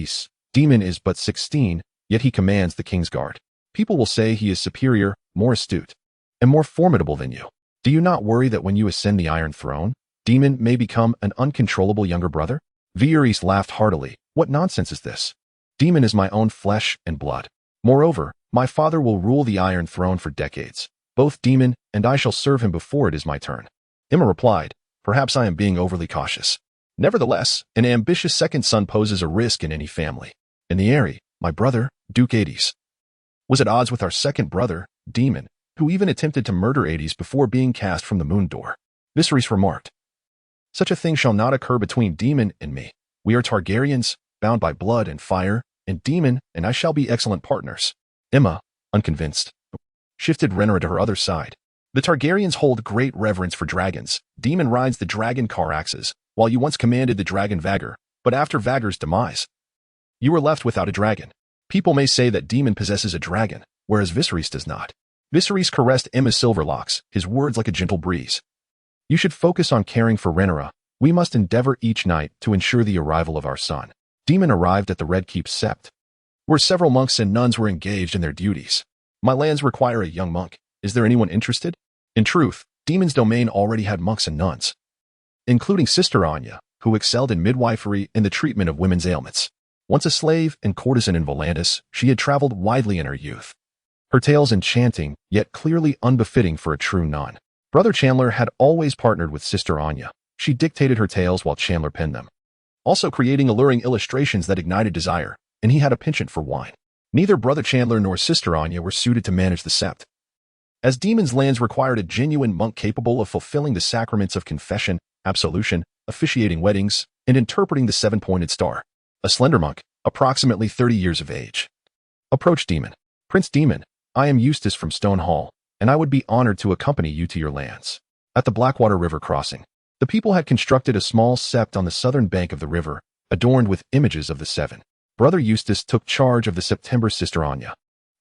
[SPEAKER 1] Daemon is but 16, yet he commands the King's Guard. People will say he is superior, more astute, and more formidable than you. Do you not worry that when you ascend the Iron Throne, Daemon may become an uncontrollable younger brother? Vier laughed heartily. What nonsense is this? Daemon is my own flesh and blood. Moreover, my father will rule the Iron Throne for decades. Both Daemon and I shall serve him before it is my turn. Emma replied, Perhaps I am being overly cautious. Nevertheless, an ambitious second son poses a risk in any family. In the heir, my brother, Duke Jaehaerys, was at odds with our second brother, Daemon, who even attempted to murder Jaehaerys before being cast from the moon door. Viserys remarked, Such a thing shall not occur between Daemon and me. We are Targaryens, bound by blood and fire, and Daemon and I shall be excellent partners. Emma, unconvinced, shifted Rhaenyra to her other side. The Targaryens hold great reverence for dragons. Daemon rides the dragon Caraxes, while you once commanded the dragon Vier, but after Vagor's demise, you were left without a dragon. People may say that Daemon possesses a dragon, whereas Viserys does not. Viserys caressed Emma's silver locks, his words like a gentle breeze. You should focus on caring for Rhaenyra. We must endeavor each night to ensure the arrival of our son. Daemon arrived at the Red Keep Sept, where several monks and nuns were engaged in their duties. My lands require a young monk. Is there anyone interested? In truth, Daemon's domain already had monks and nuns, including Sister Anya, who excelled in midwifery and the treatment of women's ailments. Once a slave and courtesan in Volantis, she had traveled widely in her youth. Her tales enchanting, yet clearly unbefitting for a true nun. Brother Chandler had always partnered with Sister Anya. She dictated her tales while Chandler penned them, also creating alluring illustrations that ignited desire, and he had a penchant for wine. Neither Brother Chandler nor Sister Anya were suited to manage the sept, as Daemon's lands required a genuine monk capable of fulfilling the sacraments of confession, absolution, officiating weddings, and interpreting the seven-pointed star. A slender monk, approximately 30 years of age, approached Daemon. Prince Daemon, I am Eustace from Stone Hall, and I would be honored to accompany you to your lands. At the Blackwater River crossing, the people had constructed a small sept on the southern bank of the river, adorned with images of the seven. Brother Eustace took charge of the September Sister Anya,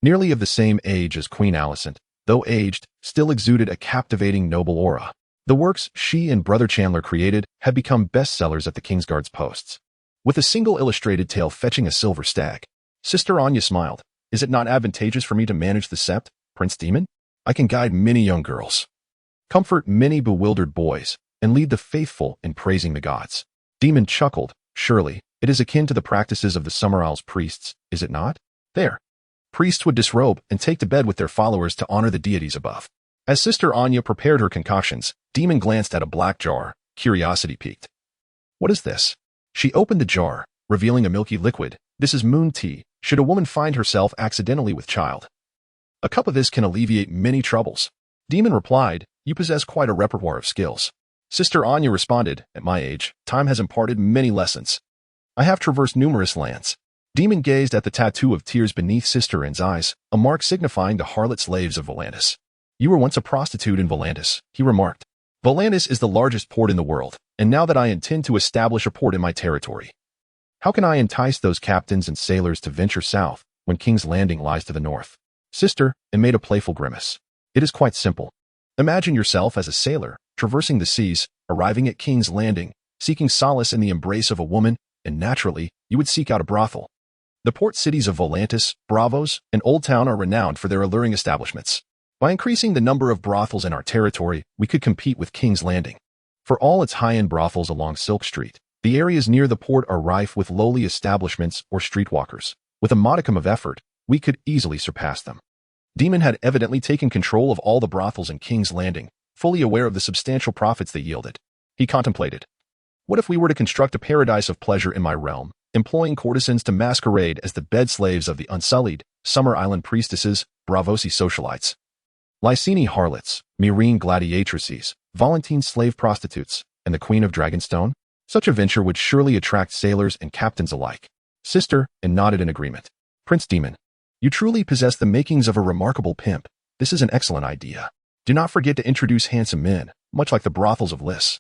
[SPEAKER 1] nearly of the same age as Queen Alysanne, though aged, still exuded a captivating noble aura. The works she and Brother Chandler created had become bestsellers at the King's Guard's posts, with a single illustrated tale fetching a silver stag. Sister Anya smiled. Is it not advantageous for me to manage the sept, Prince Daemon? I can guide many young girls, comfort many bewildered boys, and lead the faithful in praising the gods. Daemon chuckled. Surely, it is akin to the practices of the Summer Isles priests, is it not? There. Priests would disrobe and take to bed with their followers to honor the deities above. As Sister Anya prepared her concoctions, Daemon glanced at a black jar, curiosity piqued. What is this? She opened the jar, revealing a milky liquid. This is moon tea, should a woman find herself accidentally with child. A cup of this can alleviate many troubles. Daemon replied, You possess quite a repertoire of skills. Sister Anya responded, At my age, time has imparted many lessons. I have traversed numerous lands. Daemon gazed at the tattoo of tears beneath Sister Anne's eyes, a mark signifying the harlot slaves of Volantis. You were once a prostitute in Volantis, he remarked. Volantis is the largest port in the world, and now that I intend to establish a port in my territory, how can I entice those captains and sailors to venture south when King's Landing lies to the north? Sister Anne made a playful grimace. It is quite simple. Imagine yourself as a sailor, traversing the seas, arriving at King's Landing, seeking solace in the embrace of a woman, and naturally, you would seek out a brothel. The port cities of Volantis, Bravos, and Old Town are renowned for their alluring establishments. By increasing the number of brothels in our territory, we could compete with King's Landing. For all its high-end brothels along Silk Street, The areas near the port are rife with lowly establishments or streetwalkers. With a modicum of effort, we could easily surpass them. Daemon had evidently taken control of all the brothels in King's Landing, fully aware of the substantial profits they yielded. He contemplated, what if we were to construct a paradise of pleasure in my realm, employing courtesans to masquerade as the bed slaves of the unsullied, Summer Island priestesses, Braavosi socialites, Lyseni harlots, Meereen gladiatrices, Volantene slave prostitutes, and the Queen of Dragonstone? Such a venture would surely attract sailors and captains alike. Sister, and nodded in agreement. Prince Daemon, you truly possess the makings of a remarkable pimp. This is an excellent idea. Do not forget to introduce handsome men, much like the brothels of Lys,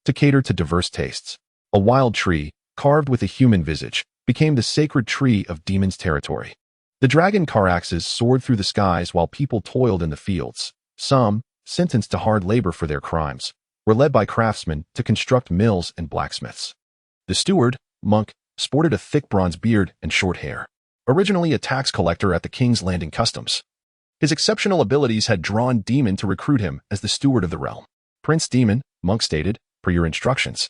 [SPEAKER 1] to cater to diverse tastes. A wild tree, carved with a human visage, became the sacred tree of Daemon's territory. The dragon Caraxes soared through the skies while people toiled in the fields. Some, sentenced to hard labor for their crimes, were led by craftsmen to construct mills and blacksmiths. The steward, Monk, sported a thick bronze beard and short hair. Originally a tax collector at the King's Landing Customs, his exceptional abilities had drawn Daemon to recruit him as the steward of the realm. Prince Daemon, Monk stated, per your instructions,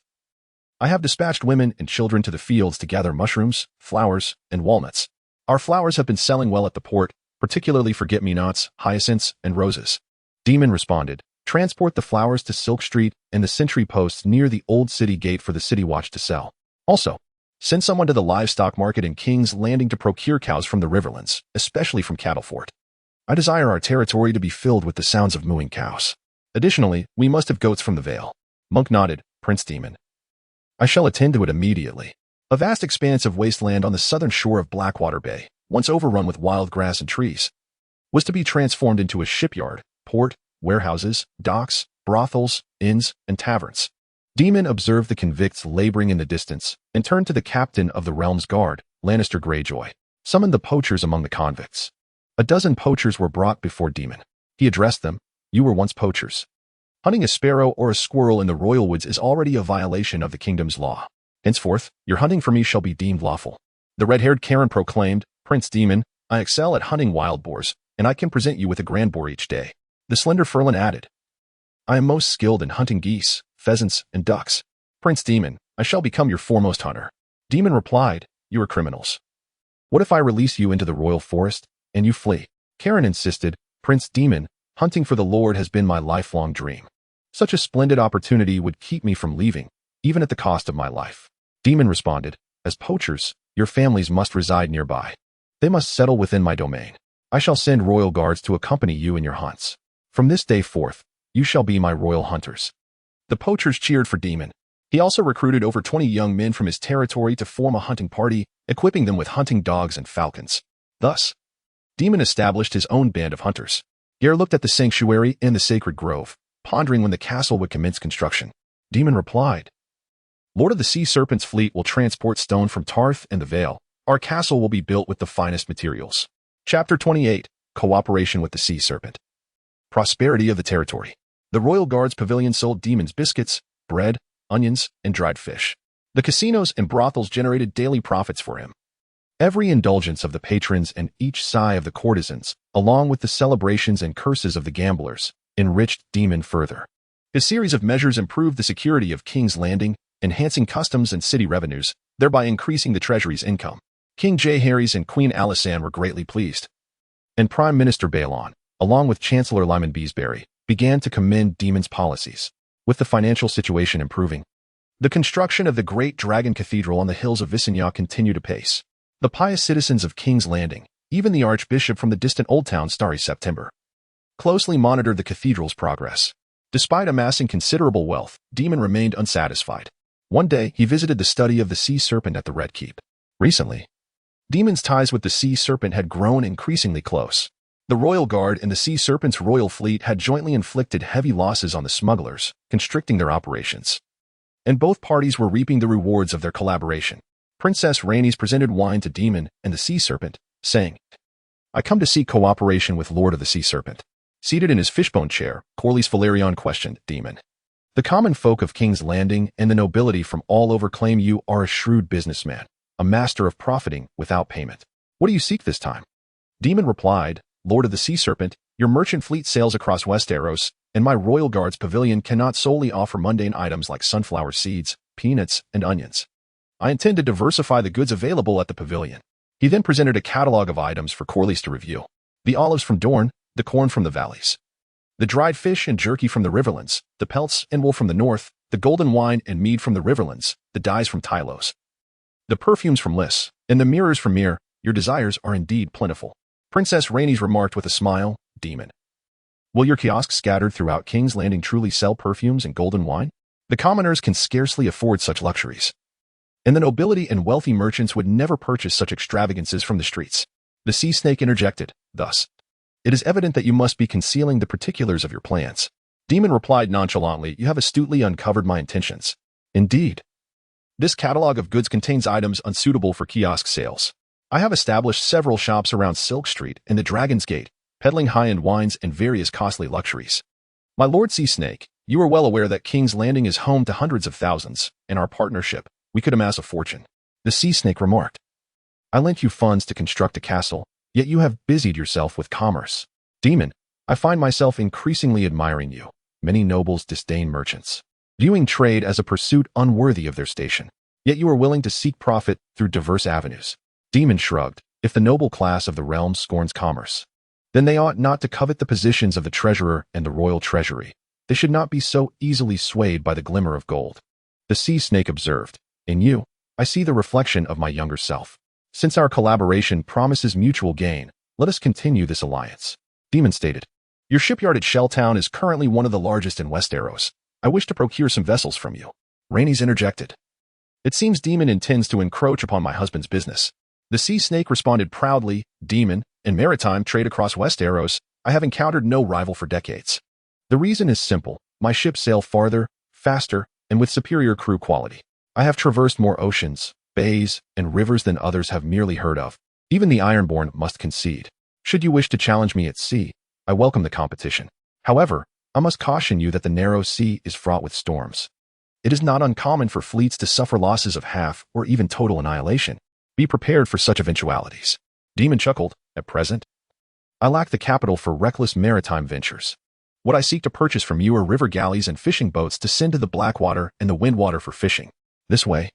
[SPEAKER 1] I have dispatched women and children to the fields to gather mushrooms, flowers, and walnuts. Our flowers have been selling well at the port, particularly forget-me-nots, hyacinths, and roses. Daemon responded, transport the flowers to Silk Street and the sentry posts near the old city gate for the city watch to sell. Also, send someone to the livestock market in King's Landing to procure cows from the riverlands, especially from Cattlefort. I desire our territory to be filled with the sounds of mooing cows. Additionally, we must have goats from the Vale. Monk nodded, Prince Daemon, I shall attend to it immediately. A vast expanse of wasteland on the southern shore of Blackwater Bay, once overrun with wild grass and trees, was to be transformed into a shipyard, port, warehouses, docks, brothels, inns, and taverns. Daemon observed the convicts laboring in the distance and turned to the captain of the realm's guard, Lannister Greyjoy, summoned the poachers among the convicts. A dozen poachers were brought before Daemon. He addressed them, you were once poachers. Hunting a sparrow or a squirrel in the royal woods is already a violation of the kingdom's law. Henceforth, your hunting for me shall be deemed lawful. The red-haired Karen proclaimed, Prince Daemon, I excel at hunting wild boars, and I can present you with a grand boar each day. The slender Ferlin added, I am most skilled in hunting geese, pheasants, and ducks. Prince Daemon, I shall become your foremost hunter. Daemon replied, you are criminals. What if I release you into the royal forest, and you flee? Karen insisted, Prince Daemon, hunting for the Lord has been my lifelong dream. Such a splendid opportunity would keep me from leaving, even at the cost of my life. Daemon responded, as poachers, your families must reside nearby. They must settle within my domain. I shall send royal guards to accompany you in your hunts. From this day forth, you shall be my royal hunters. The poachers cheered for Daemon. He also recruited over 20 young men from his territory to form a hunting party, equipping them with hunting dogs and falcons. Thus, Daemon established his own band of hunters. Vier looked at the sanctuary and the sacred grove, pondering when the castle would commence construction. Daemon replied, Lord of the Sea Serpent's fleet will transport stone from Tarth and the Vale. Our castle will be built with the finest materials. Chapter 28, Cooperation with the Sea Serpent. Prosperity of the territory. The Royal Guard's pavilion sold Daemon's biscuits, bread, onions, and dried fish. The casinos and brothels generated daily profits for him. Every indulgence of the patrons and each sigh of the courtesans, along with the celebrations and curses of the gamblers, enriched Daemon further. His series of measures improved the security of King's Landing, enhancing customs and city revenues, thereby increasing the treasury's income. King Jaehaerys and Queen Alysanne were greatly pleased, and Prime Minister Balon, along with Chancellor Lyman Beesbury, began to commend Daemon's policies. With the financial situation improving, the construction of the Great Dragon Cathedral on the hills of Visignac continued apace. The pious citizens of King's Landing, even the Archbishop from the distant Old Town Starry September, closely monitored the cathedral's progress. Despite amassing considerable wealth, Daemon remained unsatisfied. One day, he visited the study of the sea serpent at the Red Keep. Recently, Daemon's ties with the sea serpent had grown increasingly close. The Royal Guard and the Sea Serpent's royal fleet had jointly inflicted heavy losses on the smugglers, constricting their operations. And both parties were reaping the rewards of their collaboration. Princess Rhaenys presented wine to Daemon and the Sea Serpent, saying, I come to seek cooperation with Lord of the Sea Serpent. Seated in his fishbone chair, Corlys Valerion questioned Daemon. The common folk of King's Landing and the nobility from all over claim you are a shrewd businessman, a master of profiting without payment. What do you seek this time? Daemon replied, Lord of the Sea Serpent, your merchant fleet sails across Westeros, and my royal guard's pavilion cannot solely offer mundane items like sunflower seeds, peanuts, and onions. I intend to diversify the goods available at the pavilion. He then presented a catalog of items for Corlys to review. The olives from Dorne, the corn from the valleys, the dried fish and jerky from the riverlands, the pelts and wool from the north, the golden wine and mead from the riverlands, the dyes from Tylos, the perfumes from Lys, and the mirrors from Vier. Your desires are indeed plentiful. Princess Rhaenys remarked with a smile, Daemon. Will your kiosks scattered throughout King's Landing truly sell perfumes and golden wine? The commoners can scarcely afford such luxuries, and the nobility and wealthy merchants would never purchase such extravagances from the streets. The sea snake interjected, thus, it is evident that you must be concealing the particulars of your plans. Daemon replied nonchalantly, you have astutely uncovered my intentions. Indeed. This catalog of goods contains items unsuitable for kiosk sales. I have established several shops around Silk Street and the Dragon's Gate, peddling high-end wines and various costly luxuries. My Lord Sea Snake, you are well aware that King's Landing is home to hundreds of thousands. In our partnership, we could amass a fortune. The Sea Snake remarked. I lent you funds to construct a castle, yet you have busied yourself with commerce. Daemon, I find myself increasingly admiring you. Many nobles disdain merchants, viewing trade as a pursuit unworthy of their station. Yet you are willing to seek profit through diverse avenues. Daemon shrugged. If the noble class of the realm scorns commerce, then they ought not to covet the positions of the treasurer and the royal treasury. They should not be so easily swayed by the glimmer of gold. The Sea Snake observed, in you, I see the reflection of my younger self. Since our collaboration promises mutual gain, let us continue this alliance. Daemon stated, your shipyard at Shelltown is currently one of the largest in Westeros. I wish to procure some vessels from you. Rhaenys interjected. It seems Daemon intends to encroach upon my husband's business. The Sea Snake responded proudly, Daemon, in maritime trade across Westeros, I have encountered no rival for decades. The reason is simple. My ships sail farther, faster, and with superior crew quality. I have traversed more oceans, bays, and rivers than others have merely heard of. Even the Ironborn must concede. Should you wish to challenge me at sea, I welcome the competition. However, I must caution you that the narrow sea is fraught with storms. It is not uncommon for fleets to suffer losses of half or even total annihilation. Be prepared for such eventualities. Daemon chuckled, at present, I lack the capital for reckless maritime ventures. What I seek to purchase from you are river galleys and fishing boats to send to the Blackwater and the Windwater for fishing. This way,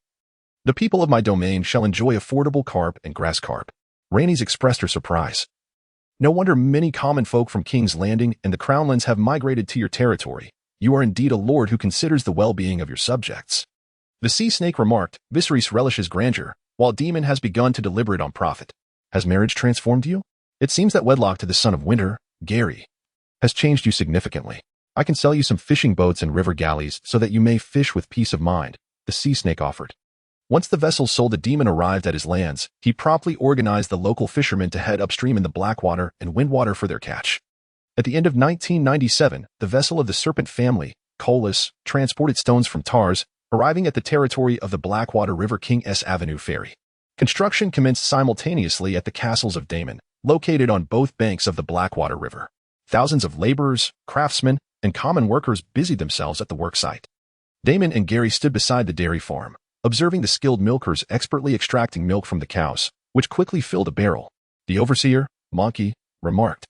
[SPEAKER 1] the people of my domain shall enjoy affordable carp and grass carp. Rhaenys expressed her surprise. No wonder many common folk from King's Landing and the Crownlands have migrated to your territory. You are indeed a lord who considers the well-being of your subjects. The Sea Snake remarked, Viserys relishes grandeur, while Daemon has begun to deliberate on profit. Has marriage transformed you? It seems that wedlock to the son of winter, Gary, has changed you significantly. I can sell you some fishing boats and river galleys so that you may fish with peace of mind, the Sea Snake offered. Once the vessels sold, the Daemon arrived at his lands. He promptly organized the local fishermen to head upstream in the Blackwater and Windwater for their catch. At the end of 1997, the vessel of the Serpent family, Corlys, transported stones from Tars, arriving at the territory of the Blackwater River King S Avenue ferry. Construction commenced simultaneously at the castles of Daemon, located on both banks of the Blackwater River. Thousands of laborers, craftsmen, and common workers busied themselves at the worksite. Daemon and Gary stood beside the dairy farm, observing the skilled milkers expertly extracting milk from the cows, which quickly filled a barrel. The overseer, Monkey, remarked,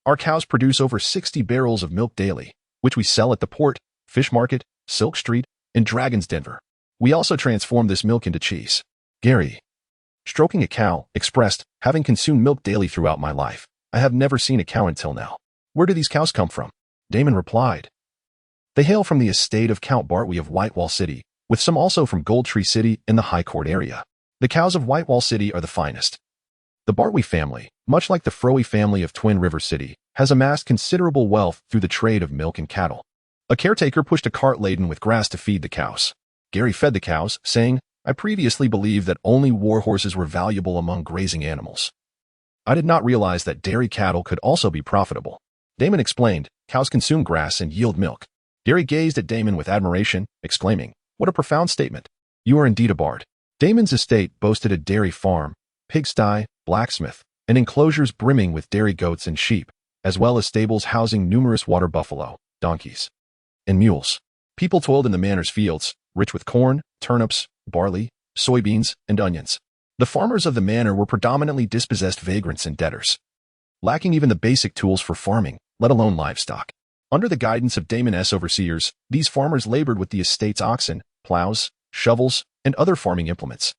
[SPEAKER 1] our cows produce over 60 barrels of milk daily, which we sell at the port, fish market, Silk Street, and Dragon's Denver. We also transform this milk into cheese. Gary, stroking a cow, expressed, having consumed milk daily throughout my life, I have never seen a cow until now. Where do these cows come from? Daemon replied, they hail from the estate of Count Bartwee of Whitewall City, with some also from Goldtree City in the High Court area. The cows of Whitewall City are the finest. The Bartwee family, much like the Froey family of Twin River City, has amassed considerable wealth through the trade of milk and cattle. A caretaker pushed a cart laden with grass to feed the cows. Gary fed the cows, saying, I previously believed that only war horses were valuable among grazing animals. I did not realize that dairy cattle could also be profitable. Daemon explained, cows consume grass and yield milk. Gary gazed at Daemon with admiration, exclaiming, what a profound statement. You are indeed a bard. Daemon's estate boasted a dairy farm, pigsty, blacksmith, and enclosures brimming with dairy goats and sheep, as well as stables housing numerous water buffalo, donkeys, and mules. People toiled in the manor's fields, rich with corn, turnips, barley, soybeans, and onions. The farmers of the manor were predominantly dispossessed vagrants and debtors, lacking even the basic tools for farming, let alone livestock. Under the guidance of Daemon's overseers, these farmers labored with the estate's oxen, plows, shovels, and other farming implements.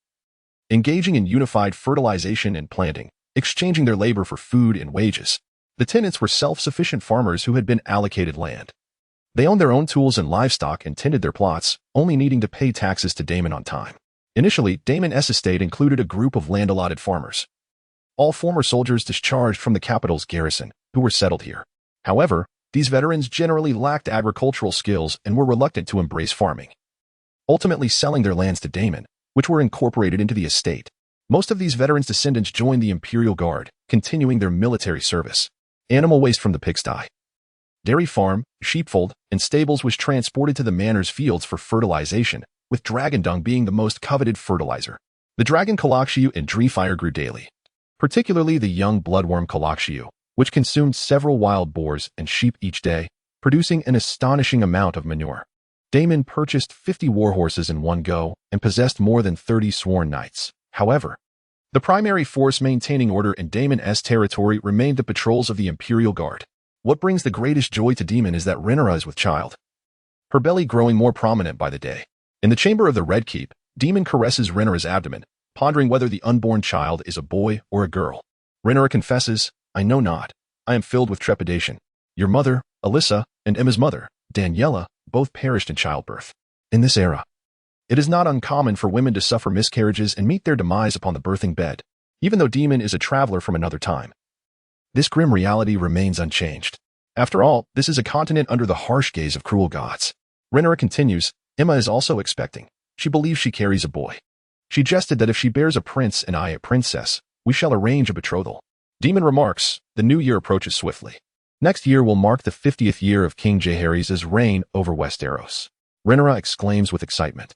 [SPEAKER 1] Engaging in unified fertilization and planting, exchanging their labor for food and wages, the tenants were self-sufficient farmers who had been allocated land. They owned their own tools and livestock and tended their plots, only needing to pay taxes to Daemon on time. Initially, Daemon's estate included a group of land-allotted farmers, all former soldiers discharged from the capital's garrison, who were settled here. However, these veterans generally lacked agricultural skills and were reluctant to embrace farming, ultimately selling their lands to Daemon, which were incorporated into the estate. Most of these veterans' descendants joined the Imperial Guard, continuing their military service. Animal waste from the pigsty, dairy farm, sheepfold, and stables was transported to the manor's fields for fertilization, with dragon dung being the most coveted fertilizer. The dragon Caraxes and Dreamfire grew daily, particularly the young bloodworm Caraxes, which consumed several wild boars and sheep each day, producing an astonishing amount of manure. Daemon purchased 50 warhorses in one go and possessed more than 30 sworn knights. However, the primary force maintaining order in Daemon's territory remained the patrols of the Imperial Guard. What brings the greatest joy to Daemon is that Rhaenyra is with child, her belly growing more prominent by the day. In the chamber of the Red Keep, Daemon caresses Rhaenyra's abdomen, pondering whether the unborn child is a boy or a girl. Rhaenyra confesses, "I know not. I am filled with trepidation. Your mother, Alysanne, and Emma's mother, Daniela, both perished in childbirth. In this era, it is not uncommon for women to suffer miscarriages and meet their demise upon the birthing bed, even though Daemon is a traveler from another time. This grim reality remains unchanged. After all, this is a continent under the harsh gaze of cruel gods." Rhaenyra continues, "Emma is also expecting. She believes she carries a boy. She jested that if she bears a prince and I a princess, we shall arrange a betrothal." Daemon remarks, "The new year approaches swiftly. Next year will mark the 50th year of King Jaehaerys' reign over Westeros." Rhaenyra exclaims with excitement,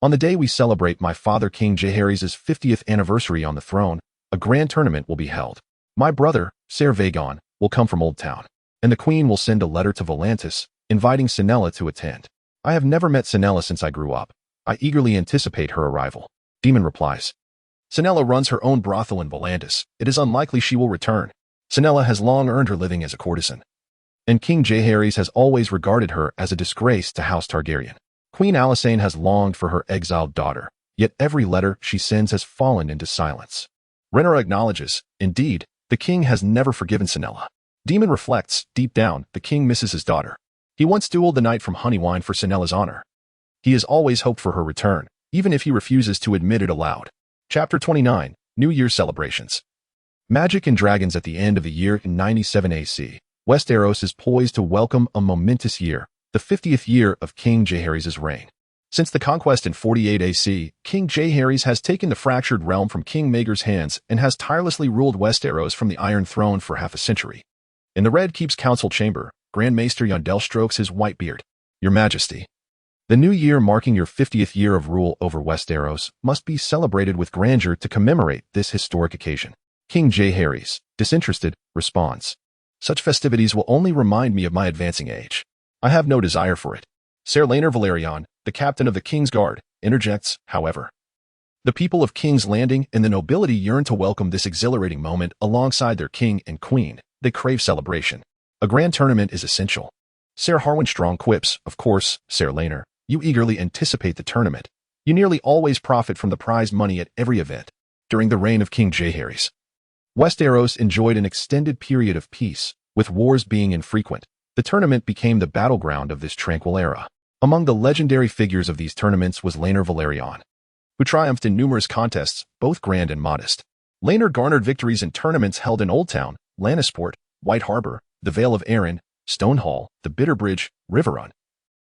[SPEAKER 1] "On the day we celebrate my father King Jaehaerys' 50th anniversary on the throne, a grand tournament will be held. My brother, Ser Vagon, will come from Old Town, and the queen will send a letter to Volantis, inviting Sinella to attend. I have never met Sinella since I grew up. I eagerly anticipate her arrival." Daemon replies, "Sinella runs her own brothel in Volantis. It is unlikely she will return. Sinella has long earned her living as a courtesan, and King Jaehaerys has always regarded her as a disgrace to House Targaryen. Queen Alysanne has longed for her exiled daughter, yet every letter she sends has fallen into silence." Rhaenyra acknowledges, "Indeed, the king has never forgiven Sinella." Daemon reflects, deep down, the king misses his daughter. He once dueled the knight from Honeywine for Sinella's honor. He has always hoped for her return, even if he refuses to admit it aloud. Chapter 29, New Year Celebrations. Magic and dragons. At the end of the year in 97 AC, Westeros is poised to welcome a momentous year, the 50th year of King Jaehaerys' reign. Since the conquest in 48 AC, King Jaehaerys has taken the fractured realm from King Maegor's hands and has tirelessly ruled Westeros from the Iron Throne for half a century. In the Red Keep's council chamber, Grand Maester Yondel strokes his white beard. "Your Majesty, the new year marking your 50th year of rule over Westeros must be celebrated with grandeur to commemorate this historic occasion." King Jaehaerys, disinterested, responds, "Such festivities will only remind me of my advancing age. I have no desire for it." Ser Valerion, the captain of the King's Guard, interjects, "However, the people of King's Landing and the nobility yearn to welcome this exhilarating moment alongside their king and queen. They crave celebration. A grand tournament is essential." Ser Harwin quips, "Of course, Ser Laenor, you eagerly anticipate the tournament. You nearly always profit from the prize money at every event." During the reign of King Jaehaerys, Westeros enjoyed an extended period of peace, with wars being infrequent. The tournament became the battleground of this tranquil era. Among the legendary figures of these tournaments was Laenor Valerion, who triumphed in numerous contests, both grand and modest. Laenor garnered victories in tournaments held in Old Town, Lannisport, White Harbor, the Vale of Arryn, Stonehall, the Bitterbridge, Riverrun,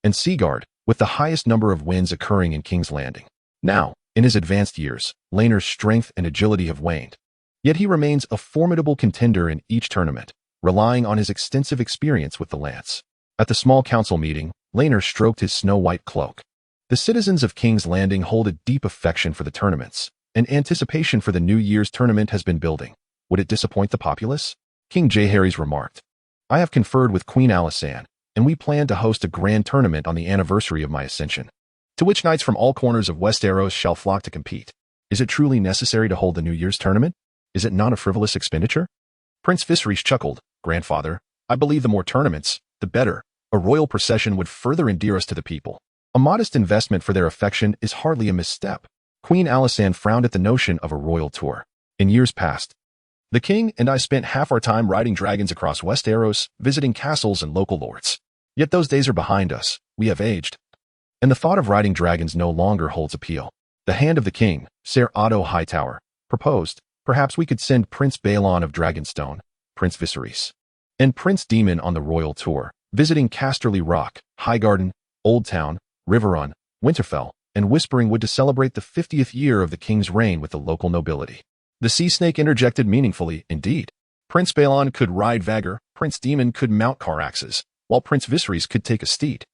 [SPEAKER 1] and Seaguard, with the highest number of wins occurring in King's Landing. Now, in his advanced years, Laenor's strength and agility have waned. Yet he remains a formidable contender in each tournament, relying on his extensive experience with the lance. At the small council meeting, Laenor stroked his snow-white cloak. The citizens of King's Landing hold a deep affection for the tournaments, and anticipation for the New Year's tournament has been building. Would it disappoint the populace? King Jaehaerys remarked, "I have conferred with Queen Alysanne, and we plan to host a grand tournament on the anniversary of my ascension, to which knights from all corners of Westeros shall flock to compete. Is it truly necessary to hold the New Year's tournament? Is it not a frivolous expenditure?" Prince Viserys chuckled, "Grandfather, I believe the more tournaments, the better. A royal procession would further endear us to the people." A modest investment for their affection is hardly a misstep. Queen Alysanne frowned at the notion of a royal tour. In years past, the king and I spent half our time riding dragons across Westeros, visiting castles and local lords. Yet those days are behind us. We have aged, and the thought of riding dragons no longer holds appeal. The hand of the king, Ser Otto Hightower, proposed, perhaps we could send Prince Balon of Dragonstone, Prince Viserys, and Prince Daemon on the royal tour, visiting Casterly Rock, Highgarden, Old Town, Riverrun, Winterfell, and Whispering Wood to celebrate the 50th year of the king's reign with the local nobility. The sea snake interjected meaningfully, indeed. Prince Balon could ride Vhagar, Prince Daemon could mount Caraxes, while Prince Viserys could take a steed.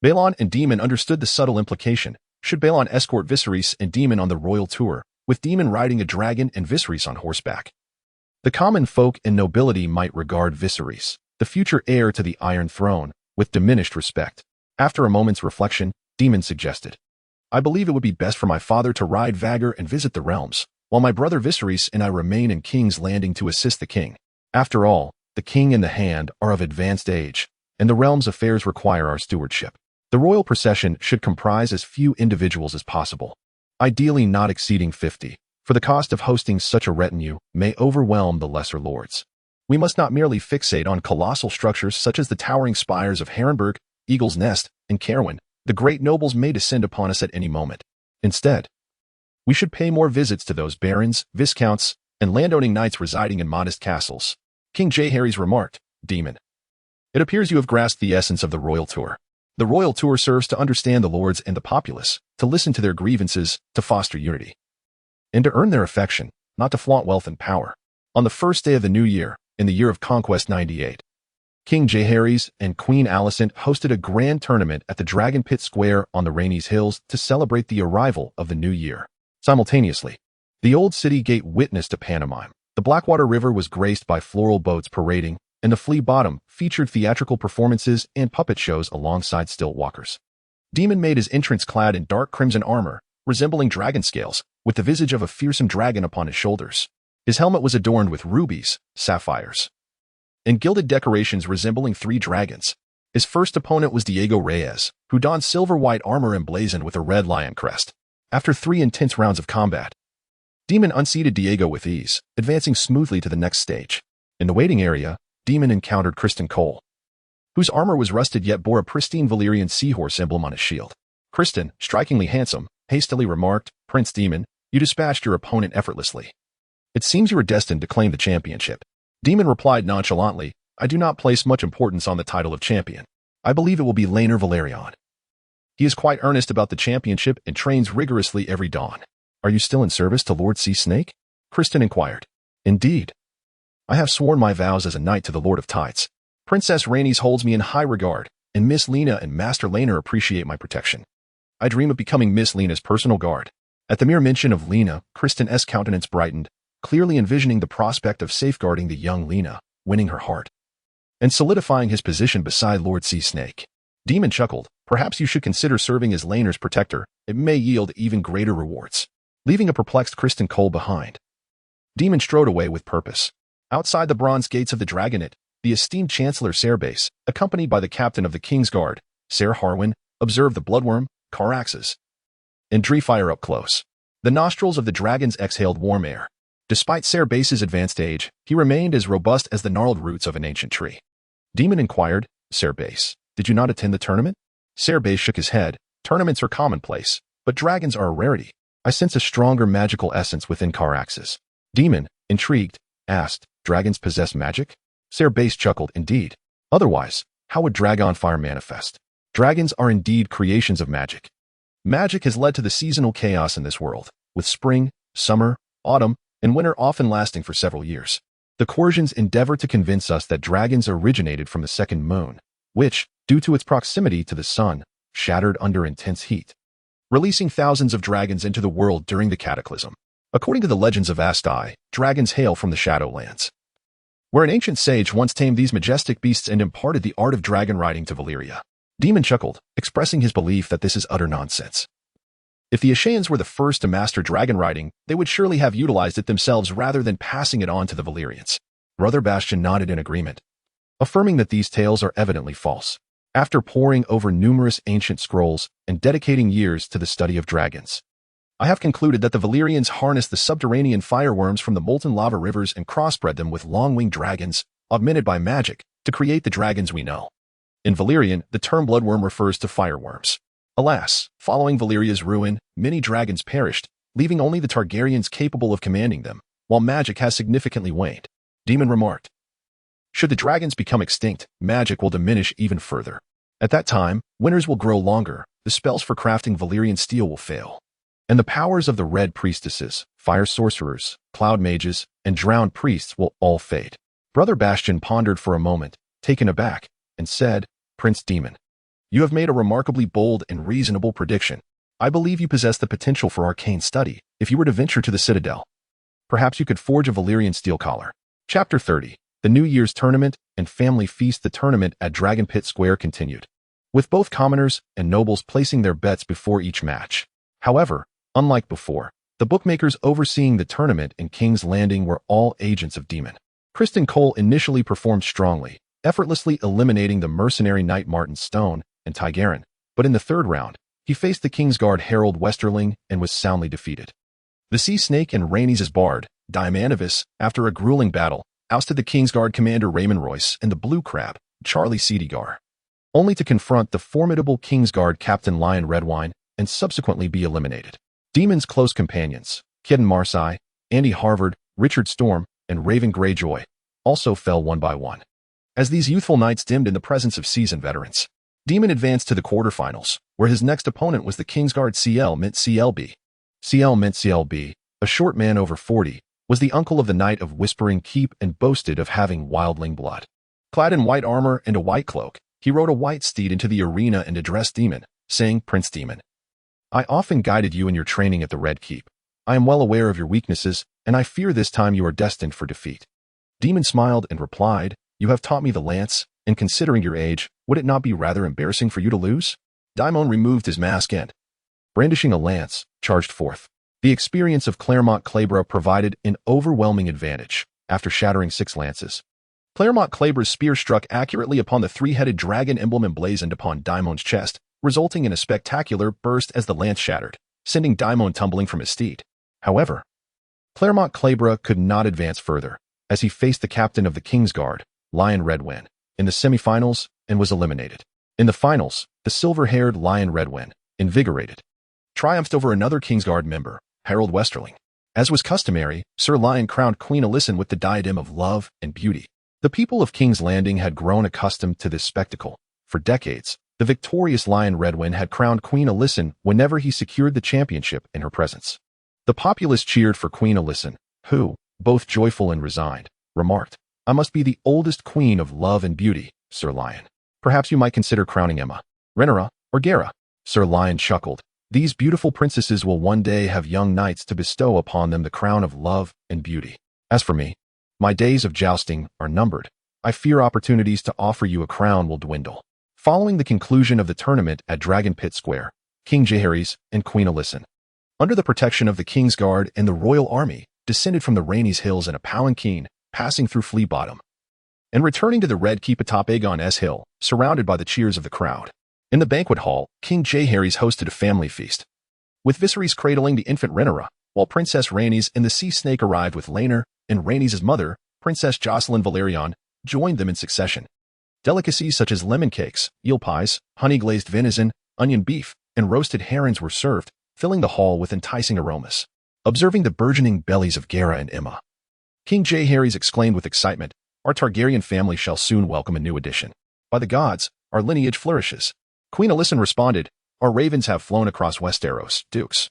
[SPEAKER 1] Balon and Daemon understood the subtle implication. Should Balon escort Viserys and Daemon on the royal tour, with Daemon riding a dragon and Viserys on horseback? The common folk and nobility might regard Viserys, the future heir to the Iron Throne, with diminished respect. After a moment's reflection, Daemon suggested, I believe it would be best for my father to ride Vhagar and visit the realms, while my brother Viserys and I remain in King's Landing to assist the king. After all, the king and the hand are of advanced age, and the realm's affairs require our stewardship. The royal procession should comprise as few individuals as possible, ideally not exceeding 50, for the cost of hosting such a retinue may overwhelm the lesser lords. We must not merely fixate on colossal structures such as the towering spires of Harrenhal, Eagle's Nest, and Caerwyn. The great nobles may descend upon us at any moment. Instead, we should pay more visits to those barons, viscounts, and landowning knights residing in modest castles. King Jaehaerys remarked, Daemon, it appears you have grasped the essence of the royal tour. The royal tour serves to understand the lords and the populace, to listen to their grievances, to foster unity, and to earn their affection, not to flaunt wealth and power. On the first day of the new year, in the year of Conquest 98, King Jaehaerys and Queen Alysanne hosted a grand tournament at the Dragon Pit Square on the Rhaenys Hills to celebrate the arrival of the new year. Simultaneously, the old city gate witnessed a pantomime. The Blackwater River was graced by floral boats parading, and the Flea Bottom featured theatrical performances and puppet shows alongside stilt walkers. Daemon made his entrance clad in dark crimson armor, resembling dragon scales, with the visage of a fearsome dragon upon his shoulders. His helmet was adorned with rubies, sapphires, and gilded decorations resembling 3 dragons. His first opponent was Diego Reyes, who donned silver-white armor emblazoned with a red lion crest. After 3 intense rounds of combat, Daemon unseated Diego with ease, advancing smoothly to the next stage. In the waiting area, Daemon encountered Criston Cole, whose armor was rusted yet bore a pristine Valyrian seahorse emblem on his shield. Criston, strikingly handsome, hastily remarked, Prince Daemon, you dispatched your opponent effortlessly. It seems you are destined to claim the championship. Daemon replied nonchalantly, I do not place much importance on the title of champion. I believe it will be Rhaenyra Velaryon. He is quite earnest about the championship and trains rigorously every dawn. Are you still in service to Lord Sea Snake? Criston inquired. Indeed. I have sworn my vows as a knight to the Lord of Tides. Princess Rhaenys holds me in high regard, and Miss Lena and Master Rhaenyra appreciate my protection. I dream of becoming Miss Lena's personal guard. At the mere mention of Lena, Criston's countenance brightened, clearly envisioning the prospect of safeguarding the young Lena, winning her heart, and solidifying his position beside Lord Sea Snake. Daemon chuckled, perhaps you should consider serving as Rhaenyra's protector. It may yield even greater rewards. Leaving a perplexed Criston Cole behind, Daemon strode away with purpose. Outside the bronze gates of the Dragonette, the esteemed Chancellor Cerbais, accompanied by the captain of the King's Guard, Ser Harwin, observed the bloodworm, Caraxes, and Dreamfire up close. The nostrils of the dragons exhaled warm air. Despite Cerbais's advanced age, he remained as robust as the gnarled roots of an ancient tree. Daemon inquired, Cerbais, did you not attend the tournament? Cerbais shook his head. Tournaments are commonplace, but dragons are a rarity. I sense a stronger magical essence within Caraxes. Daemon, intrigued, asked, dragons possess magic? Cerbais chuckled, indeed. Otherwise, how would dragonfire manifest? Dragons are indeed creations of magic. Magic has led to the seasonal chaos in this world, with spring, summer, autumn, and winter often lasting for several years. The Corsians endeavor to convince us that dragons originated from the second moon, which, due to its proximity to the sun, shattered under intense heat, releasing thousands of dragons into the world during the cataclysm. According to the legends of Asti, dragons hail from the Shadowlands, where an ancient sage once tamed these majestic beasts and imparted the art of dragon riding to Valyria. Daemon chuckled, expressing his belief that this is utter nonsense. If the Ashaeans were the first to master dragon riding, they would surely have utilized it themselves rather than passing it on to the Valyrians. Brother Bastian nodded in agreement, affirming that these tales are evidently false. after poring over numerous ancient scrolls and dedicating years to the study of dragons. I have concluded that the Valyrians harnessed the subterranean fireworms from the molten lava rivers and crossbred them with long-winged dragons, augmented by magic, to create the dragons we know. In Valyrian, the term bloodworm refers to fireworms. Alas, following Valyria's ruin, many dragons perished, leaving only the Targaryens capable of commanding them, while magic has significantly waned. Daemon remarked. Should the dragons become extinct, magic will diminish even further. At that time, winters will grow longer, the spells for crafting Valyrian steel will fail, and the powers of the Red Priestesses, fire sorcerers, cloud mages, and drowned priests will all fade. Brother Bastion pondered for a moment, taken aback, and said, Prince Daemon, you have made a remarkably bold and reasonable prediction. I believe you possess the potential for arcane study if you were to venture to the Citadel. Perhaps you could forge a Valyrian steel collar. Chapter 30. The New Year's Tournament and Family Feast. The tournament at Dragon Pit Square continued, with both commoners and nobles placing their bets before each match. However, unlike before, the bookmakers overseeing the tournament in King's Landing were all agents of Daemon. Criston Cole initially performed strongly, effortlessly eliminating the mercenary knight Martin Stone and Targaryen, but in the third round, he faced the Kingsguard Harold Westerling and was soundly defeated. The Sea Snake and Rhaenys' bard, Diamanavis, after a grueling battle, ousted the Kingsguard commander Raymond Royce and the Blue Crab, Charlie Seedigar, only to confront the formidable Kingsguard Captain Lion Redwine and subsequently be eliminated. Daemon's close companions, Kedon Marsai, Andy Harvard, Richard Storm, and Raven Greyjoy, also fell one by one. As these youthful knights dimmed in the presence of seasoned veterans, Daemon advanced to the quarterfinals, where his next opponent was the Kingsguard CL Mint CLB. CL Mint CLB, a short man over 40, was the uncle of the Knight of Whispering Keep and boasted of having wildling blood. Clad in white armor and a white cloak, he rode a white steed into the arena and addressed Daemon, saying, Prince Daemon, I often guided you in your training at the Red Keep. I am well aware of your weaknesses, and I fear this time you are destined for defeat. Daemon smiled and replied, You have taught me the lance, and considering your age, would it not be rather embarrassing for you to lose? Daemon removed his mask and, brandishing a lance, charged forth. The experience of Claremont Claybra provided an overwhelming advantage. After shattering 6 lances, Claremont Claybra's spear struck accurately upon the 3-headed dragon emblem emblazoned upon Daemon's chest, resulting in a spectacular burst as the lance shattered, sending Daemon tumbling from his steed. However, Claremont Claybra could not advance further, as he faced the captain of the Kingsguard, Lion Redwyn, in the semifinals and was eliminated. In the finals, the silver-haired Lion Redwyn, invigorated, triumphed over another Kingsguard member, Harold Westerling. As was customary, Sir Lion crowned Queen Alysanne with the diadem of love and beauty. The people of King's Landing had grown accustomed to this spectacle. For decades, the victorious Lion Redwyn had crowned Queen Alysanne whenever he secured the championship in her presence. The populace cheered for Queen Alysanne, who, both joyful and resigned, remarked, I must be the oldest queen of love and beauty, Sir Lion. Perhaps you might consider crowning Emma, Rhaenyra, or Gara. Sir Lion chuckled. These beautiful princesses will one day have young knights to bestow upon them the crown of love and beauty. As for me, my days of jousting are numbered. I fear opportunities to offer you a crown will dwindle. Following the conclusion of the tournament at Dragon Pit Square, King Jaehaerys and Queen Alysanne, under the protection of the Kingsguard and the royal army, descended from the Rhaenys Hills in a palanquin, passing through Flea Bottom, and returning to the Red Keep atop Aegon S. Hill, surrounded by the cheers of the crowd. In the banquet hall, King Jaehaerys hosted a family feast, with Viserys cradling the infant Rhaenyra, while Princess Rhaenys and the Sea Snake arrived with Rhaenyra, and Rhaenys' mother, Princess Jocelyn Valerion, joined them in succession. Delicacies such as lemon cakes, eel pies, honey-glazed venison, onion beef, and roasted herons were served, filling the hall with enticing aromas. Observing the burgeoning bellies of Gara and Emma, King Jaehaerys exclaimed with excitement, Our Targaryen family shall soon welcome a new addition. By the gods, our lineage flourishes. Queen Alysanne responded, Our ravens have flown across Westeros, dukes,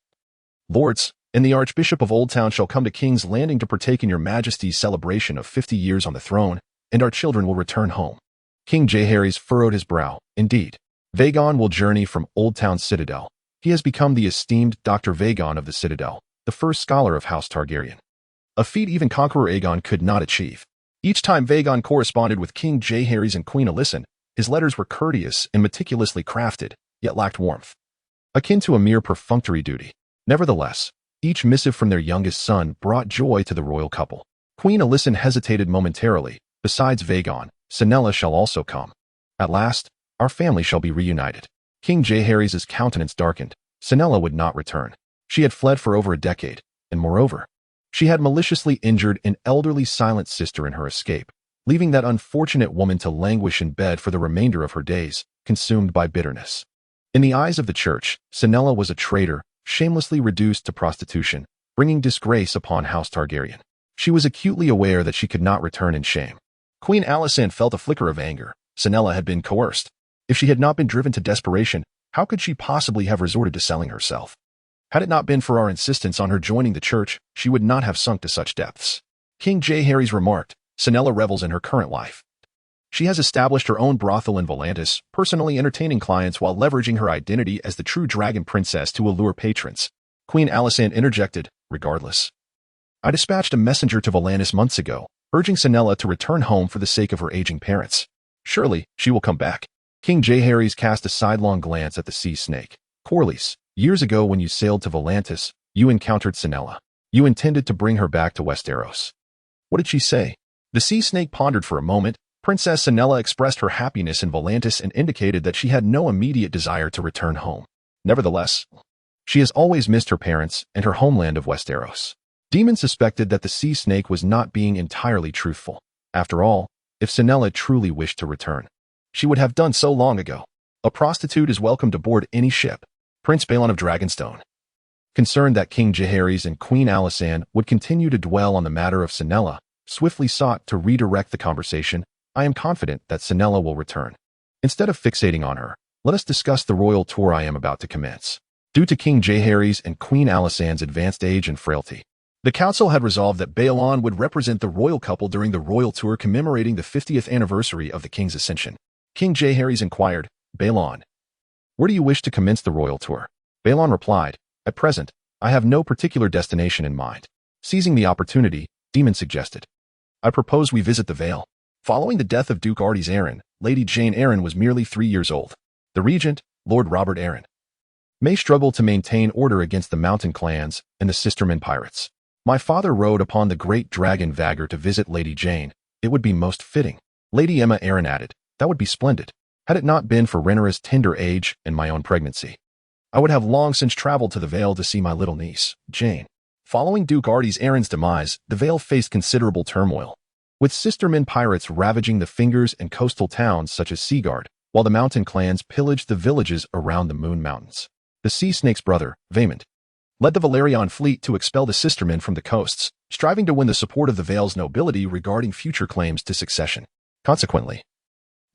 [SPEAKER 1] lords, and the Archbishop of Old Town shall come to King's Landing to partake in your majesty's celebration of 50 years on the throne, and our children will return home. King Jaehaerys furrowed his brow. Indeed, Vagon will journey from Old Town Citadel. He has become the esteemed Dr. Vagon of the Citadel, the first scholar of House Targaryen, a feat even Conqueror Aegon could not achieve. Each time Vagon corresponded with King Jaehaerys and Queen Alysanne, his letters were courteous and meticulously crafted, yet lacked warmth, akin to a mere perfunctory duty. Nevertheless, each missive from their youngest son brought joy to the royal couple. Queen Alysanne hesitated momentarily. Besides Vagon, Sanella shall also come. At last, our family shall be reunited. King Jaehaerys' countenance darkened. Sanella would not return. She had fled for over a decade, and moreover, she had maliciously injured an elderly silent sister in her escape, leaving that unfortunate woman to languish in bed for the remainder of her days, consumed by bitterness. In the eyes of the church, Sanella was a traitor, shamelessly reduced to prostitution, bringing disgrace upon House Targaryen. She was acutely aware that she could not return in shame. Queen Alysanne felt a flicker of anger. Sanella had been coerced. If she had not been driven to desperation, how could she possibly have resorted to selling herself? Had it not been for our insistence on her joining the church, she would not have sunk to such depths. King Jaehaerys remarked, Sanella revels in her current life. She has established her own brothel in Volantis, personally entertaining clients while leveraging her identity as the true dragon princess to allure patrons. Queen Alysanne interjected, regardless. I dispatched a messenger to Volantis months ago, urging Sanella to return home for the sake of her aging parents. Surely, she will come back. King Jaehaerys cast a sidelong glance at the sea snake. Corlys, years ago when you sailed to Volantis, you encountered Sanella. You intended to bring her back to Westeros. What did she say? The sea snake pondered for a moment. Princess Sanella expressed her happiness in Volantis and indicated that she had no immediate desire to return home. Nevertheless, she has always missed her parents and her homeland of Westeros. Daemon suspected that the sea snake was not being entirely truthful. After all, if Sanella truly wished to return, she would have done so long ago. A prostitute is welcomed aboard any ship. Prince Balon of Dragonstone, concerned that King Jaehaerys and Queen Alysanne would continue to dwell on the matter of Sanella, swiftly sought to redirect the conversation. I am confident that Sanella will return. Instead of fixating on her, let us discuss the royal tour I am about to commence. Due to King Jaehaerys and Queen Alysanne's advanced age and frailty, the council had resolved that Balon would represent the royal couple during the royal tour commemorating the 50th anniversary of the king's ascension. King Jaehaerys inquired, Balon, where do you wish to commence the royal tour? Balon replied, at present, I have no particular destination in mind. Seizing the opportunity, Daemon suggested, I propose we visit the Vale. Following the death of Duke Artys Arryn, Lady Jane Arryn was merely 3 years old. The regent, Lord Robert Arryn, may struggle to maintain order against the mountain clans and the Sistermen pirates. My father rode upon the great dragon Vier to visit Lady Jane. It would be most fitting. Lady Emma Arryn added, that would be splendid. Had it not been for Rhaenyra's tender age and my own pregnancy, I would have long since traveled to the Vale to see my little niece, Jane. Following Duke Artys Arryn's demise, the Vale faced considerable turmoil, with Sistermen pirates ravaging the Fingers and coastal towns such as Seaguard, while the mountain clans pillaged the villages around the Moon Mountains. The Sea Snake's brother, Vaemond, led the Valyrian fleet to expel the Sistermen from the coasts, striving to win the support of the Vale's nobility regarding future claims to succession. Consequently,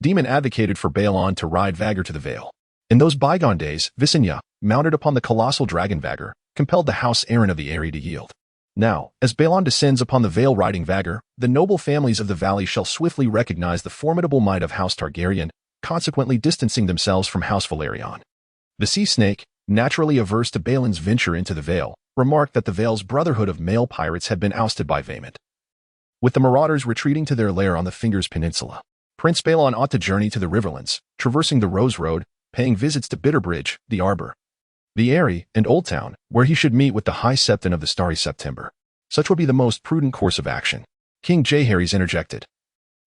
[SPEAKER 1] Daemon advocated for Balon to ride Vier to the Vale. In those bygone days, Visenya, mounted upon the colossal dragon Vier, compelled the House Arryn of the Eyrie to yield. Now, as Balon descends upon the Vale riding Vier, the noble families of the valley shall swiftly recognize the formidable might of House Targaryen, consequently distancing themselves from House Valyrian. The Sea Snake, naturally averse to Balon's venture into the Vale, remarked that the Vale's brotherhood of male pirates had been ousted by Vaemond, with the marauders retreating to their lair on the Fingers Peninsula. Prince Balon ought to journey to the Riverlands, traversing the Rose Road, paying visits to Bitterbridge, the Arbor, the Eyrie, and Old Town, where he should meet with the High Septon of the Starry September. Such would be the most prudent course of action. King Jaehaerys interjected,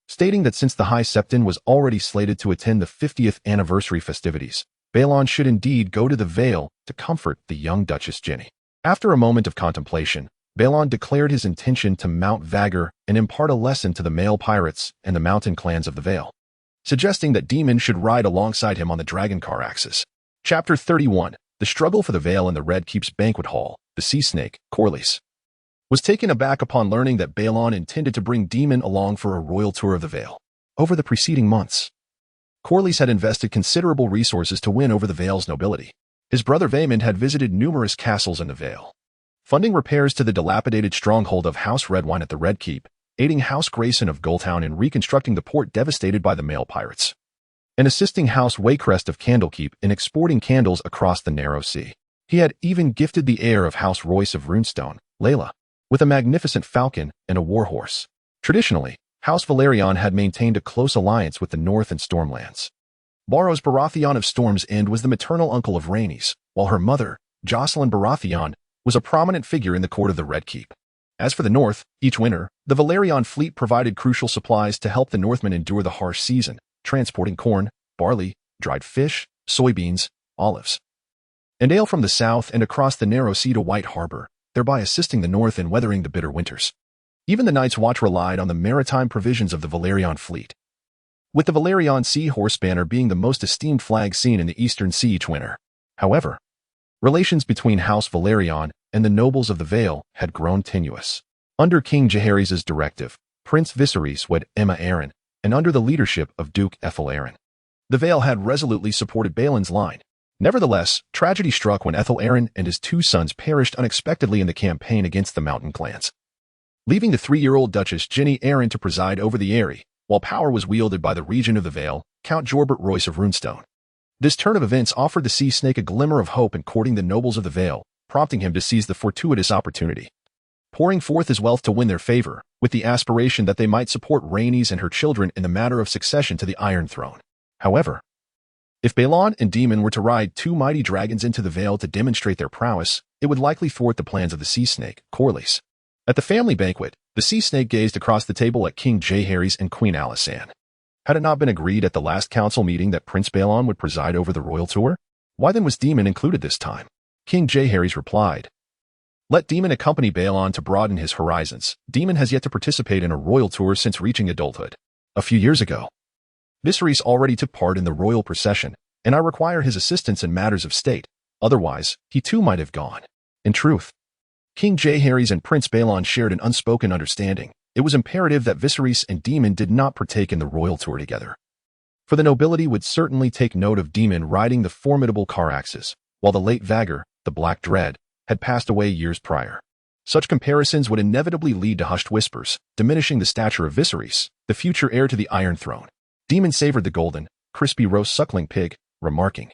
[SPEAKER 1] stating that since the High Septon was already slated to attend the 50th anniversary festivities, Balon should indeed go to the Vale to comfort the young Duchess Jenny. After a moment of contemplation, Balon declared his intention to mount Vier and impart a lesson to the male pirates and the mountain clans of the Vale, suggesting that Daemon should ride alongside him on the dragon Caraxes. Chapter 31. The struggle for the Vale in the Red Keep's banquet hall. The Sea Snake, Corlys, was taken aback upon learning that Balon intended to bring Daemon along for a royal tour of the Vale. Over the preceding months, Corlys had invested considerable resources to win over the Vale's nobility. His brother Vaemond had visited numerous castles in the Vale, funding repairs to the dilapidated stronghold of House Redwyne at the Red Keep, aiding House Grayson of Gulltown in reconstructing the port devastated by the male pirates, and assisting House Waycrest of Candlekeep in exporting candles across the narrow sea. He had even gifted the heir of House Royce of Runestone, Layla, with a magnificent falcon and a warhorse. Traditionally, House Valyrian had maintained a close alliance with the North and Stormlands. Barros Baratheon of Storm's End was the maternal uncle of Rhaenys, while her mother, Jocelyn Baratheon, was a prominent figure in the court of the Red Keep. As for the North, each winter, the Valyrian fleet provided crucial supplies to help the Northmen endure the harsh season, transporting corn, barley, dried fish, soybeans, olives, and ale from the south and across the narrow sea to White Harbor, thereby assisting the north in weathering the bitter winters. Even the Night's Watch relied on the maritime provisions of the Valyrian fleet, with the Valyrian Sea Horse banner being the most esteemed flag seen in the Eastern Sea each winter. However, relations between House Valyrian and the nobles of the Vale had grown tenuous. Under King Jaehaerys' directive, Prince Viserys wed Emma Arryn, and under the leadership of Duke Ethel Arryn, the Vale had resolutely supported Balon's line. Nevertheless, tragedy struck when Ethel Arryn and his two sons perished unexpectedly in the campaign against the mountain clans, leaving the 3-year-old Duchess Jenny Arryn to preside over the Eyrie, while power was wielded by the regent of the Vale, Count Jorbert Royce of Runestone. This turn of events offered the Sea Snake a glimmer of hope in courting the nobles of the Vale, prompting him to seize the fortuitous opportunity, pouring forth his wealth to win their favor, with the aspiration that they might support Rhaenys and her children in the matter of succession to the Iron Throne. However, if Balon and Daemon were to ride 2 mighty dragons into the Vale to demonstrate their prowess, it would likely thwart the plans of the Sea Snake, Corlys. At the family banquet, the Sea Snake gazed across the table at King Jaehaerys and Queen Alysanne. Had it not been agreed at the last council meeting that Prince Balon would preside over the royal tour? Why then was Daemon included this time? King Jaehaerys replied, "Let Daemon accompany Balon to broaden his horizons. Daemon has yet to participate in a royal tour since reaching adulthood. A few years ago, Viserys already took part in the royal procession, and I require his assistance in matters of state. Otherwise, he too might have gone." In truth, King Jaehaerys and Prince Balon shared an unspoken understanding. It was imperative that Viserys and Daemon did not partake in the royal tour together, for the nobility would certainly take note of Daemon riding the formidable Caraxes, while the late Vier, the Black Dread, had passed away years prior. Such comparisons would inevitably lead to hushed whispers, diminishing the stature of Viserys, the future heir to the Iron Throne. Daemon savored the golden, crispy roast suckling pig, remarking,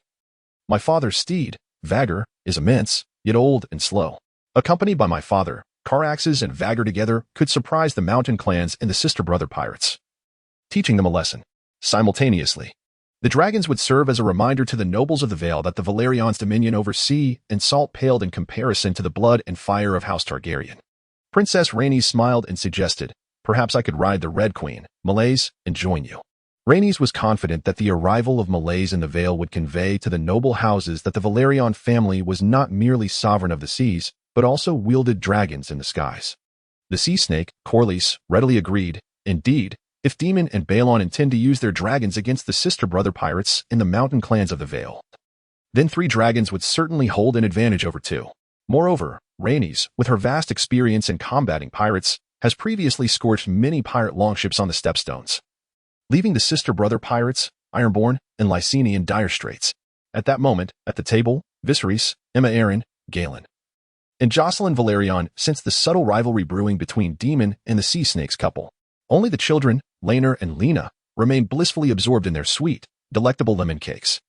[SPEAKER 1] "My father's steed, Vier, is immense, yet old and slow. Accompanied by my father, Caraxes and Vier together could surprise the mountain clans and the sister-brother pirates, teaching them a lesson. Simultaneously, the dragons would serve as a reminder to the nobles of the Vale that the Valyrian's dominion over sea and salt paled in comparison to the blood and fire of House Targaryen." Princess Rhaenys smiled and suggested, "Perhaps I could ride the Red Queen, Maleys, and join you." Rhaenys was confident that the arrival of Maleys in the Vale would convey to the noble houses that the Valyrian family was not merely sovereign of the seas, but also wielded dragons in the skies. The Sea Snake, Corlys, readily agreed. Indeed, if Daemon and Balon intend to use their dragons against the sister-brother pirates in the mountain clans of the Vale, then 3 dragons would certainly hold an advantage over 2. Moreover, Rhaenys, with her vast experience in combating pirates, has previously scorched many pirate longships on the Stepstones, leaving the sister-brother pirates, Ironborn, and Lyseni in dire straits. At that moment, at the table, Viserys, Emma Arryn, Galen, and Jocelyn Valyrian sensed the subtle rivalry brewing between Daemon and the Sea Snake's couple. Only the children, Rhaenyra and Lena, remained blissfully absorbed in their sweet, delectable lemon cakes.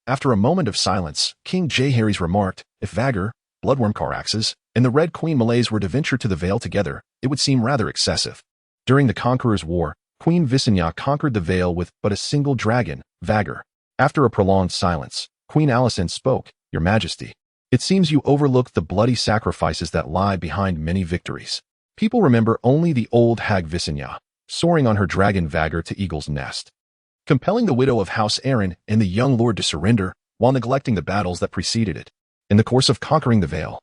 [SPEAKER 1] After a moment of silence, King Jaehaerys remarked, "If Vier, Bloodworm Caraxes, and the Red Queen Maleys were to venture to the Vale together, it would seem rather excessive. During the Conqueror's War, Queen Visenya conquered the Vale with but a single dragon, Vier." After a prolonged silence, Queen Alysanne spoke, "Your Majesty, it seems you overlooked the bloody sacrifices that lie behind many victories. People remember only the old hag Visenya, soaring on her dragon Vier to Eagle's Nest, compelling the widow of House Arryn and the young lord to surrender, while neglecting the battles that preceded it. In the course of conquering the Vale,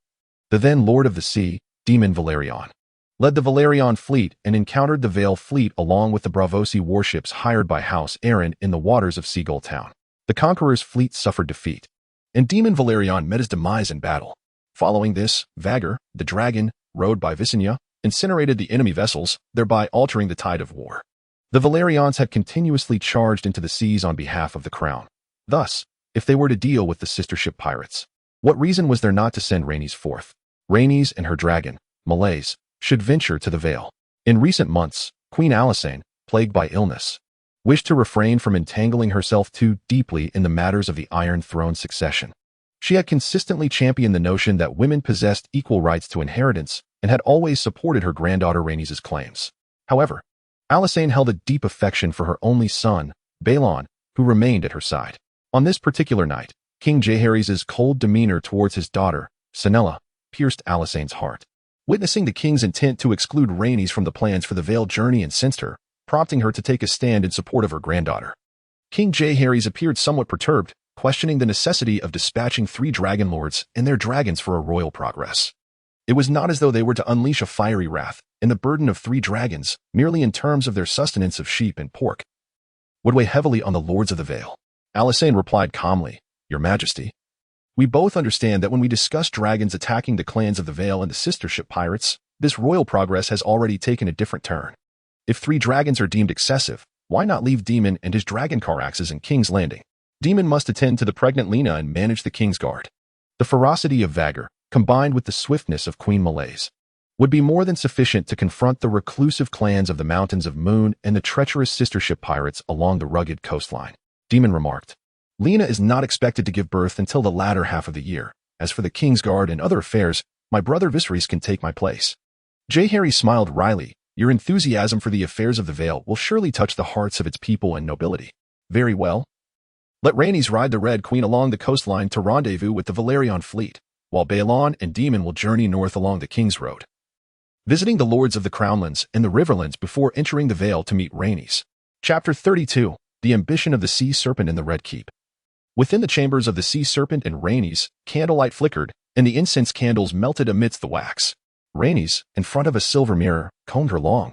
[SPEAKER 1] the then Lord of the Sea, Daemon Valerion, led the Valyrian fleet and encountered the Vale fleet along with the Braavosi warships hired by House Arryn in the waters of Seagull Town. The conqueror's fleet suffered defeat, and Daemon Valerion met his demise in battle. Following this, Vier, the dragon, rowed by Visenya, incinerated the enemy vessels, thereby altering the tide of war. The Valyrians had continuously charged into the seas on behalf of the crown. Thus, if they were to deal with the sister ship pirates, what reason was there not to send Rhaenys forth? Rhaenys and her dragon, Maleys, should venture to the Vale. In recent months, Queen Alysanne, plagued by illness, wished to refrain from entangling herself too deeply in the matters of the Iron Throne succession. She had consistently championed the notion that women possessed equal rights to inheritance and had always supported her granddaughter Rhaenys' claims. However, Alysanne held a deep affection for her only son, Balon, who remained at her side. On this particular night, King Jaehaerys' cold demeanor towards his daughter, Sanella, pierced Alysanne's heart. Witnessing the king's intent to exclude Rhaenys from the plans for the Vale journey incensed her, prompting her to take a stand in support of her granddaughter. King Jaehaerys appeared somewhat perturbed, questioning the necessity of dispatching 3 dragon lords and their dragons for a royal progress. It was not as though they were to unleash a fiery wrath, and the burden of 3 dragons, merely in terms of their sustenance of sheep and pork, would weigh heavily on the lords of the Vale. Alysanne replied calmly, "Your Majesty, we both understand that when we discuss dragons attacking the clans of the Vale and the sister ship pirates, this royal progress has already taken a different turn. If 3 dragons are deemed excessive, why not leave Daemon and his dragon Caraxes in King's Landing? Daemon must attend to the pregnant Lena and manage the King's Guard. The ferocity of Vier, combined with the swiftness of Queen Meleys, would be more than sufficient to confront the reclusive clans of the Mountains of Moon and the treacherous sister ship pirates along the rugged coastline." Daemon remarked, "Lena is not expected to give birth until the latter half of the year. As for the King's Guard and other affairs, my brother Viserys can take my place." Jaehaerys smiled wryly. "Your enthusiasm for the affairs of the Vale will surely touch the hearts of its people and nobility. Very well. Let Rhaenys ride the Red Queen along the coastline to rendezvous with the Valyrian fleet, while Balon and Daemon will journey north along the King's Road, visiting the lords of the Crownlands and the Riverlands before entering the Vale to meet Rhaenys." Chapter 32. The Ambition of the Sea Serpent in the Red Keep. Within the chambers of the Sea Serpent and Rhaenys, candlelight flickered, and the incense candles melted amidst the wax. Rhaenys, in front of a silver mirror, combed her long,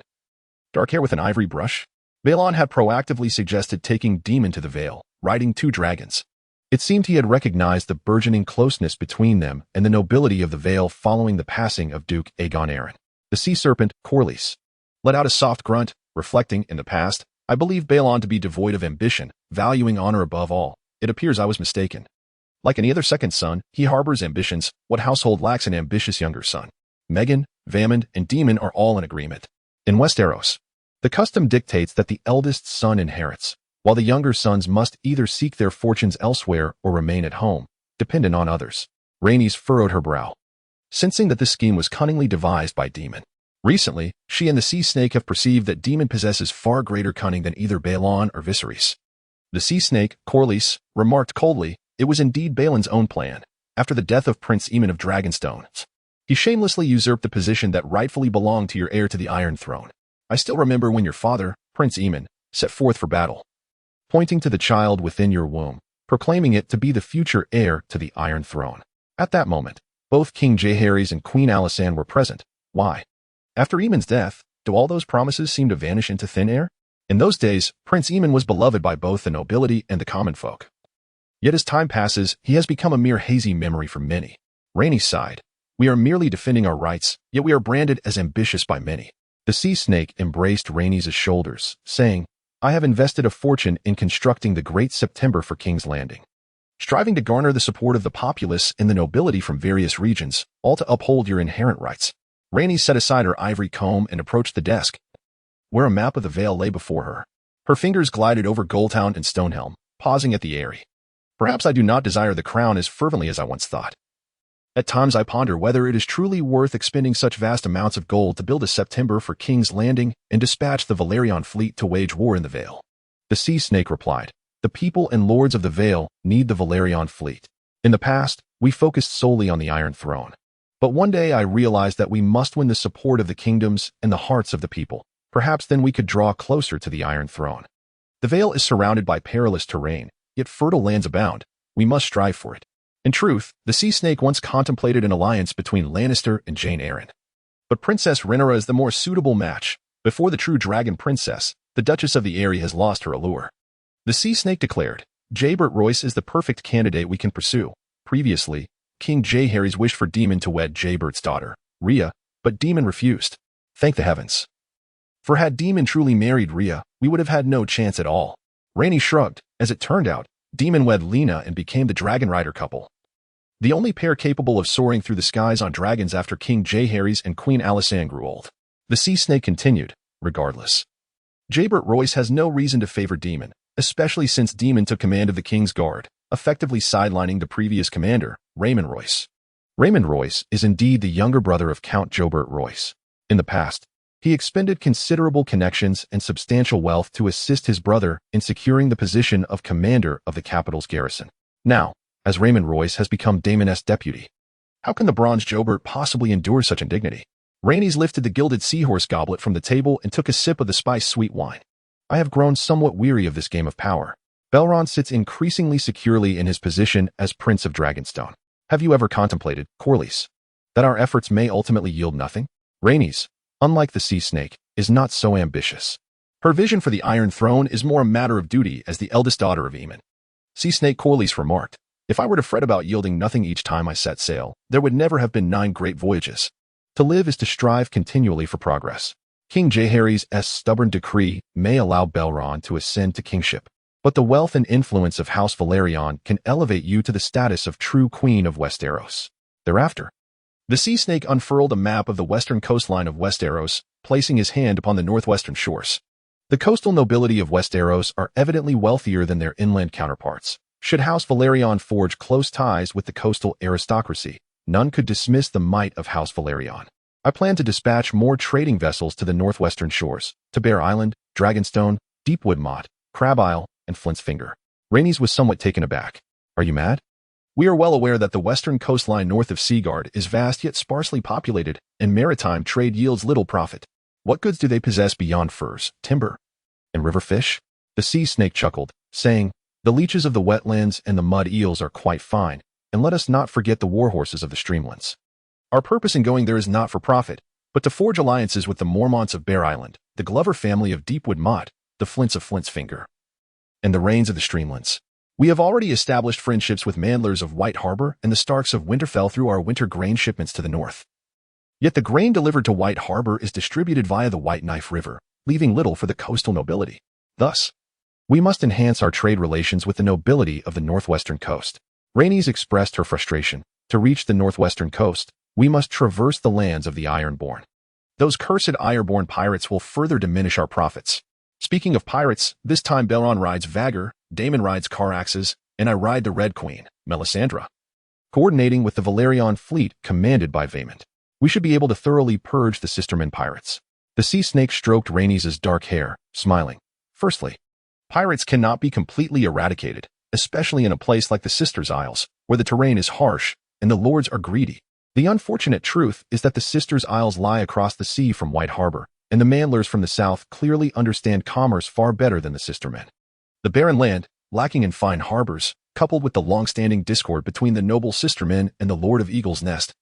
[SPEAKER 1] dark hair with an ivory brush. Balon had proactively suggested taking Daemon to the Vale, riding 2 dragons. It seemed he had recognized the burgeoning closeness between them and the nobility of the Vale following the passing of Duke Aegon Aaron. The Sea Serpent, Corlys, let out a soft grunt, reflecting, in the past, I believed Balon to be devoid of ambition, valuing honor above all. It appears I was mistaken. Like any other second son, he harbors ambitions. What household lacks an ambitious younger son? Megan, Vaemond, and Daemon are all in agreement. In Westeros, the custom dictates that the eldest son inherits, while the younger sons must either seek their fortunes elsewhere or remain at home, dependent on others. Rhaenys furrowed her brow, sensing that this scheme was cunningly devised by Daemon. Recently, she and the Sea Snake have perceived that Daemon possesses far greater cunning than either Balon or Viserys. The Sea Snake, Corlys, remarked coldly, it was indeed Balon's own plan. After the death of Prince Aemon of Dragonstones, he shamelessly usurped the position that rightfully belonged to your heir to the Iron Throne. I still remember when your father, Prince Aemon, set forth for battle, pointing to the child within your womb, proclaiming it to be the future heir to the Iron Throne. At that moment, both King Jaehaerys and Queen Alysanne were present. Why? After Aemon's death, do all those promises seem to vanish into thin air? In those days, Prince Aemon was beloved by both the nobility and the common folk. Yet as time passes, he has become a mere hazy memory for many. Rhaenys sighed. We are merely defending our rights, yet we are branded as ambitious by many. The Sea Snake embraced Rhaenys' shoulders, saying, I have invested a fortune in constructing the Great September for King's Landing, striving to garner the support of the populace and the nobility from various regions, all to uphold your inherent rights. Rhaenys set aside her ivory comb and approached the desk, where a map of the Vale lay before her. Her fingers glided over Goldhound and Stonehelm, pausing at the Eyrie. Perhaps I do not desire the crown as fervently as I once thought. At times I ponder whether it is truly worth expending such vast amounts of gold to build a September for King's Landing and dispatch the Valyrian fleet to wage war in the Vale. The Sea Snake replied, the people and lords of the Vale need the Valyrian fleet. In the past, we focused solely on the Iron Throne. But one day I realized that we must win the support of the kingdoms and the hearts of the people. Perhaps then we could draw closer to the Iron Throne. The Vale is surrounded by perilous terrain, yet fertile lands abound. We must strive for it. In truth, the Sea Snake once contemplated an alliance between Lannister and Jane Eyre. But Princess Rhaenyra is the more suitable match. Before the true dragon princess, the Duchess of the Eyrie has lost her allure. The Sea Snake declared, Jaehaerys Royce is the perfect candidate we can pursue. Previously, King Jaehaerys wished for Daemon to wed Jaehaerys' daughter, Rhea, but Daemon refused. Thank the heavens. For had Daemon truly married Rhea, we would have had no chance at all. Rhaenys shrugged. As it turned out, Daemon wed Lena and became the dragon rider couple, the only pair capable of soaring through the skies on dragons after King Jaehaerys and Queen Alysanne grew old. The Sea Snake continued, regardless. Jaehaerys Royce has no reason to favor Daemon, especially since Daemon took command of the King's Guard, effectively sidelining the previous commander, Raymond Royce. Raymond Royce is indeed the younger brother of Count Jaehaerys Royce. In the past, he expended considerable connections and substantial wealth to assist his brother in securing the position of commander of the capital's garrison. Now, as Raymond Royce has become Daemon's deputy, how can the bronze Jaehaerys possibly endure such indignity? Rhaenys lifted the gilded seahorse goblet from the table and took a sip of the spice-sweet wine. I have grown somewhat weary of this game of power. Belron sits increasingly securely in his position as Prince of Dragonstone. Have you ever contemplated, Corlys, that our efforts may ultimately yield nothing? Rhaenys, unlike the sea snake, is not so ambitious. Her vision for the Iron Throne is more a matter of duty as the eldest daughter of Aemon. Sea snake Corlys remarked, if I were to fret about yielding nothing each time I set sail, there would never have been 9 great voyages. To live is to strive continually for progress. King Jaehaerys' stubborn decree may allow Belron to ascend to kingship, but the wealth and influence of House Velaryon can elevate you to the status of true queen of Westeros. Thereafter, the sea snake unfurled a map of the western coastline of Westeros, placing his hand upon the northwestern shores. The coastal nobility of Westeros are evidently wealthier than their inland counterparts. Should House Velaryon forge close ties with the coastal aristocracy, none could dismiss the might of House Velaryon. I plan to dispatch more trading vessels to the northwestern shores, to Bear Island, Dragonstone, Deepwood Motte, Crab Isle, and Flint's Finger. Rhaenys was somewhat taken aback. Are you mad? We are well aware that the western coastline north of Seaguard is vast yet sparsely populated, and maritime trade yields little profit. What goods do they possess beyond furs, timber, and river fish? The sea snake chuckled, saying, the leeches of the wetlands and the mud eels are quite fine, and let us not forget the warhorses of the streamlands. Our purpose in going there is not for profit, but to forge alliances with the Mormonts of Bear Island, the Glover family of Deepwood Motte, the Flints of Flint's Finger, and the Rains of the Streamlands. We have already established friendships with Mandlers of White Harbor and the Starks of Winterfell through our winter grain shipments to the north. Yet the grain delivered to White Harbor is distributed via the White Knife River, leaving little for the coastal nobility. Thus, we must enhance our trade relations with the nobility of the northwestern coast. Rhaenys expressed her frustration. To reach the northwestern coast, we must traverse the lands of the Ironborn. Those cursed Ironborn pirates will further diminish our profits. Speaking of pirates, this time Belron rides Vagor, Daemon rides Caraxes, and I ride the Red Queen, Melisandre. Coordinating with the Velaryon fleet commanded by Vaemond, we should be able to thoroughly purge the Sistermen pirates. The sea snake stroked Rhaenys' dark hair, smiling. Firstly, pirates cannot be completely eradicated, especially in a place like the Sisters' Isles, where the terrain is harsh and the lords are greedy. The unfortunate truth is that the Sisters' Isles lie across the sea from White Harbor, and the Mandlers from the south clearly understand commerce far better than the Sistermen. The barren land, lacking in fine harbors, coupled with the long-standing discord between the noble Sistermen and the Lord of Eagle's Nest,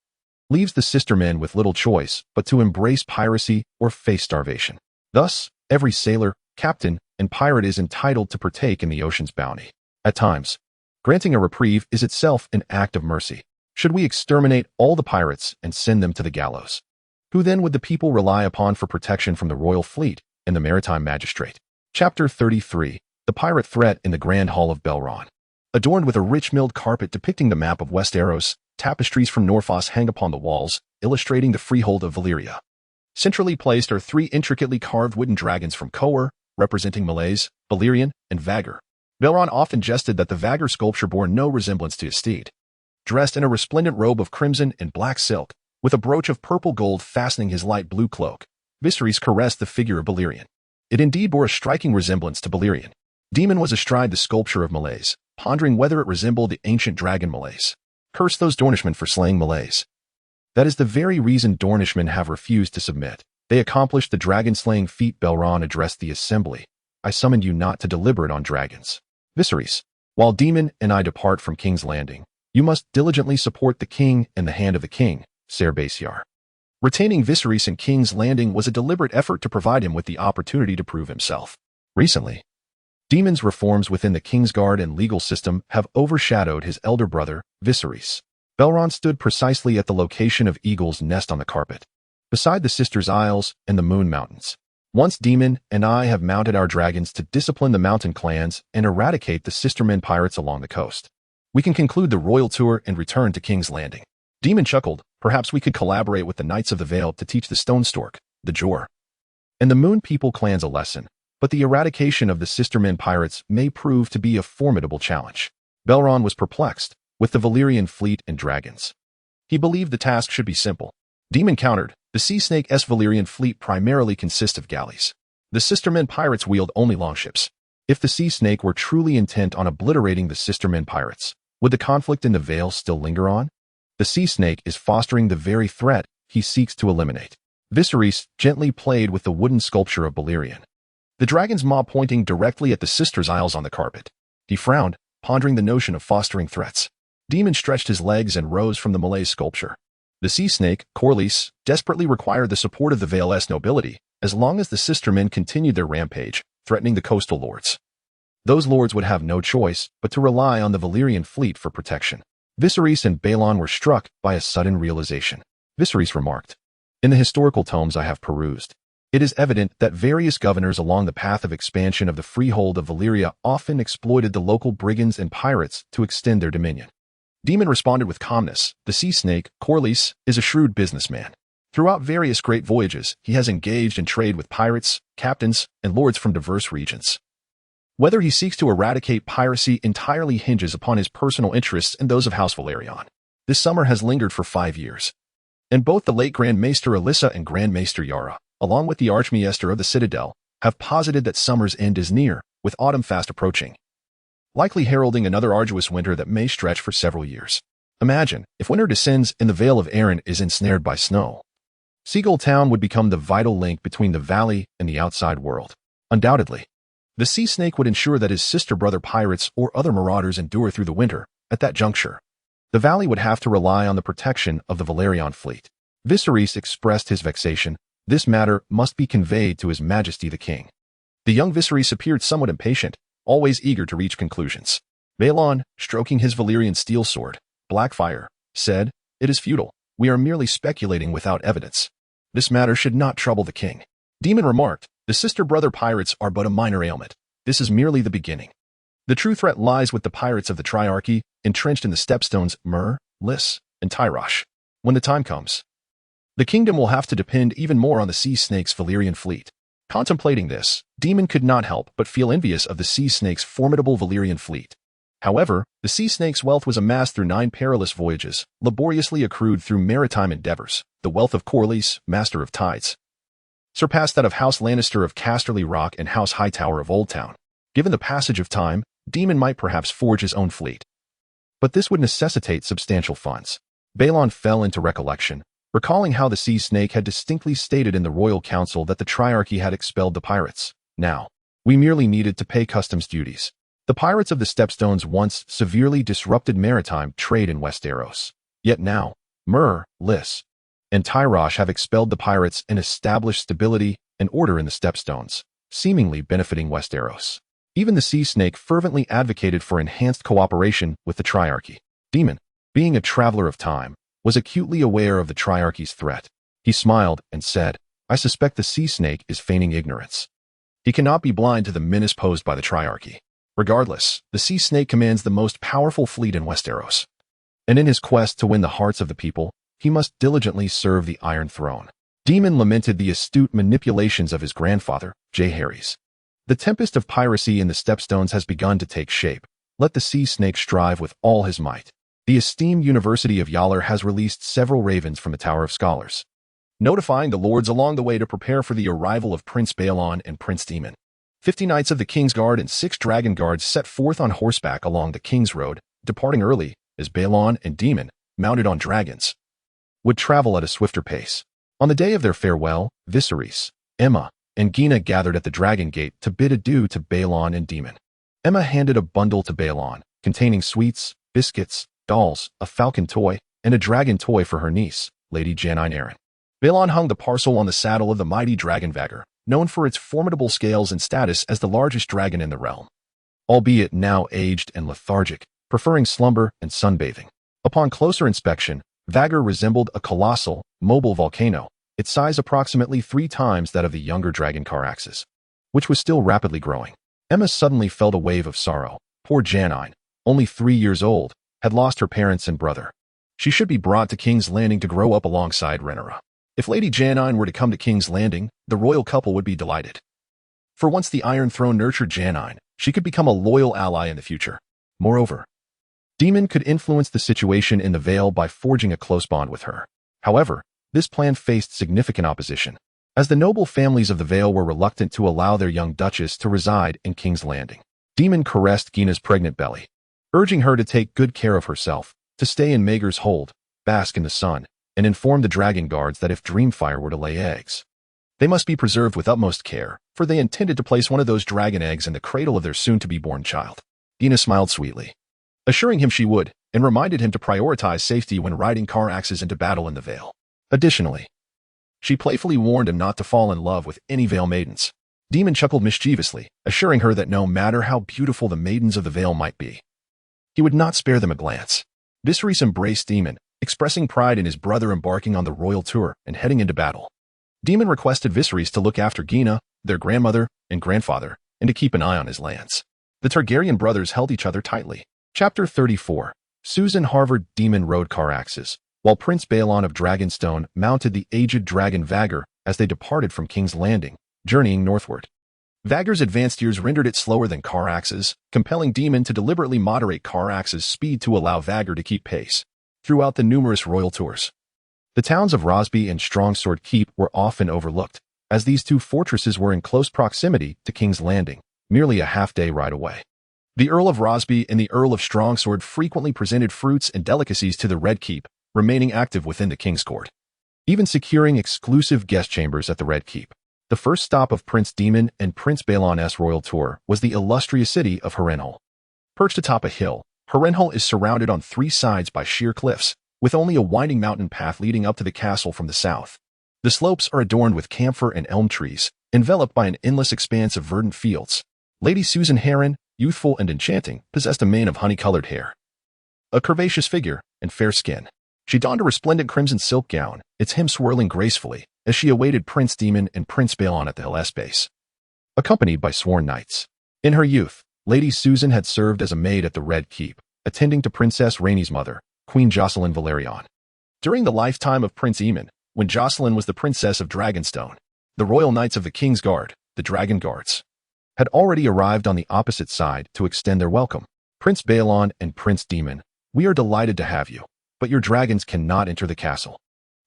[SPEAKER 1] leaves the Sistermen with little choice but to embrace piracy or face starvation. Thus, every sailor, captain, and pirate is entitled to partake in the ocean's bounty. At times, granting a reprieve is itself an act of mercy. Should we exterminate all the pirates and send them to the gallows? Who then would the people rely upon for protection from the royal fleet and the maritime magistrate? Chapter 33. The Pirate Threat in the Grand Hall of Belron. Adorned with a rich milled carpet depicting the map of Westeros, tapestries from Norfoss hang upon the walls, illustrating the freehold of Valyria. Centrally placed are 3 intricately carved wooden dragons from Coer, representing Meleys, Balerion, and Vagor. Belron often jested that the Vagor sculpture bore no resemblance to his steed. Dressed in a resplendent robe of crimson and black silk, with a brooch of purple gold fastening his light blue cloak, Viserys caressed the figure of Balerion. It indeed bore a striking resemblance to Balerion. Daemon was astride the sculpture of Meleys, pondering whether it resembled the ancient dragon Meleys. Curse those Dornishmen for slaying Meleys. That is the very reason Dornishmen have refused to submit. They accomplished the dragon-slaying feat. Belron addressed the assembly. I summoned you not to deliberate on dragons. Viserys, while Daemon and I depart from King's Landing, you must diligently support the king and the hand of the king, Ser Basiar. Retaining Viserys in King's Landing was a deliberate effort to provide him with the opportunity to prove himself. Recently, Daemon's reforms within the Kingsguard and legal system have overshadowed his elder brother, Viserys. Belron stood precisely at the location of Eagle's Nest on the carpet, beside the Sisters' Isles and the Moon Mountains. Once Daemon and I have mounted our dragons to discipline the mountain clans and eradicate the Sistermen pirates along the coast, we can conclude the royal tour and return to King's Landing. Daemon chuckled. Perhaps we could collaborate with the Knights of the Vale to teach the Stone Stork, the Jor, and the Moon People clans a lesson, but the eradication of the Sistermen pirates may prove to be a formidable challenge. Belron was perplexed with the Valyrian fleet and dragons. He believed the task should be simple. Daemon countered, the Sea Snake's Valyrian fleet primarily consists of galleys. The Sistermen pirates wield only longships. If the Sea Snake were truly intent on obliterating the Sistermen pirates, would the conflict in the Vale still linger on? The Sea Snake is fostering the very threat he seeks to eliminate. Viserys gently played with the wooden sculpture of Balerion, the dragon's maw pointing directly at the Sisters' Isles on the carpet. He frowned, pondering the notion of fostering threats. Daemon stretched his legs and rose from the Malay sculpture. The sea snake, Corlys, desperately required the support of the Vale's nobility, as long as the sistermen continued their rampage, threatening the coastal lords. Those lords would have no choice but to rely on the Valyrian fleet for protection. Viserys and Balon were struck by a sudden realization. Viserys remarked, "In the historical tomes I have perused, it is evident that various governors along the path of expansion of the freehold of Valyria often exploited the local brigands and pirates to extend their dominion." Daemon responded with calmness. The sea snake, Corlys, is a shrewd businessman. Throughout various great voyages, he has engaged in trade with pirates, captains, and lords from diverse regions. Whether he seeks to eradicate piracy entirely hinges upon his personal interests and those of House Velaryon. This summer has lingered for 5 years. And both the late Grand Maester Alyssa and Grand Maester Yara, along with the Archmaester of the Citadel, have posited that summer's end is near, with autumn fast approaching, likely heralding another arduous winter that may stretch for several years. Imagine, if winter descends and the Vale of Arryn is ensnared by snow. Seagull Town would become the vital link between the valley and the outside world. Undoubtedly, the sea snake would ensure that his sister-brother pirates or other marauders endure through the winter. At that juncture, the valley would have to rely on the protection of the Velaryon fleet. Viserys expressed his vexation. This matter must be conveyed to His Majesty the King. The young Viserys appeared somewhat impatient, always eager to reach conclusions. Balon, stroking his Valyrian steel sword, Blackfire, said, "It is futile. We are merely speculating without evidence. This matter should not trouble the king." Daemon remarked, "The sister-brother pirates are but a minor ailment. This is merely the beginning. The true threat lies with the pirates of the Triarchy, entrenched in the Stepstones, Myr, Lys, and Tyrosh. When the time comes, the kingdom will have to depend even more on the sea snake's Valyrian fleet." Contemplating this, Daemon could not help but feel envious of the sea snake's formidable Valyrian fleet. However, the sea snake's wealth was amassed through 9 perilous voyages, laboriously accrued through maritime endeavors. The wealth of Corlys, Master of Tides, surpassed that of House Lannister of Casterly Rock and House Hightower of Old Town. Given the passage of time, Daemon might perhaps forge his own fleet. But this would necessitate substantial funds. Balon fell into recollection, recalling how the sea snake had distinctly stated in the royal council that the Triarchy had expelled the pirates. Now, we merely needed to pay customs duties. The pirates of the Stepstones once severely disrupted maritime trade in Westeros. Yet now, Myr, Lys, and Tyrosh have expelled the pirates and established stability and order in the Stepstones, seemingly benefiting Westeros. Even the sea snake fervently advocated for enhanced cooperation with the Triarchy. Daemon, being a traveler of time, was acutely aware of the Triarchy's threat. He smiled and said, "I suspect the sea snake is feigning ignorance. He cannot be blind to the menace posed by the Triarchy. Regardless, the sea snake commands the most powerful fleet in Westeros. And in his quest to win the hearts of the people, he must diligently serve the Iron Throne." Daemon lamented the astute manipulations of his grandfather, Jaehaerys. The tempest of piracy in the Stepstones has begun to take shape. Let the sea snake strive with all his might. The esteemed University of Yaller has released several ravens from the Tower of Scholars, notifying the lords along the way to prepare for the arrival of Prince Balon and Prince Daemon. 50 knights of the King's Guard and 6 dragon guards set forth on horseback along the King's Road, departing early, as Balon and Daemon, mounted on dragons, would travel at a swifter pace. On the day of their farewell, Viserys, Aemma, and Gina gathered at the Dragon Gate to bid adieu to Balon and Daemon. Aemma handed a bundle to Balon, containing sweets, biscuits, dolls, a falcon toy, and a dragon toy for her niece, Lady Janine Arryn. Balon hung the parcel on the saddle of the mighty dragon Vagr, known for its formidable scales and status as the largest dragon in the realm, albeit now aged and lethargic, preferring slumber and sunbathing. Upon closer inspection, Vagr resembled a colossal, mobile volcano, its size approximately 3 times that of the younger dragon Caraxes, which was still rapidly growing. Aemma suddenly felt a wave of sorrow. Poor Janine, only 3 years old, had lost her parents and brother. She should be brought to King's Landing to grow up alongside Rhaenyra. If Lady Janine were to come to King's Landing, the royal couple would be delighted. For once the Iron Throne nurtured Janine, she could become a loyal ally in the future. Moreover, Daemon could influence the situation in the Vale by forging a close bond with her. However, this plan faced significant opposition, as the noble families of the Vale were reluctant to allow their young duchess to reside in King's Landing. Daemon caressed Gina's pregnant belly, urging her to take good care of herself, to stay in Maegor's hold, bask in the sun, and inform the dragon guards that if Dreamfire were to lay eggs, they must be preserved with utmost care, for they intended to place one of those dragon eggs in the cradle of their soon-to-be-born child. Gina smiled sweetly, assuring him she would, and reminded him to prioritize safety when riding Caraxes into battle in the Vale. Additionally, she playfully warned him not to fall in love with any Vale maidens. Daemon chuckled mischievously, assuring her that no matter how beautiful the maidens of the Vale might be, he would not spare them a glance. Viserys embraced Daemon, expressing pride in his brother embarking on the royal tour and heading into battle. Daemon requested Viserys to look after Gina, their grandmother and grandfather, and to keep an eye on his lands. The Targaryen brothers held each other tightly. Chapter 34. Susan Harvard. Daemon rode Caraxes, while Prince Balon of Dragonstone mounted the aged dragon Vier as they departed from King's Landing, journeying northward. Vagor's advanced years rendered it slower than Caraxes, compelling Daemon to deliberately moderate Caraxes' speed to allow Vier to keep pace. Throughout the numerous royal tours, the towns of Rosby and Strongsword Keep were often overlooked, as these two fortresses were in close proximity to King's Landing, merely a half-day ride away. The Earl of Rosby and the Earl of Strongsword frequently presented fruits and delicacies to the Red Keep, remaining active within the King's Court, even securing exclusive guest chambers at the Red Keep. The first stop of Prince Daemon and Prince Balon's royal tour was the illustrious city of Harrenhal. Perched atop a hill, Harrenhal is surrounded on three sides by sheer cliffs, with only a winding mountain path leading up to the castle from the south. The slopes are adorned with camphor and elm trees, enveloped by an endless expanse of verdant fields. Lady Susan Heron, youthful and enchanting, possessed a mane of honey-colored hair, a curvaceous figure, and fair skin. She donned a resplendent crimson silk gown, its hem swirling gracefully, as she awaited Prince Daemon and Prince Balon at the hill's base, accompanied by sworn knights. In her youth, Lady Susan had served as a maid at the Red Keep, attending to Princess Rhaenys' mother, Queen Jocelyn Valerion. During the lifetime of Prince Aemon, when Jocelyn was the Princess of Dragonstone, the Royal Knights of the King's Guard, the Dragon Guards, had already arrived on the opposite side to extend their welcome. Prince Balon and Prince Daemon, we are delighted to have you, but your dragons cannot enter the castle.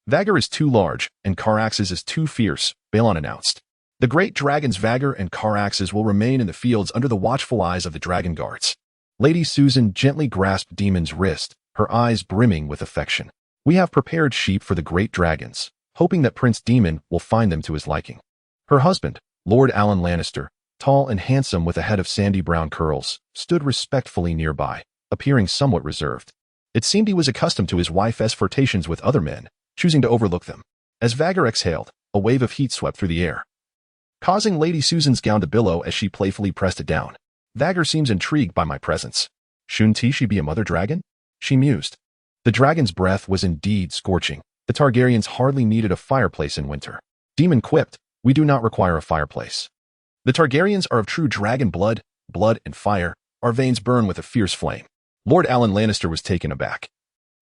[SPEAKER 1] Vier is too large, and Caraxes is too fierce, Balon announced. The great dragons Vier and Caraxes will remain in the fields under the watchful eyes of the Dragon Guards. Lady Susan gently grasped Daemon's wrist, her eyes brimming with affection. We have prepared sheep for the great dragons, hoping that Prince Daemon will find them to his liking. Her husband, Lord Alan Lannister, tall and handsome with a head of sandy brown curls, stood respectfully nearby, appearing somewhat reserved. It seemed he was accustomed to his wife's flirtations with other men, choosing to overlook them. As Vier exhaled, a wave of heat swept through the air, causing Lady Susan's gown to billow as she playfully pressed it down. Vier seems intrigued by my presence. Shouldn't she be a mother dragon? She mused. The dragon's breath was indeed scorching. The Targaryens hardly needed a fireplace in winter. Daemon quipped, we do not require a fireplace. The Targaryens are of true dragon blood and fire. Our veins burn with a fierce flame. Lord Alan Lannister was taken aback,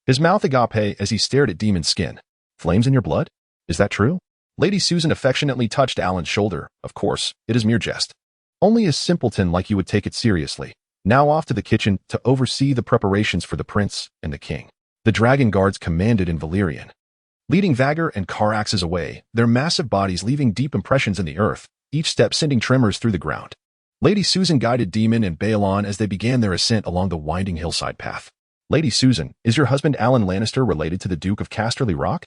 [SPEAKER 1] his mouth agape as he stared at Daemon's skin. Flames in your blood? Is that true? Lady Susan affectionately touched Alan's shoulder. Of course, it is mere jest. Only a simpleton like you would take it seriously. Now off to the kitchen to oversee the preparations for the prince and the king. The dragon guards commanded in Valyrian, leading Vier and Caraxes away, their massive bodies leaving deep impressions in the earth, each step sending tremors through the ground. Lady Susan guided Daemon and Balon as they began their ascent along the winding hillside path. Lady Susan, is your husband Alan Lannister related to the Duke of Casterly Rock?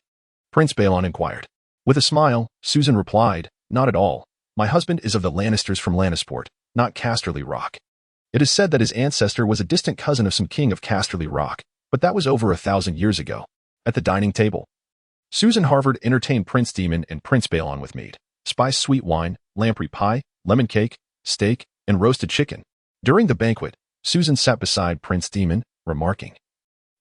[SPEAKER 1] Prince Balon inquired. With a smile, Susan replied, not at all. My husband is of the Lannisters from Lannisport, not Casterly Rock. It is said that his ancestor was a distant cousin of some king of Casterly Rock, but that was over 1,000 years ago. At the dining table, Susan Harvard entertained Prince Daemon and Prince Balon with mead, spiced sweet wine, lamprey pie, lemon cake, steak, and roasted chicken. During the banquet, Susan sat beside Prince Daemon, remarking,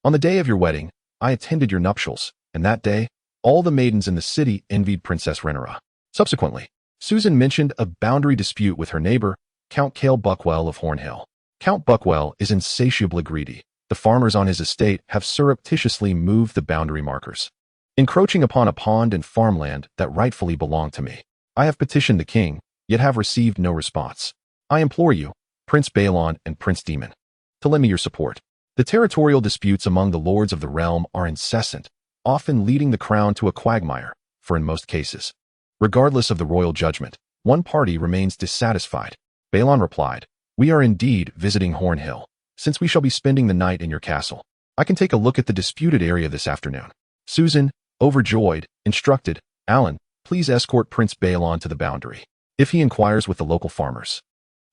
[SPEAKER 1] on the day of your wedding, I attended your nuptials, and that day, all the maidens in the city envied Princess Rhaenyra. Subsequently, Susan mentioned a boundary dispute with her neighbor, Count Cale Buckwell of Harrenhal. Count Buckwell is insatiably greedy. The farmers on his estate have surreptitiously moved the boundary markers, encroaching upon a pond and farmland that rightfully belong to me. I have petitioned the king, yet have received no response. I implore you, Prince Balon and Prince Daemon, to lend me your support. The territorial disputes among the lords of the realm are incessant, often leading the crown to a quagmire, for in most cases, regardless of the royal judgment, one party remains dissatisfied. Balon replied, we are indeed visiting Harrenhal, since we shall be spending the night in your castle. I can take a look at the disputed area this afternoon. Susan, overjoyed, instructed, Alan, please escort Prince Balon to the boundary. If he inquires with the local farmers,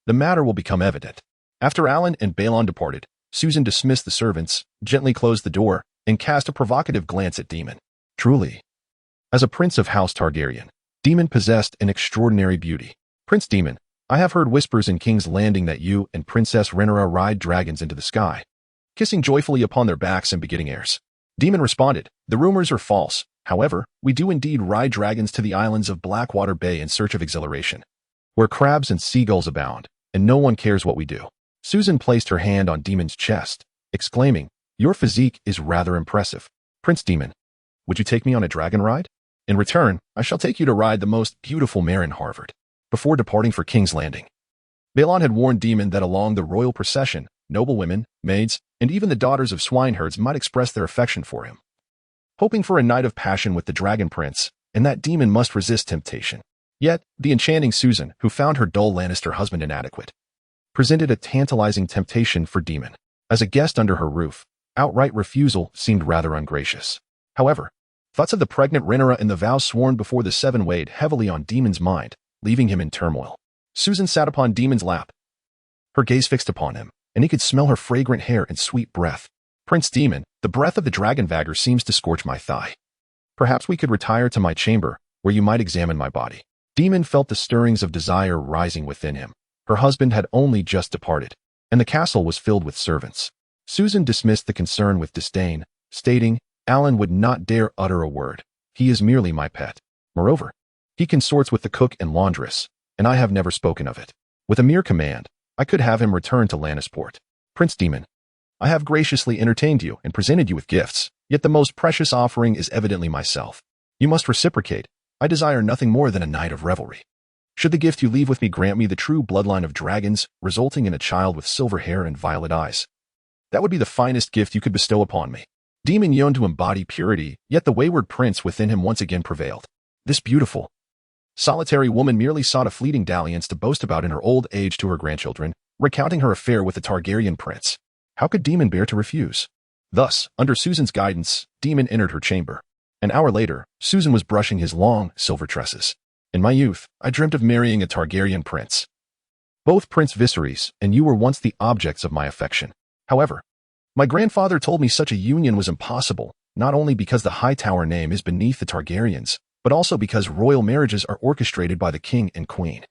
[SPEAKER 1] the matter will become evident. After Alan and Balon departed, Susan dismissed the servants, gently closed the door, and cast a provocative glance at Daemon. Truly, as a prince of House Targaryen, Daemon possessed an extraordinary beauty. Prince Daemon, I have heard whispers in King's Landing that you and Princess Rhaenyra ride dragons into the sky, kissing joyfully upon their backs and begetting heirs. Daemon responded, the rumors are false. However, we do indeed ride dragons to the islands of Blackwater Bay in search of exhilaration, where crabs and seagulls abound, and no one cares what we do. Susan placed her hand on Daemon's chest, exclaiming, your physique is rather impressive. Prince Daemon, would you take me on a dragon ride? In return, I shall take you to ride the most beautiful mare in Harvard. Before departing for King's Landing, Balon had warned Daemon that along the royal procession, noblewomen, maids, and even the daughters of swineherds might express their affection for him, hoping for a night of passion with the dragon prince, and that Daemon must resist temptation. Yet, the enchanting Susan, who found her dull Lannister husband inadequate, presented a tantalizing temptation for Daemon. As a guest under her roof, outright refusal seemed rather ungracious. However, thoughts of the pregnant Rhaenyra and the vows sworn before the seven weighed heavily on Daemon's mind, leaving him in turmoil. Susan sat upon Daemon's lap, her gaze fixed upon him, and he could smell her fragrant hair and sweet breath. Prince Daemon, the breath of the dragonvagger seems to scorch my thigh. Perhaps we could retire to my chamber, where you might examine my body. Daemon felt the stirrings of desire rising within him. Her husband had only just departed, and the castle was filled with servants. Susan dismissed the concern with disdain, stating, Alan would not dare utter a word. He is merely my pet. Moreover, he consorts with the cook and laundress, and I have never spoken of it. With a mere command, I could have him return to Lannisport. Prince Daemon, I have graciously entertained you and presented you with gifts, yet the most precious offering is evidently myself. You must reciprocate. I desire nothing more than a night of revelry. Should the gift you leave with me grant me the true bloodline of dragons, resulting in a child with silver hair and violet eyes, that would be the finest gift you could bestow upon me. Daemon yearned to embody purity, yet the wayward prince within him once again prevailed. This beautiful, solitary woman merely sought a fleeting dalliance to boast about in her old age to her grandchildren, recounting her affair with the Targaryen prince. How could Daemon bear to refuse? Thus, under Susan's guidance, Daemon entered her chamber. An hour later, Susan was brushing his long, silver tresses. In my youth, I dreamt of marrying a Targaryen prince. Both Prince Viserys and you were once the objects of my affection. However, my grandfather told me such a union was impossible, not only because the Hightower name is beneath the Targaryens, but also because royal marriages are orchestrated by the king and queen,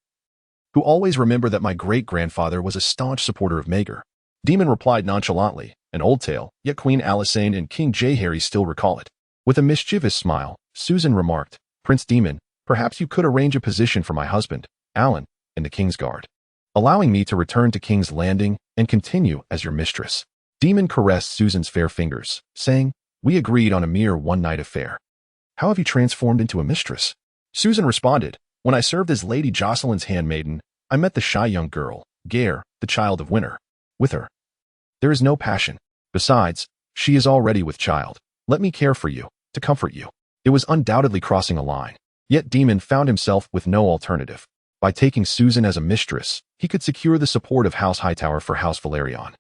[SPEAKER 1] who always remember that my great-grandfather was a staunch supporter of Maegor. Daemon replied nonchalantly, an old tale, yet Queen Alysanne and King Jaehaerys still recall it. With a mischievous smile, Susan remarked, Prince Daemon, perhaps you could arrange a position for my husband, Alan, in the King's Guard, allowing me to return to King's Landing and continue as your mistress. Daemon caressed Susan's fair fingers, saying, we agreed on a mere one-night affair. How have you transformed into a mistress? Susan responded, when I served as Lady Jocelyn's handmaiden, I met the shy young girl, Vier, the child of winter. With her, there is no passion. Besides, she is already with child. Let me care for you, to comfort you. It was undoubtedly crossing a line. Yet Daemon found himself with no alternative. By taking Susan as a mistress, he could secure the support of House Hightower for House Velaryon.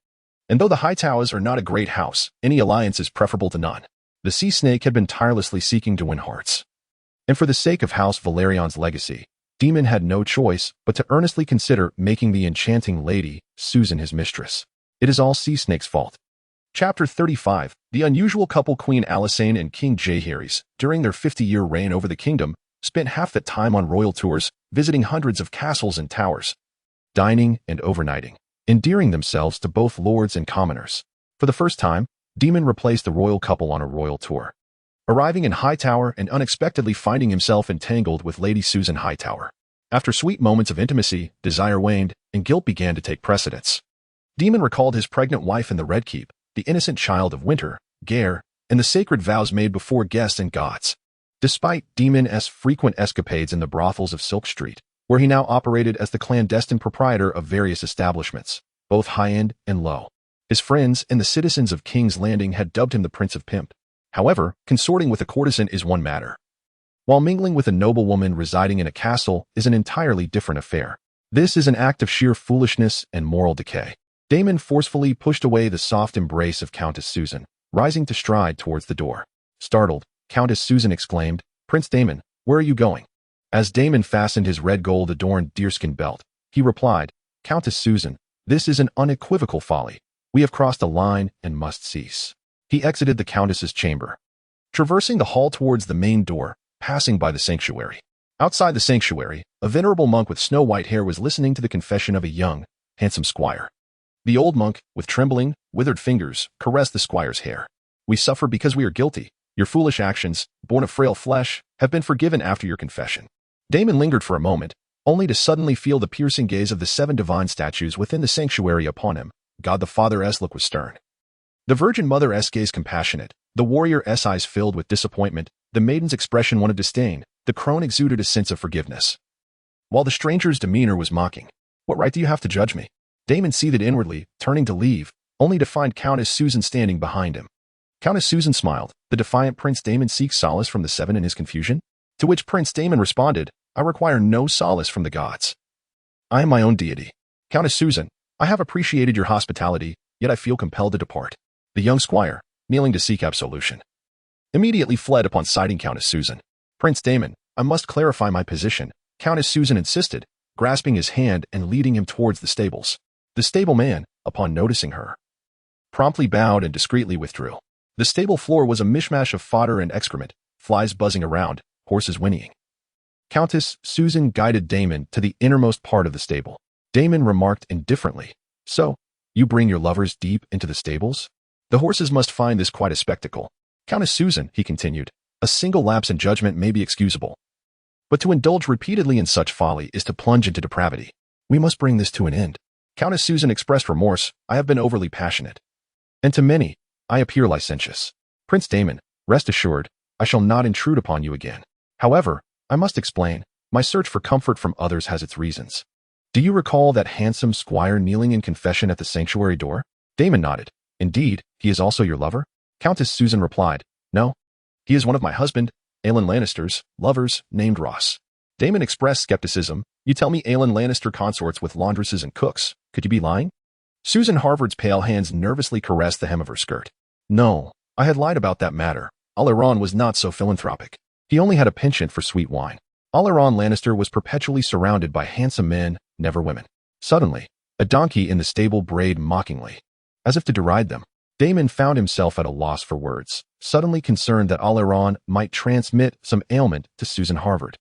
[SPEAKER 1] And though the Hightowers are not a great house, any alliance is preferable to none. The Sea Snake had been tirelessly seeking to win hearts. And for the sake of House Velaryon's legacy, Daemon had no choice but to earnestly consider making the enchanting lady, Susan, his mistress. It is all Sea Snake's fault. Chapter 35. The unusual couple Queen Alysanne and King Jaehaerys, during their 50-year reign over the kingdom, spent half that time on royal tours, visiting hundreds of castles and towers, dining and overnighting, endearing themselves to both lords and commoners. For the first time, Daemon replaced the royal couple on a royal tour, arriving in Hightower and unexpectedly finding himself entangled with Lady Susan Hightower. After sweet moments of intimacy, desire waned, and guilt began to take precedence. Daemon recalled his pregnant wife in the Red Keep, the innocent child of winter, Vier, and the sacred vows made before guests and gods. Despite Daemon's frequent escapades in the brothels of Silk Street, where he now operated as the clandestine proprietor of various establishments, both high-end and low, his friends and the citizens of King's Landing had dubbed him the Prince of Pimp. However, consorting with a courtesan is one matter, while mingling with a noblewoman residing in a castle is an entirely different affair. This is an act of sheer foolishness and moral decay. Daemon forcefully pushed away the soft embrace of Countess Susan, rising to stride towards the door. Startled, Countess Susan exclaimed, Prince Daemon, where are you going? As Daemon fastened his red gold-adorned deerskin belt, he replied, Countess Susan, This is an unequivocal folly. We have crossed a line and must cease. He exited the countess's chamber, traversing the hall towards the main door, passing by the sanctuary. Outside the sanctuary, a venerable monk with snow-white hair was listening to the confession of a young, handsome squire. The old monk, with trembling, withered fingers, caressed the squire's hair. "We suffer because we are guilty. Your foolish actions, born of frail flesh, have been forgiven after your confession." Daemon lingered for a moment, only to suddenly feel the piercing gaze of the 7 divine statues within the sanctuary upon him. God the Father's look was stern, the Virgin Mother's gaze compassionate, the warrior's eyes filled with disappointment, the maiden's expression one of disdain, the crone exuded a sense of forgiveness, while the stranger's demeanor was mocking. "What right do you have to judge me?" Daemon seethed inwardly, turning to leave, only to find Countess Susan standing behind him. Countess Susan smiled. "The defiant Prince Daemon seeks solace from the 7 in his confusion?" To which Prince Daemon responded, "I require no solace from the gods. I am my own deity. Countess Susan, I have appreciated your hospitality, yet I feel compelled to depart." The young squire, kneeling to seek absolution, immediately fled upon sighting Countess Susan. "Prince Daemon, I must clarify my position," Countess Susan insisted, grasping his hand and leading him towards the stables. The stableman, upon noticing her, promptly bowed and discreetly withdrew. The stable floor was a mishmash of fodder and excrement, flies buzzing around, horses whinnying. Countess Susan guided Daemon to the innermost part of the stable. Daemon remarked indifferently, "So, you bring your lovers deep into the stables? The horses must find this quite a spectacle." "Countess Susan," he continued, "a single lapse in judgment may be excusable, but to indulge repeatedly in such folly is to plunge into depravity. We must bring this to an end." Countess Susan expressed remorse. "I have been overly passionate, and to many, I appear licentious. Prince Daemon, rest assured, I shall not intrude upon you again. However, I must explain, my search for comfort from others has its reasons. Do you recall that handsome squire kneeling in confession at the sanctuary door?" Daemon nodded. "Indeed, he is also your lover?" Countess Susan replied, "No, he is one of my husband, Aelin Lannister's, lovers, named Ross." Daemon expressed skepticism. "You tell me Aelin Lannister consorts with laundresses and cooks. Could you be lying?" Susan Harvard's pale hands nervously caressed the hem of her skirt. "No, I had lied about that matter. Alysanne was not so philanthropic. He only had a penchant for sweet wine. Alysanne Lannister was perpetually surrounded by handsome men, never women." Suddenly, a donkey in the stable brayed mockingly, as if to deride them. Daemon found himself at a loss for words, suddenly concerned that Alysanne might transmit some ailment to Susan Harvard,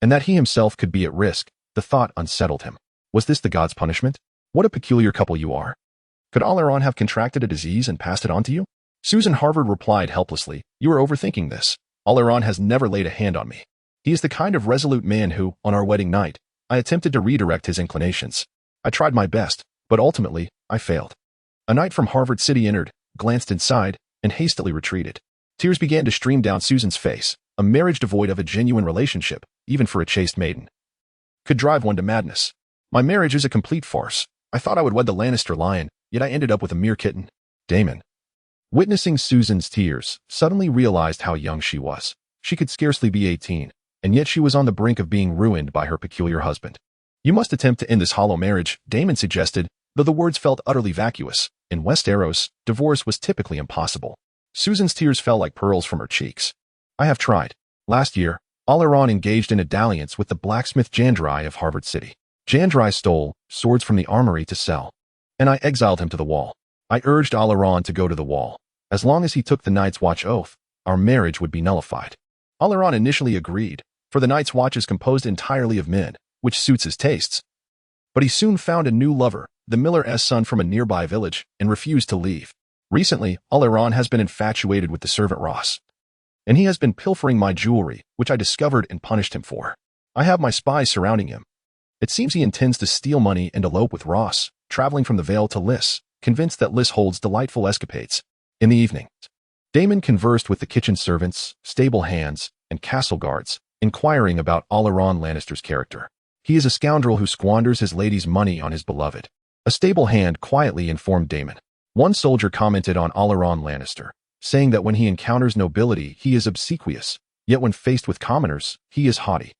[SPEAKER 1] and that he himself could be at risk. The thought unsettled him. Was this the god's punishment? What a peculiar couple you are. Could Alysanne have contracted a disease and passed it on to you? Susan Harvard replied helplessly, "You are overthinking this. Alysanne has never laid a hand on me. He is the kind of resolute man who, on our wedding night, I attempted to redirect his inclinations. I tried my best, but ultimately, I failed." A knight from Harvard City entered, glanced inside, and hastily retreated. Tears began to stream down Susan's face. A marriage devoid of a genuine relationship, even for a chaste maiden, could drive one to madness. "My marriage is a complete farce. I thought I would wed the Lannister lion, yet I ended up with a mere kitten." Daemon, witnessing Susan's tears, suddenly realized how young she was. She could scarcely be 18, and yet she was on the brink of being ruined by her peculiar husband. "You must attempt to end this hollow marriage," Daemon suggested, though the words felt utterly vacuous. In Westeros, divorce was typically impossible. Susan's tears fell like pearls from her cheeks. "I have tried. Last year, Alysanne engaged in a dalliance with the blacksmith Jandrai of Harvard City. Jandrai stole swords from the armory to sell, and I exiled him to the wall. I urged Alysanne to go to the wall. As long as he took the Night's Watch oath, our marriage would be nullified. Alysanne initially agreed, for the Night's Watch is composed entirely of men, which suits his tastes. But he soon found a new lover, the miller's son from a nearby village, and refused to leave. Recently, Alysanne has been infatuated with the servant Ross, and he has been pilfering my jewelry, which I discovered and punished him for. I have my spies surrounding him. It seems he intends to steal money and elope with Ross, traveling from the Vale to Lys, convinced that Lys holds delightful escapades. In the evening, Daemon conversed with the kitchen servants, stable hands, and castle guards, inquiring about Alysanne Lannister's character. He is a scoundrel who squanders his lady's money on his beloved. A stable hand quietly informed Daemon. One soldier commented on Alysanne Lannister, saying that when he encounters nobility, he is obsequious, yet when faced with commoners, he is haughty.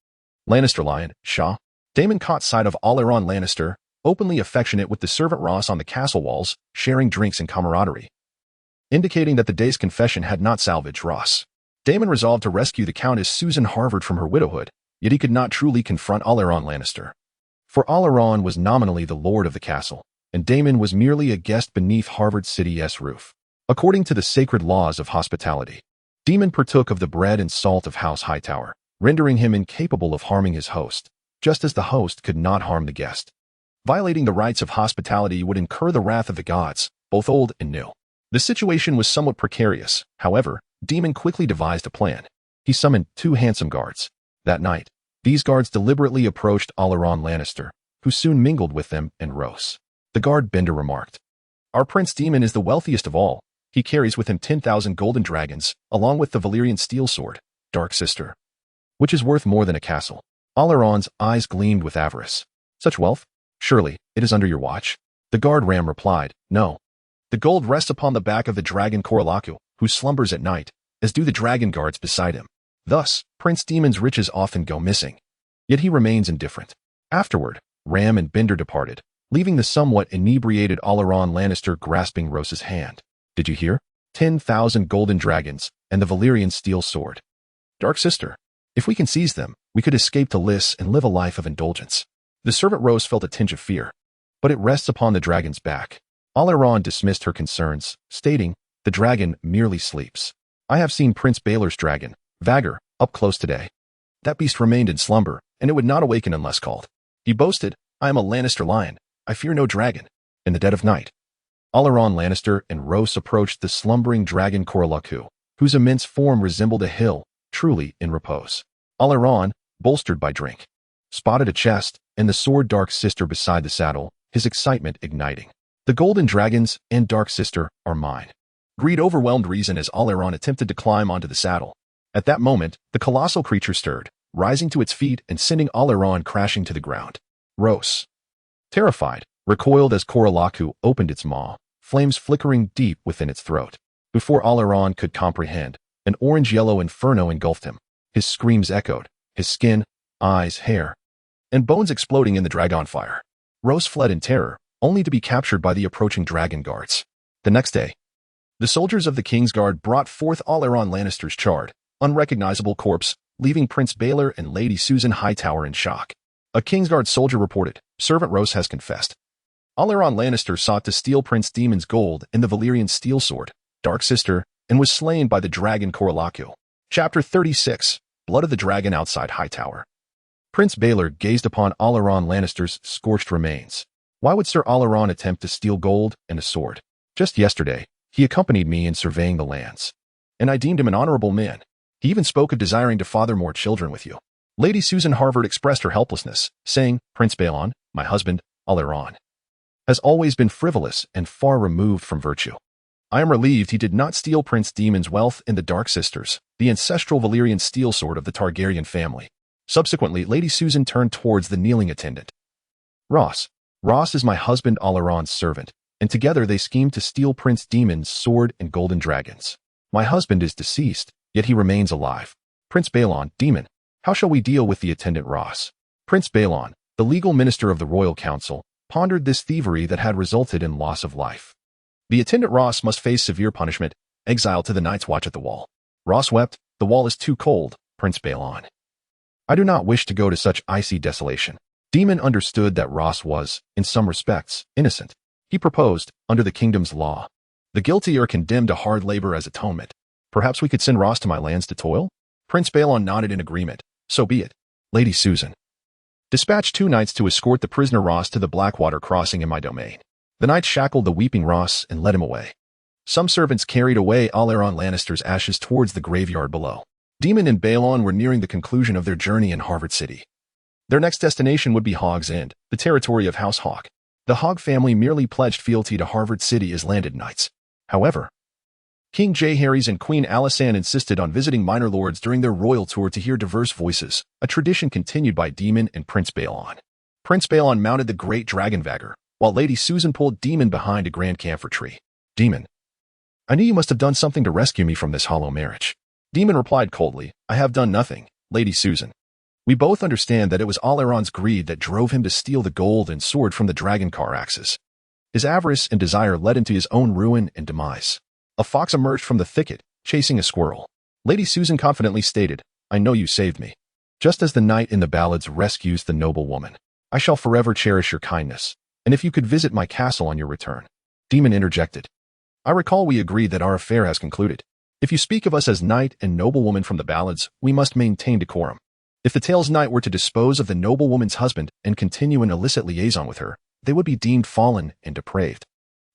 [SPEAKER 1] Lannister lion, Shaw. Daemon caught sight of Alysanne Lannister, openly affectionate with the servant Ross on the castle walls, sharing drinks and camaraderie, indicating that the day's confession had not salvaged Ross. Daemon resolved to rescue the Countess Susan Harvard from her widowhood, yet he could not truly confront Alysanne Lannister, for Alysanne was nominally the lord of the castle. and Daemon was merely a guest beneath Harvard City's roof. According to the sacred laws of hospitality, Daemon partook of the bread and salt of House Hightower, rendering him incapable of harming his host, just as the host could not harm the guest. Violating the rites of hospitality would incur the wrath of the gods, both old and new. The situation was somewhat precarious. However, Daemon quickly devised a plan. He summoned 2 handsome guards. That night, these guards deliberately approached Alysanne Lannister, who soon mingled with them and rose. The guard Bender remarked, "Our Prince Daemon is the wealthiest of all. He carries with him 10,000 golden dragons, along with the Valyrian steel sword, Dark Sister, which is worth more than a castle." Alysanne's eyes gleamed with avarice. "Such wealth? Surely, it is under your watch?" The guard Ram replied, "No. The gold rests upon the back of the dragon Caraxes, who slumbers at night, as do the dragon guards beside him. Thus, Prince Daemon's riches often go missing. Yet he remains indifferent." Afterward, Ram and Bender departed, leaving the somewhat inebriated Alysanne Lannister grasping Rose's hand. "Did you hear? 10,000 golden dragons, and the Valyrian steel sword. Dark Sister. If we can seize them, we could escape to Lys and live a life of indulgence." The servant Rose felt a tinge of fear, but it rests upon the dragon's back. Alysanne dismissed her concerns, stating, "The dragon merely sleeps. I have seen Prince Baelor's dragon, Vier, up close today. That beast remained in slumber, and it would not awaken unless called. He boasted, 'I am a Lannister lion. I fear no dragon.' In the dead of night." Alysanne Lannister and Rose approached the slumbering dragon Caraxes, whose immense form resembled a hill, truly in repose. Alysanne, bolstered by drink, spotted a chest and the sword Dark Sister beside the saddle, his excitement igniting. "The golden dragons and Dark Sister are mine." Greed overwhelmed reason as Alysanne attempted to climb onto the saddle. At that moment, the colossal creature stirred, rising to its feet and sending Alysanne crashing to the ground. Rose, terrified, recoiled as Caraxes opened its maw, flames flickering deep within its throat. Before Alysanne could comprehend, an orange-yellow inferno engulfed him. His screams echoed, his skin, eyes, hair, and bones exploding in the dragonfire. Rose fled in terror, only to be captured by the approaching dragon guards. The next day, the soldiers of the Kingsguard brought forth Alysanne Lannister's charred, unrecognizable corpse, leaving Prince Baelor and Lady Susan Hightower in shock. A Kingsguard soldier reported, "Servant Rose has confessed." Alysanne Lannister sought to steal Prince Daemon's gold and the Valyrian steel sword, Dark Sister, and was slain by the dragon Caraxes. Chapter 36, Blood of the Dragon Outside Hightower. Prince Baelor gazed upon Alysanne Lannister's scorched remains. Why would Sir Alysanne attempt to steal gold and a sword? Just yesterday, he accompanied me in surveying the lands, and I deemed him an honorable man. He even spoke of desiring to father more children with you. Lady Susan Harvard expressed her helplessness, saying, "Prince Baelon, my husband, Alysanne, has always been frivolous and far removed from virtue. I am relieved he did not steal Prince Daemon's wealth and the Dark Sisters, the ancestral Valyrian steel sword of the Targaryen family." Subsequently, Lady Susan turned towards the kneeling attendant. Ross is my husband Alysanne's servant, and together they schemed to steal Prince Daemon's sword and golden dragons. My husband is deceased, yet he remains alive. Prince Baelon, Daemon, how shall we deal with the attendant Ross? Prince Baelon, the legal minister of the royal council, pondered this thievery that had resulted in loss of life. The attendant Ross must face severe punishment, exile to the Night's Watch at the Wall. Ross wept, "The wall is too cold, Prince Baelon. I do not wish to go to such icy desolation." Daemon understood that Ross was, in some respects, innocent. He proposed, under the kingdom's law, the guilty are condemned to hard labor as atonement. "Perhaps we could send Ross to my lands to toil?" Prince Baelon nodded in agreement. "So be it. Lady Susan, dispatch 2 knights to escort the prisoner Ross to the Blackwater crossing in my domain." The knights shackled the weeping Ross and led him away. Some servants carried away Alysanne Lannister's ashes towards the graveyard below. Daemon and Baelon were nearing the conclusion of their journey in Harvard City. Their next destination would be Hog's End, the territory of House Hawk. The Hog family merely pledged fealty to Harvard City as landed knights. However, King Jaehaerys and Queen Alysanne insisted on visiting minor lords during their royal tour to hear diverse voices, a tradition continued by Daemon and Prince Baelon. Prince Baelon mounted the great dragon Vier, while Lady Susan pulled Daemon behind a grand camphor tree. "Daemon, I knew you must have done something to rescue me from this hollow marriage." Daemon replied coldly, "I have done nothing, Lady Susan. We both understand that it was Alysanne's greed that drove him to steal the gold and sword from the dragon Caraxes. His avarice and desire led him to his own ruin and demise." A fox emerged from the thicket, chasing a squirrel. Lady Susan confidently stated, "I know you saved me. Just as the knight in the ballads rescues the noble woman. I shall forever cherish your kindness. And if you could visit my castle on your return. Daemon interjected. I recall we agreed that our affair has concluded. If you speak of us as knight and noblewoman from the ballads, we must maintain decorum. If the tale's knight were to dispose of the noblewoman's husband and continue an illicit liaison with her, they would be deemed fallen and depraved.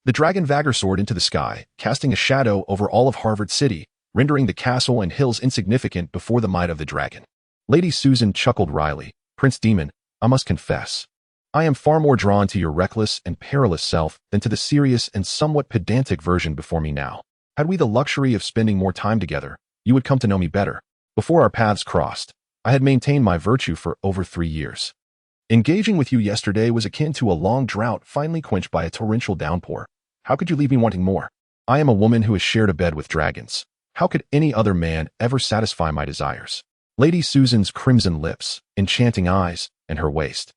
[SPEAKER 1] The dragon Vier soared into the sky, casting a shadow over all of Harvard City, rendering the castle and hills insignificant before the might of the dragon. Lady Susan chuckled wryly. Prince Daemon, I must confess, I am far more drawn to your reckless and perilous self than to the serious and somewhat pedantic version before me now. Had we the luxury of spending more time together, you would come to know me better. Before our paths crossed, I had maintained my virtue for over 3 years. Engaging with you yesterday was akin to a long drought finally quenched by a torrential downpour. How could you leave me wanting more? I am a woman who has shared a bed with dragons. How could any other man ever satisfy my desires? Lady Susan's crimson lips, enchanting eyes, and her waist,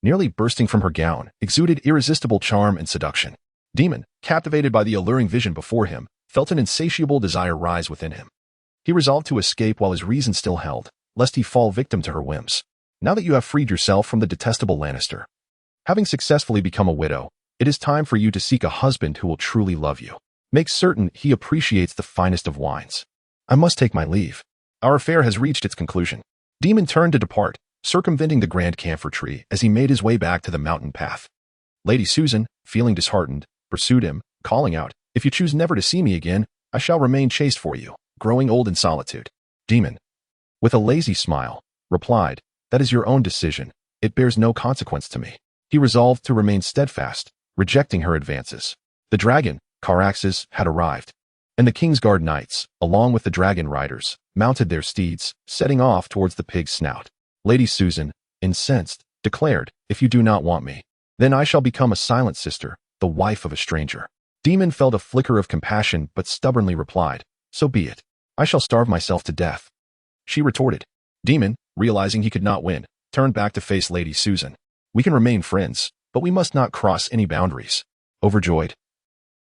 [SPEAKER 1] nearly bursting from her gown, exuded irresistible charm and seduction. Daemon, captivated by the alluring vision before him, felt an insatiable desire rise within him. He resolved to escape while his reason still held, lest he fall victim to her whims. Now that you have freed yourself from the detestable Lannister, having successfully become a widow, it is time for you to seek a husband who will truly love you. Make certain he appreciates the finest of wines. I must take my leave. Our affair has reached its conclusion. Daemon turned to depart, circumventing the grand camphor tree as he made his way back to the mountain path. Lady Susan, feeling disheartened, pursued him, calling out, If you choose never to see me again, I shall remain chaste for you, growing old in solitude. Daemon, with a lazy smile, replied, That is your own decision. It bears no consequence to me. He resolved to remain steadfast, rejecting her advances. The dragon, Caraxes, had arrived, and the Kingsguard knights, along with the dragon riders, mounted their steeds, setting off towards the pig's snout. Lady Susan, incensed, declared, If you do not want me, then I shall become a silent sister, the wife of a stranger. Daemon felt a flicker of compassion but stubbornly replied, So be it. I shall starve myself to death. She retorted. Daemon, realizing he could not win, turned back to face Lady Susan. We can remain friends, but we must not cross any boundaries. Overjoyed,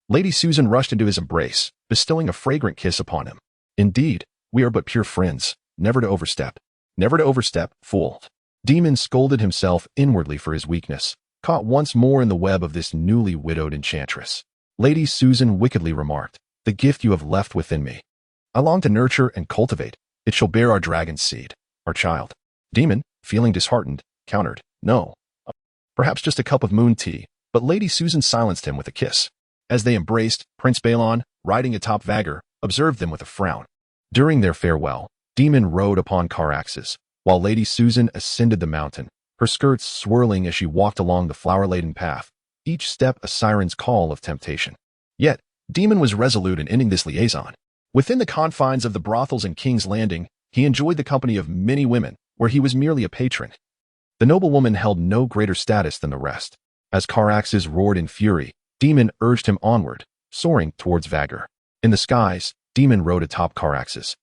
[SPEAKER 1] Lady Susan rushed into his embrace, bestowing a fragrant kiss upon him. Indeed, we are but pure friends, never to overstep. Never to overstep, fool. Daemon scolded himself inwardly for his weakness, caught once more in the web of this newly widowed enchantress. Lady Susan wickedly remarked, The gift you have left within me, I long to nurture and cultivate. It shall bear our dragon's seed, our child. Daemon, feeling disheartened, countered, No. Perhaps just a cup of moon tea, but Lady Susan silenced him with a kiss. As they embraced, Prince Balon, riding atop Vier, observed them with a frown. During their farewell, Daemon rode upon Caraxes, while Lady Susan ascended the mountain, her skirts swirling as she walked along the flower-laden path, each step a siren's call of temptation. Yet, Daemon was resolute in ending this liaison. Within the confines of the brothels in King's Landing, he enjoyed the company of many women, where he was merely a patron. The noblewoman held no greater status than the rest. As Caraxes roared in fury, Daemon urged him onward, soaring towards Vier. In the skies, Daemon rode atop Caraxes,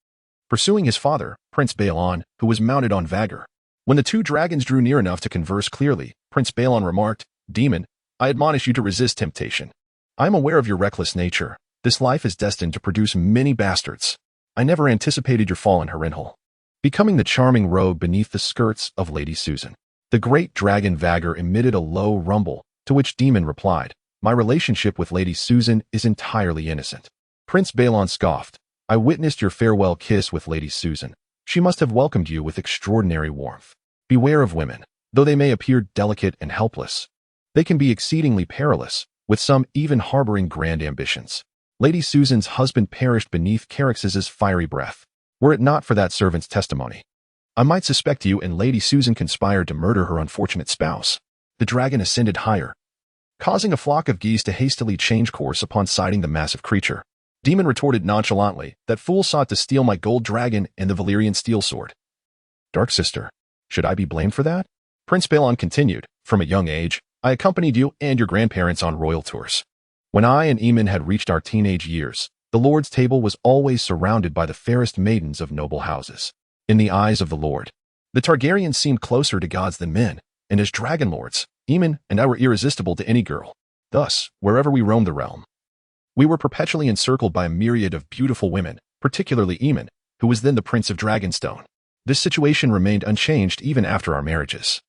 [SPEAKER 1] pursuing his father, Prince Balon, who was mounted on Vier. When the two dragons drew near enough to converse clearly, Prince Balon remarked, Daemon, I admonish you to resist temptation. I am aware of your reckless nature. This life is destined to produce many bastards. I never anticipated your fall in Harrenhal, becoming the charming rogue beneath the skirts of Lady Susan. The great dragon Vier emitted a low rumble, to which Daemon replied, My relationship with Lady Susan is entirely innocent. Prince Balon scoffed, I witnessed your farewell kiss with Lady Susan. She must have welcomed you with extraordinary warmth. Beware of women. Though they may appear delicate and helpless, they can be exceedingly perilous, with some even harboring grand ambitions. Lady Susan's husband perished beneath Caraxes's fiery breath. Were it not for that servant's testimony, I might suspect you and Lady Susan conspired to murder her unfortunate spouse. The dragon ascended higher, causing a flock of geese to hastily change course upon sighting the massive creature. Daemon retorted nonchalantly, That fool sought to steal my gold dragon and the Valyrian steel sword. Dark Sister, should I be blamed for that? Prince Balon continued, From a young age, I accompanied you and your grandparents on royal tours. When I and Aemon had reached our teenage years, the Lord's table was always surrounded by the fairest maidens of noble houses. In the eyes of the Lord, the Targaryens seemed closer to gods than men, and as dragon lords, Aemon and I were irresistible to any girl. Thus, wherever we roamed the realm, we were perpetually encircled by a myriad of beautiful women, particularly Aemon, who was then the Prince of Dragonstone. This situation remained unchanged even after our marriages.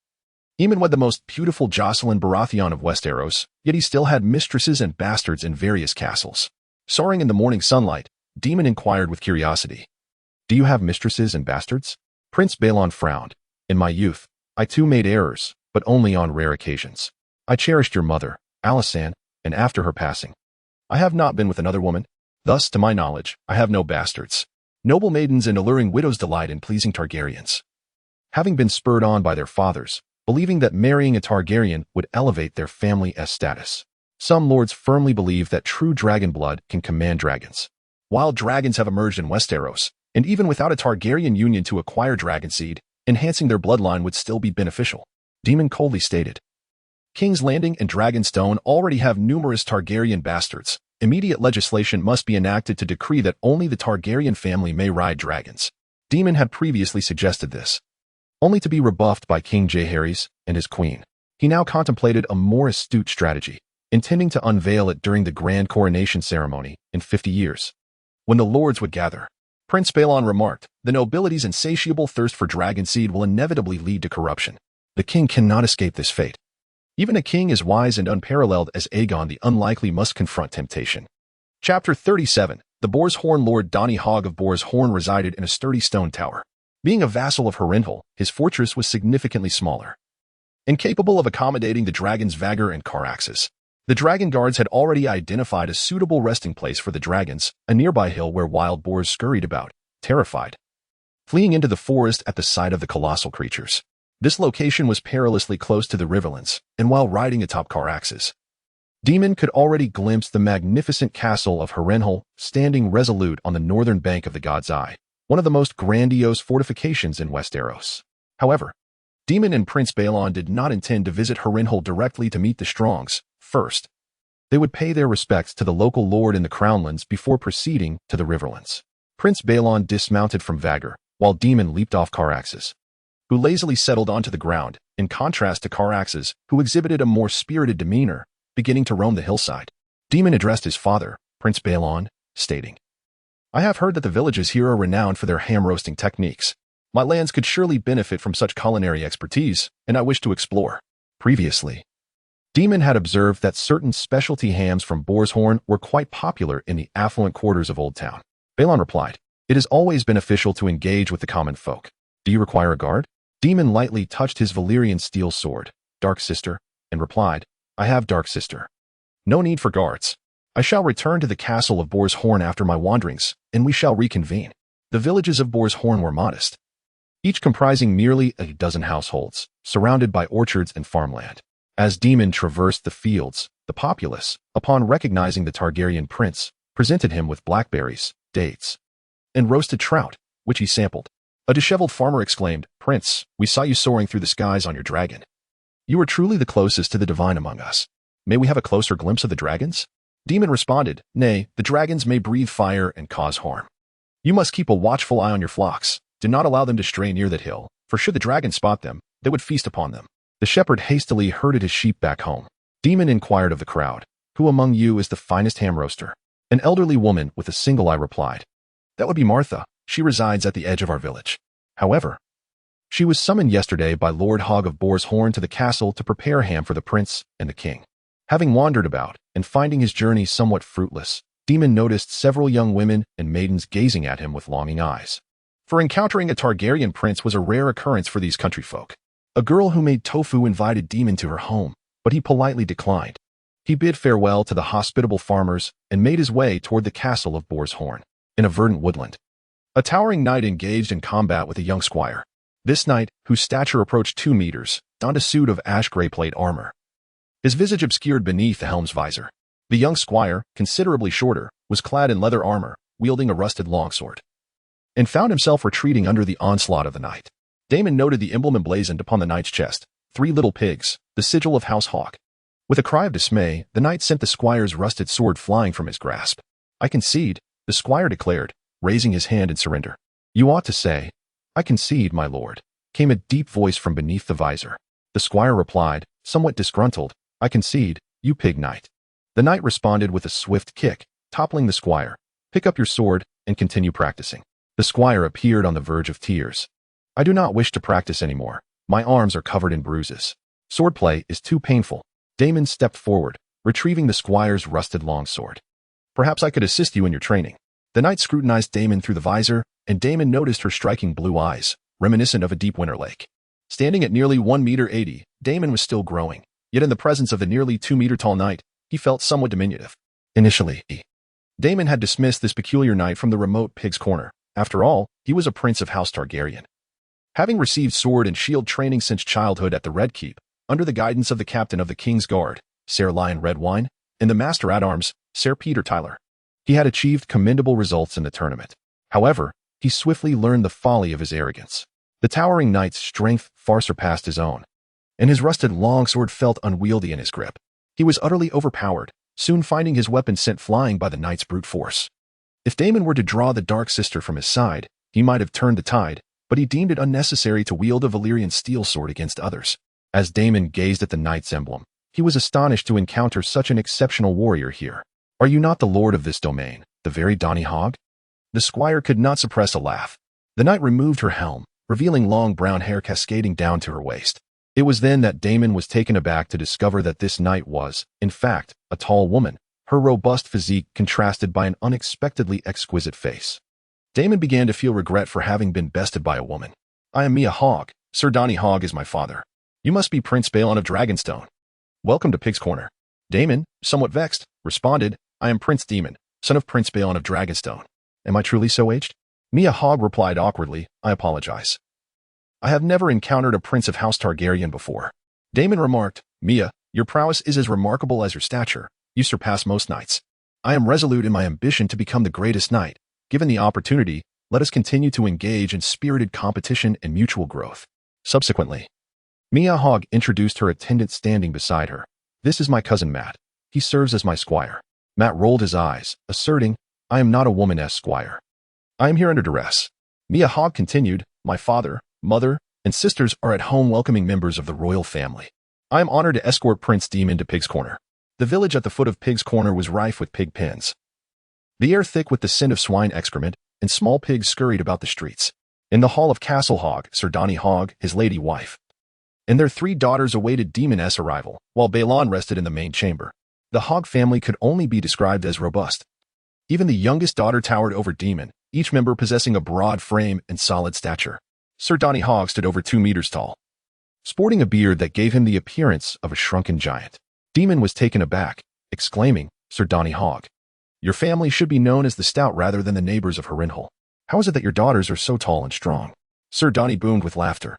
[SPEAKER 1] Even with the most beautiful Jocelyn Baratheon of Westeros, yet he still had mistresses and bastards in various castles. Soaring in the morning sunlight, Daemon inquired with curiosity. Do you have mistresses and bastards? Prince Balon frowned. In my youth, I too made errors, but only on rare occasions. I cherished your mother, Alysanne, and after her passing, I have not been with another woman. Thus, to my knowledge, I have no bastards. Noble maidens and alluring widows delight in pleasing Targaryens. Having been spurred on by their fathers, believing that marrying a Targaryen would elevate their family status. Some lords firmly believe that true dragon blood can command dragons. Wild dragons have emerged in Westeros, and even without a Targaryen union to acquire dragon seed, enhancing their bloodline would still be beneficial. Daemon coldly stated. King's Landing and Dragonstone already have numerous Targaryen bastards. Immediate legislation must be enacted to decree that only the Targaryen family may ride dragons. Daemon had previously suggested this, only to be rebuffed by King Jaehaerys and his queen. He now contemplated a more astute strategy, intending to unveil it during the grand coronation ceremony in 50 years. When the lords would gather, Prince Balon remarked, the nobility's insatiable thirst for dragon seed will inevitably lead to corruption. The king cannot escape this fate. Even a king as wise and unparalleled as Aegon the Unlikely must confront temptation. Chapter 37. The Boar's Horn Lord Donny Hogg of Boar's Horn resided in a sturdy stone tower. Being a vassal of Harrenhal, his fortress was significantly smaller, incapable of accommodating the dragons Vier and Caraxes. The dragon guards had already identified a suitable resting place for the dragons, a nearby hill where wild boars scurried about, terrified, fleeing into the forest at the sight of the colossal creatures. This location was perilously close to the riverlands, and while riding atop Caraxes, Daemon could already glimpse the magnificent castle of Harrenhal standing resolute on the northern bank of the God's Eye, one of the most grandiose fortifications in Westeros. However, Daemon and Prince Balon did not intend to visit Harrenhal directly to meet the Strongs. First, they would pay their respects to the local lord in the Crownlands before proceeding to the Riverlands. Prince Balon dismounted from Vier, while Daemon leaped off Caraxes, who lazily settled onto the ground, in contrast to Caraxes, who exhibited a more spirited demeanor, beginning to roam the hillside. Daemon addressed his father, Prince Balon, stating, I have heard that the villages here are renowned for their ham-roasting techniques. My lands could surely benefit from such culinary expertise, and I wish to explore. Previously, Daemon had observed that certain specialty hams from Boar's Horn were quite popular in the affluent quarters of Old Town. Balon replied, It is always beneficial to engage with the common folk. Do you require a guard? Daemon lightly touched his Valyrian steel sword, Dark Sister, and replied, I have Dark Sister. No need for guards. I shall return to the castle of Boar's Horn after my wanderings, and we shall reconvene. The villages of Boar's Horn were modest, each comprising merely a dozen households, surrounded by orchards and farmland. As Daemon traversed the fields, the populace, upon recognizing the Targaryen prince, presented him with blackberries, dates, and roasted trout, which he sampled. A disheveled farmer exclaimed, Prince, we saw you soaring through the skies on your dragon. You are truly the closest to the divine among us. May we have a closer glimpse of the dragons? Daemon responded, Nay, the dragons may breathe fire and cause harm. You must keep a watchful eye on your flocks. Do not allow them to stray near that hill, for should the dragons spot them, they would feast upon them. The shepherd hastily herded his sheep back home. Daemon inquired of the crowd, Who among you is the finest ham roaster? An elderly woman with a single eye replied, That would be Martha. She resides at the edge of our village. However, she was summoned yesterday by Lord Hogg of Boar's Horn to the castle to prepare ham for the prince and the king. Having wandered about and finding his journey somewhat fruitless, Daemon noticed several young women and maidens gazing at him with longing eyes. For encountering a Targaryen prince was a rare occurrence for these country folk. A girl who made tofu invited Daemon to her home, but he politely declined. He bid farewell to the hospitable farmers and made his way toward the castle of Boar's Horn. In a verdant woodland, a towering knight engaged in combat with a young squire. This knight, whose stature approached 2 meters, donned a suit of ash-gray plate armor, his visage obscured beneath the helm's visor. The young squire, considerably shorter, was clad in leather armor, wielding a rusted longsword, and found himself retreating under the onslaught of the knight. Daemon noted the emblem emblazoned upon the knight's chest, 3 little pigs, the sigil of House Hawk. With a cry of dismay, the knight sent the squire's rusted sword flying from his grasp. I concede, the squire declared, raising his hand in surrender. You ought to say, I concede, my lord, came a deep voice from beneath the visor. The squire replied, somewhat disgruntled, I concede, you pig knight. The knight responded with a swift kick, toppling the squire. Pick up your sword and continue practicing. The squire appeared on the verge of tears. I do not wish to practice anymore. My arms are covered in bruises. Swordplay is too painful. Daemon stepped forward, retrieving the squire's rusted longsword. Perhaps I could assist you in your training. The knight scrutinized Daemon through the visor, and Daemon noticed her striking blue eyes, reminiscent of a deep winter lake. Standing at nearly 1.80 meters, Daemon was still growing, yet in the presence of the nearly 2-meter-tall knight, he felt somewhat diminutive. Initially, Daemon had dismissed this peculiar knight from the remote Pig's Corner. After all, he was a prince of House Targaryen. Having received sword and shield training since childhood at the Red Keep, under the guidance of the captain of the King's Guard, Ser Lion Redwine, and the master at arms, Ser Peter Tyler, he had achieved commendable results in the tournament. However, he swiftly learned the folly of his arrogance. The towering knight's strength far surpassed his own, and his rusted longsword felt unwieldy in his grip. He was utterly overpowered, soon finding his weapon sent flying by the knight's brute force. If Daemon were to draw the Dark Sister from his side, he might have turned the tide, but he deemed it unnecessary to wield a Valyrian steel sword against others. As Daemon gazed at the knight's emblem, he was astonished to encounter such an exceptional warrior here. Are you not the lord of this domain, the very Donny Hog? The squire could not suppress a laugh. The knight removed her helm, revealing long brown hair cascading down to her waist. It was then that Daemon was taken aback to discover that this knight was, in fact, a tall woman, her robust physique contrasted by an unexpectedly exquisite face. Daemon began to feel regret for having been bested by a woman. I am Mia Hogg. Sir Donny Hogg is my father. You must be Prince Balon of Dragonstone. Welcome to Pig's Corner. Daemon, somewhat vexed, responded, I am Prince Daemon, son of Prince Balon of Dragonstone. Am I truly so aged? Mia Hogg replied awkwardly, I apologize. I have never encountered a prince of House Targaryen before. Daemon remarked, Mia, your prowess is as remarkable as your stature. You surpass most knights. I am resolute in my ambition to become the greatest knight. Given the opportunity, let us continue to engage in spirited competition and mutual growth. Subsequently, Mia Hogg introduced her attendant standing beside her. This is my cousin Matt. He serves as my squire. Matt rolled his eyes, asserting, I am not a woman-esque squire. I am here under duress. Mia Hogg continued, my father, mother, and sisters are at home welcoming members of the royal family. I am honored to escort Prince Daemon to Pig's Corner. The village at the foot of Pig's Corner was rife with pig pens. The air thick with the scent of swine excrement, and small pigs scurried about the streets. In the hall of Castle Hogg, Sir Donny Hogg, his lady wife, and their 3 daughters awaited Daemon's arrival, while Balon rested in the main chamber. The Hogg family could only be described as robust. Even the youngest daughter towered over Daemon, each member possessing a broad frame and solid stature. Sir Donny Hogg stood over 2 meters tall, sporting a beard that gave him the appearance of a shrunken giant. Daemon was taken aback, exclaiming, Sir Donny Hogg, your family should be known as the Stout rather than the neighbors of Harrenhal. How is it that your daughters are so tall and strong? Sir Donny boomed with laughter.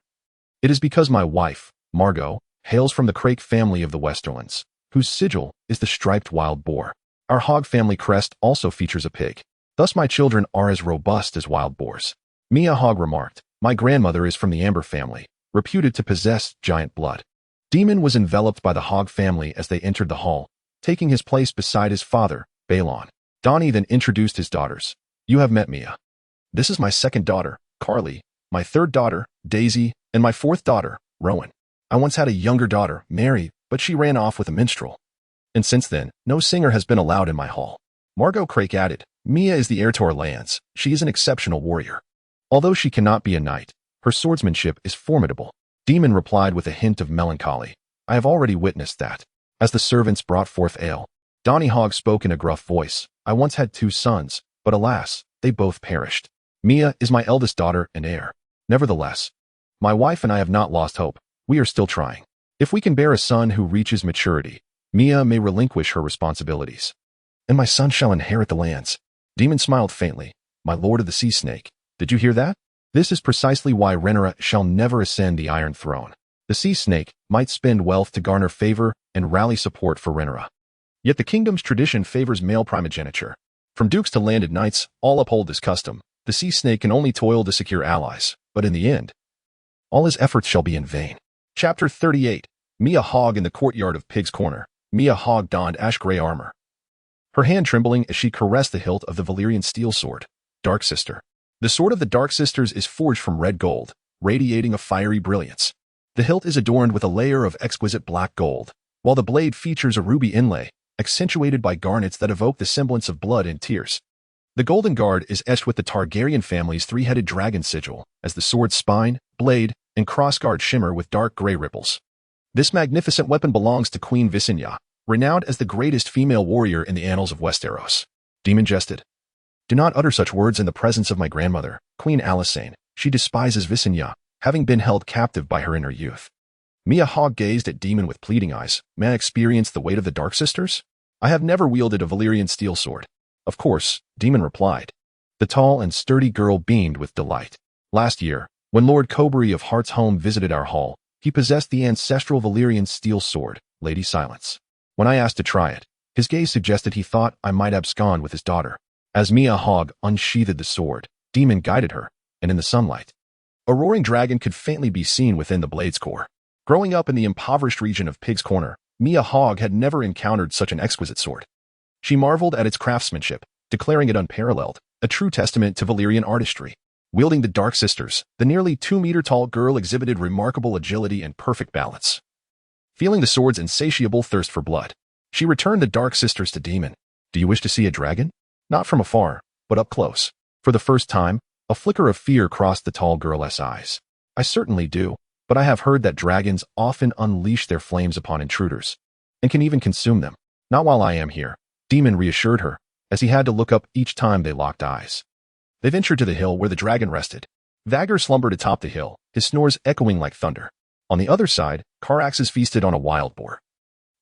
[SPEAKER 1] It is because my wife, Margot, hails from the Crake family of the Westerlands, whose sigil is the striped wild boar. Our Hogg family crest also features a pig. Thus my children are as robust as wild boars. Mia Hogg remarked, my grandmother is from the Amber family, reputed to possess giant blood. Daemon was enveloped by the Hogg family as they entered the hall, taking his place beside his father, Balon. Donny then introduced his daughters. You have met Mia. This is my second daughter, Carly, my third daughter, Daisy, and my fourth daughter, Rowan. I once had a younger daughter, Mary, but she ran off with a minstrel. And since then, no singer has been allowed in my hall. Margot Crake added, Mia is the heir to our lands. She is an exceptional warrior. Although she cannot be a knight, her swordsmanship is formidable. Daemon replied with a hint of melancholy. I have already witnessed that. As the servants brought forth ale, Donny Hogg spoke in a gruff voice. I once had 2 sons, but alas, they both perished. Mia is my eldest daughter and heir. Nevertheless, my wife and I have not lost hope. We are still trying. If we can bear a son who reaches maturity, Mia may relinquish her responsibilities. And my son shall inherit the lands. Daemon smiled faintly. My lord of the sea snake, did you hear that? This is precisely why Rhaenyra shall never ascend the Iron Throne. The sea snake might spend wealth to garner favor and rally support for Rhaenyra. Yet the kingdom's tradition favors male primogeniture. From dukes to landed knights, all uphold this custom. The sea snake can only toil to secure allies, but in the end, all his efforts shall be in vain. Chapter 38. Mia Hogg in the courtyard of Pig's Corner. Mia Hogg donned ash-gray armor, her hand trembling as she caressed the hilt of the Valyrian steel sword, Dark Sister. The sword of the Dark Sisters is forged from red gold, radiating a fiery brilliance. The hilt is adorned with a layer of exquisite black gold, while the blade features a ruby inlay, accentuated by garnets that evoke the semblance of blood and tears. The golden guard is etched with the Targaryen family's 3-headed dragon sigil, as the sword's spine, blade, and crossguard shimmer with dark gray ripples. This magnificent weapon belongs to Queen Visenya, renowned as the greatest female warrior in the annals of Westeros. Daemon jested. Do not utter such words in the presence of my grandmother, Queen Alysanne. She despises Visenya, having been held captive by her in her youth. Mia Hogg gazed at Daemon with pleading eyes. May I experience the weight of the Dark Sisters? I have never wielded a Valyrian steel sword. Of course, Daemon replied. The tall and sturdy girl beamed with delight. Last year, when Lord Cobury of Heart's home visited our hall, he possessed the ancestral Valyrian steel sword, Lady Silence. When I asked to try it, his gaze suggested he thought I might abscond with his daughter. As Mia Hogg unsheathed the sword, Daemon guided her, and in the sunlight, a roaring dragon could faintly be seen within the blade's core. Growing up in the impoverished region of Pig's Corner, Mia Hogg had never encountered such an exquisite sword. She marveled at its craftsmanship, declaring it unparalleled, a true testament to Valyrian artistry. Wielding the Dark Sisters, the nearly 2-meter-tall girl exhibited remarkable agility and perfect balance. Feeling the sword's insatiable thirst for blood, she returned the Dark Sisters to Daemon. Do you wish to see a dragon? Not from afar, but up close. For the first time, a flicker of fear crossed the tall girl's eyes. I certainly do, but I have heard that dragons often unleash their flames upon intruders, and can even consume them. Not while I am here, Daemon reassured her, as he had to look up each time they locked eyes. They ventured to the hill where the dragon rested. Vier slumbered atop the hill, his snores echoing like thunder. On the other side, Caraxes feasted on a wild boar,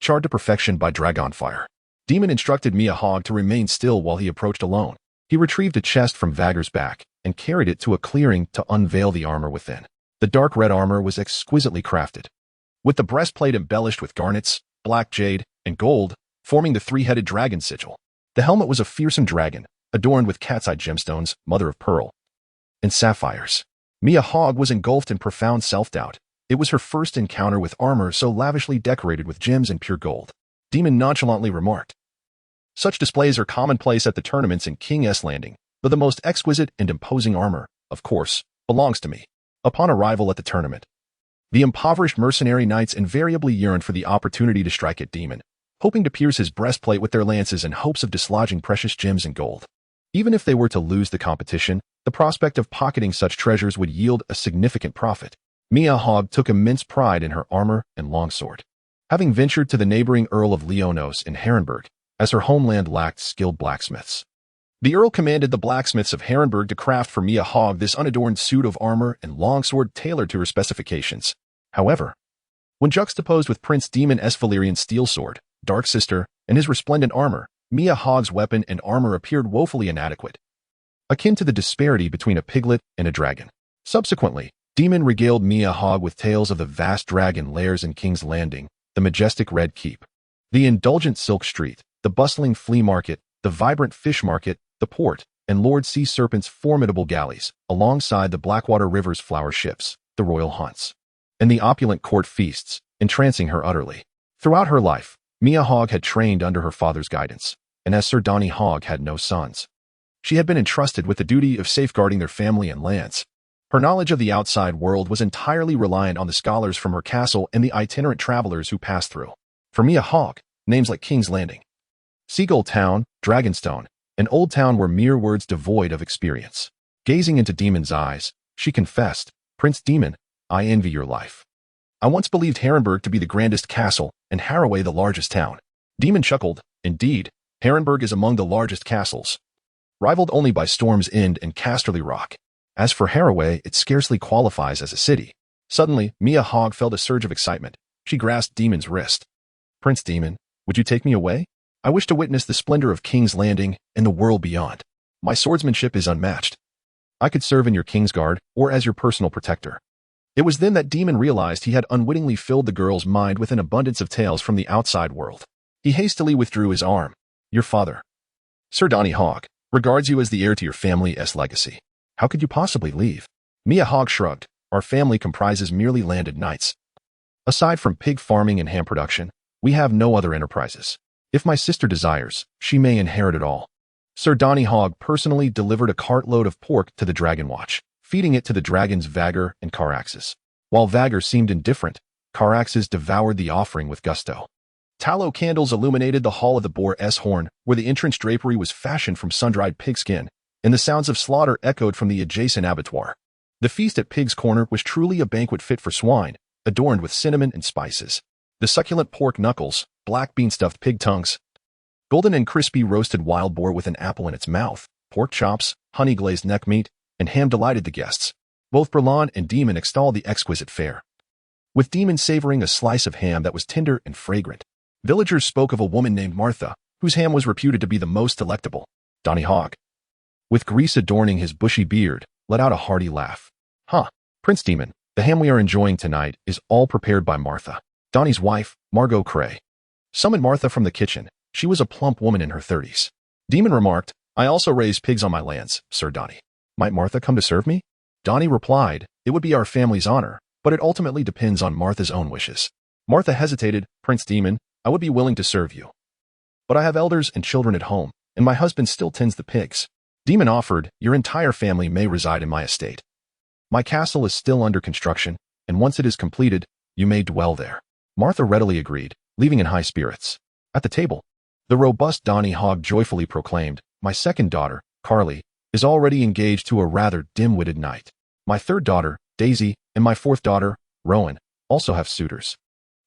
[SPEAKER 1] charred to perfection by dragonfire. Daemon instructed Mia Hogg to remain still while he approached alone. He retrieved a chest from Vagor's back and carried it to a clearing to unveil the armor within. The dark red armor was exquisitely crafted, with the breastplate embellished with garnets, black jade, and gold, forming the three-headed dragon sigil. The helmet was a fearsome dragon, adorned with cat's-eye gemstones, mother of pearl, and sapphires. Mia Hogg was engulfed in profound self-doubt. It was her first encounter with armor so lavishly decorated with gems and pure gold. Daemon nonchalantly remarked, such displays are commonplace at the tournaments in King's Landing, but the most exquisite and imposing armor, of course, belongs to me. Upon arrival at the tournament, the impoverished mercenary knights invariably yearned for the opportunity to strike at Daemon, hoping to pierce his breastplate with their lances in hopes of dislodging precious gems and gold. Even if they were to lose the competition, the prospect of pocketing such treasures would yield a significant profit. Mia Hogg took immense pride in her armor and longsword. Having ventured to the neighboring Earl of Leonos in Harrenhal, as her homeland lacked skilled blacksmiths, the Earl commanded the blacksmiths of Harrenhal to craft for Mia Hogg this unadorned suit of armor and longsword tailored to her specifications. However, when juxtaposed with Prince Daemon's Valyrian steel sword, Dark Sister, and his resplendent armor, Mia Hogg's weapon and armor appeared woefully inadequate, akin to the disparity between a piglet and a dragon. Subsequently, Daemon regaled Mia Hogg with tales of the vast dragon lairs in King's Landing, the majestic Red Keep, the indulgent Silk Street, the bustling flea market, the vibrant fish market, the port, and Lord Sea Serpent's formidable galleys, alongside the Blackwater River's flower ships, the royal haunts, and the opulent court feasts, entrancing her utterly. Throughout her life, Mia Hogg had trained under her father's guidance, and as Sir Donny Hogg had no sons, she had been entrusted with the duty of safeguarding their family and lands. Her knowledge of the outside world was entirely reliant on the scholars from her castle and the itinerant travelers who passed through. For Mia Hogg, names like King's Landing, Seagull Town, Dragonstone, and Old Town were mere words devoid of experience. Gazing into Daemon's eyes, she confessed, Prince Daemon, I envy your life. I once believed Harrenhal to be the grandest castle and Harroway the largest town. Daemon chuckled. Indeed, Harrenhal is among the largest castles, rivaled only by Storm's End and Casterly Rock. As for Harroway, it scarcely qualifies as a city. Suddenly, Mia Hogg felt a surge of excitement. She grasped Daemon's wrist. Prince Daemon, would you take me away? I wish to witness the splendor of King's Landing and the world beyond. My swordsmanship is unmatched. I could serve in your Kingsguard or as your personal protector. It was then that Daemon realized he had unwittingly filled the girl's mind with an abundance of tales from the outside world. He hastily withdrew his arm. Your father, Sir Donny Hogg, regards you as the heir to your family's legacy. How could you possibly leave? Mia Hogg shrugged. Our family comprises merely landed knights. Aside from pig farming and ham production, we have no other enterprises. If my sister desires, she may inherit it all. Sir Donny Hogg personally delivered a cartload of pork to the Dragon Watch, feeding it to the dragons Vier and Caraxes. While Vier seemed indifferent, Caraxes devoured the offering with gusto. Tallow candles illuminated the hall of the Boar's Horn, where the entrance drapery was fashioned from sun-dried pigskin, and the sounds of slaughter echoed from the adjacent abattoir. The feast at Pig's Corner was truly a banquet fit for swine, adorned with cinnamon and spices. The succulent pork knuckles, black bean-stuffed pig tongues, golden and crispy roasted wild boar with an apple in its mouth, pork chops, honey-glazed neck meat, and ham delighted the guests. Both Baelon and Daemon extolled the exquisite fare, with Daemon savoring a slice of ham that was tender and fragrant. Villagers spoke of a woman named Martha, whose ham was reputed to be the most delectable. Donny Hogg, with grease adorning his bushy beard, let out a hearty laugh. Huh, Prince Daemon, the ham we are enjoying tonight is all prepared by Martha, Donny's wife, Margot Cray. Summoned Martha from the kitchen. She was a plump woman in her 30s. Daemon remarked, I also raise pigs on my lands, Sir Donny. Might Martha come to serve me? Donny replied, it would be our family's honor, but it ultimately depends on Martha's own wishes. Martha hesitated, Prince Daemon, I would be willing to serve you, but I have elders and children at home, and my husband still tends the pigs. Daemon offered, your entire family may reside in my estate. My castle is still under construction, and once it is completed, you may dwell there. Martha readily agreed, leaving in high spirits. At the table, the robust Donny Hogg joyfully proclaimed, my second daughter, Carly, is already engaged to a rather dim-witted knight. My third daughter, Daisy, and my fourth daughter, Rowan, also have suitors.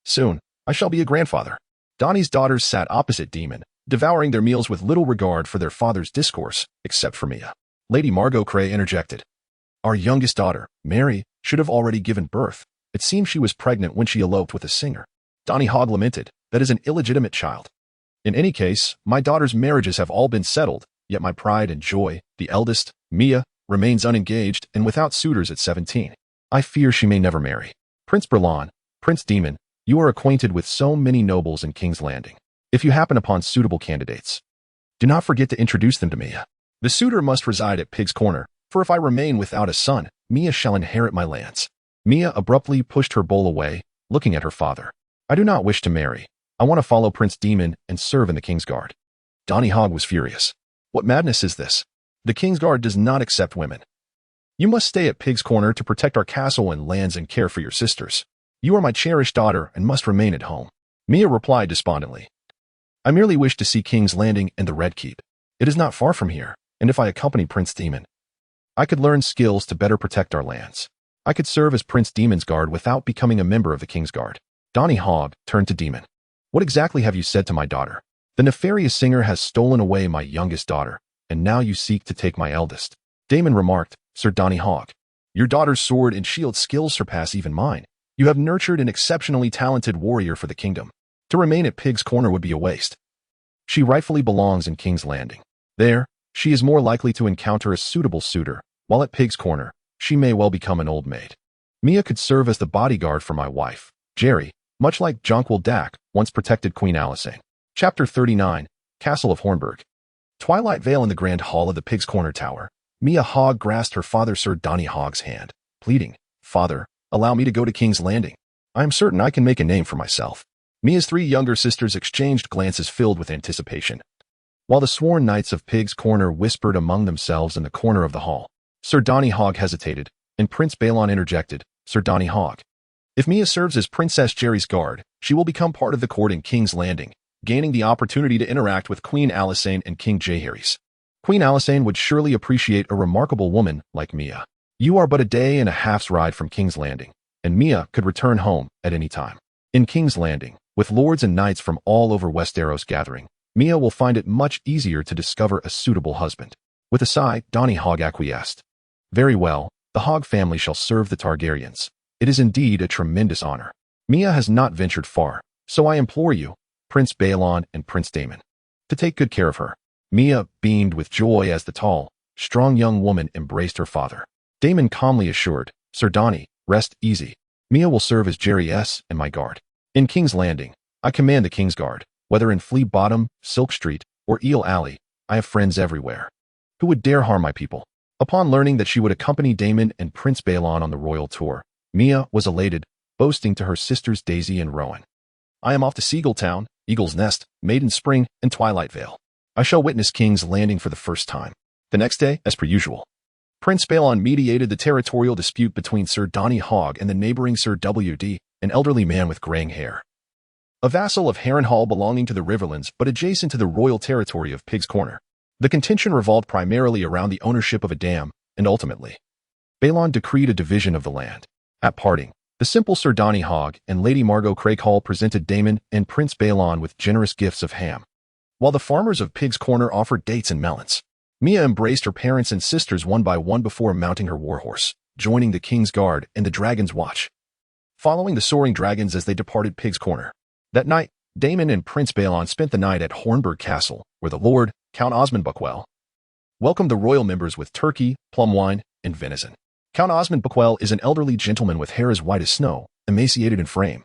[SPEAKER 1] Soon, I shall be a grandfather. Donny's daughters sat opposite Daemon, devouring their meals with little regard for their father's discourse, except for Mia. Lady Margot Cray interjected. Our youngest daughter, Mary, should have already given birth. It seems she was pregnant when she eloped with a singer. Donny Hogg lamented, that is an illegitimate child. In any case, my daughter's marriages have all been settled, yet my pride and joy, the eldest, Mia, remains unengaged and without suitors at 17. I fear she may never marry. Prince Baelon, Prince Daemon, you are acquainted with so many nobles in King's Landing. If you happen upon suitable candidates, do not forget to introduce them to Mia. The suitor must reside at Pig's Corner, for if I remain without a son, Mia shall inherit my lands. Mia abruptly pushed her bowl away, looking at her father. I do not wish to marry. I want to follow Prince Daemon and serve in the King's Guard. Donny Hogg was furious. What madness is this? The King's Guard does not accept women. You must stay at Pig's Corner to protect our castle and lands and care for your sisters. You are my cherished daughter and must remain at home. Mia replied despondently. I merely wish to see King's Landing and the Red Keep. It is not far from here, and if I accompany Prince Daemon, I could learn skills to better protect our lands. I could serve as Prince Daemon's guard without becoming a member of the King's Guard. Donny Hogg turned to Daemon. What exactly have you said to my daughter? The nefarious singer has stolen away my youngest daughter, and now you seek to take my eldest. Daemon remarked, Sir Donny Hogg, your daughter's sword and shield skills surpass even mine. You have nurtured an exceptionally talented warrior for the kingdom. To remain at Pig's Corner would be a waste. She rightfully belongs in King's Landing. There, she is more likely to encounter a suitable suitor, while at Pig's Corner, she may well become an old maid. Mia could serve as the bodyguard for my wife, Jerry, much like Jonquil Dack once protected Queen Alysanne. Chapter 39, Castle of Hornburg. Twilight Vale in the Grand Hall of the Pig's Corner Tower. Mia Hogg grasped her father Sir Donny Hogg's hand, pleading, Father, allow me to go to King's Landing. I am certain I can make a name for myself. Mia's three younger sisters exchanged glances filled with anticipation, while the sworn knights of Pig's Corner whispered among themselves in the corner of the hall. Sir Donny Hogg hesitated, and Prince Baelon interjected, Sir Donny Hogg, if Mia serves as Princess Jerry's guard, she will become part of the court in King's Landing, gaining the opportunity to interact with Queen Alysanne and King Jaehaerys. Queen Alysanne would surely appreciate a remarkable woman like Mia. You are but a day and a half's ride from King's Landing, and Mia could return home at any time. In King's Landing, with lords and knights from all over Westeros gathering, Mia will find it much easier to discover a suitable husband. With a sigh, Donny Hogg acquiesced. Very well, the Hogg family shall serve the Targaryens. It is indeed a tremendous honor. Mia has not ventured far, so I implore you, Prince Baelon and Prince Daemon, to take good care of her. Mia beamed with joy as the tall, strong young woman embraced her father. Daemon calmly assured, Sir Donny, rest easy. Mia will serve as Jaehaerys and my guard. In King's Landing, I command the King's Guard. Whether in Flea Bottom, Silk Street, or Eel Alley, I have friends everywhere. Who would dare harm my people? Upon learning that she would accompany Daemon and Prince Baelon on the royal tour, Mia was elated, boasting to her sisters Daisy and Rowan. I am off to Seagull Town, Eagle's Nest, Maiden Spring, and Twilight Vale. I shall witness King's Landing for the first time. The next day, as per usual, Prince Baelon mediated the territorial dispute between Sir Donny Hogg and the neighboring Sir W.D., an elderly man with graying hair. A vassal of Harrenhal belonging to the Riverlands but adjacent to the royal territory of Pig's Corner. The contention revolved primarily around the ownership of a dam, and ultimately, Baelon decreed a division of the land. At parting, The simple Sir Donny Hogg and Lady Margot Craighall presented Daemon and Prince Balon with generous gifts of ham, while the farmers of Pig's Corner offered dates and melons. Mia embraced her parents and sisters one by one before mounting her warhorse, joining the King's Guard and the Dragon's Watch, following the soaring dragons as they departed Pig's Corner. That night, Daemon and Prince Balon spent the night at Hornburg Castle, where the Lord, Count Osmond Buckwell, welcomed the royal members with turkey, plum wine, and venison. Count Osmond Buckwell is an elderly gentleman with hair as white as snow, emaciated in frame,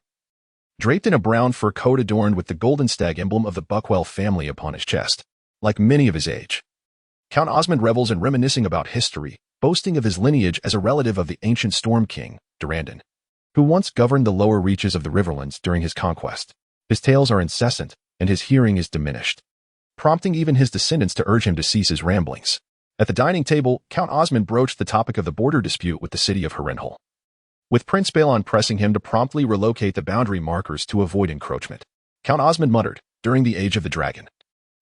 [SPEAKER 1] draped in a brown fur coat adorned with the golden stag emblem of the Buckwell family upon his chest. Like many of his age, Count Osmond revels in reminiscing about history, boasting of his lineage as a relative of the ancient Storm King, Durrandon, who once governed the lower reaches of the Riverlands during his conquest. His tales are incessant, and his hearing is diminished, prompting even his descendants to urge him to cease his ramblings. At the dining table, Count Osmond broached the topic of the border dispute with the city of Harrenhal, with Prince Balon pressing him to promptly relocate the boundary markers to avoid encroachment. Count Osmond muttered, "During the Age of the Dragon,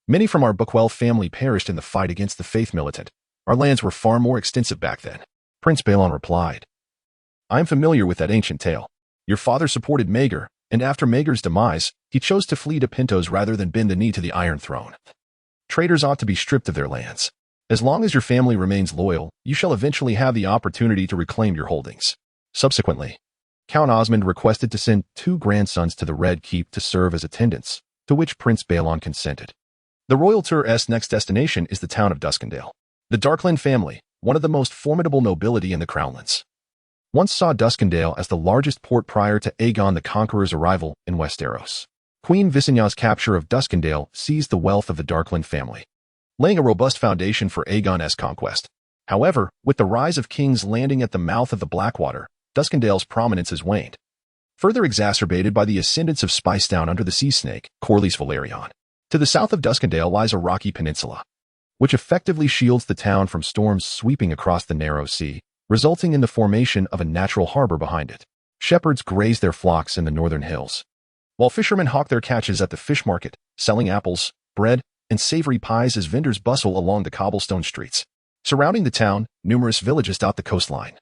[SPEAKER 1] many from our Buckwell family perished in the fight against the Faith Militant. Our lands were far more extensive back then." Prince Balon replied, "I am familiar with that ancient tale. Your father supported Maegor, and after Maegor's demise, he chose to flee to Pentos rather than bend the knee to the Iron Throne. Traitors ought to be stripped of their lands. As long as your family remains loyal, you shall eventually have the opportunity to reclaim your holdings." Subsequently, Count Osmond requested to send 2 grandsons to the Red Keep to serve as attendants, to which Prince Balon consented. The royal tour's next destination is the town of Duskendale. The Darkland family, one of the most formidable nobility in the Crownlands, once saw Duskendale as the largest port prior to Aegon the Conqueror's arrival in Westeros. Queen Visenya's capture of Duskendale seized the wealth of the Darkland family, laying a robust foundation for Aegon's conquest. However, with the rise of King's Landing at the mouth of the Blackwater, Duskendale's prominence has waned, further exacerbated by the ascendance of Spicedown under the sea snake, Corlys Velaryon. To the south of Duskendale lies a rocky peninsula, which effectively shields the town from storms sweeping across the narrow sea, resulting in the formation of a natural harbor behind it. Shepherds graze their flocks in the northern hills, while fishermen hawk their catches at the fish market, selling apples, bread, and savory pies as vendors bustle along the cobblestone streets. Surrounding the town, numerous villages dot the coastline,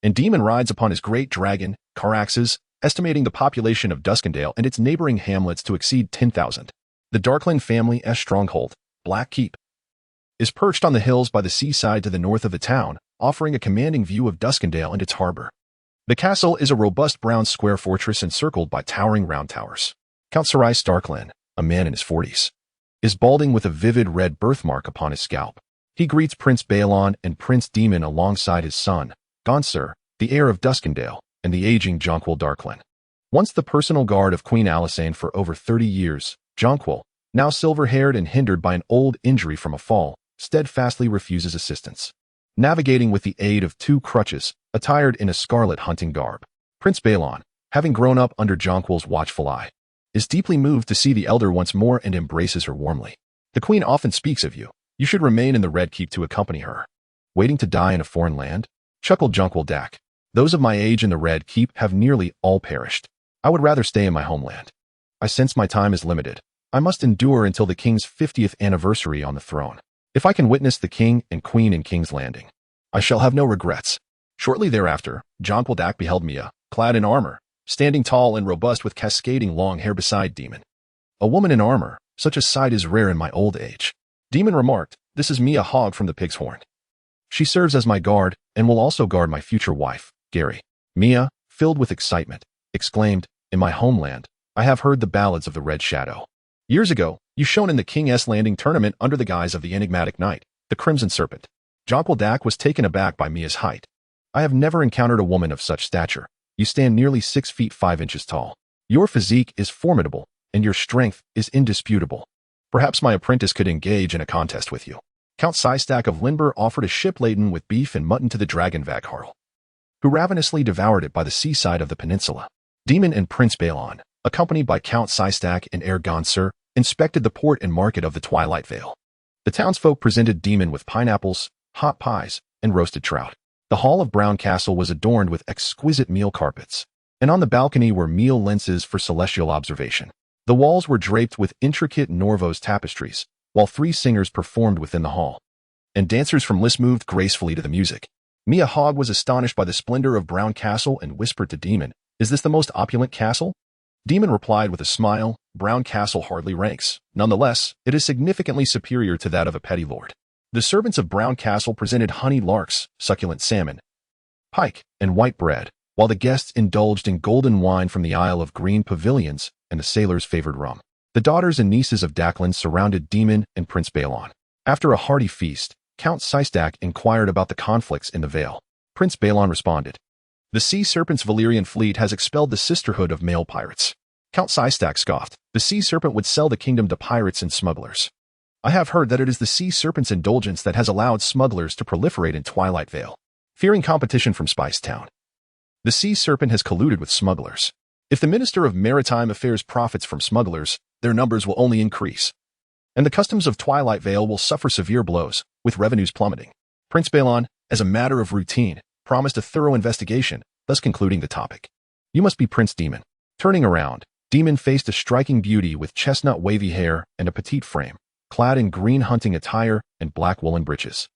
[SPEAKER 1] and Daemon rides upon his great dragon, Caraxes, estimating the population of Duskendale and its neighboring hamlets to exceed 10,000. The Darkland family's stronghold, Black Keep, is perched on the hills by the seaside to the north of the town, offering a commanding view of Duskendale and its harbor. The castle is a robust brown square fortress encircled by towering round towers. Count Sir Starkland, a man in his 40s, is balding with a vivid red birthmark upon his scalp. He greets Prince Balon and Prince Daemon alongside his son, Gonsur, the heir of Duskendale, and the aging Jonquil Darkland. Once the personal guard of Queen Alysanne for over 30 years, Jonquil, now silver-haired and hindered by an old injury from a fall, steadfastly refuses assistance, navigating with the aid of 2 crutches, attired in a scarlet hunting garb. Prince Balon, having grown up under Jonquil's watchful eye, is deeply moved to see the elder once more and embraces her warmly. "The queen often speaks of you. You should remain in the Red Keep to accompany her. Waiting to die in a foreign land?" chuckled Jonquil Dak. "Those of my age in the Red Keep have nearly all perished. I would rather stay in my homeland. I sense my time is limited. I must endure until the king's 50th anniversary on the throne. If I can witness the king and queen in King's Landing, I shall have no regrets." Shortly thereafter, Jonquil Dak beheld Mia, clad in armor, standing tall and robust with cascading long hair beside Daemon. "A woman in armor, such a sight is rare in my old age." Daemon remarked, "This is Mia Hogg from the Pig's Horn. She serves as my guard and will also guard my future wife, Gary." Mia, filled with excitement, exclaimed, "In my homeland, I have heard the ballads of the Red Shadow. Years ago, you shone in the King's Landing tournament under the guise of the enigmatic knight, the Crimson Serpent." Jonquil Dak was taken aback by Mia's height. "I have never encountered a woman of such stature. You stand nearly 6 feet 5 inches tall. Your physique is formidable, and your strength is indisputable. Perhaps my apprentice could engage in a contest with you." Count Systak of Lindber offered a ship laden with beef and mutton to the dragon Vagharl, who ravenously devoured it by the seaside of the peninsula. Daemon and Prince Balon, accompanied by Count Systak and heir Gonsur, inspected the port and market of the Twilight Vale. The townsfolk presented Daemon with pineapples, hot pies, and roasted trout. The hall of Brown Castle was adorned with exquisite meal carpets, and on the balcony were meal lenses for celestial observation. The walls were draped with intricate Norvos tapestries, while 3 singers performed within the hall, and dancers from Lys moved gracefully to the music. Mia Hogg was astonished by the splendor of Brown Castle and whispered to Daemon, Is this the most opulent castle? Daemon replied with a smile, Brown Castle hardly ranks. Nonetheless, it is significantly superior to that of a petty lord. The servants of Brown Castle presented honey larks, succulent salmon, pike, and white bread, while the guests indulged in golden wine from the Isle of Green pavilions and the sailors' favored rum. The daughters and nieces of Daclin surrounded Daemon and Prince Balon. After a hearty feast, Count Sistak inquired about the conflicts in the Vale. Prince Balon responded, "The Sea Serpent's Valyrian fleet has expelled the sisterhood of male pirates." Count Sistak scoffed. "The Sea Serpent would sell the kingdom to pirates and smugglers. I have heard that it is the Sea Serpent's indulgence that has allowed smugglers to proliferate in Twilight Vale." Fearing competition from Spicetown, the Sea Serpent has colluded with smugglers. If the Minister of Maritime Affairs profits from smugglers, their numbers will only increase, and the customs of Twilight Vale will suffer severe blows, with revenues plummeting. Prince Balon, as a matter of routine, promised a thorough investigation, thus concluding the topic. "You must be Prince Daemon." Turning around, Daemon faced a striking beauty with chestnut wavy hair and a petite frame, clad in green hunting attire and black woolen breeches,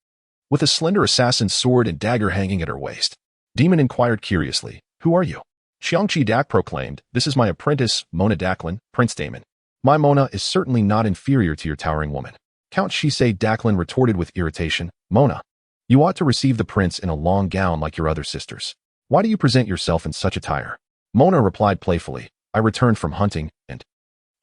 [SPEAKER 1] with a slender assassin's sword and dagger hanging at her waist. Daemon inquired curiously, "Who are you?" Xiangqi Dak proclaimed, "This is my apprentice, Mona Daclin, Prince Daemon. My Mona is certainly not inferior to your towering woman." Count Shisei Daclin retorted with irritation, "Mona, you ought to receive the prince in a long gown like your other sisters. Why do you present yourself in such attire?" Mona replied playfully, "I returned from hunting, and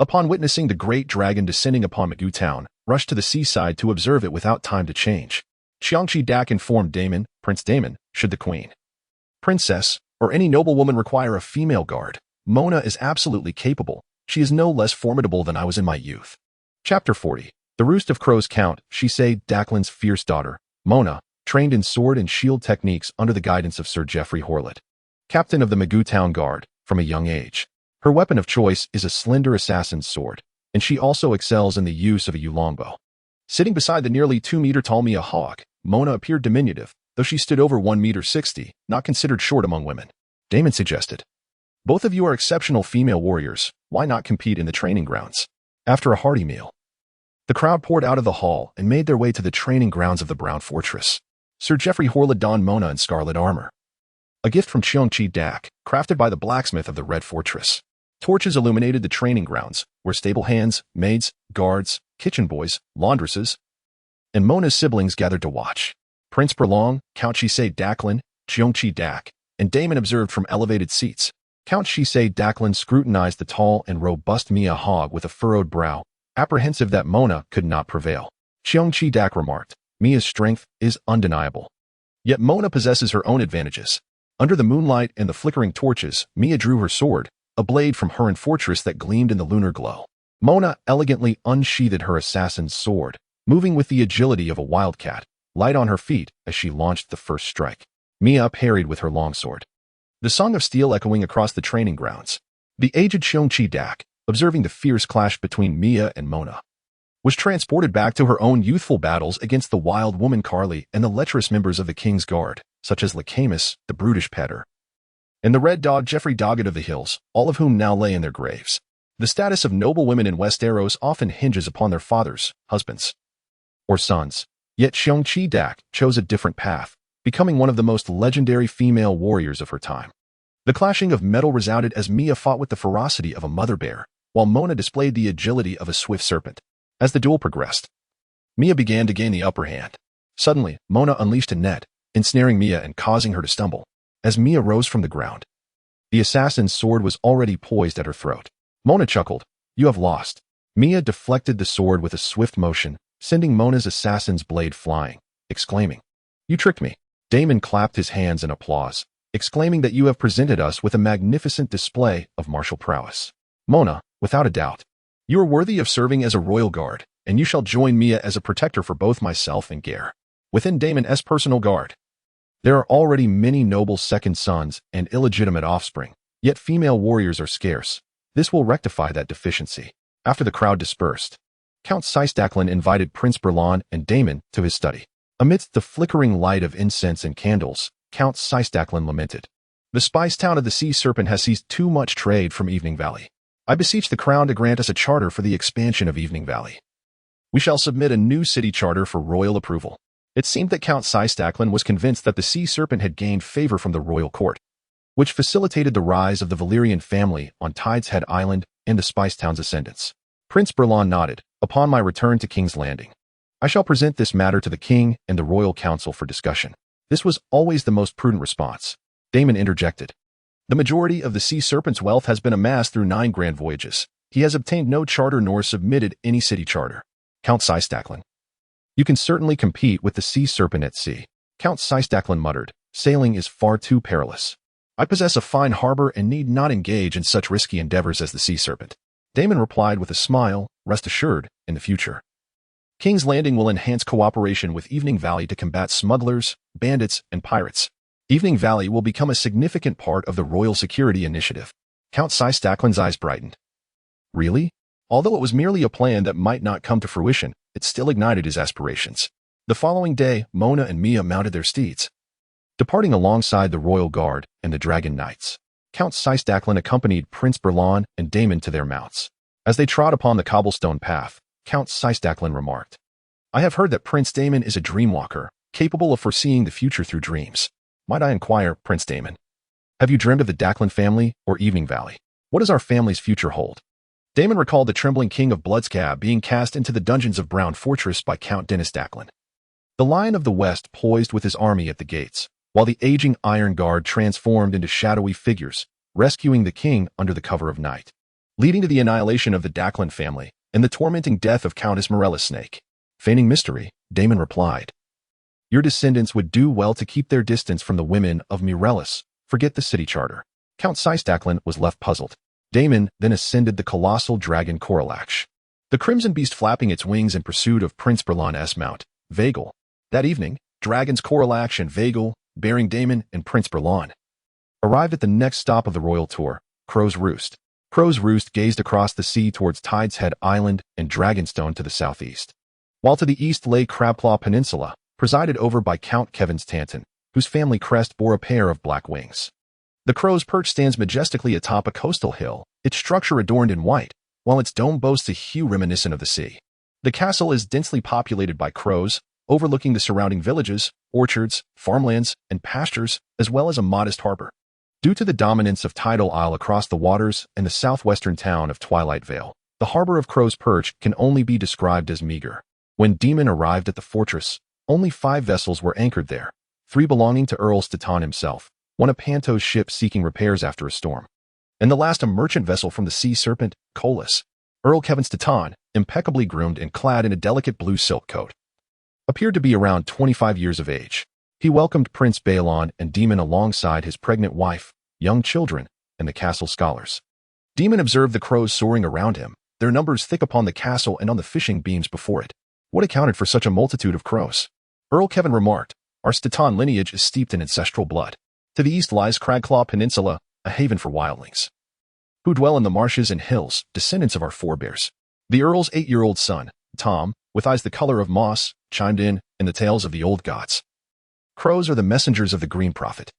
[SPEAKER 1] upon witnessing the great dragon descending upon Magoo Town, rushed to the seaside to observe it without time to change." Xiangqi Dak informed Daemon, "Prince Daemon, should the queen, princess, or any noblewoman require a female guard, Mona is absolutely capable. She is no less formidable than I was in my youth." Chapter 40. The Roost of Crows. Count Shisei Daclin's fierce daughter, Mona, trained in sword and shield techniques under the guidance of Sir Geoffrey Horlet, captain of the Magoo Town Guard, from a young age. Her weapon of choice is a slender assassin's sword, and she also excels in the use of a yew longbow. Sitting beside the nearly 2-meter-tall Mia Hawk, Mona appeared diminutive, though she stood over 1 meter 60, not considered short among women. Daemon suggested, "Both of you are exceptional female warriors. Why not compete in the training grounds?" After a hearty meal, the crowd poured out of the hall and made their way to the training grounds of the Brown Fortress. Sir Geoffrey Horlet donned Mona in scarlet armor, a gift from Xiangqi Dak, crafted by the blacksmith of the Red Fortress. Torches illuminated the training grounds, where stable hands, maids, guards, kitchen boys, laundresses, and Mona's siblings gathered to watch. Prince Berlong, Count Shisei Daclin, Xiangqi Dak, and Daemon observed from elevated seats. Count Shisei Daclin scrutinized the tall and robust Mia Hogg with a furrowed brow, apprehensive that Mona could not prevail. Xiangqi Dak remarked, "Mia's strength is undeniable. Yet Mona possesses her own advantages." Under the moonlight and the flickering torches, Mia drew her sword, a blade from Harrenhal Fortress that gleamed in the lunar glow. Mona elegantly unsheathed her assassin's sword, moving with the agility of a wildcat, light on her feet as she launched the first strike. Mia parried with her longsword, the song of steel echoing across the training grounds. The aged Xiangqi Dak, observing the fierce clash between Mia and Mona, was transported back to her own youthful battles against the wild woman Carly and the lecherous members of the King's Guard, such as Lycamus, the brutish Petter, and the red dog Geoffrey Doggett of the Hills, all of whom now lay in their graves. The status of noble women in Westeros often hinges upon their fathers, husbands, or sons. Yet Xiangqi Dak chose a different path, becoming one of the most legendary female warriors of her time. The clashing of metal resounded as Mia fought with the ferocity of a mother bear, while Mona displayed the agility of a swift serpent. As the duel progressed, Mia began to gain the upper hand. Suddenly, Mona unleashed a net, ensnaring Mia and causing her to stumble. As Mia rose from the ground, the assassin's sword was already poised at her throat. Mona chuckled, "You have lost." Mia deflected the sword with a swift motion, sending Mona's assassin's blade flying, exclaiming, "You tricked me." Daemon clapped his hands in applause, exclaiming that you have presented us with a magnificent display of martial prowess. Mona, without a doubt, you are worthy of serving as a royal guard, and you shall join Mia as a protector for both myself and Geir. Within Daemon's personal guard, there are already many noble second sons and illegitimate offspring, yet female warriors are scarce. This will rectify that deficiency. After the crowd dispersed, Count Sistak invited Prince Berlon and Daemon to his study. Amidst the flickering light of incense and candles, Count Sistak lamented, "The spice town of the Sea Serpent has seized too much trade from Evening Valley. I beseech the crown to grant us a charter for the expansion of Evening Valley. We shall submit a new city charter for royal approval." It seemed that Count Sistak was convinced that the Sea Serpent had gained favor from the royal court. which facilitated the rise of the Valyrian family on Tide's Head Island and the Spice Town's ascendance. Prince Berlon nodded. Upon my return to King's Landing, I shall present this matter to the king and the royal council for discussion. This was always the most prudent response. Daemon interjected. The majority of the sea serpent's wealth has been amassed through 9 grand voyages. He has obtained no charter nor submitted any city charter. Count Systaclan. You can certainly compete with the sea serpent at sea. Count Systaclan muttered. Sailing is far too perilous. I possess a fine harbor and need not engage in such risky endeavors as the sea serpent. Daemon replied with a smile, rest assured, in the future. King's Landing will enhance cooperation with Evening Valley to combat smugglers, bandits, and pirates. Evening Valley will become a significant part of the royal security initiative. Count Systaclan's eyes brightened. Really? Although it was merely a plan that might not come to fruition, it still ignited his aspirations. The following day, Mona and Mia mounted their steeds, departing alongside the royal guard and the dragon knights. Count Systaclan accompanied Prince Berlon and Daemon to their mounts. As they trod upon the cobblestone path, Count Systaclan remarked, I have heard that Prince Daemon is a dreamwalker, capable of foreseeing the future through dreams. Might I inquire, Prince Daemon, have you dreamed of the Daclan family or Evening Valley? What does our family's future hold? Daemon recalled the trembling king of Bloodscab being cast into the dungeons of Brown Fortress by Count Dennis Daclan. The Lion of the West poised with his army at the gates, while the aging Iron Guard transformed into shadowy figures, rescuing the king under the cover of night, leading to the annihilation of the Daclan family and the tormenting death of Countess Morella Snake. Feigning mystery, Daemon replied, Your descendants would do well to keep their distance from the women of Mirelis. Forget the city charter. Count Systaclan was left puzzled. Daemon then ascended the colossal dragon Caraxes, the crimson beast flapping its wings in pursuit of Prince Berlon's mount, Vagal. That evening, dragons Caraxes and Vagal, bearing Daemon and Prince Berlon, arrived at the next stop of the royal tour, Crow's Roost. Crow's Roost gazed across the sea towards Tide's Head Island and Dragonstone to the southeast, while to the east lay Crabclaw Peninsula, presided over by Count Kevin Stanton, whose family crest bore a pair of black wings. The Crow's Perch stands majestically atop a coastal hill, its structure adorned in white, while its dome boasts a hue reminiscent of the sea. The castle is densely populated by crows, overlooking the surrounding villages, orchards, farmlands, and pastures, as well as a modest harbor. Due to the dominance of tidal isle across the waters and the southwestern town of Twilight Vale, the harbor of Crow's Perch can only be described as meager. When Daemon arrived at the fortress, only 5 vessels were anchored there, 3 belonging to Earl Steton himself, 1 a Panto's ship seeking repairs after a storm, and the last a merchant vessel from the sea serpent, Colas. Earl Kevin Steton, impeccably groomed and clad in a delicate blue silk coat, appeared to be around 25 years of age. He welcomed Prince Balon and Daemon alongside his pregnant wife, young children, and the castle scholars. Daemon observed the crows soaring around him, their numbers thick upon the castle and on the fishing beams before it. What accounted for such a multitude of crows? Earl Kevin remarked, Our Steton lineage is steeped in ancestral blood. To the east lies Cragclaw Peninsula, a haven for wildlings, who dwell in the marshes and hills, descendants of our forebears. The Earl's 8-year-old son, Tom, with eyes the color of moss, chimed in the tales of the old gods. Crows are the messengers of the Green Prophet.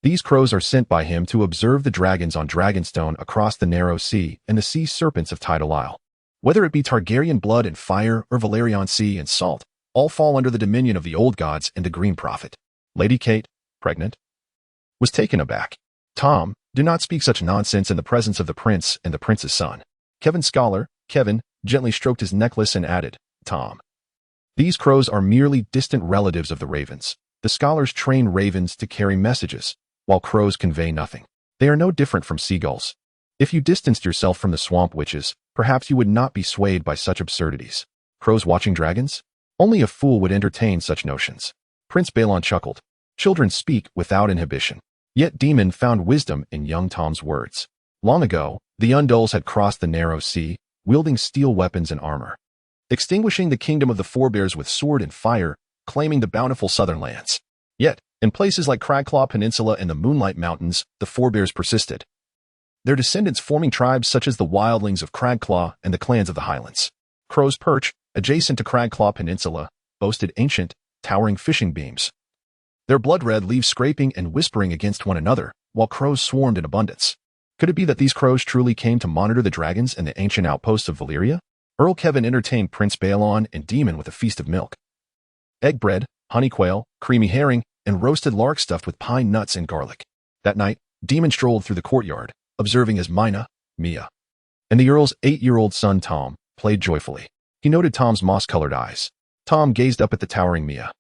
[SPEAKER 1] These crows are sent by him to observe the dragons on Dragonstone across the narrow sea and the sea serpents of Tidal Isle. Whether it be Targaryen blood and fire or Valerian sea and salt, all fall under the dominion of the old gods and the Green Prophet. Lady Kate, pregnant, was taken aback. Tom, do not speak such nonsense in the presence of the prince and the prince's son. Kevin's scholar, Kevin, gently stroked his necklace and added, Tom, these crows are merely distant relatives of the ravens. The scholars train ravens to carry messages, while crows convey nothing. They are no different from seagulls. If you distanced yourself from the swamp witches, perhaps you would not be swayed by such absurdities. Crows watching dragons? Only a fool would entertain such notions. Prince Balon chuckled. Children speak without inhibition. Yet Daemon found wisdom in young Tom's words. Long ago, the Undulls had crossed the narrow sea, wielding steel weapons and armor, extinguishing the kingdom of the forebears with sword and fire, claiming the bountiful southern lands. Yet, in places like Cragclaw Peninsula and the Moonlight Mountains, the forebears persisted, their descendants forming tribes such as the wildlings of Cragclaw and the clans of the Highlands. Crow's Perch, adjacent to Cragclaw Peninsula, boasted ancient, towering fishing beams, their blood-red leaves scraping and whispering against one another, while crows swarmed in abundance. Could it be that these crows truly came to monitor the dragons and the ancient outposts of Valyria? Earl Kevin entertained Prince Balon and Daemon with a feast of milk, egg bread, honey quail, creamy herring, and roasted lark stuffed with pine nuts and garlic. That night, Daemon strolled through the courtyard, observing as Mia, and the Earl's 8-year-old son Tom played joyfully. He noted Tom's moss-colored eyes. Tom gazed up at the towering Mia.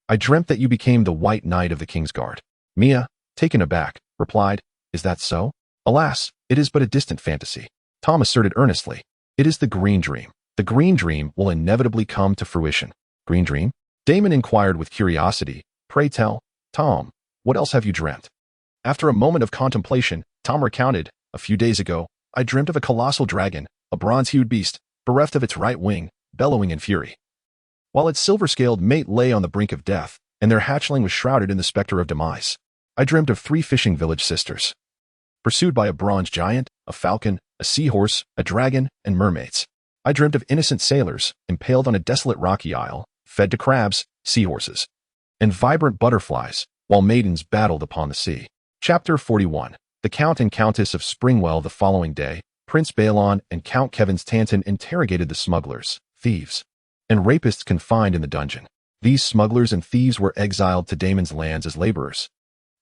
[SPEAKER 1] "I dreamt that you became the White Knight of the King's Guard." Mia, taken aback, replied, "Is that so?" "Alas, it is but a distant fantasy." Tom asserted earnestly, "It is the Green Dream. The Green Dream will inevitably come to fruition." "Green Dream?" Daemon inquired with curiosity. "Pray tell, Tom, what else have you dreamt?" After a moment of contemplation, Tom recounted, "A few days ago, I dreamt of a colossal dragon, a bronze-hued beast, bereft of its right wing, bellowing in fury, while its silver-scaled mate lay on the brink of death, and their hatchling was shrouded in the specter of demise. I dreamt of 3 fishing village sisters, pursued by a bronze giant, a falcon, a seahorse, a dragon, and mermaids. I dreamt of innocent sailors, impaled on a desolate rocky isle, fed to crabs, seahorses, and vibrant butterflies, while maidens battled upon the sea." Chapter 41. The Count and Countess of Springwell. The following day, Prince Balon and Count Kevin Stanton interrogated the smugglers, thieves, and rapists confined in the dungeon. These smugglers and thieves were exiled to Daemon's lands as laborers,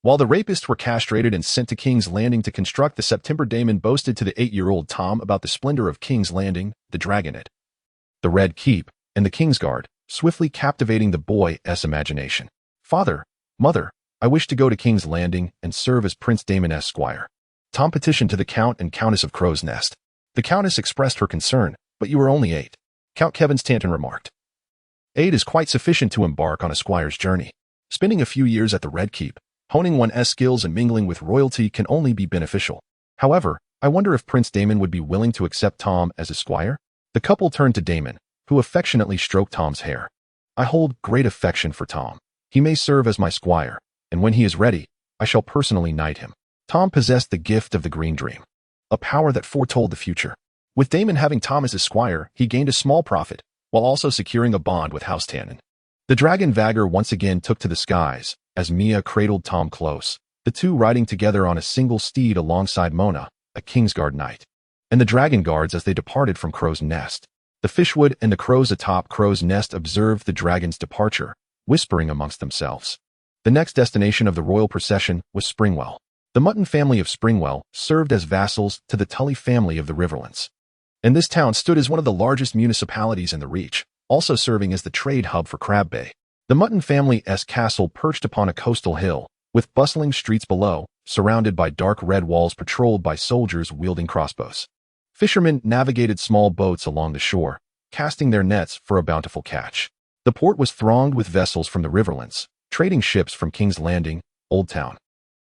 [SPEAKER 1] while the rapists were castrated and sent to King's Landing to construct the September. Daemon boasted to the 8-year-old Tom about the splendor of King's Landing, the Dragonette, the Red Keep, and the King's Guard, swiftly captivating the boy's imagination. "Father, Mother, I wish to go to King's Landing and serve as Prince Daemon's squire." Tom petitioned to the Count and Countess of Crow's Nest. The Countess expressed her concern, "But you are only 8. Count Kevin Stanton remarked, 8 is quite sufficient to embark on a squire's journey. Spending a few years at the Red Keep, honing one's skills and mingling with royalty can only be beneficial. However, I wonder if Prince Daemon would be willing to accept Tom as his squire." The couple turned to Daemon, who affectionately stroked Tom's hair. "I hold great affection for Tom. He may serve as my squire, and when he is ready, I shall personally knight him." Tom possessed the gift of the Green Dream, a power that foretold the future. With Daemon having Tom as his squire, he gained a small profit, while also securing a bond with House Tannen. The dragon Vagger once again took to the skies, as Mia cradled Tom close, the two riding together on a single steed alongside Mona, a Kingsguard knight, and the dragon guards as they departed from Crow's Nest. The Fishwood and the crows atop Crow's Nest observed the dragon's departure, whispering amongst themselves. The next destination of the royal procession was Springwell. The Mutton family of Springwell served as vassals to the Tully family of the Riverlands, and this town stood as one of the largest municipalities in the Reach, also serving as the trade hub for Crab Bay. The Mutton family's castle perched upon a coastal hill, with bustling streets below, surrounded by dark red walls patrolled by soldiers wielding crossbows. Fishermen navigated small boats along the shore, casting their nets for a bountiful catch. The port was thronged with vessels from the Riverlands, trading ships from King's Landing, Old Town,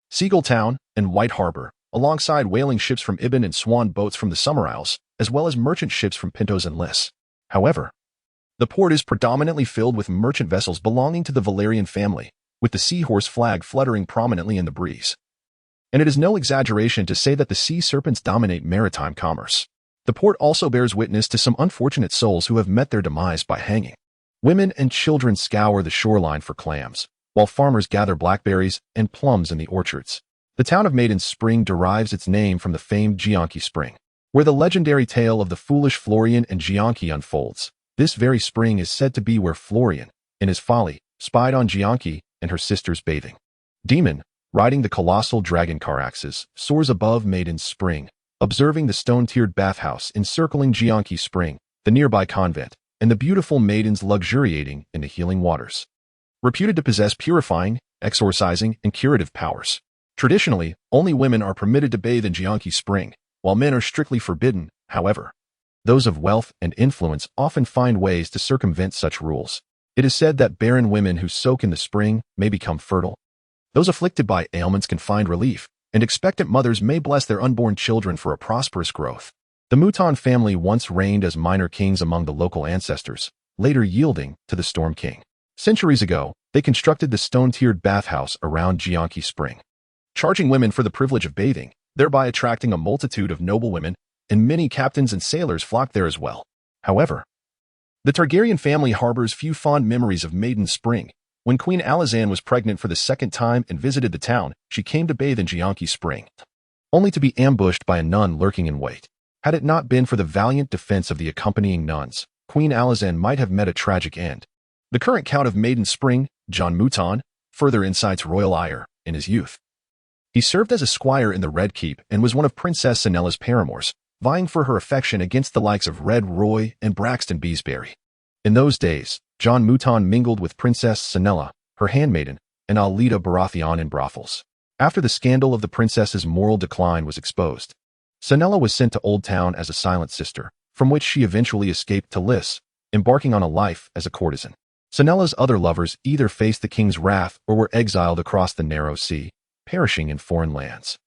[SPEAKER 1] Seagull Town, and White Harbor, alongside whaling ships from Ibn and swan boats from the Summer Isles, as well as merchant ships from Pintos and Liss. However, the port is predominantly filled with merchant vessels belonging to the Valerian family, with the seahorse flag fluttering prominently in the breeze. And it is no exaggeration to say that the sea serpents dominate maritime commerce. The port also bears witness to some unfortunate souls who have met their demise by hanging. Women and children scour the shoreline for clams, while farmers gather blackberries and plums in the orchards. The town of Maiden's Spring derives its name from the famed Gianki Spring, where the legendary tale of the foolish Florian and Gianki unfolds. This very spring is said to be where Florian, in his folly, spied on Gianki and her sisters bathing. Daemon, riding the colossal dragon Caraxes, soars above Maiden's Spring, observing the stone-tiered bathhouse encircling Gianki Spring, the nearby convent, and the beautiful maidens luxuriating in the healing waters, reputed to possess purifying, exorcising, and curative powers. Traditionally, only women are permitted to bathe in Gianki Spring, while men are strictly forbidden. However, those of wealth and influence often find ways to circumvent such rules. It is said that barren women who soak in the spring may become fertile. Those afflicted by ailments can find relief, and expectant mothers may bless their unborn children for a prosperous growth. The Mouton family once reigned as minor kings among the local ancestors, later yielding to the Storm King. Centuries ago, they constructed the stone-tiered bathhouse around Gianki Spring, charging women for the privilege of bathing, thereby attracting a multitude of noblewomen, and many captains and sailors flocked there as well. However, the Targaryen family harbors few fond memories of Maiden Spring. When Queen Alysanne was pregnant for the second time and visited the town, she came to bathe in Gianki Spring, only to be ambushed by a nun lurking in wait. Had it not been for the valiant defense of the accompanying nuns, Queen Alysanne might have met a tragic end. The current Count of Maiden Spring, John Mouton, further incites royal ire in his youth. He served as a squire in the Red Keep and was one of Princess Sinella's paramours, vying for her affection against the likes of Red Roy and Braxton Beesbury. In those days, Jon Mouton mingled with Princess Sinella, her handmaiden, and Alyssa Baratheon in brothels. After the scandal of the princess's moral decline was exposed, Sinella was sent to Old Town as a silent sister, from which she eventually escaped to Lys, embarking on a life as a courtesan. Sinella's other lovers either faced the king's wrath or were exiled across the narrow sea, perishing in foreign lands.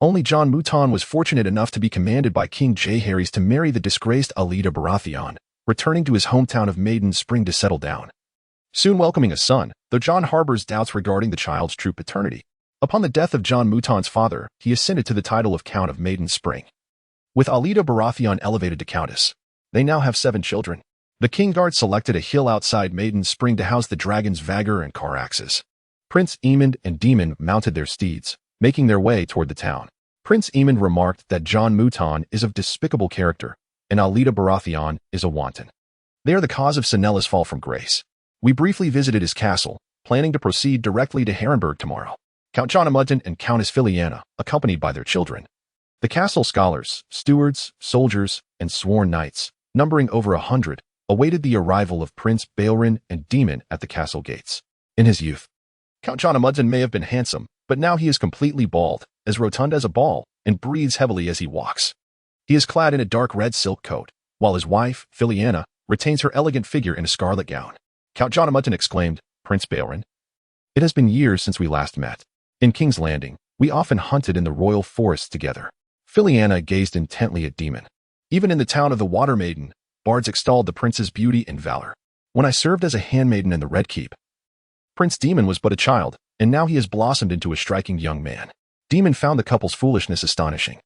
[SPEAKER 1] Only Jon Mouton was fortunate enough to be commanded by King Jaehaerys to marry the disgraced Alyssa Baratheon, returning to his hometown of Maiden Spring to settle down. Soon welcoming a son, though Jon harbors doubts regarding the child's true paternity. Upon the death of Jon Mouton's father, he ascended to the title of Count of Maiden Spring. With Alyssa Baratheon elevated to countess, they now have 7 children. The King Guard selected a hill outside Maiden Spring to house the dragons Vier and Caraxes. Prince Aemond and Daemon mounted their steeds, making their way toward the town. Prince Aemond remarked that Jon Mouton is of despicable character, and Alyssa Baratheon is a wanton. They are the cause of Sinella's fall from grace. We briefly visited his castle, planning to proceed directly to Harrenhal tomorrow. Count Jonamudton and Countess Filiana, accompanied by their children. The castle scholars, stewards, soldiers, and sworn knights, numbering over 100, awaited the arrival of Prince Balron and Daemon at the castle gates. In his youth, Count Jonamudton may have been handsome, but now he is completely bald, as rotund as a ball, and breathes heavily as he walks. He is clad in a dark red silk coat, while his wife, Filiana, retains her elegant figure in a scarlet gown. Count Jonamudton exclaimed, "Prince Balron, it has been years since we last met. In King's Landing, we often hunted in the royal forests together." Filiana gazed intently at Daemon. Even in the town of the Water Maiden, bards extolled the prince's beauty and valor. When I served as a handmaiden in the Red Keep, Prince Daemon was but a child, and now he has blossomed into a striking young man. Daemon found the couple's foolishness astonishing.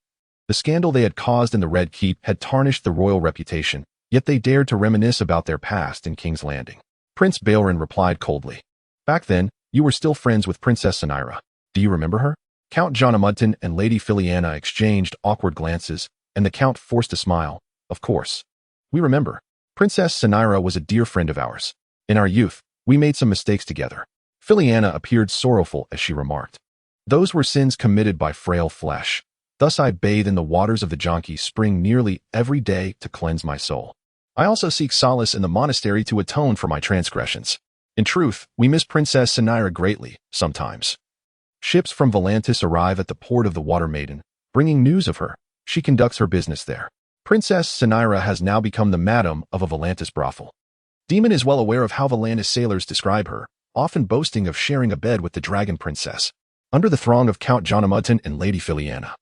[SPEAKER 1] The scandal they had caused in the Red Keep had tarnished the royal reputation, yet they dared to reminisce about their past in King's Landing. Prince Balron replied coldly, "Back then, you were still friends with Princess Rhaenyra. Do you remember her?" Count Jonamudton and Lady Filiana exchanged awkward glances, and the Count forced a smile. "Of course. We remember. Princess Rhaenyra was a dear friend of ours. In our youth, we made some mistakes together." Filiana appeared sorrowful as she remarked, "Those were sins committed by frail flesh. Thus I bathe in the waters of the Jonki Spring nearly every day to cleanse my soul. I also seek solace in the monastery to atone for my transgressions. In truth, we miss Princess Rhaenyra greatly, sometimes." Ships from Volantis arrive at the port of the Water Maiden, bringing news of her. She conducts her business there. Princess Rhaenyra has now become the madam of a Volantis brothel. Daemon is well aware of how Volantis sailors describe her, often boasting of sharing a bed with the dragon princess. Under the throng of Count Jonamudton and Lady Filiana,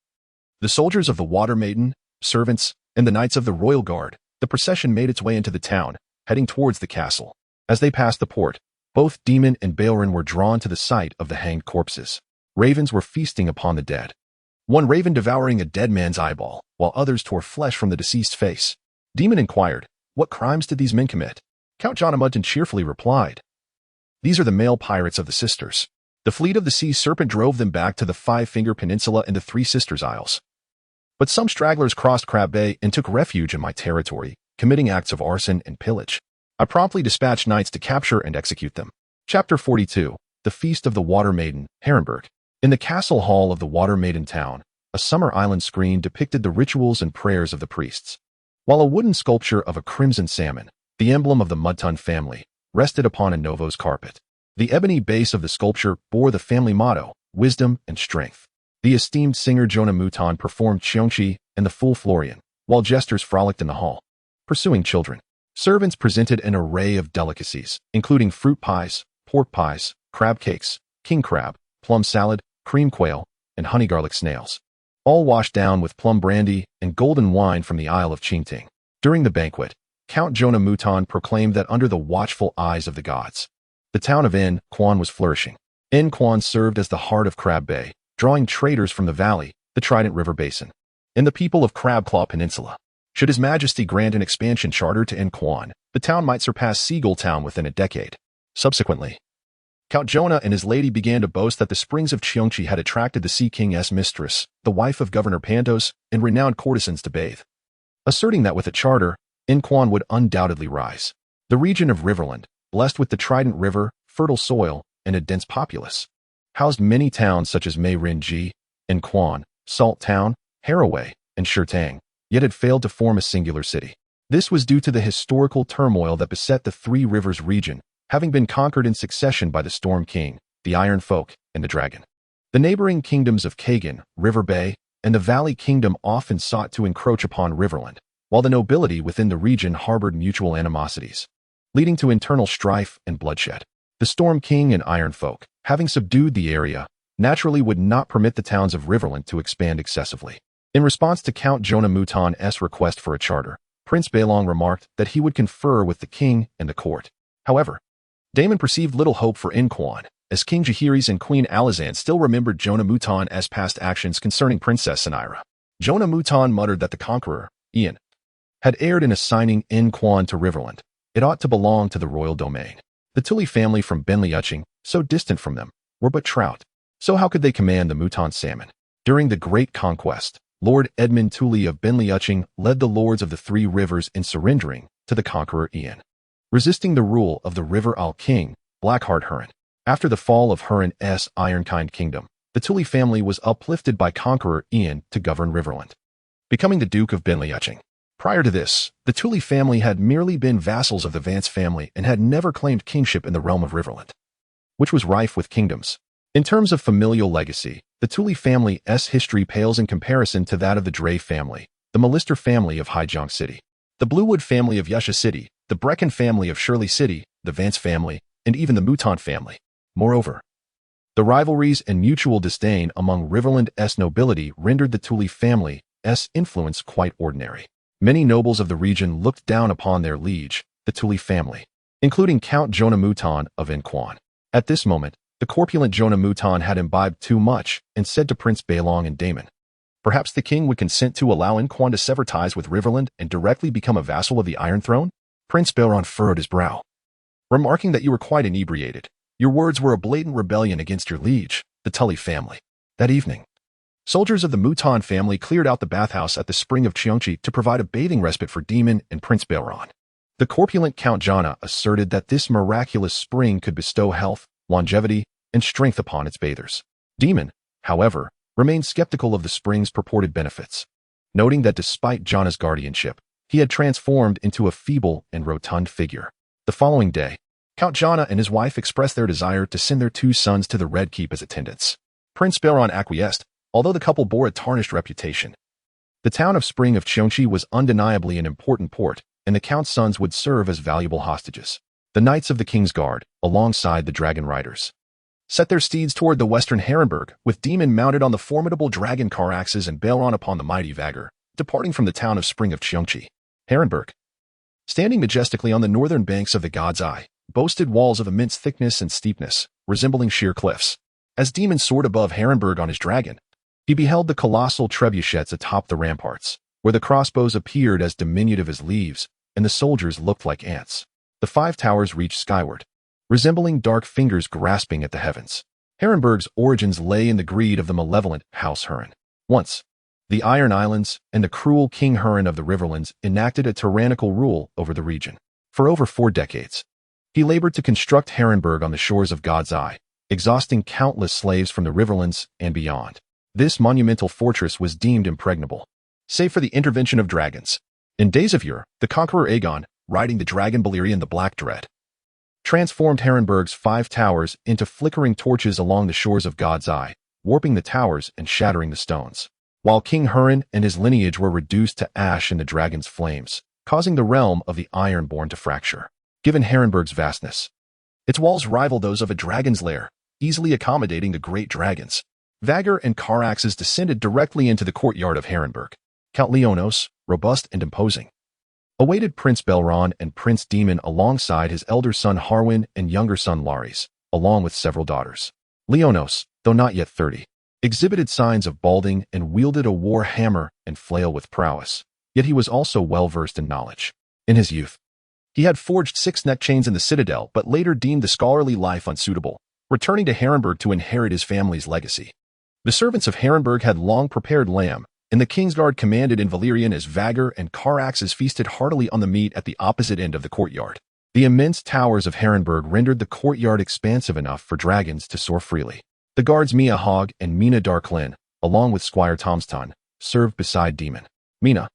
[SPEAKER 1] the soldiers of the Water Maiden, servants, and the knights of the Royal Guard, the procession made its way into the town, heading towards the castle. As they passed the port, both Daemon and Balron were drawn to the sight of the hanged corpses. Ravens were feasting upon the dead. One raven devouring a dead man's eyeball, while others tore flesh from the deceased's face. Daemon inquired, "What crimes did these men commit?" Count Jonamudton cheerfully replied, "These are the male pirates of the Sisters. The fleet of the sea serpent drove them back to the Five-Finger Peninsula and the Three Sisters Isles. But some stragglers crossed Crab Bay and took refuge in my territory, committing acts of arson and pillage. I promptly dispatched knights to capture and execute them." Chapter 42. The Feast of the Water Maiden, Harrenhal. In the castle hall of the Water Maiden town, a summer island screen depicted the rituals and prayers of the priests, while a wooden sculpture of a crimson salmon, the emblem of the Mudton family, rested upon a Novos carpet. The ebony base of the sculpture bore the family motto, wisdom and strength. The esteemed singer Jonah Mouton performed Cheongchi and the Full Florian, while jesters frolicked in the hall, pursuing children. Servants presented an array of delicacies, including fruit pies, pork pies, crab cakes, king crab, plum salad, cream quail, and honey garlic snails, all washed down with plum brandy and golden wine from the Isle of Qingting. During the banquet, Count Jonah Mouton proclaimed that under the watchful eyes of the gods, the town of En Quan was flourishing. En Quan served as the heart of Crab Bay, drawing traders from the valley, the Trident River Basin, and the people of Crabclaw Peninsula. Should His Majesty grant an expansion charter to En Quan, the town might surpass Seagull Town within a decade. Subsequently, Count Jonah and his lady began to boast that the springs of Cheongchi had attracted the Sea King's mistress, the wife of Governor Pantos, and renowned courtesans to bathe, asserting that with a charter, En Quan would undoubtedly rise. The region of Riverland, blessed with the Trident River, fertile soil, and a dense populace, housed many towns such as Mei Rin Ji, Inquan, Salt Town, Haraway, and Shirtang, yet had failed to form a singular city. This was due to the historical turmoil that beset the Three Rivers region, having been conquered in succession by the Storm King, the Iron Folk, and the Dragon. The neighboring kingdoms of Kagan, River Bay, and the Valley Kingdom often sought to encroach upon Riverland, while the nobility within the region harbored mutual animosities, leading to internal strife and bloodshed. The Storm King and Iron Folk, having subdued the area, naturally would not permit the towns of Riverland to expand excessively. In response to Count Jonah Mouton's request for a charter, Prince Balong remarked that he would confer with the king and the court. However, Daemon perceived little hope for Inquan, as King Jaehaerys and Queen Alysanne still remembered Jonah Mouton's past actions concerning Princess Rhaenyra. Jonah Mouton muttered that the conqueror, Ian, had erred in assigning Inquan to Riverland. It ought to belong to the royal domain. The Tully family from Benliuching, so distant from them, were but trout. So how could they command the Mouton salmon? During the Great Conquest, Lord Edmund Tully of Benliuching led the lords of the Three Rivers in surrendering to the conqueror Ian, resisting the rule of the River Isle King, Blackheart Hurin. After the fall of Hurin's Ironkind Kingdom, the Tully family was uplifted by conqueror Ian to govern Riverland, becoming the Duke of Benliuching. Prior to this, the Tully family had merely been vassals of the Vance family and had never claimed kingship in the realm of Riverland, which was rife with kingdoms. In terms of familial legacy, the Tully family's history pales in comparison to that of the Dray family, the Malister family of Hyjong City, the Bluewood family of Yusha City, the Brecon family of Shirley City, the Vance family, and even the Mouton family. Moreover, the rivalries and mutual disdain among Riverland's nobility rendered the Tully family's influence quite ordinary. Many nobles of the region looked down upon their liege, the Tully family, including Count Jonah Mouton of Inquan. At this moment, the corpulent Jonah Mouton had imbibed too much and said to Prince Balong and Daemon, "Perhaps the king would consent to allow Inquan to sever ties with Riverland and directly become a vassal of the Iron Throne?" Prince Balong furrowed his brow, remarking that you were quite inebriated. Your words were a blatant rebellion against your liege, the Tully family. That evening, soldiers of the Mouton family cleared out the bathhouse at the Spring of Cheonchi to provide a bathing respite for Daemon and Prince Balron. The corpulent Count Jana asserted that this miraculous spring could bestow health, longevity, and strength upon its bathers. Daemon, however, remained skeptical of the spring's purported benefits, noting that despite Jana's guardianship, he had transformed into a feeble and rotund figure. The following day, Count Jana and his wife expressed their desire to send their 2 sons to the Red Keep as attendants. Prince Balron acquiesced, although the couple bore a tarnished reputation. The town of Spring of Cheonchi was undeniably an important port, and the Count's sons would serve as valuable hostages. The Knights of the King's Guard, alongside the Dragon Riders, set their steeds toward the western Harrenburg, with Daemon mounted on the formidable dragon Caraxes and Balron upon the mighty Vier, departing from the town of Spring of Cheonchi. Harrenburg, standing majestically on the northern banks of the God's Eye, boasted walls of immense thickness and steepness, resembling sheer cliffs. As Daemon soared above Harrenburg on his dragon, he beheld the colossal trebuchets atop the ramparts, where the crossbows appeared as diminutive as leaves, and the soldiers looked like ants. The 5 towers reached skyward, resembling dark fingers grasping at the heavens. Harrenburg's origins lay in the greed of the malevolent House Hurin. Once, the Iron Islands and the cruel King Hurin of the Riverlands enacted a tyrannical rule over the region. For over 4 decades, he labored to construct Harrenburg on the shores of God's Eye, exhausting countless slaves from the Riverlands and beyond. This monumental fortress was deemed impregnable, save for the intervention of dragons. In days of yore, the conqueror Aegon, riding the dragon Balerion the Black Dread, transformed Harrenburg's 5 towers into flickering torches along the shores of God's Eye, warping the towers and shattering the stones, while King Hurin and his lineage were reduced to ash in the dragon's flames, causing the realm of the Ironborn to fracture. Given Harrenburg's vastness, its walls rival those of a dragon's lair, easily accommodating the great dragons. Vier and Caraxes descended directly into the courtyard of Harrenburg. Count Leonos, robust and imposing, awaited Prince Balron and Prince Daemon alongside his elder son Harwin and younger son Larys, along with several daughters. Leonos, though not yet 30, exhibited signs of balding and wielded a war hammer and flail with prowess, yet he was also well-versed in knowledge. In his youth, he had forged 6 neck chains in the Citadel but later deemed the scholarly life unsuitable, returning to Harrenburg to inherit his family's legacy. The servants of Harrenburg had long prepared lamb, and the Kingsguard commanded in Valyrian as Vier and Caraxes feasted heartily on the meat at the opposite end of the courtyard. The immense towers of Harrenburg rendered the courtyard expansive enough for dragons to soar freely. The guards Mia Hogg and Mina Darklyn, along with Squire Tomston, served beside Daemon. Mina,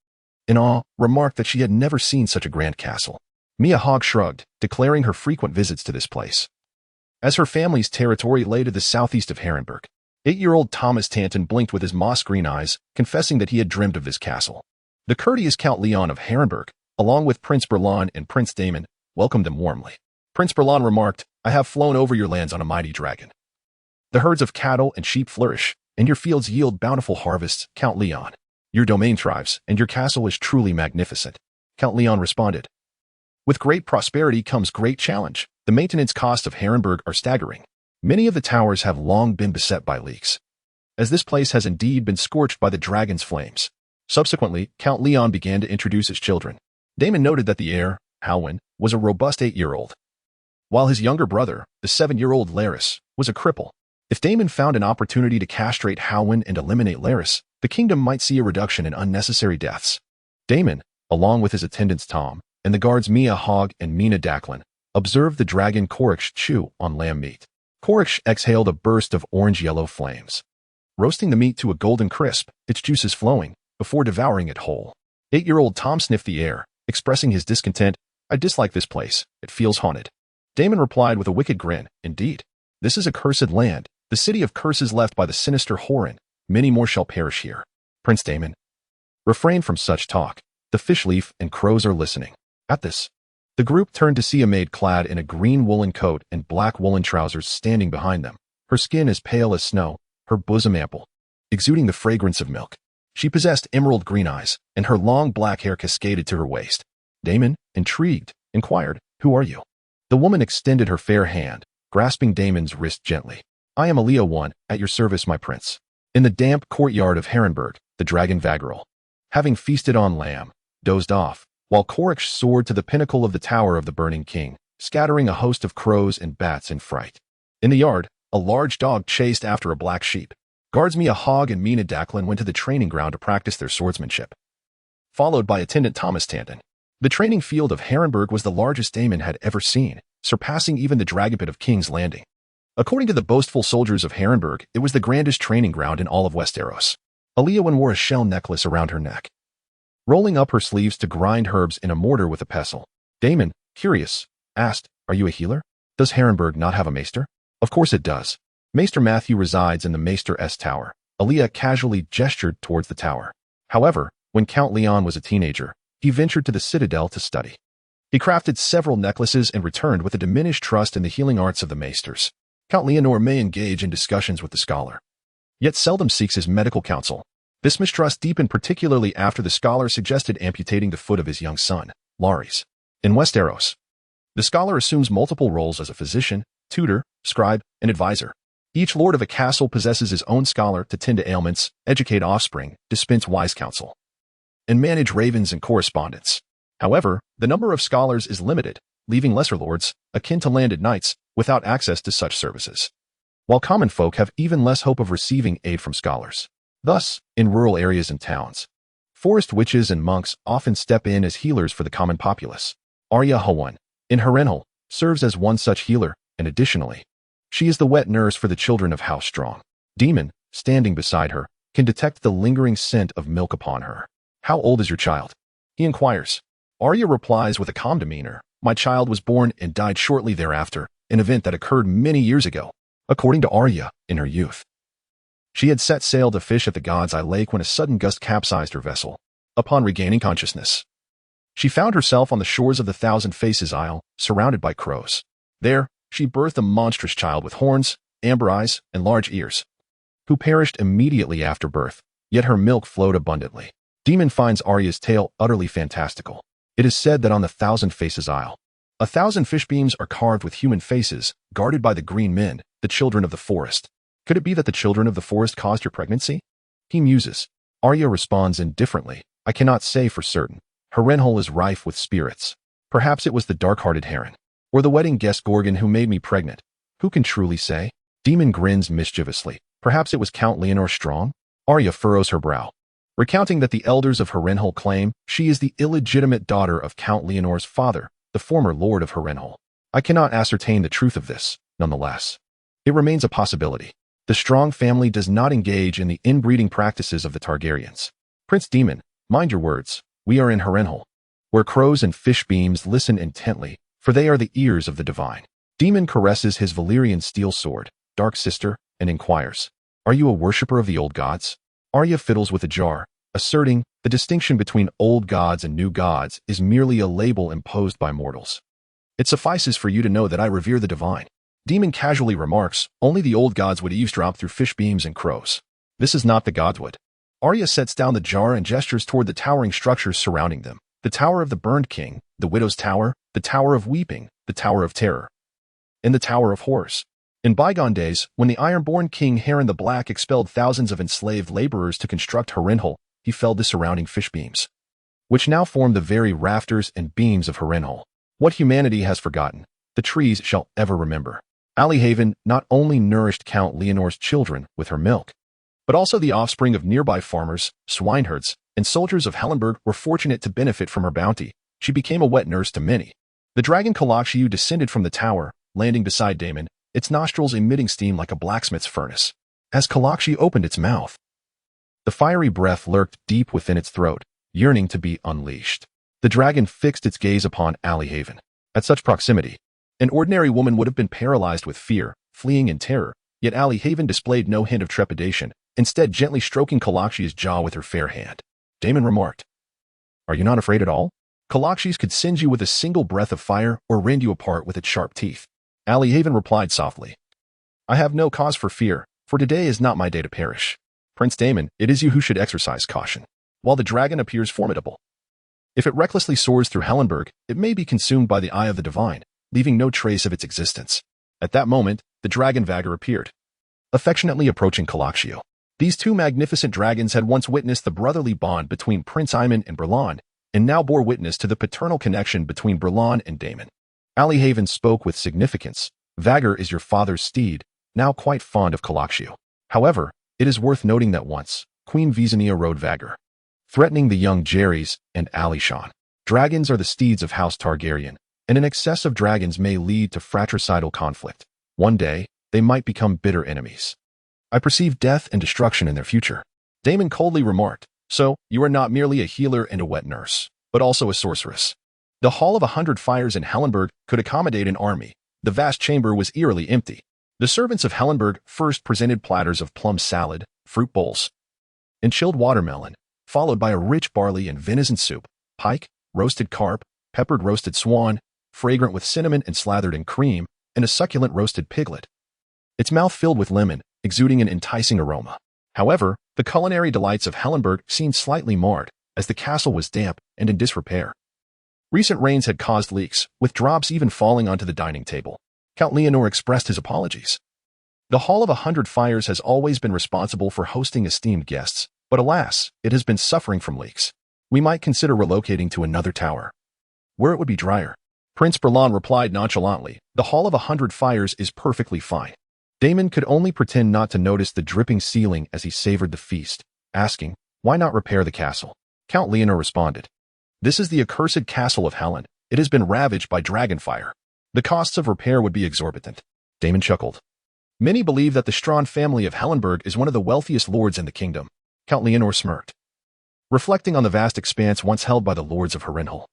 [SPEAKER 1] in awe, remarked that she had never seen such a grand castle. Mia Hogg shrugged, declaring her frequent visits to this place. As her family's territory lay to the southeast of Harrenhal, 8-year-old Thomas Tanton blinked with his moss-green eyes, confessing that he had dreamed of this castle. The courteous Count Leon of Harrenhal, along with Prince Berlon and Prince Daemon, welcomed them warmly. Prince Berlon remarked, "I have flown over your lands on a mighty dragon. The herds of cattle and sheep flourish, and your fields yield bountiful harvests, Count Leon. Your domain thrives, and your castle is truly magnificent." Count Leon responded, "With great prosperity comes great challenge. The maintenance costs of Harrenhal are staggering. Many of the towers have long been beset by leaks, as this place has indeed been scorched by the dragon's flames." Subsequently, Count Leon began to introduce his children. Daemon noted that the heir, Howyn, was a robust 8-year-old, while his younger brother, the 7-year-old Larys, was a cripple. If Daemon found an opportunity to castrate Howyn and eliminate Larys, the kingdom might see a reduction in unnecessary deaths. Daemon, along with his attendants Tom, and the guards Mia Hogg and Mina Dacklin, observed the dragon Caraxes chew on lamb meat. Caraxes exhaled a burst of orange-yellow flames, roasting the meat to a golden crisp, its juices flowing, before devouring it whole. 8-year-old Tom sniffed the air, expressing his discontent. "I dislike this place. It feels haunted." Daemon replied with a wicked grin, "Indeed. This is a cursed land, the city of curses left by the sinister Horin. Many more shall perish here." Prince Daemon, refrain from such talk. The fishleaf and crows are listening. At this, the group turned to see a maid clad in a green woolen coat and black woolen trousers standing behind them. Her skin as pale as snow, her bosom ample, exuding the fragrance of milk. She possessed emerald green eyes, and her long black hair cascaded to her waist. Daemon, intrigued, inquired, "Who are you?" The woman extended her fair hand, grasping Daemon's wrist gently. "I am Alysanne, at your service, my prince." In the damp courtyard of Harrenhal, the dragon Vagaril, having feasted on lamb, dozed off, while Caraxes soared to the pinnacle of the tower of the burning king, scattering a host of crows and bats in fright. In the yard, a large dog chased after a black sheep. Guards Mia Hogg and Mina Dacklin went to the training ground to practice their swordsmanship, followed by attendant Thomas Tanton. The training field of Harrenhal was the largest Daemon had ever seen, surpassing even the dragon pit of King's Landing. According to the boastful soldiers of Harrenhal, it was the grandest training ground in all of Westeros. Alysanne wore a shell necklace around her neck, rolling up her sleeves to grind herbs in a mortar with a pestle. Daemon, curious, asked, "Are you a healer? Does Harrenhal not have a maester?" "Of course it does. Maester Matthew resides in the Maester S Tower." Alysanne casually gestured towards the tower. However, when Count Leon was a teenager, he ventured to the citadel to study. He crafted several necklaces and returned with a diminished trust in the healing arts of the maesters. Count Leonor may engage in discussions with the scholar, yet seldom seeks his medical counsel. This mistrust deepened particularly after the scholar suggested amputating the foot of his young son, Larys. In Westeros, the scholar assumes multiple roles as a physician, tutor, scribe, and advisor. Each lord of a castle possesses his own scholar to tend to ailments, educate offspring, dispense wise counsel, and manage ravens and correspondence. However, the number of scholars is limited, leaving lesser lords, akin to landed knights, without access to such services, while common folk have even less hope of receiving aid from scholars. Thus, in rural areas and towns, forest witches and monks often step in as healers for the common populace. Arya Howyn, in Harrenhal, serves as one such healer, and additionally, she is the wet nurse for the children of House Strong. Daemon, standing beside her, can detect the lingering scent of milk upon her. "How old is your child?" he inquires. Arya replies with a calm demeanor, "My child was born and died shortly thereafter, an event that occurred many years ago." According to Arya, in her youth, she had set sail to fish at the God's Eye Lake when a sudden gust capsized her vessel. Upon regaining consciousness, she found herself on the shores of the Thousand Faces Isle, surrounded by crows. There, she birthed a monstrous child with horns, amber eyes, and large ears, who perished immediately after birth, yet her milk flowed abundantly. Daemon finds Arya's tale utterly fantastical. It is said that on the Thousand Faces Isle, 1,000 fish beams are carved with human faces, guarded by the green men, the children of the forest. Could it be that the children of the forest caused your pregnancy? He muses. Arya responds indifferently, "I cannot say for certain. Harrenhal is rife with spirits. Perhaps it was the dark-hearted heron, or the wedding guest Gorgon who made me pregnant. Who can truly say?" Daemon grins mischievously. "Perhaps it was Count Leonor Strong?" Arya furrows her brow, recounting that the elders of Harrenhal claim she is the illegitimate daughter of Count Leonor's father, the former lord of Harrenhal. "I cannot ascertain the truth of this, nonetheless. It remains a possibility." The strong family does not engage in the inbreeding practices of the Targaryens. Prince Daemon, mind your words. We are in Harrenhal, where crows and fish beams listen intently, for they are the ears of the divine. Daemon caresses his Valyrian steel sword, Dark Sister, and inquires, "Are you a worshipper of the old gods?" Arya fiddles with a jar, asserting the distinction between old gods and new gods is merely a label imposed by mortals. "It suffices for you to know that I revere the divine." Daemon casually remarks, "Only the old gods would eavesdrop through fish beams and crows. This is not the gods would." Arya sets down the jar and gestures toward the towering structures surrounding them. The Tower of the Burned King, the Widow's Tower, the Tower of Weeping, the Tower of Terror, and the Tower of Horrors. In bygone days, when the Ironborn King Harren the Black expelled thousands of enslaved laborers to construct Harrenhal, he felled the surrounding fish beams, which now form the very rafters and beams of Harrenhal. What humanity has forgotten, the trees shall ever remember. Alyhaven not only nourished Count Leonor's children with her milk, but also the offspring of nearby farmers, swineherds, and soldiers of Hellenberg were fortunate to benefit from her bounty. She became a wet nurse to many. The dragon Caraxes descended from the tower, landing beside Daemon, its nostrils emitting steam like a blacksmith's furnace. As Caraxes opened its mouth, the fiery breath lurked deep within its throat, yearning to be unleashed. The dragon fixed its gaze upon Alyhaven. At such proximity, an ordinary woman would have been paralyzed with fear, fleeing in terror, yet Alyhaven displayed no hint of trepidation, instead gently stroking Caraxes' jaw with her fair hand. Daemon remarked, "Are you not afraid at all? Caraxes could singe you with a single breath of fire or rend you apart with its sharp teeth." Alyhaven replied softly, "I have no cause for fear, for today is not my day to perish. Prince Daemon, it is you who should exercise caution. While the dragon appears formidable, if it recklessly soars through Hellenberg, it may be consumed by the eye of the divine, leaving no trace of its existence." At that moment, the dragon Vier appeared, affectionately approaching Caraxes. These two magnificent dragons had once witnessed the brotherly bond between Prince Aemon and Berlan, and now bore witness to the paternal connection between Berlan and Daemon. Alyhaven spoke with significance. "Vier is your father's steed, now quite fond of Caraxes. However, it is worth noting that once, Queen Visenya rode Vier, threatening the young Jaehaerys and Alysanne. Dragons are the steeds of House Targaryen, and an excess of dragons may lead to fratricidal conflict. One day, they might become bitter enemies. I perceive death and destruction in their future." Daemon coldly remarked, "So, you are not merely a healer and a wet nurse, but also a sorceress." The Hall of 100 Fires in Hellenberg could accommodate an army. The vast chamber was eerily empty. The servants of Hellenberg first presented platters of plum salad, fruit bowls, and chilled watermelon, followed by a rich barley and venison soup, pike, roasted carp, peppered roasted swan, fragrant with cinnamon and slathered in cream, and a succulent roasted piglet, its mouth filled with lemon, exuding an enticing aroma. However, the culinary delights of Hellenberg seemed slightly marred, as the castle was damp and in disrepair. Recent rains had caused leaks, with drops even falling onto the dining table. Count Leonor expressed his apologies. The Hall of 100 Fires has always been responsible for hosting esteemed guests, but alas, it has been suffering from leaks. We might consider relocating to another tower, where it would be drier. Prince Berlan replied nonchalantly, "The Hall of 100 Fires is perfectly fine." Daemon could only pretend not to notice the dripping ceiling as he savored the feast, asking, "Why not repair the castle?" Count Leonor responded, "This is the accursed castle of Helen. It has been ravaged by dragonfire. The costs of repair would be exorbitant." Daemon chuckled. "Many believe that the Strawn family of Hellenberg is one of the wealthiest lords in the kingdom." Count Leonor smirked, reflecting on the vast expanse once held by the lords of Harrenhal.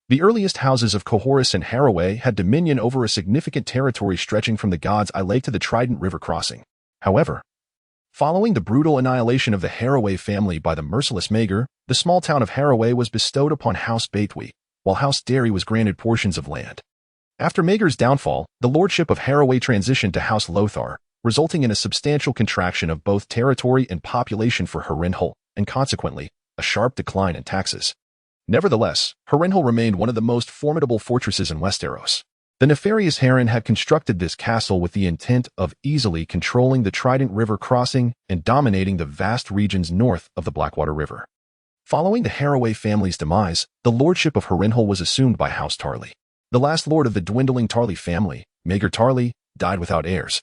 [SPEAKER 1] The earliest houses of Jaehaerys and Harrenhal had dominion over a significant territory stretching from the God's Eye Lake to the Trident River crossing. However, following the brutal annihilation of the Harrenhal family by the merciless Maegor, the small town of Harrenhal was bestowed upon House Baetwy, while House Derry was granted portions of land. After Maegor's downfall, the lordship of Harrenhal transitioned to House Lothar, resulting in a substantial contraction of both territory and population for Harrenhal, and consequently, a sharp decline in taxes. Nevertheless, Harrenhal remained one of the most formidable fortresses in Westeros. The nefarious Harren had constructed this castle with the intent of easily controlling the Trident River crossing and dominating the vast regions north of the Blackwater River. Following the Harrenhal family's demise, the lordship of Harrenhal was assumed by House Tarly. The last lord of the dwindling Tarly family, Maegor Tarly, died without heirs,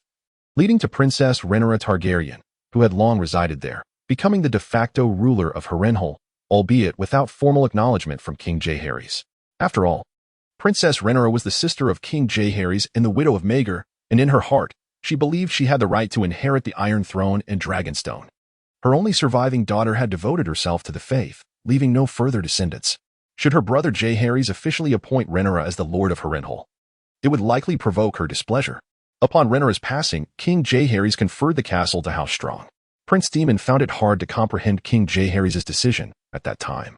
[SPEAKER 1] leading to Princess Rhaenyra Targaryen, who had long resided there, becoming the de facto ruler of Harrenhal, albeit without formal acknowledgement from King Jaehaerys. After all, Princess Rhaenyra was the sister of King Jaehaerys and the widow of Maegor, and in her heart, She believed she had the right to inherit the Iron Throne and Dragonstone. Her only surviving daughter had devoted herself to the faith, leaving no further descendants. Should her brother Jaehaerys officially appoint Rhaenyra as the Lord of Harrenhal, it would likely provoke her displeasure. Upon Rhaenyra's passing, King Jaehaerys conferred the castle to House Strong. Prince Daemon found it hard to comprehend King Jaehaerys' decision at that time.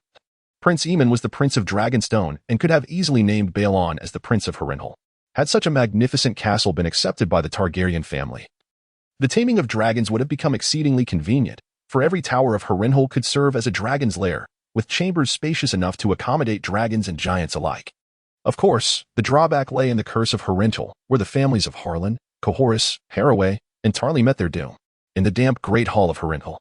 [SPEAKER 1] Prince Aemon was the Prince of Dragonstone and could have easily named Balon as the Prince of Harrenhal, had such a magnificent castle been accepted by the Targaryen family. The taming of dragons would have become exceedingly convenient, for every tower of Harrenhal could serve as a dragon's lair, with chambers spacious enough to accommodate dragons and giants alike. Of course, the drawback lay in the curse of Harrenhal, where the families of Harlan, Jaehaerys, Harroway, and Tarly met their doom. In the damp great hall of Harrenhal,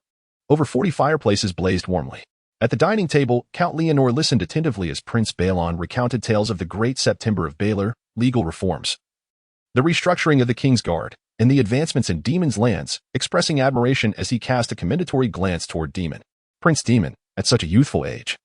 [SPEAKER 1] over 40 fireplaces blazed warmly. At the dining table, Count Leonor listened attentively as Prince Balon recounted tales of the Great September of Baelor, legal reforms, the restructuring of the King's Guard, and the advancements in Daemon's lands, expressing admiration as he cast a commendatory glance toward Daemon. Prince Daemon, at such a youthful age,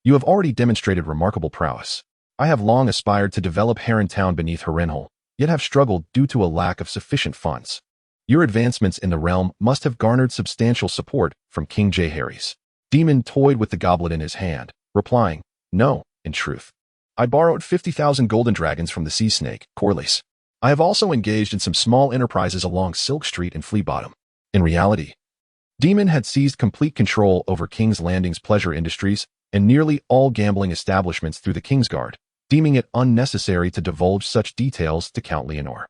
[SPEAKER 1] you have already demonstrated remarkable prowess. I have long aspired to develop Harrentown beneath Harrenhal, yet have struggled due to a lack of sufficient funds. Your advancements in the realm must have garnered substantial support from King Jaehaerys. Daemon toyed with the goblet in his hand, replying, "No, in truth. I borrowed 50,000 golden dragons from the sea snake, Corlys. I have also engaged in some small enterprises along Silk Street and Flea Bottom." In reality, Daemon had seized complete control over King's Landing's pleasure industries and nearly all gambling establishments through the Kingsguard, deeming it unnecessary to divulge such details to Count Leonor.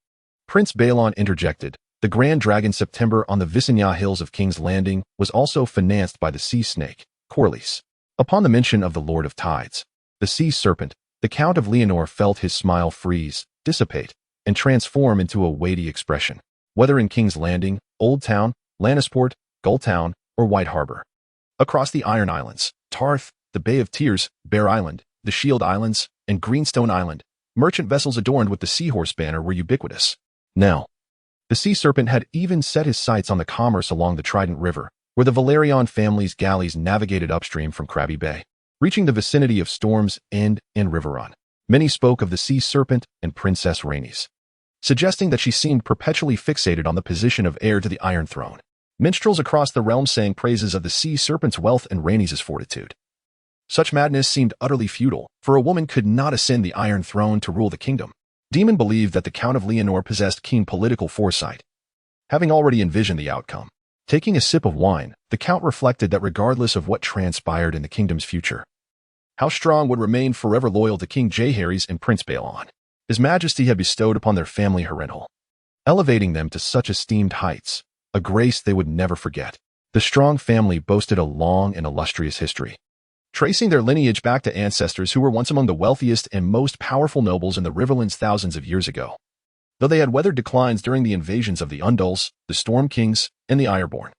[SPEAKER 1] Prince Balon interjected, "The Grand Dragon September on the Visenya Hills of King's Landing was also financed by the sea snake, Corlys." Upon the mention of the Lord of Tides, the sea serpent, the Count of Leonor felt his smile freeze, dissipate, and transform into a weighty expression. Whether in King's Landing, Old Town, Lannisport, Gulltown, or White Harbor. Across the Iron Islands, Tarth, the Bay of Tears, Bear Island, the Shield Islands, and Greenstone Island, merchant vessels adorned with the seahorse banner were ubiquitous. Now, the sea serpent had even set his sights on the commerce along the Trident River, where the Valerion family's galleys navigated upstream from Crabby Bay, reaching the vicinity of Storm's End and River Run. Many spoke of the sea serpent and Princess Rhaenys, suggesting that she seemed perpetually fixated on the position of heir to the Iron Throne. Minstrels across the realm sang praises of the sea serpent's wealth and Rhaenys' fortitude. Such madness seemed utterly futile, for a woman could not ascend the Iron Throne to rule the kingdom. Daemon believed that the Count of Leonor possessed keen political foresight, having already envisioned the outcome. Taking a sip of wine, the Count reflected that regardless of what transpired in the kingdom's future, House Strong would remain forever loyal to King Jaehaerys and Prince Balon. His Majesty had bestowed upon their family Harrenhal, elevating them to such esteemed heights, a grace they would never forget. The Strong family boasted a long and illustrious history, tracing their lineage back to ancestors who were once among the wealthiest and most powerful nobles in the Riverlands thousands of years ago. Though they had weathered declines during the invasions of the Undulls, the Storm Kings, and the Ironborn,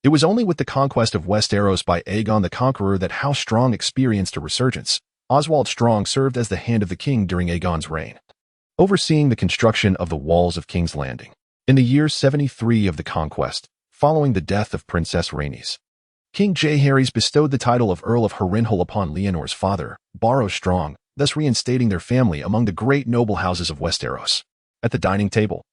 [SPEAKER 1] it was only with the conquest of Westeros by Aegon the Conqueror that House Strong experienced a resurgence. Oswald Strong served as the Hand of the King during Aegon's reign, overseeing the construction of the walls of King's Landing. In the year 73 of the conquest, following the death of Princess Rhaenys, King Jaehaerys bestowed the title of Earl of Harrenhal upon Leonor's father, Barrow Strong, thus reinstating their family among the great noble houses of Westeros. At the dining table,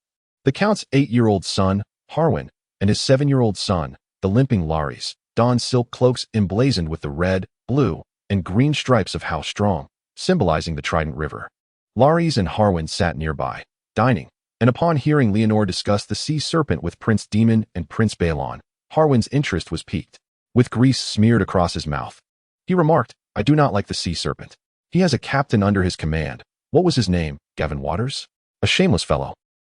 [SPEAKER 1] the Count's 8-year-old son, Harwin, and his 7-year-old son, the limping Larrys, donned silk cloaks emblazoned with the red, blue, and green stripes of House Strong, symbolizing the Trident River. Larrys and Harwin sat nearby, dining, and upon hearing Leonor discuss the sea serpent with Prince Daemon and Prince Balon, Harwin's interest was piqued. With grease smeared across his mouth, he remarked, "I do not like the sea serpent. He has a captain under his command. What was his name, Gavin Waters? A shameless fellow.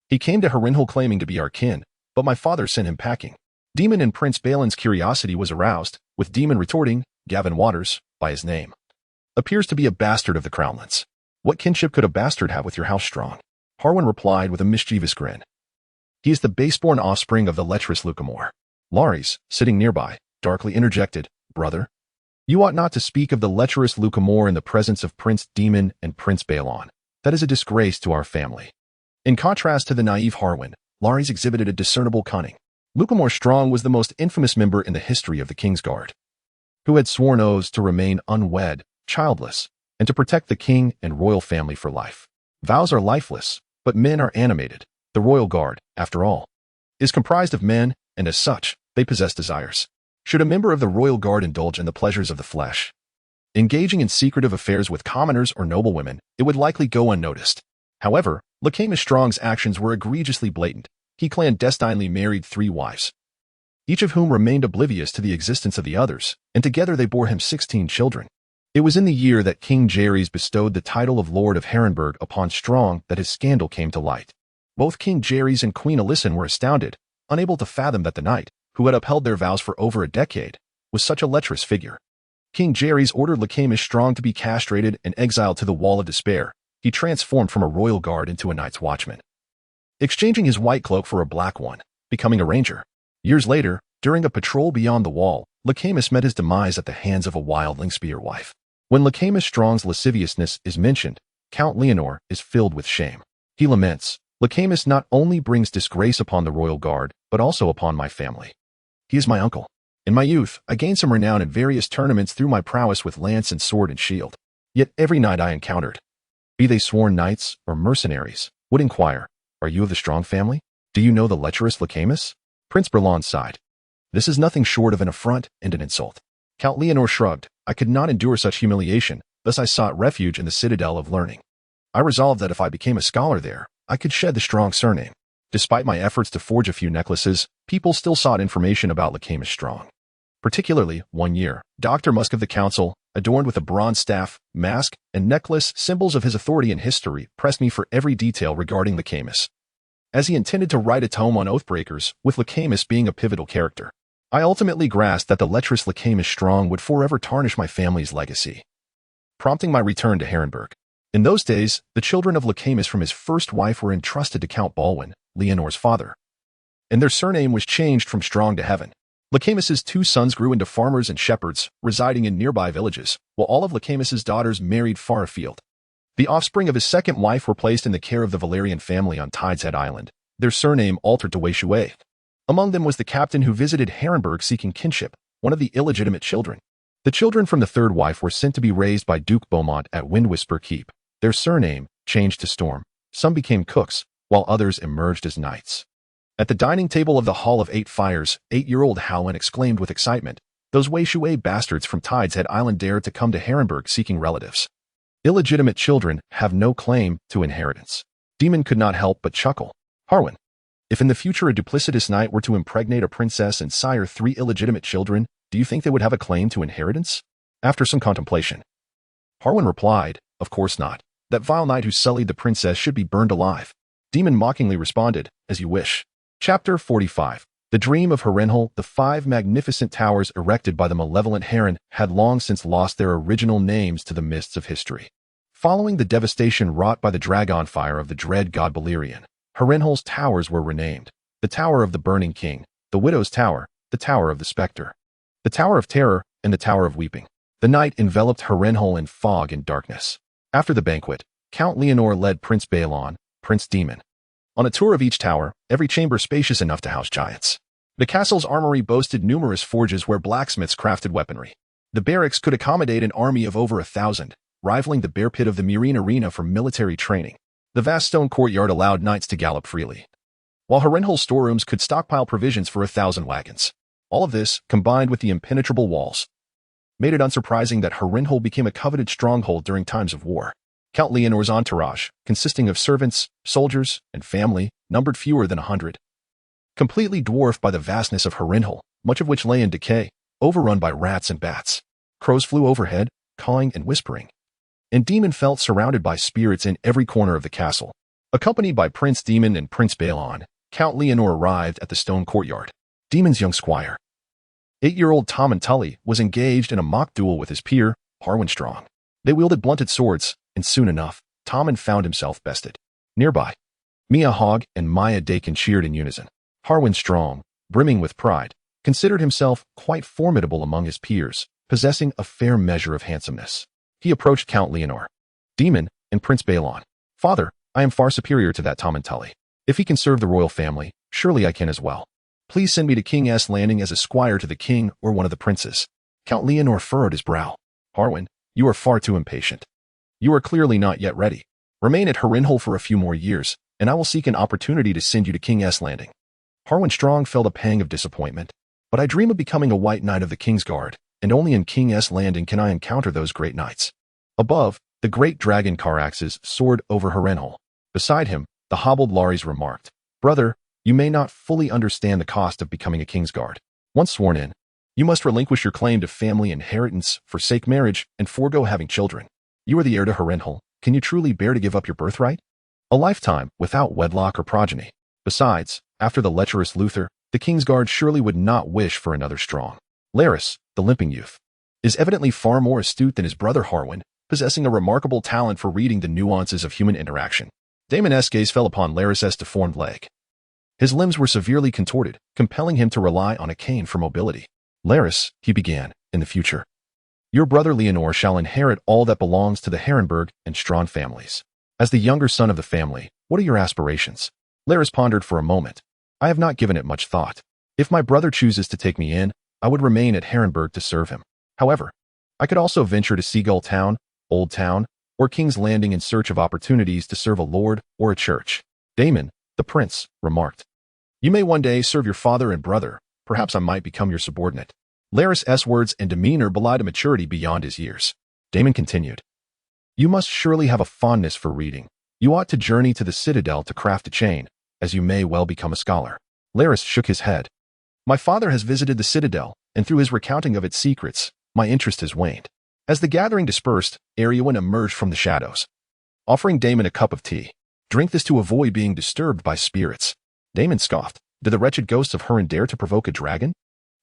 [SPEAKER 1] He came to Harrenhal claiming to be our kin, but my father sent him packing." Daemon and Prince Balon's curiosity was aroused, with Daemon retorting, "Gavin Waters, by his name, appears to be a bastard of the Crownlands. What kinship could a bastard have with your House Strong?" Harwin replied with a mischievous grin, "He is the baseborn offspring of the lecherous Lucamore." Larrys, sitting nearby, darkly interjected, "Brother, you ought not to speak of the lecherous Lucamore in the presence of Prince Daemon and Prince Balon. That is a disgrace to our family." In contrast to the naive Harwin, Larrys exhibited a discernible cunning. Lucamore Strong was the most infamous member in the history of the Kingsguard, who had sworn oaths to remain unwed, childless, and to protect the king and royal family for life. Vows are lifeless, but men are animated. The The royal guard, after all, is comprised of men, and as such, they possess desires. Should a member of the royal guard indulge in the pleasures of the flesh, engaging in secretive affairs with commoners or noblewomen, it would likely go unnoticed. However, Lycamus Strong's actions were egregiously blatant. He clandestinely married 3 wives, each of whom remained oblivious to the existence of the others, and together they bore him 16 children. It was in the year that King Jaehaerys bestowed the title of Lord of Harrenhal upon Strong that his scandal came to light. Both King Jaehaerys and Queen Alysanne were astounded, unable to fathom that the knight, who had upheld their vows for over a decade, was such a lecherous figure. King Jaehaerys ordered Lycamus Strong to be castrated and exiled to the Wall of Despair. He transformed from a royal guard into a night's watchman, exchanging his white cloak for a black one, becoming a ranger. Years later, during a patrol beyond the wall, Lycamus met his demise at the hands of a wildling spear wife. When Lycamus Strong's lasciviousness is mentioned, Count Leonor is filled with shame. He laments, "Lycamus not only brings disgrace upon the royal guard, but also upon my family. He is my uncle. In my youth, I gained some renown in various tournaments through my prowess with lance and sword and shield. Yet every knight I encountered, be they sworn knights or mercenaries, would inquire, 'Are you of the Strong family? Do you know the lecherous Lycamus?' Prince Brelon sighed. 'This is nothing short of an affront and an insult.' Count Leonor shrugged. 'I could not endure such humiliation, thus I sought refuge in the citadel of learning. I resolved that if I became a scholar there, I could shed the Strong surname. Despite my efforts to forge a few necklaces, people still sought information about Lycamus Strong. Particularly, one year, Dr. Musk of the Council, adorned with a bronze staff, mask, and necklace, symbols of his authority and history, pressed me for every detail regarding Lycamus, as he intended to write a tome on Oathbreakers, with Lycamus being a pivotal character. I ultimately grasped that the lecherous Lycamus Strong would forever tarnish my family's legacy, prompting my return to Harrenhal. In those days, the children of Lycamus from his first wife were entrusted to Count Balwin, Leonor's father, and their surname was changed from Strong to Heaven. Lycamus's 2 sons grew into farmers and shepherds, residing in nearby villages, while all of Lycamus's daughters married far afield. The offspring of his second wife were placed in the care of the Valerian family on Tideshead Island, their surname altered to Wayward. Among them was the captain who visited Harrenhal seeking kinship, one of the illegitimate children. The children from the third wife were sent to be raised by Duke Beaumont at Windwhisper Keep. Their surname changed to Storm. Some became cooks, while others emerged as knights. At the dining table of the Hall of 8 Fires, 8-year-old Howland exclaimed with excitement, "Those Wayward bastards from Tideshead Island dared to come to Harrenhal seeking relatives. Illegitimate children have no claim to inheritance." Daemon could not help but chuckle. "Harwin, if in the future a duplicitous knight were to impregnate a princess and sire 3 illegitimate children, do you think they would have a claim to inheritance?" After some contemplation, Harwin replied, "Of course not. That vile knight who sullied the princess should be burned alive." Daemon mockingly responded, "As you wish." Chapter 45. The Dream of Harrenhal. The 5 magnificent towers erected by the malevolent Harren had long since lost their original names to the mists of history. Following the devastation wrought by the dragonfire of the dread god Balerion, Harrenhal's towers were renamed: the Tower of the Burning King, the Widow's Tower, the Tower of the Spectre, the Tower of Terror, and the Tower of Weeping. The night enveloped Harrenhal in fog and darkness. After the banquet, Count Leonor led Prince Balon, Prince Daemon, on a tour of each tower, every chamber spacious enough to house giants. The castle's armory boasted numerous forges where blacksmiths crafted weaponry. The barracks could accommodate an army of over 1,000, rivaling the bear pit of the Meereen Arena for military training. The vast stone courtyard allowed knights to gallop freely, while Harrenhal's storerooms could stockpile provisions for 1,000 wagons. All of this, combined with the impenetrable walls, made it unsurprising that Harrenhal became a coveted stronghold during times of war. Count Leonor's entourage, consisting of servants, soldiers, and family, numbered fewer than 100. Completely dwarfed by the vastness of Harrenhal, much of which lay in decay, overrun by rats and bats. Crows flew overhead, cawing and whispering, and Daemon felt surrounded by spirits in every corner of the castle. Accompanied by Prince Daemon and Prince Balon, Count Leonor arrived at the stone courtyard. Daemon's young squire, 8-year-old Tommen Tully, was engaged in a mock duel with his peer, Harwin Strong. They wielded blunted swords, and soon enough, Tommen found himself bested. Nearby, Mia Hogg and Maya Dakin cheered in unison. Harwin Strong, brimming with pride, considered himself quite formidable among his peers, possessing a fair measure of handsomeness. He approached Count Leonor, Daemon, and Prince Balon. "Father, I am far superior to that Tommen Tully. If he can serve the royal family, surely I can as well. Please send me to King's Landing as a squire to the king or one of the princes." Count Leonor furrowed his brow. "Harwin, you are far too impatient. You are clearly not yet ready. Remain at Harrenhal for a few more years, and I will seek an opportunity to send you to King's Landing. Harwin Strong felt a pang of disappointment. But I dream of becoming a White Knight of the King's Guard, and only in King's Landing can I encounter those great knights. Above, the great dragon Caraxes soared over Harrenhal. Beside him, the hobbled Larys remarked, "Brother, you may not fully understand the cost of becoming a King's Guard. Once sworn in, you must relinquish your claim to family inheritance, forsake marriage, and forego having children. You are the heir to Harrenhal. Can you truly bear to give up your birthright? A lifetime without wedlock or progeny. Besides, after the lecherous Luther, the King's Guard surely would not wish for another strong. Larys, the limping youth, is evidently far more astute than his brother Harwin, possessing a remarkable talent for reading the nuances of human interaction." Daemon's gaze fell upon Larys' deformed leg. His limbs were severely contorted, compelling him to rely on a cane for mobility. "Larys," he began, "in the future, your brother Leonor shall inherit all that belongs to the Harrenberg and Strawn families. As the younger son of the family, what are your aspirations?" Larys pondered for a moment. "I have not given it much thought. If my brother chooses to take me in, I would remain at Harrenberg to serve him. However, I could also venture to Seagull Town, Old Town, or King's Landing in search of opportunities to serve a lord or a church." Daemon, the prince, remarked, "You may one day serve your father and brother. Perhaps I might become your subordinate." Larys' words and demeanor belied a maturity beyond his years. Daemon continued, "You must surely have a fondness for reading. You ought to journey to the Citadel to craft a chain, as you may well become a scholar." Larys shook his head. "My father has visited the Citadel, and through his recounting of its secrets, my interest has waned." As the gathering dispersed, Arwen emerged from the shadows, offering Daemon a cup of tea. "Drink this to avoid being disturbed by spirits." Daemon scoffed. "Did the wretched ghosts of Hurin dare to provoke a dragon?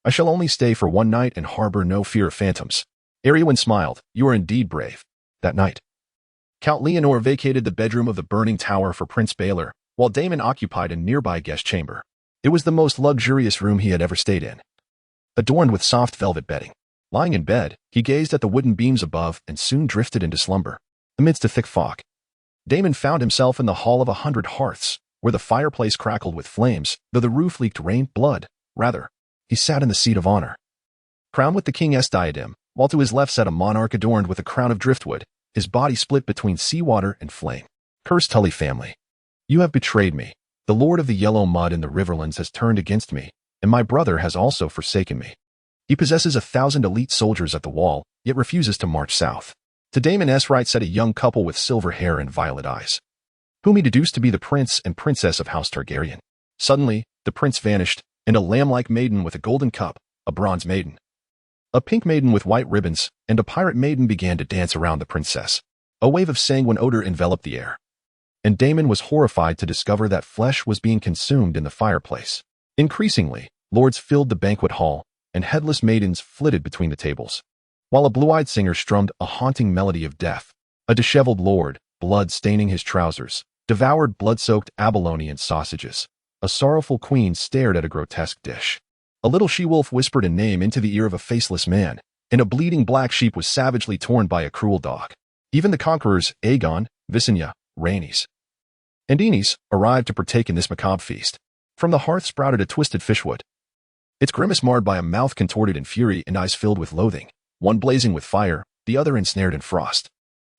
[SPEAKER 1] I shall only stay for one night and harbor no fear of phantoms." Arwen smiled. "You are indeed brave." That night, Count Leonor vacated the bedroom of the burning tower for Prince Baelor, while Daemon occupied a nearby guest chamber. It was the most luxurious room he had ever stayed in, adorned with soft velvet bedding. Lying in bed, he gazed at the wooden beams above and soon drifted into slumber. Amidst a thick fog, Daemon found himself in the Hall of 100 Hearths, where the fireplace crackled with flames, though the roof leaked blood. Rather, he sat in the seat of honor, crowned with the king's diadem, while to his left sat a monarch adorned with a crown of driftwood, his body split between seawater and flame. "Cursed Tully family, you have betrayed me. The Lord of the Yellow Mud in the Riverlands has turned against me, and my brother has also forsaken me. He possesses 1,000 elite soldiers at the wall, yet refuses to march south." To Daemon's right sat a young couple with silver hair and violet eyes, whom he deduced to be the prince and princess of House Targaryen. Suddenly, the prince vanished, and a lamb-like maiden with a golden cup, a bronze maiden, a pink maiden with white ribbons, and a pirate maiden began to dance around the princess. A wave of sanguine odor enveloped the air, and Daemon was horrified to discover that flesh was being consumed in the fireplace. Increasingly, lords filled the banquet hall, and headless maidens flitted between the tables, while a blue-eyed singer strummed a haunting melody of death. A disheveled lord, blood staining his trousers, devoured blood-soaked abalone and sausages. A sorrowful queen stared at a grotesque dish. A little she-wolf whispered a name into the ear of a faceless man, and a bleeding black sheep was savagely torn by a cruel dog. Even the conquerors, Aegon, Visenya, Rhaenys, and Rhaenys, arrived to partake in this macabre feast. From the hearth sprouted a twisted fishwood, its grimace marred by a mouth contorted in fury and eyes filled with loathing, one blazing with fire, the other ensnared in frost.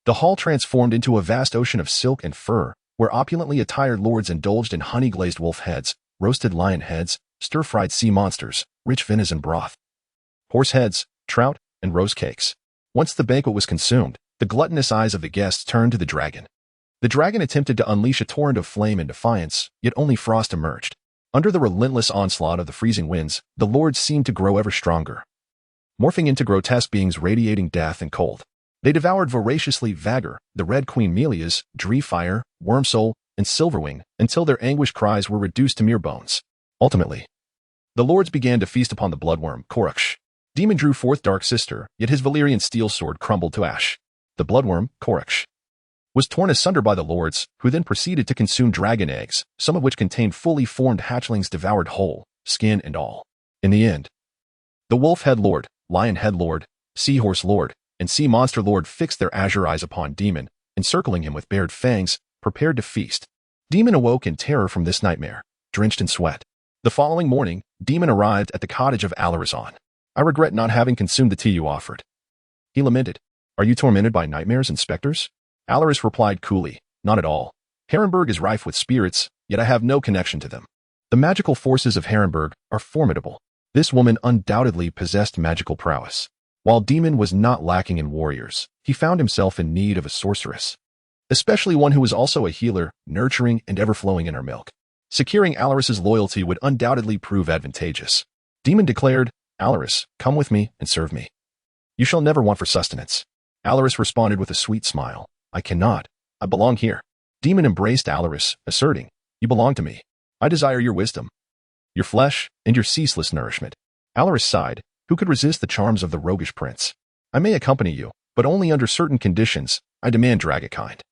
[SPEAKER 1] The hall transformed into a vast ocean of silk and fur, where opulently attired lords indulged in honey-glazed wolf heads, roasted lion heads, stir-fried sea monsters, rich venison broth, horse heads, trout, and rose cakes. Once the banquet was consumed, the gluttonous eyes of the guests turned to the dragon. The dragon attempted to unleash a torrent of flame in defiance, yet only frost emerged. Under the relentless onslaught of the freezing winds, the lords seemed to grow ever stronger, morphing into grotesque beings radiating death and cold. They devoured voraciously Vhagar, the Red Queen Melias, Dreamfire, Wormsoul, and Silverwing, until their anguished cries were reduced to mere bones. Ultimately, the lords began to feast upon the bloodworm, Caraxes. Daemon drew forth Dark Sister, yet his Valyrian steel sword crumbled to ash. The bloodworm, Caraxes, was torn asunder by the lords, who then proceeded to consume dragon eggs, some of which contained fully formed hatchlings devoured whole, skin and all. In the end, the wolf-head lord, lion-head lord, seahorse lord, and sea monster lord fixed their azure eyes upon Daemon, encircling him with bared fangs, prepared to feast. Daemon awoke in terror from this nightmare, drenched in sweat. The following morning, Daemon arrived at the cottage of Alysanne. "I regret not having consumed the tea you offered," he lamented. "Are you tormented by nightmares and specters?" Alysanne replied coolly, "Not at all. Harrenburg is rife with spirits, yet I have no connection to them. The magical forces of Harrenburg are formidable. This woman undoubtedly possessed magical prowess. While Daemon was not lacking in warriors, he found himself in need of a sorceress, especially one who was also a healer, nurturing, and ever-flowing in her milk. Securing Alarys's loyalty would undoubtedly prove advantageous. Daemon declared, "Alarys, come with me and serve me. You shall never want for sustenance." Alarys responded with a sweet smile, "I cannot. I belong here." Daemon embraced Alarys, asserting, "You belong to me. I desire your wisdom, your flesh, and your ceaseless nourishment." Alarys sighed. Who could resist the charms of the roguish prince? "I may accompany you, but only under certain conditions. I demand dragonkind."